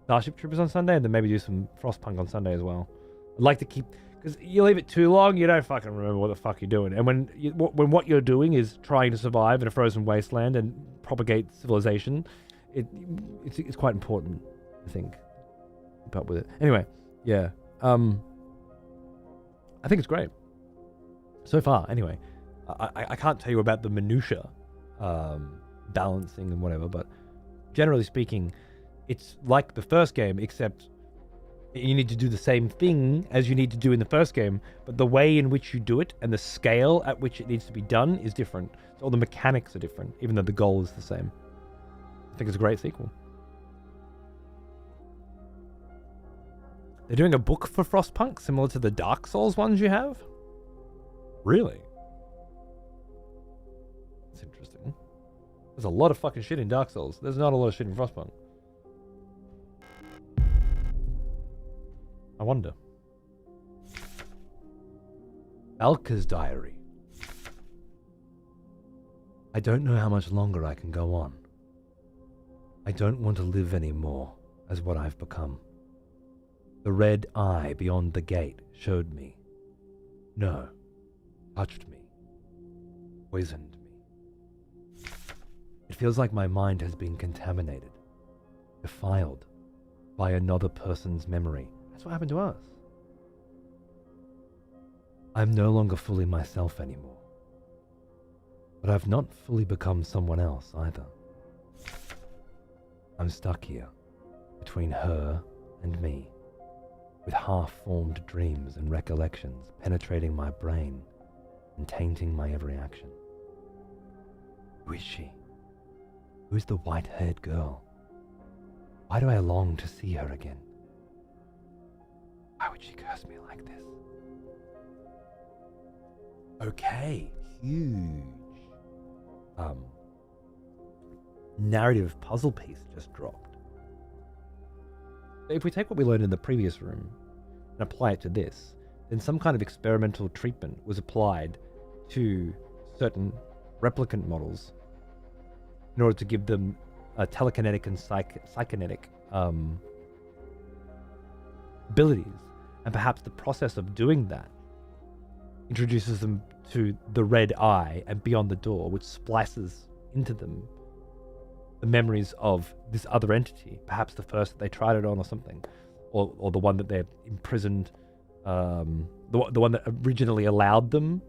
Speaker 1: Starship Troopers on Sunday, and then maybe do some Frostpunk on Sunday as well. I'd like to keep, because you leave it too long, you don't fucking remember what the fuck you're doing. And when what you're doing is trying to survive in a frozen wasteland and propagate civilization, it's quite important, I think. Keep up with it. Anyway, yeah. I think it's great. So far, anyway. I can't tell you about the minutiae, balancing and whatever, but generally speaking, it's like the first game, except you need to do the same thing as you need to do in the first game, but the way in which you do it and the scale at which it needs to be done is different. So all the mechanics are different, even though the goal is the same. I think it's a great sequel. They're doing a book for Frostpunk similar to the Dark Souls ones you have? Really? That's interesting. There's a lot of fucking shit in Dark Souls. There's not a lot of shit in Frostpunk. I wonder. Alka's diary. I don't know how much longer I can go on. I don't want to live anymore as what I've become. The red eye beyond the gate showed me. No. Touched me. Poisoned me. It feels like my mind has been contaminated. Defiled by another person's memory. That's what happened to us. I'm no longer fully myself anymore. But I've not fully become someone else either. I'm stuck here, between her and me, with half-formed dreams and recollections penetrating my brain and tainting my every action. Who is she? Who's the white-haired girl? Why do I long to see her again? Why would she curse me like this? Okay, huge narrative puzzle piece just dropped. If we take what we learned in the previous room and apply it to this, then some kind of experimental treatment was applied to certain replicant models in order to give them a telekinetic and psychokinetic abilities. And perhaps the process of doing that introduces them to the red eye and beyond the door, which splices into them the memories of this other entity, perhaps the first that they tried it on or something, or the one that they're imprisoned, the one that originally allowed them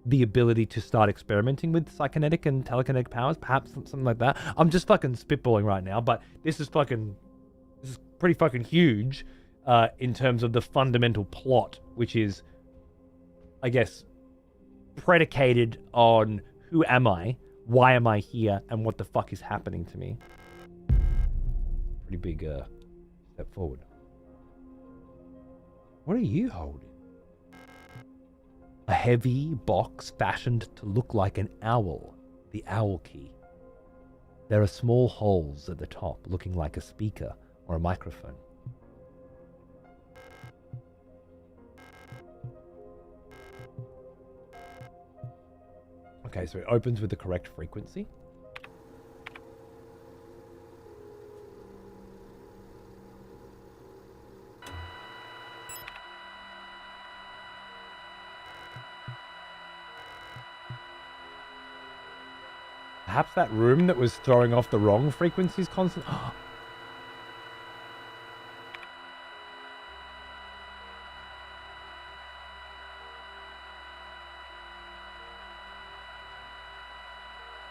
Speaker 1: the ability to start experimenting with psychokinetic and telekinetic powers, perhaps something like that. I'm just fucking spitballing right now, but this is pretty fucking huge in terms of the fundamental plot, which is, I guess, predicated on who am I, why am I here, and what the fuck is happening to me. Pretty big step forward. What are you holding? A heavy box fashioned to look like an owl, the owl key. There are small holes at the top looking like a speaker or a microphone. Okay, so it opens with the correct frequency. Perhaps that room that was throwing off the wrong frequencies constantly.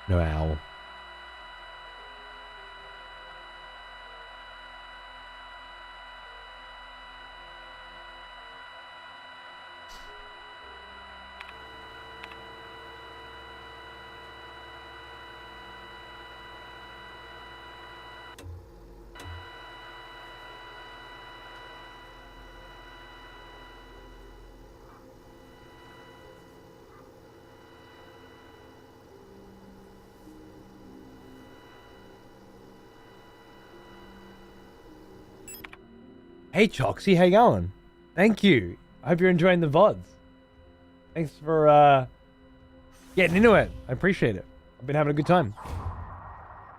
Speaker 1: No owl. Hey Choxy, how you going? Thank you. I hope you're enjoying the VODs. Thanks for getting into it. I appreciate it. I've been having a good time.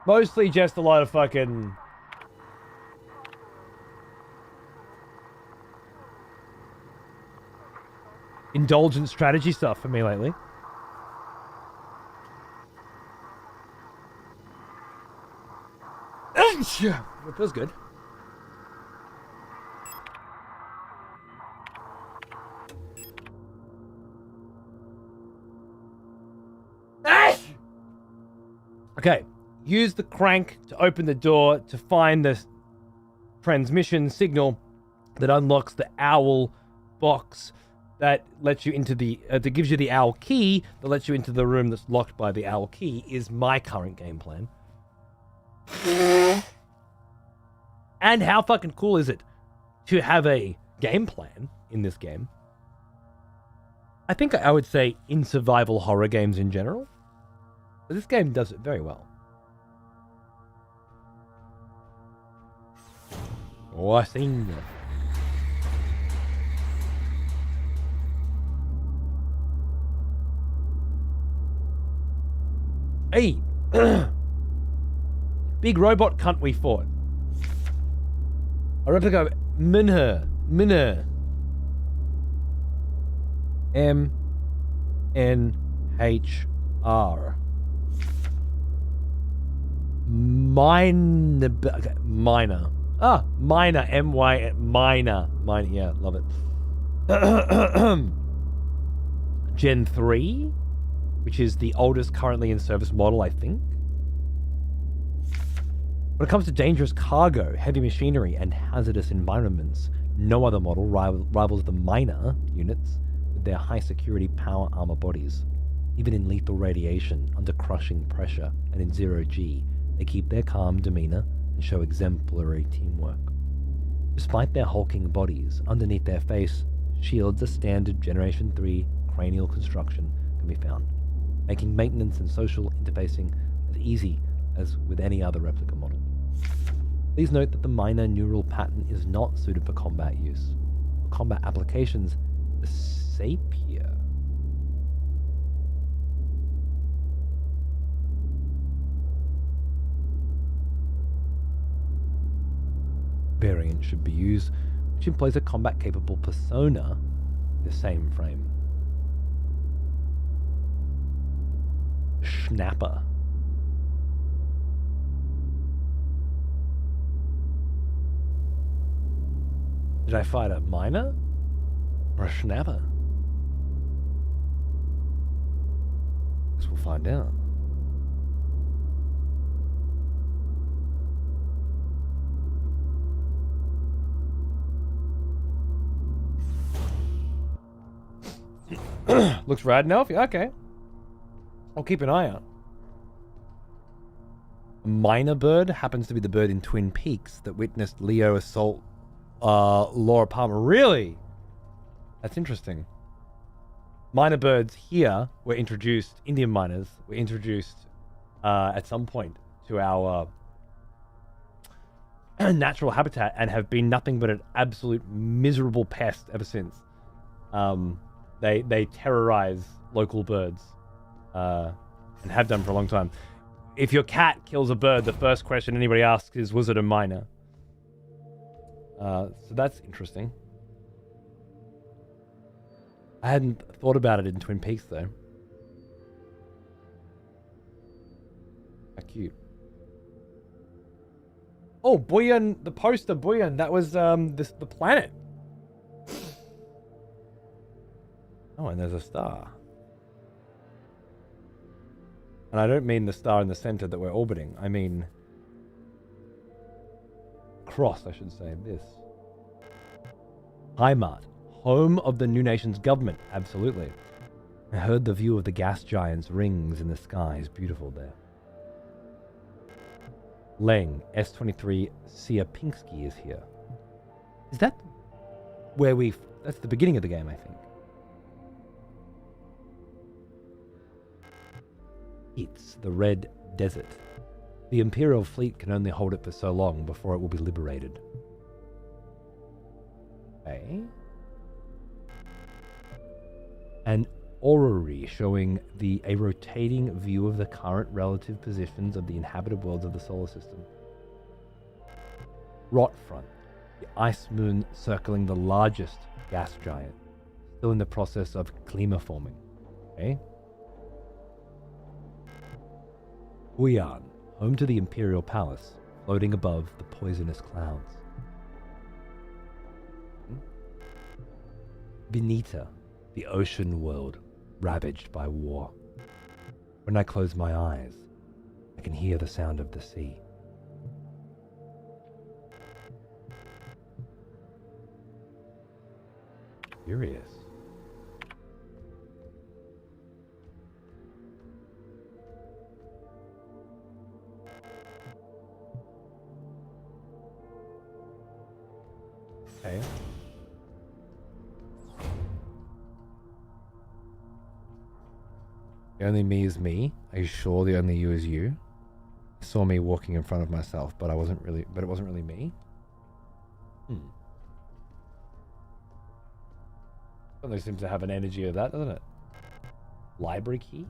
Speaker 1: Mostly just a lot of fucking indulgent strategy stuff for me lately. It feels good. Okay, use the crank to open the door to find the transmission signal that unlocks the owl box that lets you into the, that gives you the owl key that lets you into the room that's locked by the owl key is my current game plan. And how fucking cool is it to have a game plan in this game? I think I would say in survival horror games in general. But this game does it very well. Oh, I seen that. Hey! Big robot cunt we fought. A replica of Minher. M-N-H-R. Minor. Ah, minor. M-Y, minor. Minor, yeah, love it. Gen 3, which is the oldest currently in service model, I think. When it comes to dangerous cargo, heavy machinery, and hazardous environments, no other model rivals the minor units with their high security power armor bodies. Even in lethal radiation, under crushing pressure, and in zero G, they keep their calm demeanor and show exemplary teamwork. Despite their hulking bodies, underneath their face shields a standard Generation 3 cranial construction can be found, making maintenance and social interfacing as easy as with any other replica model. Please note that the minor neural pattern is not suited for combat use. For combat applications, the sapia variant should be used, which employs a combat-capable persona in the same frame. Schnapper. Did I fight a miner? Or a schnapper? find out. Looks rad enough? Yeah, okay. I'll keep an eye out. A minor bird happens to be the bird in Twin Peaks that witnessed Leo assault Laura Palmer. Really? That's interesting. Minor birds here were introduced, Indian miners were introduced at some point to our natural habitat and have been nothing but an absolute miserable pest ever since. They terrorize local birds and have done for a long time. If your cat kills a bird, the first question anybody asks is, was it a miner? So that's interesting. I hadn't thought about it in Twin Peaks, though. How cute. Oh, Buyan, the poster, Buyan, that was the planet. Oh, and there's a star. And I don't mean the star in the center that we're orbiting. I mean... cross, I should say. This. Heimat. Home of the new nation's government. Absolutely. I heard the view of the gas giants rings in the sky is beautiful there. Leng, S23 Siapinski is here. Is that where we... that's the beginning of the game, I think. It's the Red Desert. The Imperial fleet can only hold it for so long before it will be liberated. Okay. An orrery showing a rotating view of the current relative positions of the inhabited worlds of the solar system. Rot front. The ice moon circling the largest gas giant. Still in the process of climaforming. Okay. Huyan, home to the Imperial Palace, floating above the poisonous clouds. Benita, the ocean world, ravaged by war. When I close my eyes, I can hear the sound of the sea. Curious. Okay. The only me is me. Are you sure the only you is you? I saw me walking in front of myself, but it wasn't really me. Something seems to have an energy of that, doesn't it? Library key?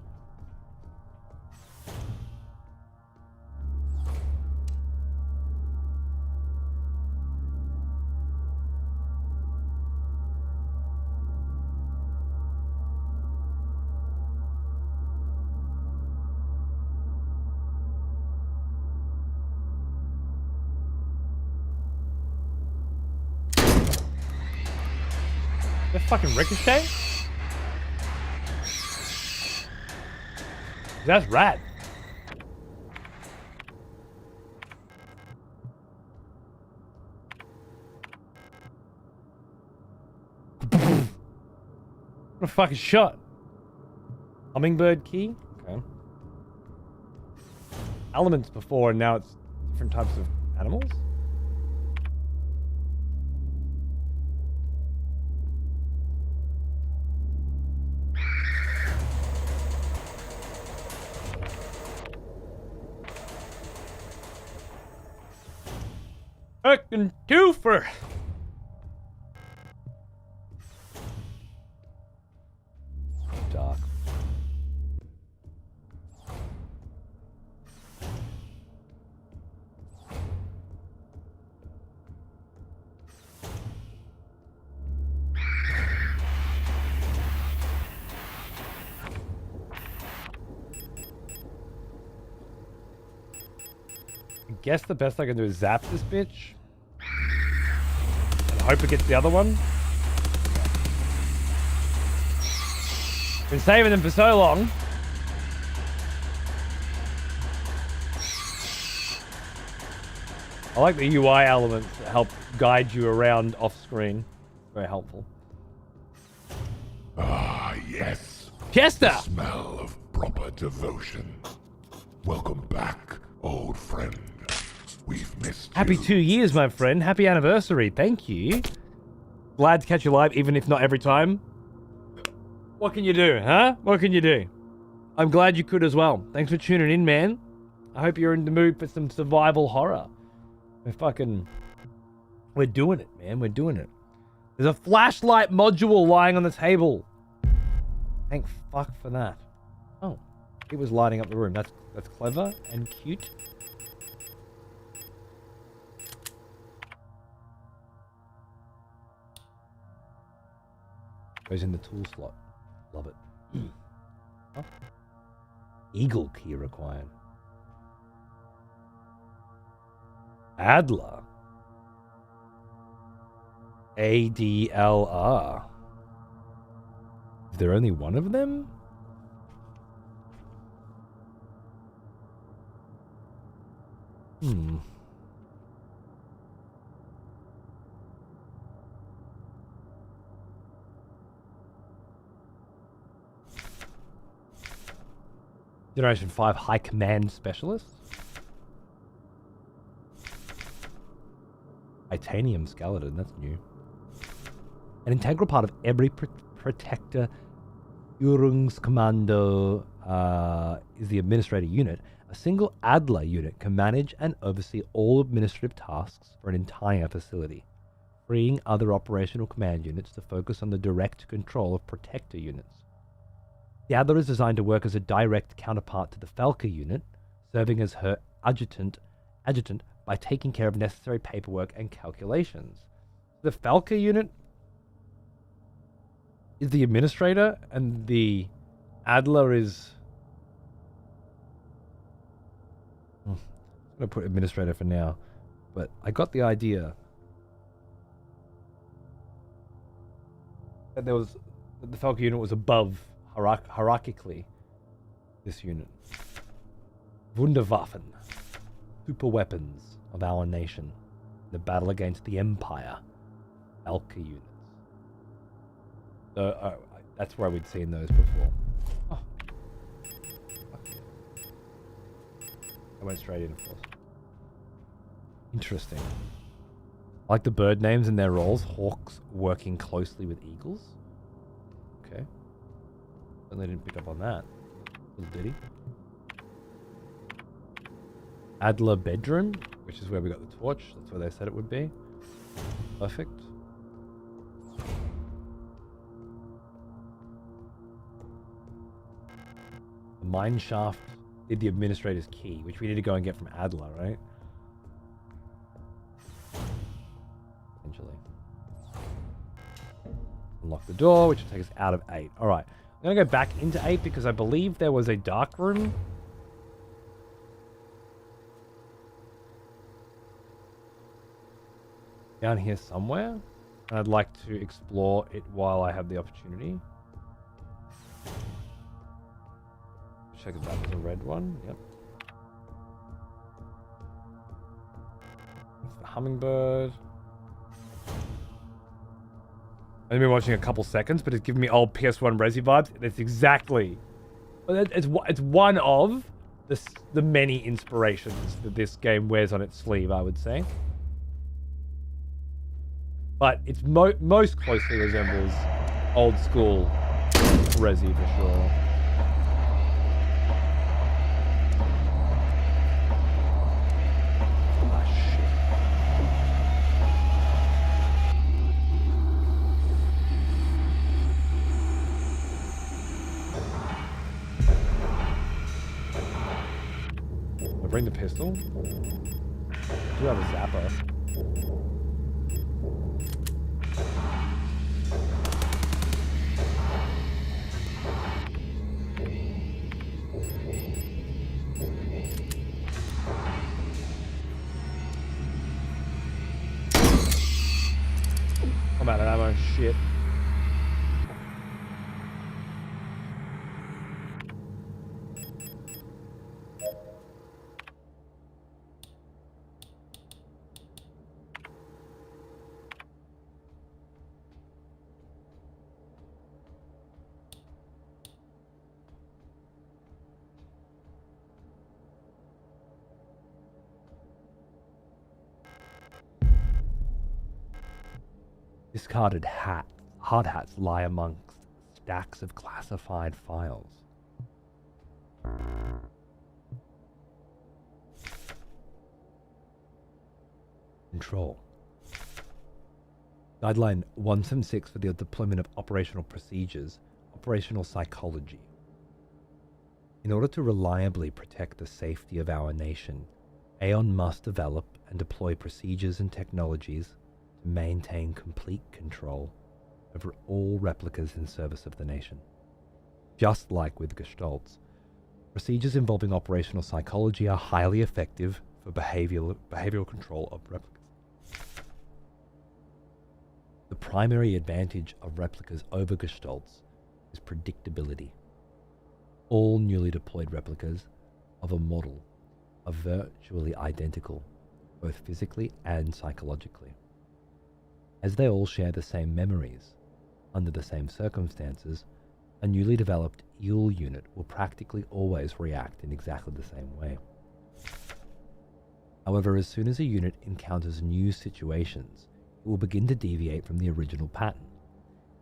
Speaker 1: That fucking ricochet? That's rad. What a fucking shot. Hummingbird key? Okay. Elements before, and now it's different types of animals? Fucking twofer. Dark. I guess the best I can do is zap this bitch. And hope it gets the other one. Been saving them for so long. I like the UI elements that help guide you around off screen. Very helpful.
Speaker 2: Ah, yes.
Speaker 1: Chester!
Speaker 2: The smell of proper devotion. Welcome back, old friend. We've missed
Speaker 1: Happy
Speaker 2: you.
Speaker 1: 2 years, my friend. Happy anniversary. Thank you. Glad to catch you live, even if not every time. What can you do, huh? What can you do? I'm glad you could as well. Thanks for tuning in, man. I hope you're in the mood for some survival horror. We're doing it, man. We're doing it. There's a flashlight module lying on the table. Thank fuck for that. Oh, it was lighting up the room. That's clever and cute. Goes in the tool slot. Love it. Oh. Eagle key required. Adler. ADLR. Is there only one of them? Generation 5 High Command Specialist. Titanium skeleton, that's new. An integral part of every Protector Führungskommando is the administrator unit. A single Adler unit can manage and oversee all administrative tasks for an entire facility, freeing other operational command units to focus on the direct control of Protector units. The Adler is designed to work as a direct counterpart to the Falker unit, serving as her adjutant by taking care of necessary paperwork and calculations. The Falker unit is the administrator, and the Adler is... I'm going to put administrator for now, but I got the idea that the Falker unit was above hierarchically this unit. Wunderwaffen, super weapons of our nation, the battle against the Empire, Falker units. So that's where we'd seen those before. Oh. I went straight in, of course. Interesting. I like the bird names and their roles. Hawks working closely with eagles. Okay. Certainly didn't pick up on that. Little ditty. Adler bedroom, which is where we got the torch. That's where they said it would be. Perfect. The mine shaft did the administrator's key, which we need to go and get from Adler, right? Essentially. Unlock the door, which will take us out of 8. Alright. I'm going to go back into 8 because I believe there was a dark room. Down here somewhere. And I'd like to explore it while I have the opportunity. Check if that was a red one. Yep. It's the hummingbird. I've been watching a couple seconds, but it's giving me old PS1 Resi vibes. It's exactly... It's one of the many inspirations that this game wears on its sleeve, I would say. But it's most closely resembles old school Resi for sure. Bring the pistol. I do have a zapper. I'm out of ammo. Shit. Discarded hard hats lie amongst stacks of classified files. Control. Guideline 176 for the deployment of operational procedures, operational psychology. In order to reliably protect the safety of our nation, Aeon must develop and deploy procedures and technologies to maintain complete control over all replicas in service of the nation. Just like with Gestalts, procedures involving operational psychology are highly effective for behavioral control of replicas. The primary advantage of replicas over Gestalts is predictability. All newly deployed replicas of a model are virtually identical, both physically and psychologically. As they all share the same memories, under the same circumstances, a newly developed EEL unit will practically always react in exactly the same way. However, as soon as a unit encounters new situations, it will begin to deviate from the original pattern.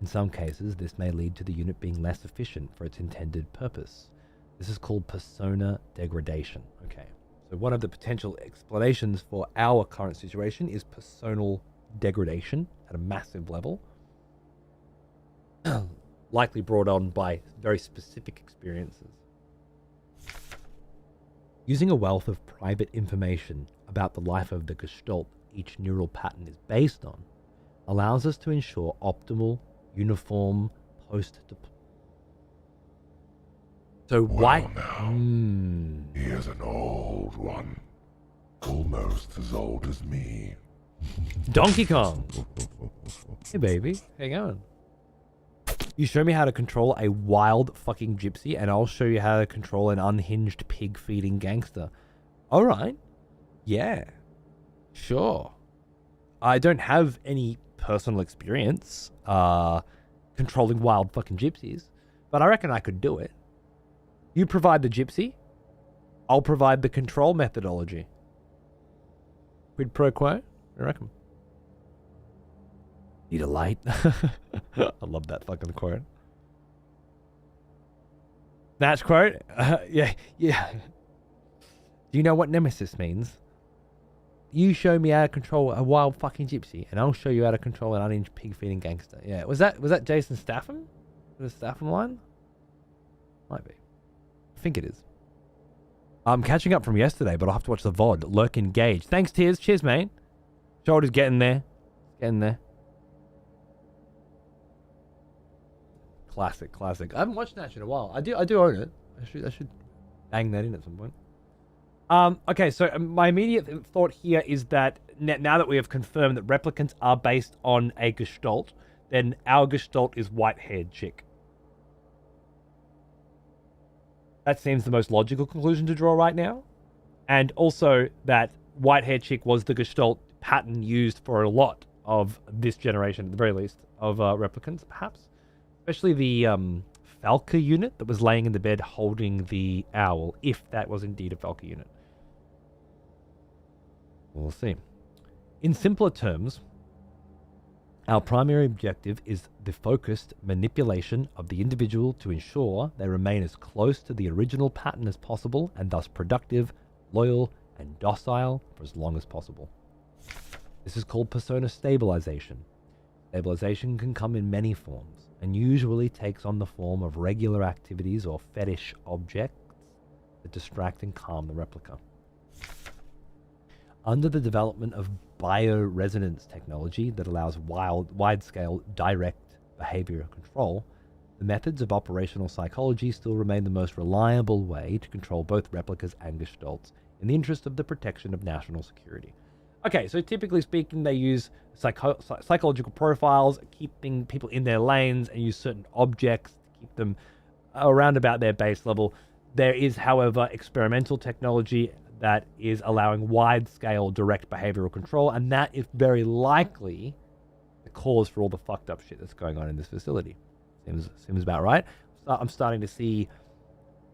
Speaker 1: In some cases, this may lead to the unit being less efficient for its intended purpose. This is called persona degradation. Okay, so one of the potential explanations for our current situation is personal degradation at a massive level, likely brought on by very specific experiences. Using a wealth of private information about the life of the Gestalt each neural pattern is based on allows us to ensure optimal, uniform So why?
Speaker 2: Here's an old one. Almost as old as me.
Speaker 1: Donkey Kong! Hey baby, how you going? You show me how to control a wild fucking gypsy, and I'll show you how to control an unhinged pig-feeding gangster. Alright. Yeah. Sure. I don't have any personal experience controlling wild fucking gypsies, but I reckon I could do it. You provide the gypsy, I'll provide the control methodology. Quid pro quo? What do you reckon? Need a light? I love that fucking quote. That's quote? Yeah. Do you know what nemesis means? You show me how to control a wild fucking gypsy, and I'll show you how to control an unhinged pig-feeding gangster. Yeah, was that Jason Statham? Was it a Statham line? Might be. I think it is. I'm catching up from yesterday, but I'll have to watch the VOD. Lurk engaged. Thanks, Tears. Cheers, mate. Shoulder's getting there. Getting there. Classic. I haven't watched Natch in a while. I do own it. I should bang that in at some point. Okay, so my immediate thought here is that now that we have confirmed that replicants are based on a Gestalt, then our Gestalt is white-haired chick. That seems the most logical conclusion to draw right now. And also that white-haired chick was the Gestalt pattern used for a lot of this generation, at the very least, of replicants, perhaps. Especially the Falca unit that was laying in the bed holding the owl, if that was indeed a Falca unit. We'll see. In simpler terms, our primary objective is the focused manipulation of the individual to ensure they remain as close to the original pattern as possible, and thus productive, loyal, and docile for as long as possible. This is called persona stabilization. Stabilization can come in many forms, and usually takes on the form of regular activities or fetish objects that distract and calm the replica. Under the development of bioresonance technology that allows wide-scale direct behavior control, the methods of operational psychology still remain the most reliable way to control both replicas and Gestalts in the interest of the protection of national security. Okay, so typically speaking, they use psychological profiles, keeping people in their lanes, and use certain objects to keep them around about their base level. There is, however, experimental technology that is allowing wide-scale direct behavioral control, and that is very likely the cause for all the fucked up shit that's going on in this facility. Seems about right. I'm starting to see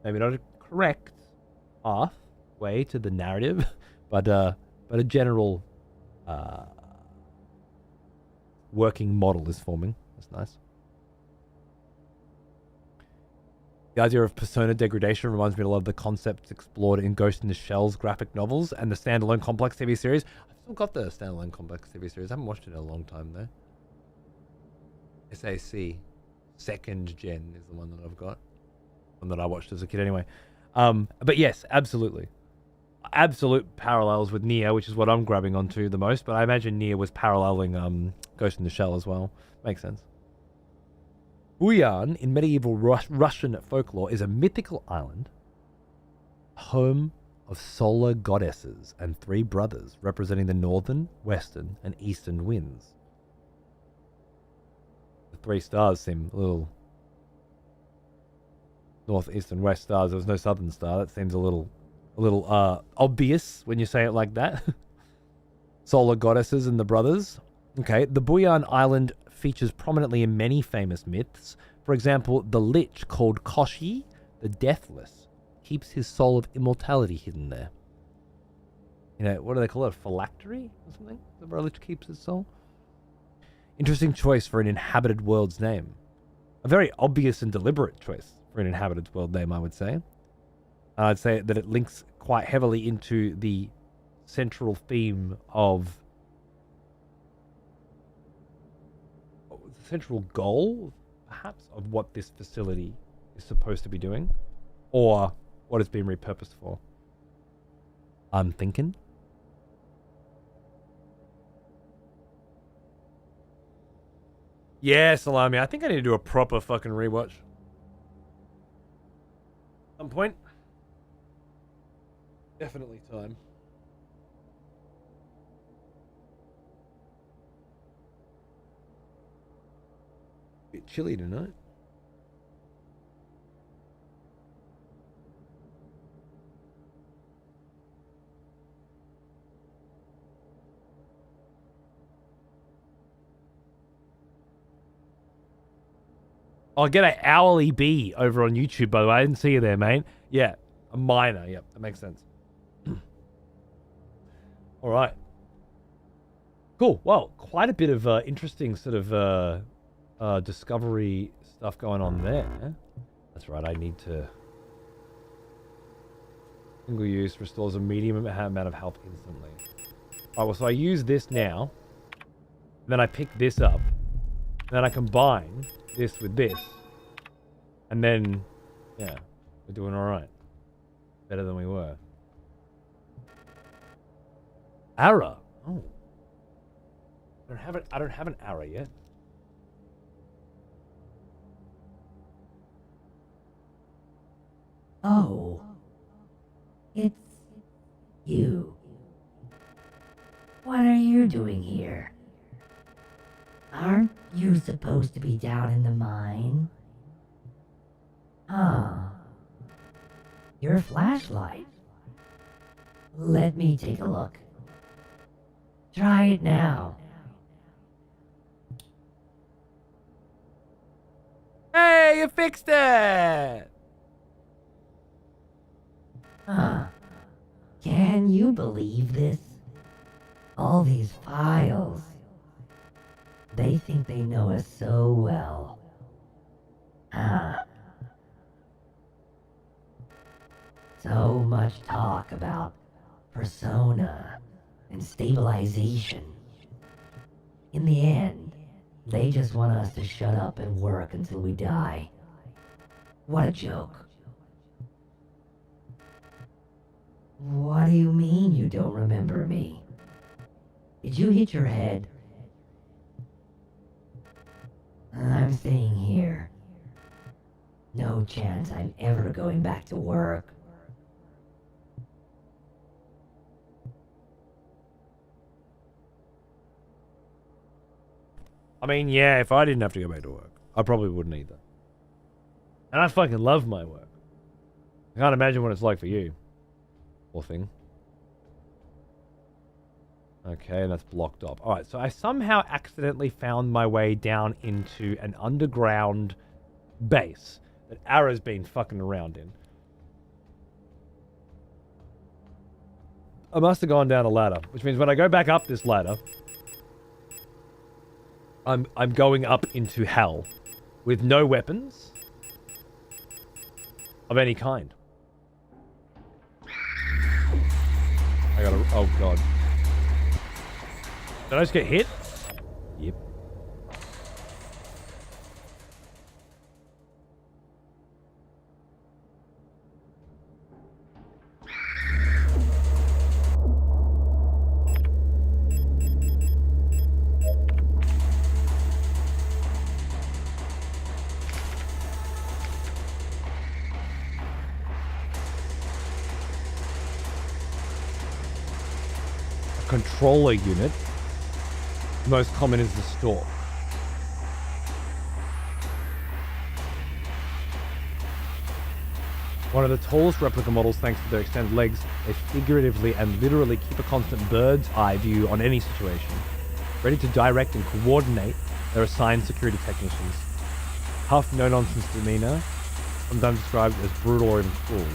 Speaker 1: maybe not a correct pathway to the narrative, but a general working model is forming. That's nice. The idea of persona degradation reminds me a lot of the concepts explored in Ghost in the Shell's graphic novels and the standalone Complex TV series. I've still got the standalone Complex TV series. I haven't watched it in a long time, though. SAC. Second gen is the one that I've got. One that I watched as a kid anyway. But yes, absolutely. Absolute parallels with Nier, which is what I'm grabbing onto the most. But I imagine Nier was paralleling Ghost in the Shell as well. Makes sense. Buyan, in medieval Russian folklore, is a mythical island, home of solar goddesses and 3 brothers, representing the northern, western, and eastern winds. The 3 stars seem a little... north, east, and west stars. There was no southern star. That seems a little obvious when you say it like that. Solar goddesses and the brothers. Okay, the Buyan Island features prominently in many famous myths. For example, the lich called Koshi, the Deathless, keeps his soul of immortality hidden there. You know, what do they call it? A phylactery or something? Where a lich keeps his soul? Interesting choice for an inhabited world's name. A very obvious and deliberate choice for an inhabited world name, I would say. I'd say that it links quite heavily into the central theme of... the central goal, perhaps, of what this facility is supposed to be doing. Or what it's been repurposed for. I'm thinking. Yeah, Salami, I think I need to do a proper fucking rewatch. Some point. Definitely time. Bit chilly tonight. I'll get an hourly B over on YouTube, by the way. I didn't see you there, mate. Yeah, a minor. Yep, that makes sense. All right. Cool. Well, quite a bit of interesting sort of discovery stuff going on there. That's right. I need to... Single use restores a medium amount of health instantly. All right, well, so I use this now. Then I pick this up. Then I combine this with this. And then, yeah, we're doing all right. Better than we were. Ara. Oh. I don't have an Ara yet.
Speaker 3: Oh. It's you. What are you doing here? Aren't you supposed to be down in the mine? Ah. Your flashlight. Let me take a look. Try it now.
Speaker 1: Hey, you fixed it!
Speaker 3: Huh. Can you believe this? All these files. They think they know us so well. Ah. So much talk about persona and stabilization. In the end, they just want us to shut up and work until we die. What a joke. What do you mean you don't remember me? Did you hit your head? I'm staying here. No chance I'm ever going back to work.
Speaker 1: I mean, yeah, if I didn't have to go back to work, I probably wouldn't either. And I fucking love my work. I can't imagine what it's like for you. Poor thing. Okay, and that's blocked off. Alright, so I somehow accidentally found my way down into an underground base that Ara's been fucking around in. I must have gone down a ladder, which means when I go back up this ladder, I'm going up into hell with no weapons of any kind. I gotta... Oh, God. Did I just get hit? Yep. Controller unit. The most common is the stalk. One of the tallest replica models, thanks to their extended legs, they figuratively and literally keep a constant bird's eye view on any situation, ready to direct and coordinate their assigned security technicians. Tough, no-nonsense demeanor, sometimes described as brutal or even cruel.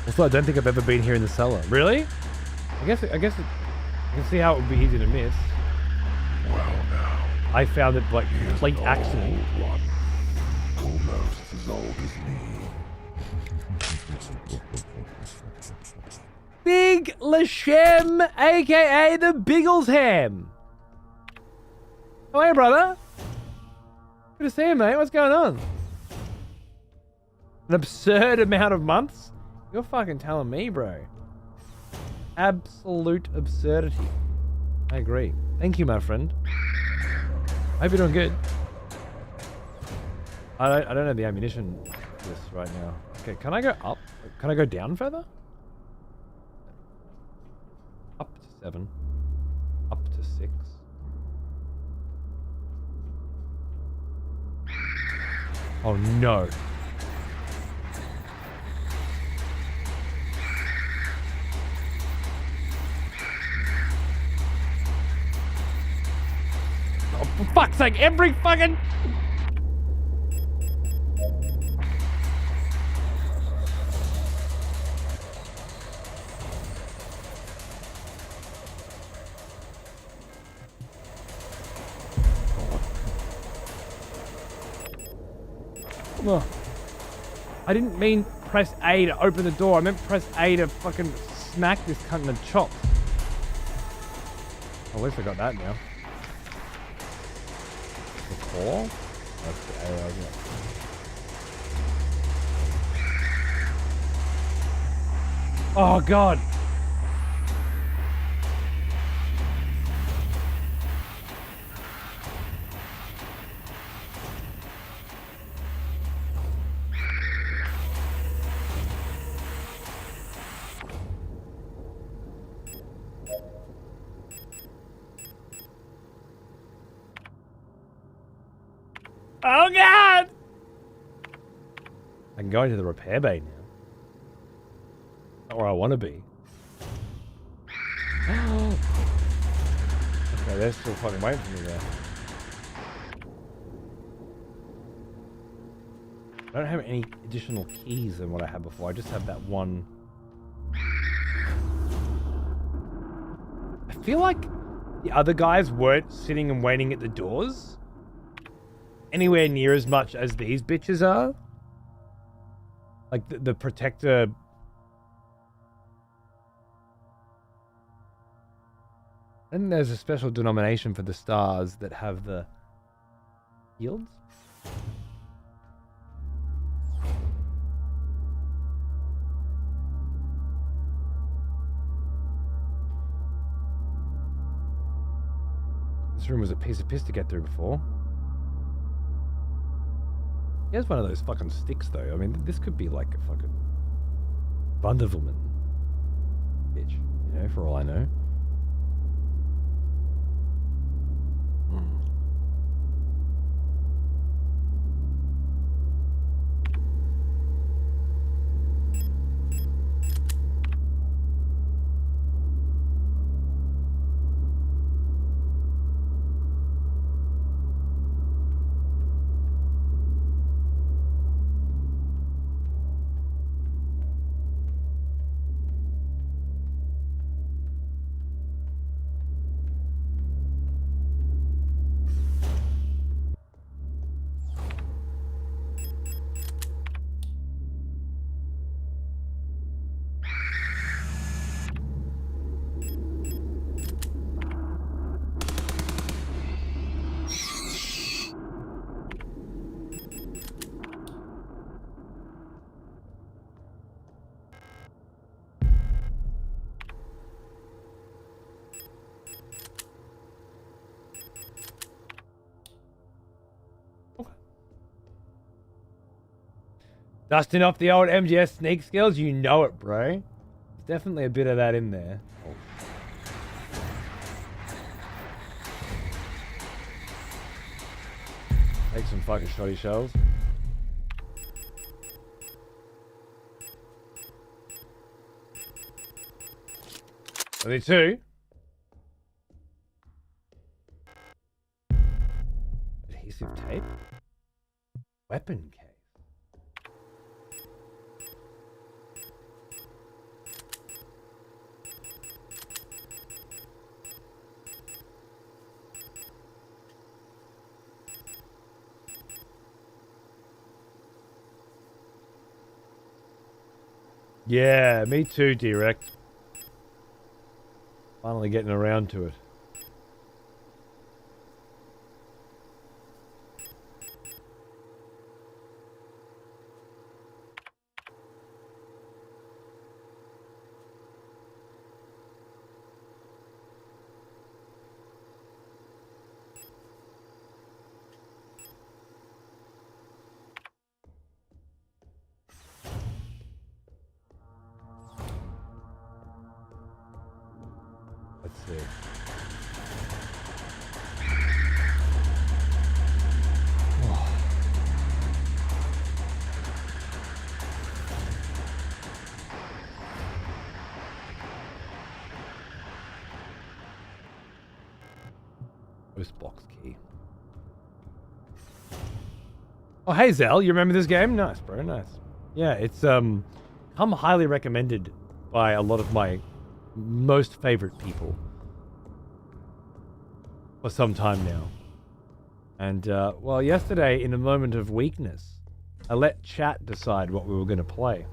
Speaker 1: Also, I don't think I've ever been here in the cellar. Really? I guess I can see how it would be easy to miss.
Speaker 2: Well now,
Speaker 1: I found it like
Speaker 2: here's
Speaker 1: complete
Speaker 2: an
Speaker 1: accident.
Speaker 2: old one. Almost as old as me.
Speaker 1: Big Lashem, aka the Bigglesham. Oh, hey, brother. Good to see you, mate. What's going on? An absurd amount of months? You're fucking telling me, bro. Absolute absurdity. I agree. Thank you, my friend. I hope you're doing good. I don't know the ammunition list right now. Okay, can I go up? Can I go down further? Up to 7. Up to 6. Oh no. Oh, for fuck's sake, every fucking... Oh. I didn't mean press A to open the door. I meant press A to fucking smack this cunt in the chops. Oh, at least I got that now. The core? That's the A, isn't it? Oh, God. Oh, God! I can go into the repair bay now. Not where I want to be. Okay, they're still fucking waiting for me there. I don't have any additional keys than what I had before. I just have that one. I feel like the other guys weren't sitting and waiting at the doors anywhere near as much as these bitches are. Like the protector. And there's a special denomination for the stars that have the shields. This room was a piece of piss to get through before. He has one of those fucking sticks, though. I mean, this could be like a fucking Wunderwoman bitch, you know, for all I know. Dusting off the old MGS sneak skills, you know it, bro. There's definitely a bit of that in there. Oh. Take some fucking shoddy shells. Are there two? Adhesive tape? Weapon case. Yeah, me too, Direct. Finally getting around to it. Let's see. Post box key. Oh, hey Zell, you remember this game? Nice, bro, nice. Yeah, it's come highly recommended by a lot of my most favorite people for some time now. And well, yesterday, in a moment of weakness, I let chat decide what we were going to play,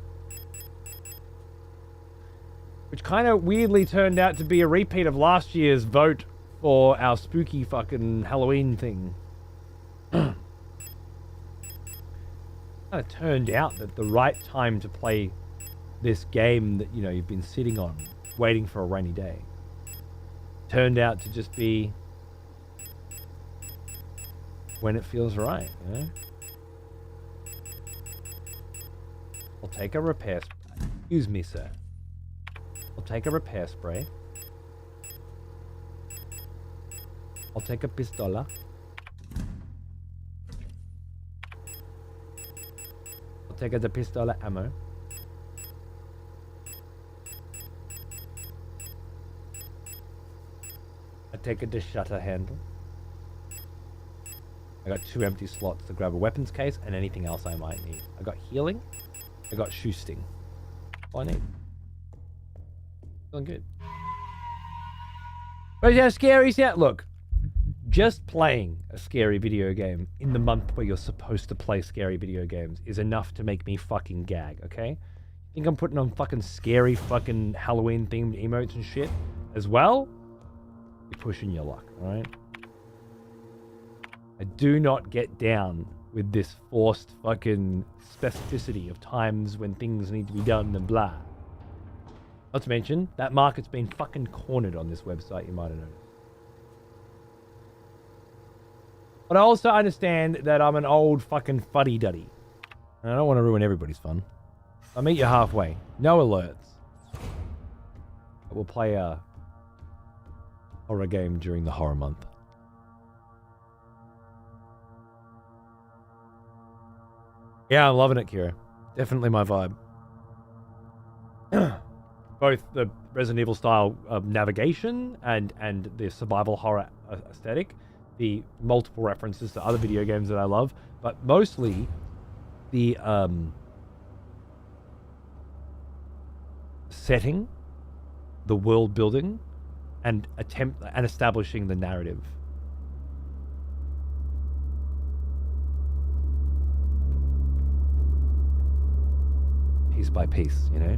Speaker 1: which kind of weirdly turned out to be a repeat of last year's vote for our spooky fucking Halloween thing. Kind of turned out that the right time to play this game that, you know, you've been sitting on, waiting for a rainy day, turned out to just be when it feels right, you know? I'll take a repair spray. Excuse me, sir. I'll take a repair spray. I'll take a pistola. I'll take the pistola ammo. I take the shutter handle. I got 2 empty slots to grab a weapons case and anything else I might need. I got healing. I got shoe sting. All I need. Feeling good. But yeah, scary. Yeah, look. Just playing a scary video game in the month where you're supposed to play scary video games is enough to make me fucking gag, okay? You think I'm putting on fucking scary fucking Halloween themed emotes and shit as well? You're pushing your luck, alright? I do not get down with this forced fucking specificity of times when things need to be done and blah. Not to mention, that market's been fucking cornered on this website, you might have noticed. But I also understand that I'm an old fucking fuddy-duddy. And I don't want to ruin everybody's fun. I'll meet you halfway. No alerts. But we'll play a horror game during the horror month. Yeah, I'm loving it, Kira. Definitely my vibe. Both the Resident Evil style navigation and the survival horror aesthetic, the multiple references to other video games that I love, but mostly the setting, the world building, and establishing the narrative. Piece by piece, you know?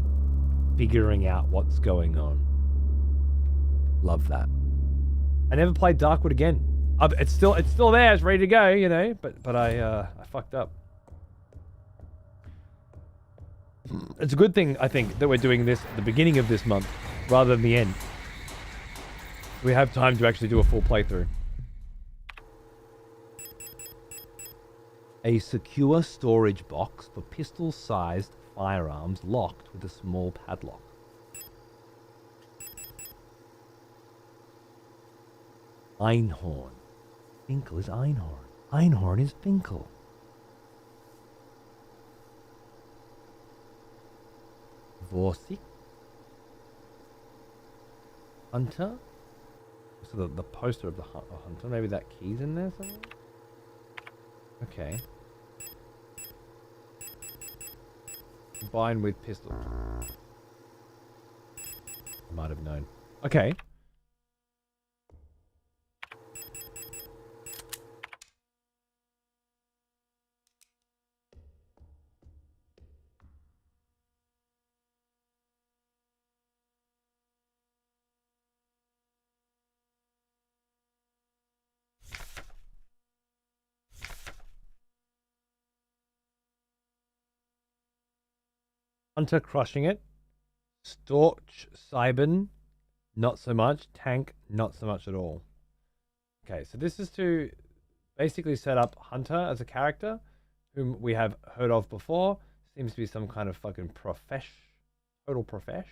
Speaker 1: Figuring out what's going on. Love that. I never played Darkwood again. It's still there, it's ready to go, you know, but I fucked up. It's a good thing, I think, that we're doing this at the beginning of this month rather than the end. We have time to actually do a full playthrough. A secure storage box for pistol-sized firearms locked with a small padlock. Einhorn. Finkel is Einhorn. Einhorn is Finkel. Vorsicht. Hunter. So the poster of the hunter. Maybe that key's in there somewhere? Okay. Combined with pistol. I might have known. Okay. Hunter crushing it. Storch Cybin, not so much. Tank, not so much at all. Okay, so this is to basically set up Hunter as a character whom we have heard of before. Seems to be some kind of fucking total profesh.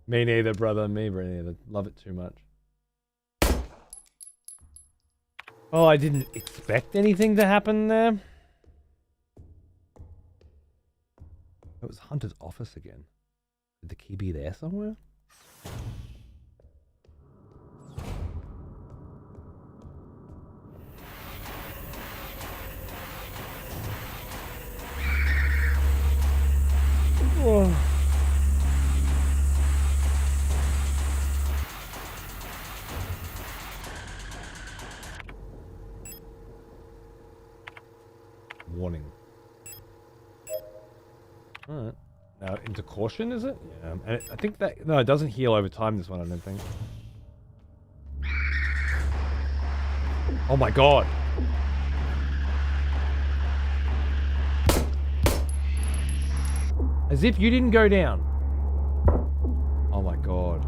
Speaker 1: Me neither, brother. Me neither. Love it too much. Oh, I didn't expect anything to happen there. It was Hunter's office again. Could the key be there somewhere? Oh. Warning. Alright. Now into caution, is it? Yeah. And I think that... No, it doesn't heal over time, this one, I don't think. Oh my god. As if you didn't go down. Oh my god.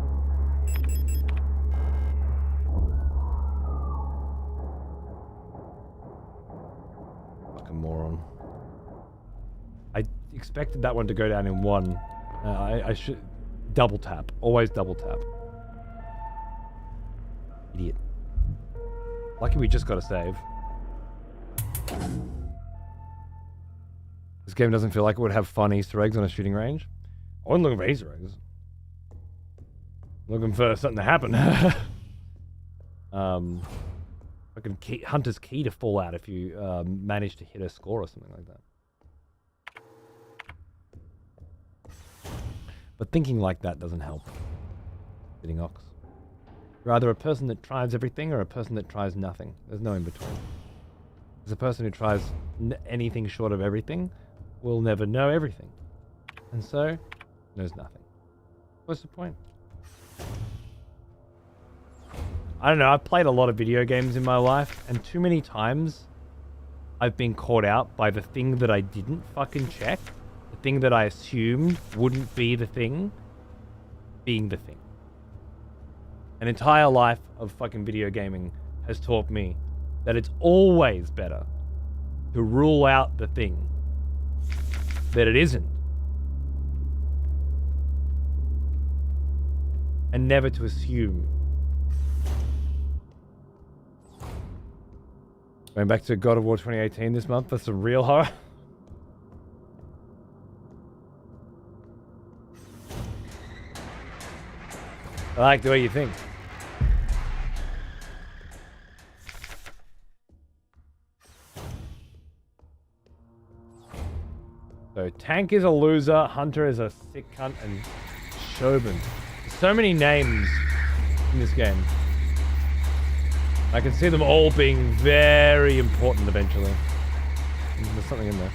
Speaker 1: Moron. I expected that one to go down in one. I should double tap. Always double tap. Idiot. Lucky we just got a save. This game doesn't feel like it would have fun Easter eggs on a shooting range. I wasn't looking for Easter eggs. Looking for something to happen. Fucking Hunter's key to fall out if you manage to hit a score or something like that. But thinking like that doesn't help. Getting ox. You're either a person that tries everything or a person that tries nothing. There's no in between. There's a person who tries anything short of everything will never know everything. And so, knows nothing. What's the point? I don't know, I've played a lot of video games in my life, and too many times I've been caught out by the thing that I didn't fucking check, the thing that I assumed wouldn't be the thing, being the thing. An entire life of fucking video gaming has taught me that it's always better to rule out the thing that it isn't. And never to assume. Going back to God of War 2018 this month for some real horror. I like the way you think. So Tank is a loser, Hunter is a sick cunt, and Shogun. So many names in this game. I can see them all being very important eventually. There's something in there.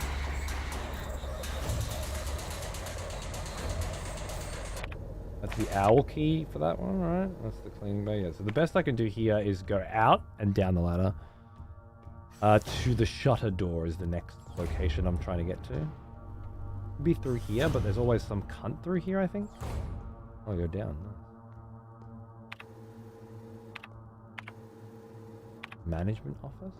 Speaker 1: That's the owl key for that one, right? That's the cleaning bay. Yeah. So the best I can do here is go out and down the ladder. To the shutter door is the next location I'm trying to get to. Could be through here, but there's always some cunt through here, I think. I'll go down. Management office?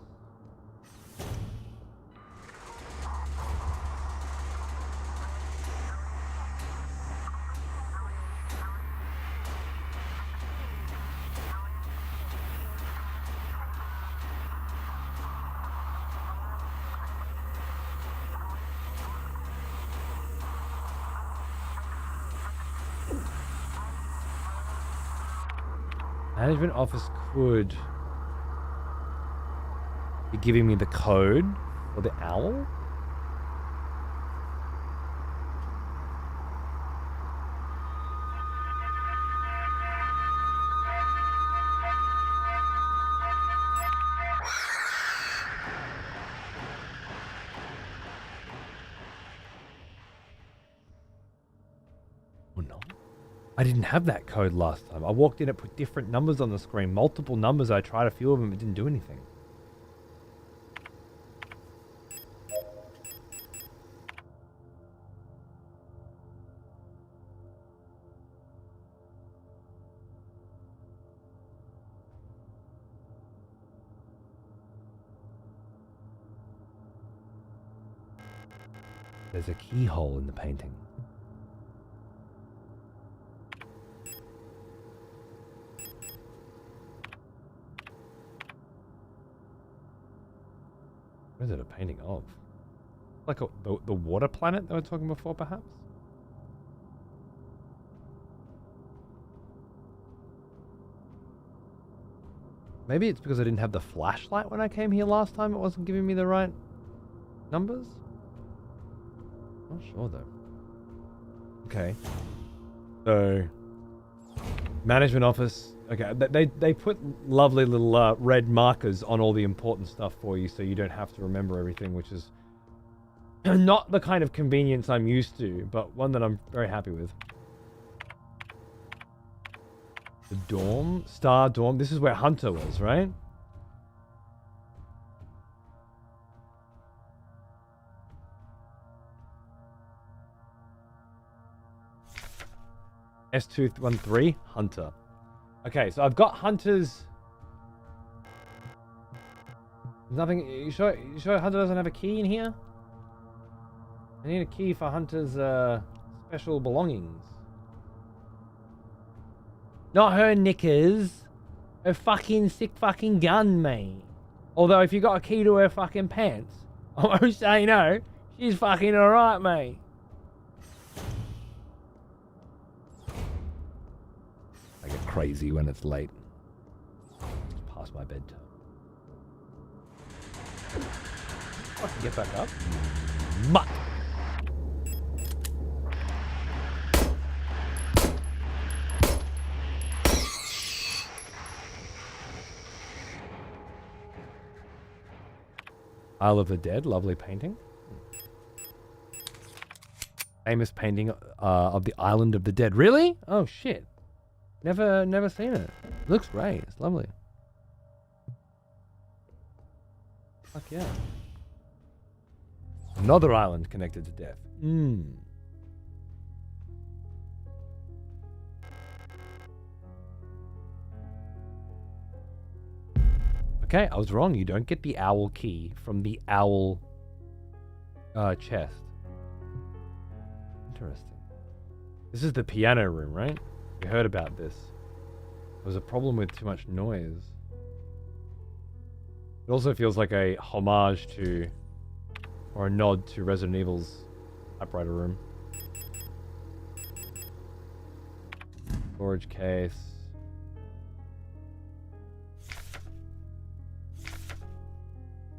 Speaker 1: Management office could be giving me the code for the owl. Or not? I didn't have that code last time. I walked in, it put different numbers on the screen. Multiple numbers. I tried a few of them. It didn't do anything. There's a keyhole in the painting. What is it a painting of? Like the water planet that we were talking before, perhaps? Maybe it's because I didn't have the flashlight when I came here last time. It wasn't giving me the right numbers? Not sure though. Okay. So, management office. Okay, they put lovely little red markers on all the important stuff for you so you don't have to remember everything, which is not the kind of convenience I'm used to, but one that I'm very happy with. The dorm? Star dorm? This is where Hunter was, right? S213, Hunter. Okay, so I've got Hunter's... Nothing... You sure Hunter doesn't have a key in here? I need a key for Hunter's special belongings. Not her knickers. Her fucking sick fucking gun, mate. Although if you got a key to her fucking pants, I won't say no. She's fucking alright, mate. I get crazy when it's late. It's past my bedtime. I can get back up. Mutt. Isle of the Dead, lovely painting. Famous painting of the Island of the Dead. Really? Oh shit. Never seen it. Looks great. It's lovely. Fuck yeah. Another island connected to death. Okay, I was wrong. You don't get the owl key from the owl chest. Interesting. This is the piano room, right? We heard about this. There was a problem with too much noise. It also feels like a homage to, or a nod to Resident Evil's typewriter room. Storage case.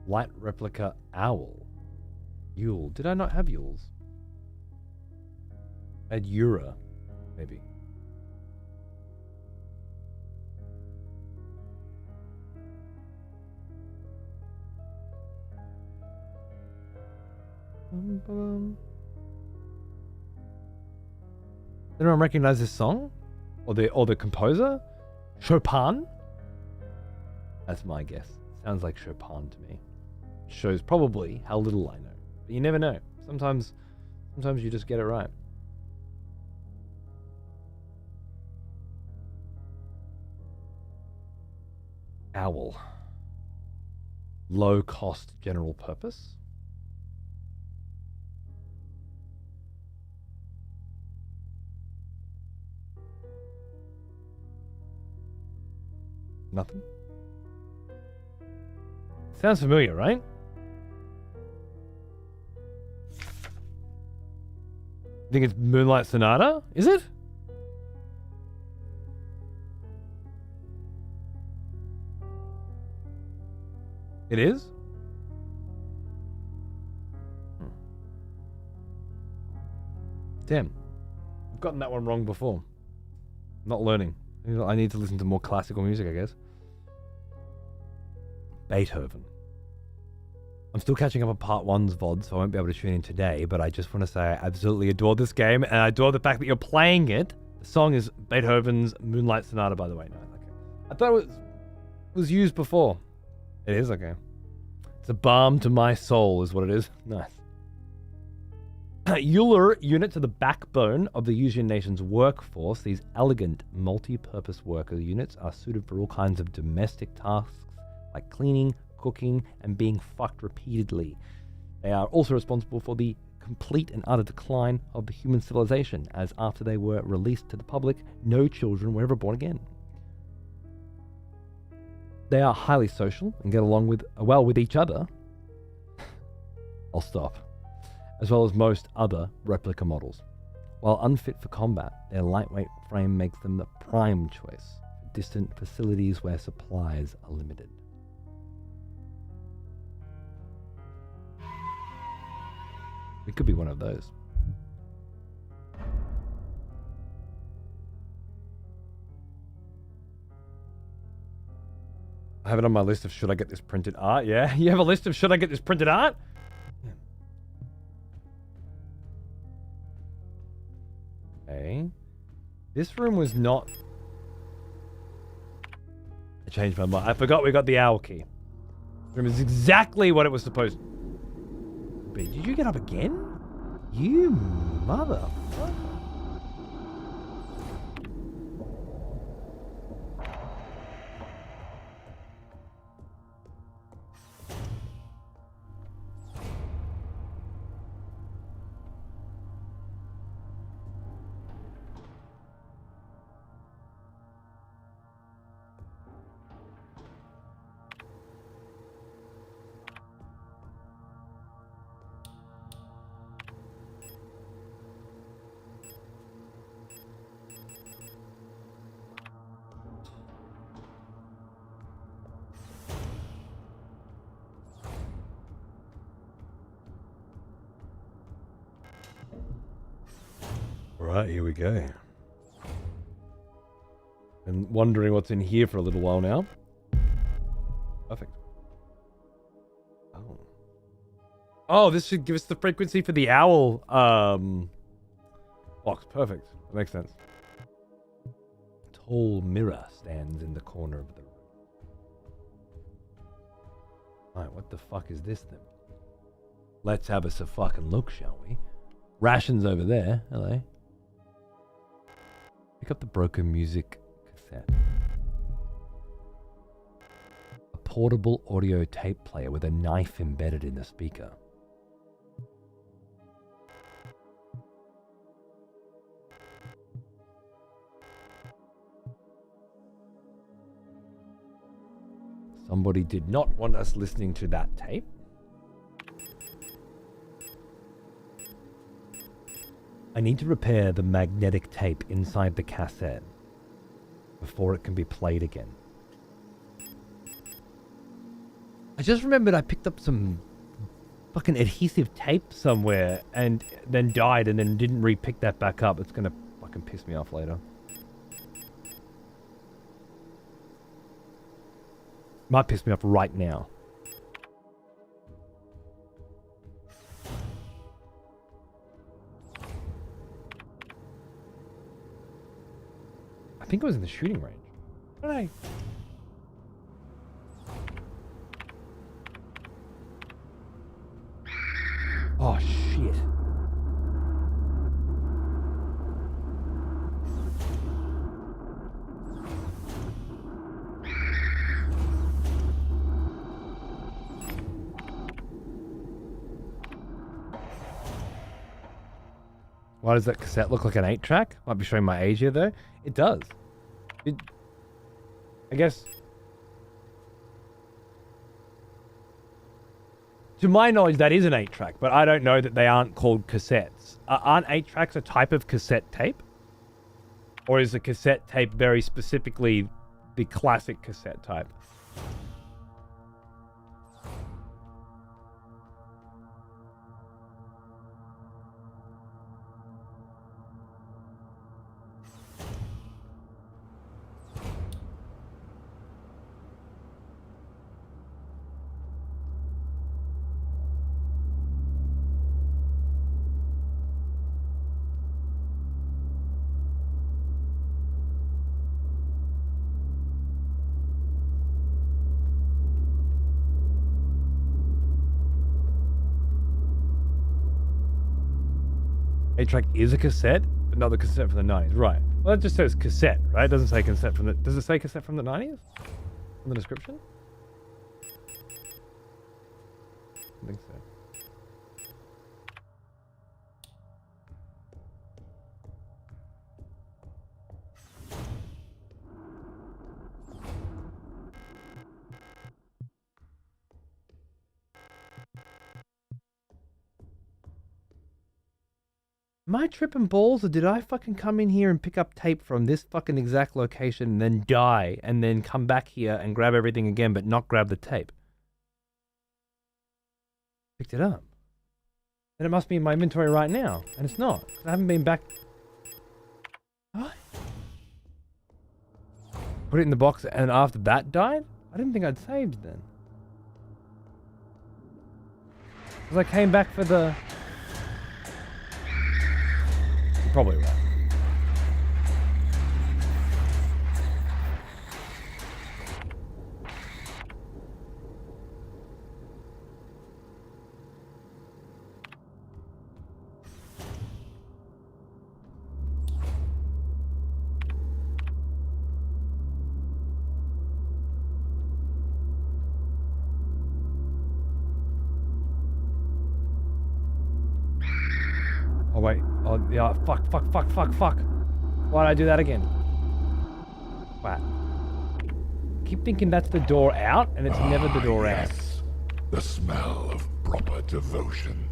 Speaker 1: Light replica owl. Yule. Did I not have Yules? I had Yura, maybe. Anyone recognize this song? Or the composer? Chopin? That's my guess. Sounds like Chopin to me. Shows probably how little I know. But you never know. Sometimes you just get it right. Owl. Low cost general purpose. Nothing. Sounds familiar, right? I think it's Moonlight Sonata, is it? It is? Damn. I've gotten that one wrong before. Not learning. I need to listen to more classical music, I guess. Beethoven. I'm still catching up on part 1's VOD, so I won't be able to tune in today, but I just want to say I absolutely adore this game, and I adore the fact that you're playing it. The song is Beethoven's Moonlight Sonata, by the way. No, okay. I thought it was used before. It is? Okay. It's a balm to my soul, is what it is. Nice. Euler unit to the backbone of the Usean Nation's workforce. These elegant, multi-purpose worker units are suited for all kinds of domestic tasks like cleaning, cooking, and being fucked repeatedly. They are also responsible for the complete and utter decline of the human civilization, as after they were released to the public, no children were ever born again. They are highly social and get along well with each other. I'll stop. As well as most other replica models. While unfit for combat, their lightweight frame makes them the prime choice for distant facilities where supplies are limited. We could be one of those. I have it on my list of should I get this printed art. Yeah, you have a list of should I get this printed art? Okay. This room was not... I changed my mind. I forgot we got the owl key. This room is exactly what it was supposed to be. Did you get up again? You motherfucker. Right, here we go. Been wondering what's in here for a little while now. Perfect. Oh. Oh, this should give us the frequency for the owl box. Perfect. That makes sense. A tall mirror stands in the corner of the room. Alright, what the fuck is this then? Let's have us a fucking look, shall we? Rations over there. Hello. Pick up the broken music cassette. A portable audio tape player with a knife embedded in the speaker. Somebody did not want us listening to that tape. I need to repair the magnetic tape inside the cassette before it can be played again. I just remembered I picked up some fucking adhesive tape somewhere and then died and then didn't re-pick that back up. It's gonna fucking piss me off later. Might piss me off right now. think it was in the shooting range. What did I... Oh, shit. Why does that cassette look like an 8-track? Might be showing my age here, though. It does. I guess... To my knowledge, that is an 8-track, but I don't know that they aren't called cassettes. Aren't 8-tracks a type of cassette tape? Or is a cassette tape very specifically the classic cassette type? Track is a cassette, but not the cassette from the 90s. Right. Well, it just says cassette, right? It doesn't say cassette from the... Does it say cassette from the 90s? In the description? I think so. Am I tripping balls, or did I fucking come in here and pick up tape from this fucking exact location and then die and then come back here and grab everything again but not grab the tape? Picked it up. Then it must be in my inventory right now, and it's not. I haven't been back... What? Put it in the box and after that died? I didn't think I'd saved then. Because I came back for the... Probably right. Oh wait. Oh yeah. Fuck. Why'd I do that again? Wow. Keep thinking that's the door out, and it's never the door out.
Speaker 2: The smell of proper devotion.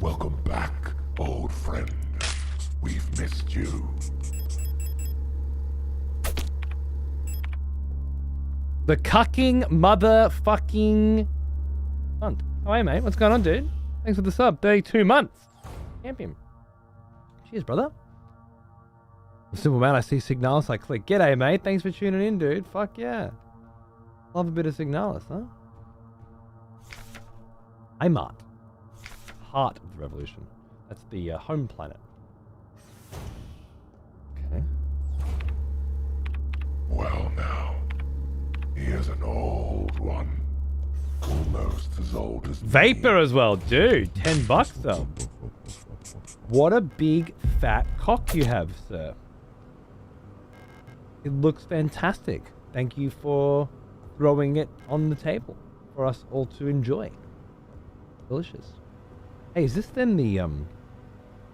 Speaker 2: Welcome back, old friend. We've missed you.
Speaker 1: The cucking motherfucking month. Oh hey mate, what's going on, dude? Thanks for the sub. 32 months. Camp him. Cheers, brother. The simple man, I see Signalis, I click. G'day, mate. Thanks for tuning in, dude. Fuck yeah. Love a bit of Signalis, huh? Imart. Heart of the Revolution. That's the home planet. Okay.
Speaker 2: Well now, here's an old one. Almost as old as
Speaker 1: Vapor as well, dude. $10 though. What a big fat cock you have, sir. It looks fantastic. Thank you for throwing it on the table for us all to enjoy. Delicious. Hey, is this then the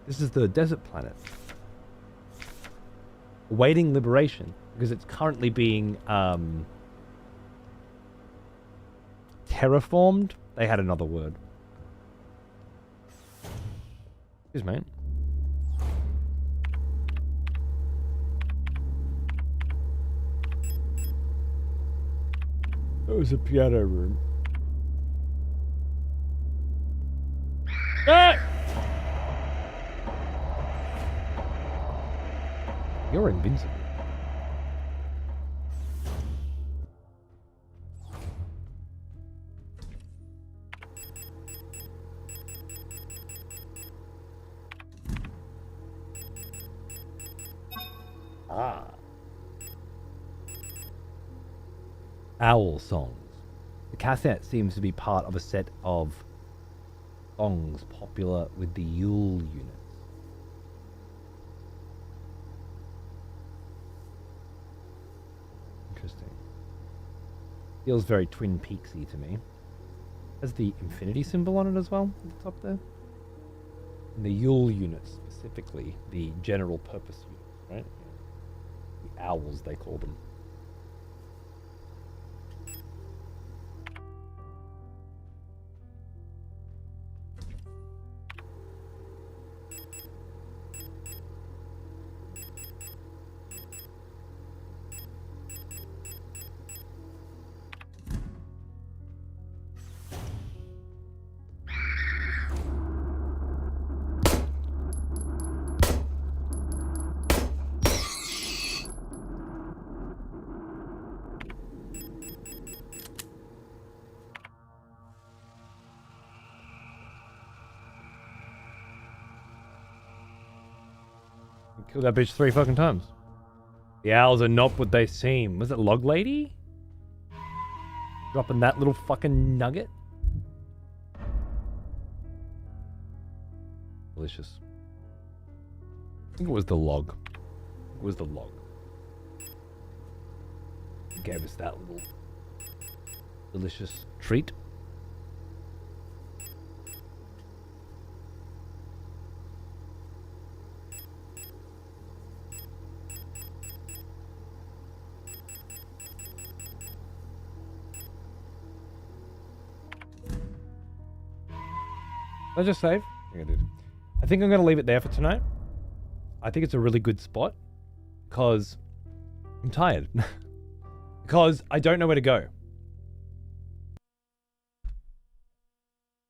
Speaker 1: this is the desert planet. Awaiting liberation, because it's currently being terraformed. They had another word. Excuse me. That was a piano room. Ah! You're invincible. Owl songs. The cassette seems to be part of a set of songs popular with the Yule units. Interesting. Feels very Twin Peaksy to me. Has the infinity symbol on it as well at the top there. And the Yule units specifically, the general purpose units, right? The owls they call them. Killed that bitch 3 fucking times. The owls are not what they seem. Was it Log Lady? Dropping that little fucking nugget? Delicious. I think it was the log. It was the log. It gave us that little delicious treat. Did I just save? I think I did. I think I'm going to leave it there for tonight. I think it's a really good spot because I'm tired. Because I don't know where to go.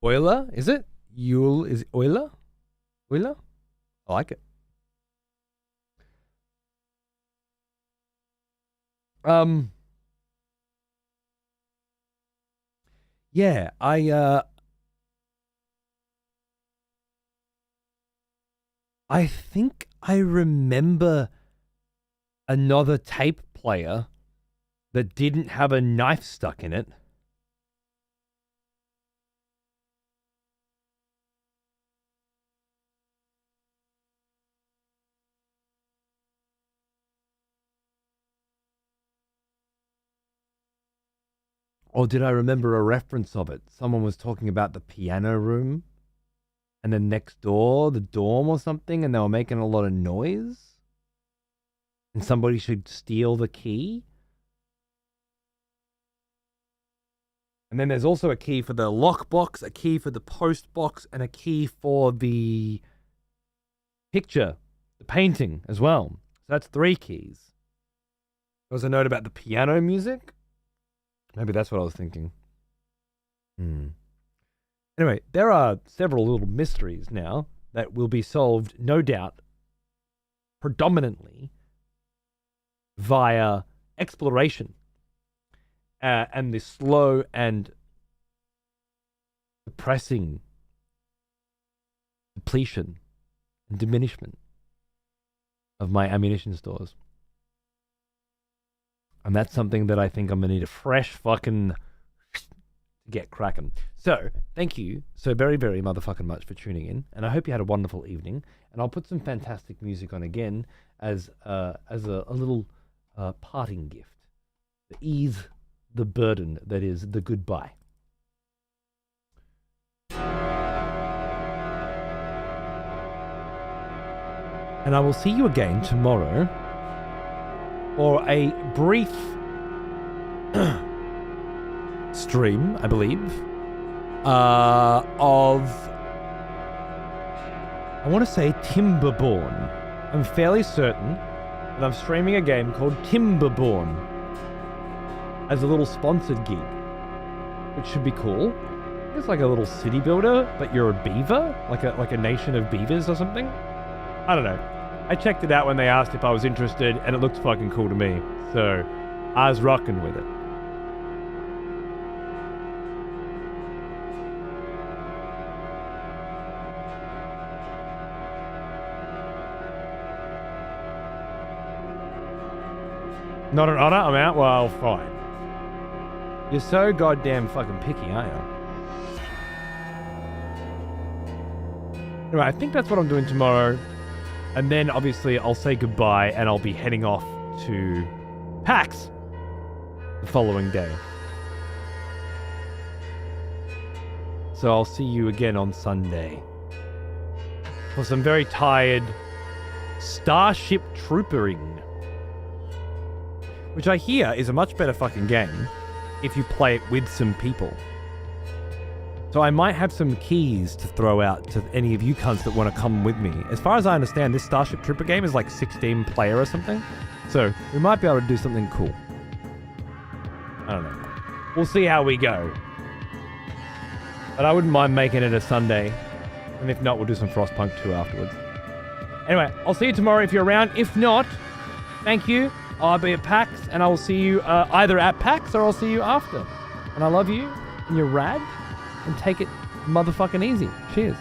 Speaker 1: Euler, is it? Yule is Euler? Euler? I like it. Yeah, I think I remember another tape player that didn't have a knife stuck in it. Or did I remember a reference of it? Someone was talking about the piano room. And then next door, the dorm or something, and they were making a lot of noise. And somebody should steal the key. And then there's also a key for the lockbox, a key for the post box, and a key for the picture, the painting as well. So that's 3 keys. There was a note about the piano music. Maybe that's what I was thinking. Anyway, there are several little mysteries now that will be solved, no doubt, predominantly via exploration and the slow and depressing depletion and diminishment of my ammunition stores. And that's something that I think I'm going to need a fresh fucking get cracking. So, thank you so very, very motherfucking much for tuning in, and I hope you had a wonderful evening. And I'll put some fantastic music on again as a little parting gift to ease the burden that is the goodbye. And I will see you again tomorrow for a brief stream, I believe, of, I want to say Timberborn. I'm fairly certain that I'm streaming a game called Timberborn as a little sponsored gig, which should be cool. It's like a little city builder, but you're a beaver, like a nation of beavers or something. I don't know. I checked it out when they asked if I was interested, and it looked fucking cool to me, so I was rocking with it. Not an honor, I'm out? Well, fine. You're so goddamn fucking picky, aren't you? Anyway, I think that's what I'm doing tomorrow. And then obviously I'll say goodbye and I'll be heading off to PAX the following day. So I'll see you again on Sunday for some very tired Starship Troopering, which I hear is a much better fucking game if you play it with some people. So I might have some keys to throw out to any of you cunts that want to come with me. As far as I understand, this Starship Trooper game is like 16 player or something. So we might be able to do something cool. I don't know. We'll see how we go. But I wouldn't mind making it a Sunday. And if not, we'll do some Frostpunk 2 afterwards. Anyway, I'll see you tomorrow if you're around. If not, thank you. I'll be at PAX, and I will see you either at PAX or I'll see you after. And I love you, and you're rad, and take it motherfucking easy. Cheers.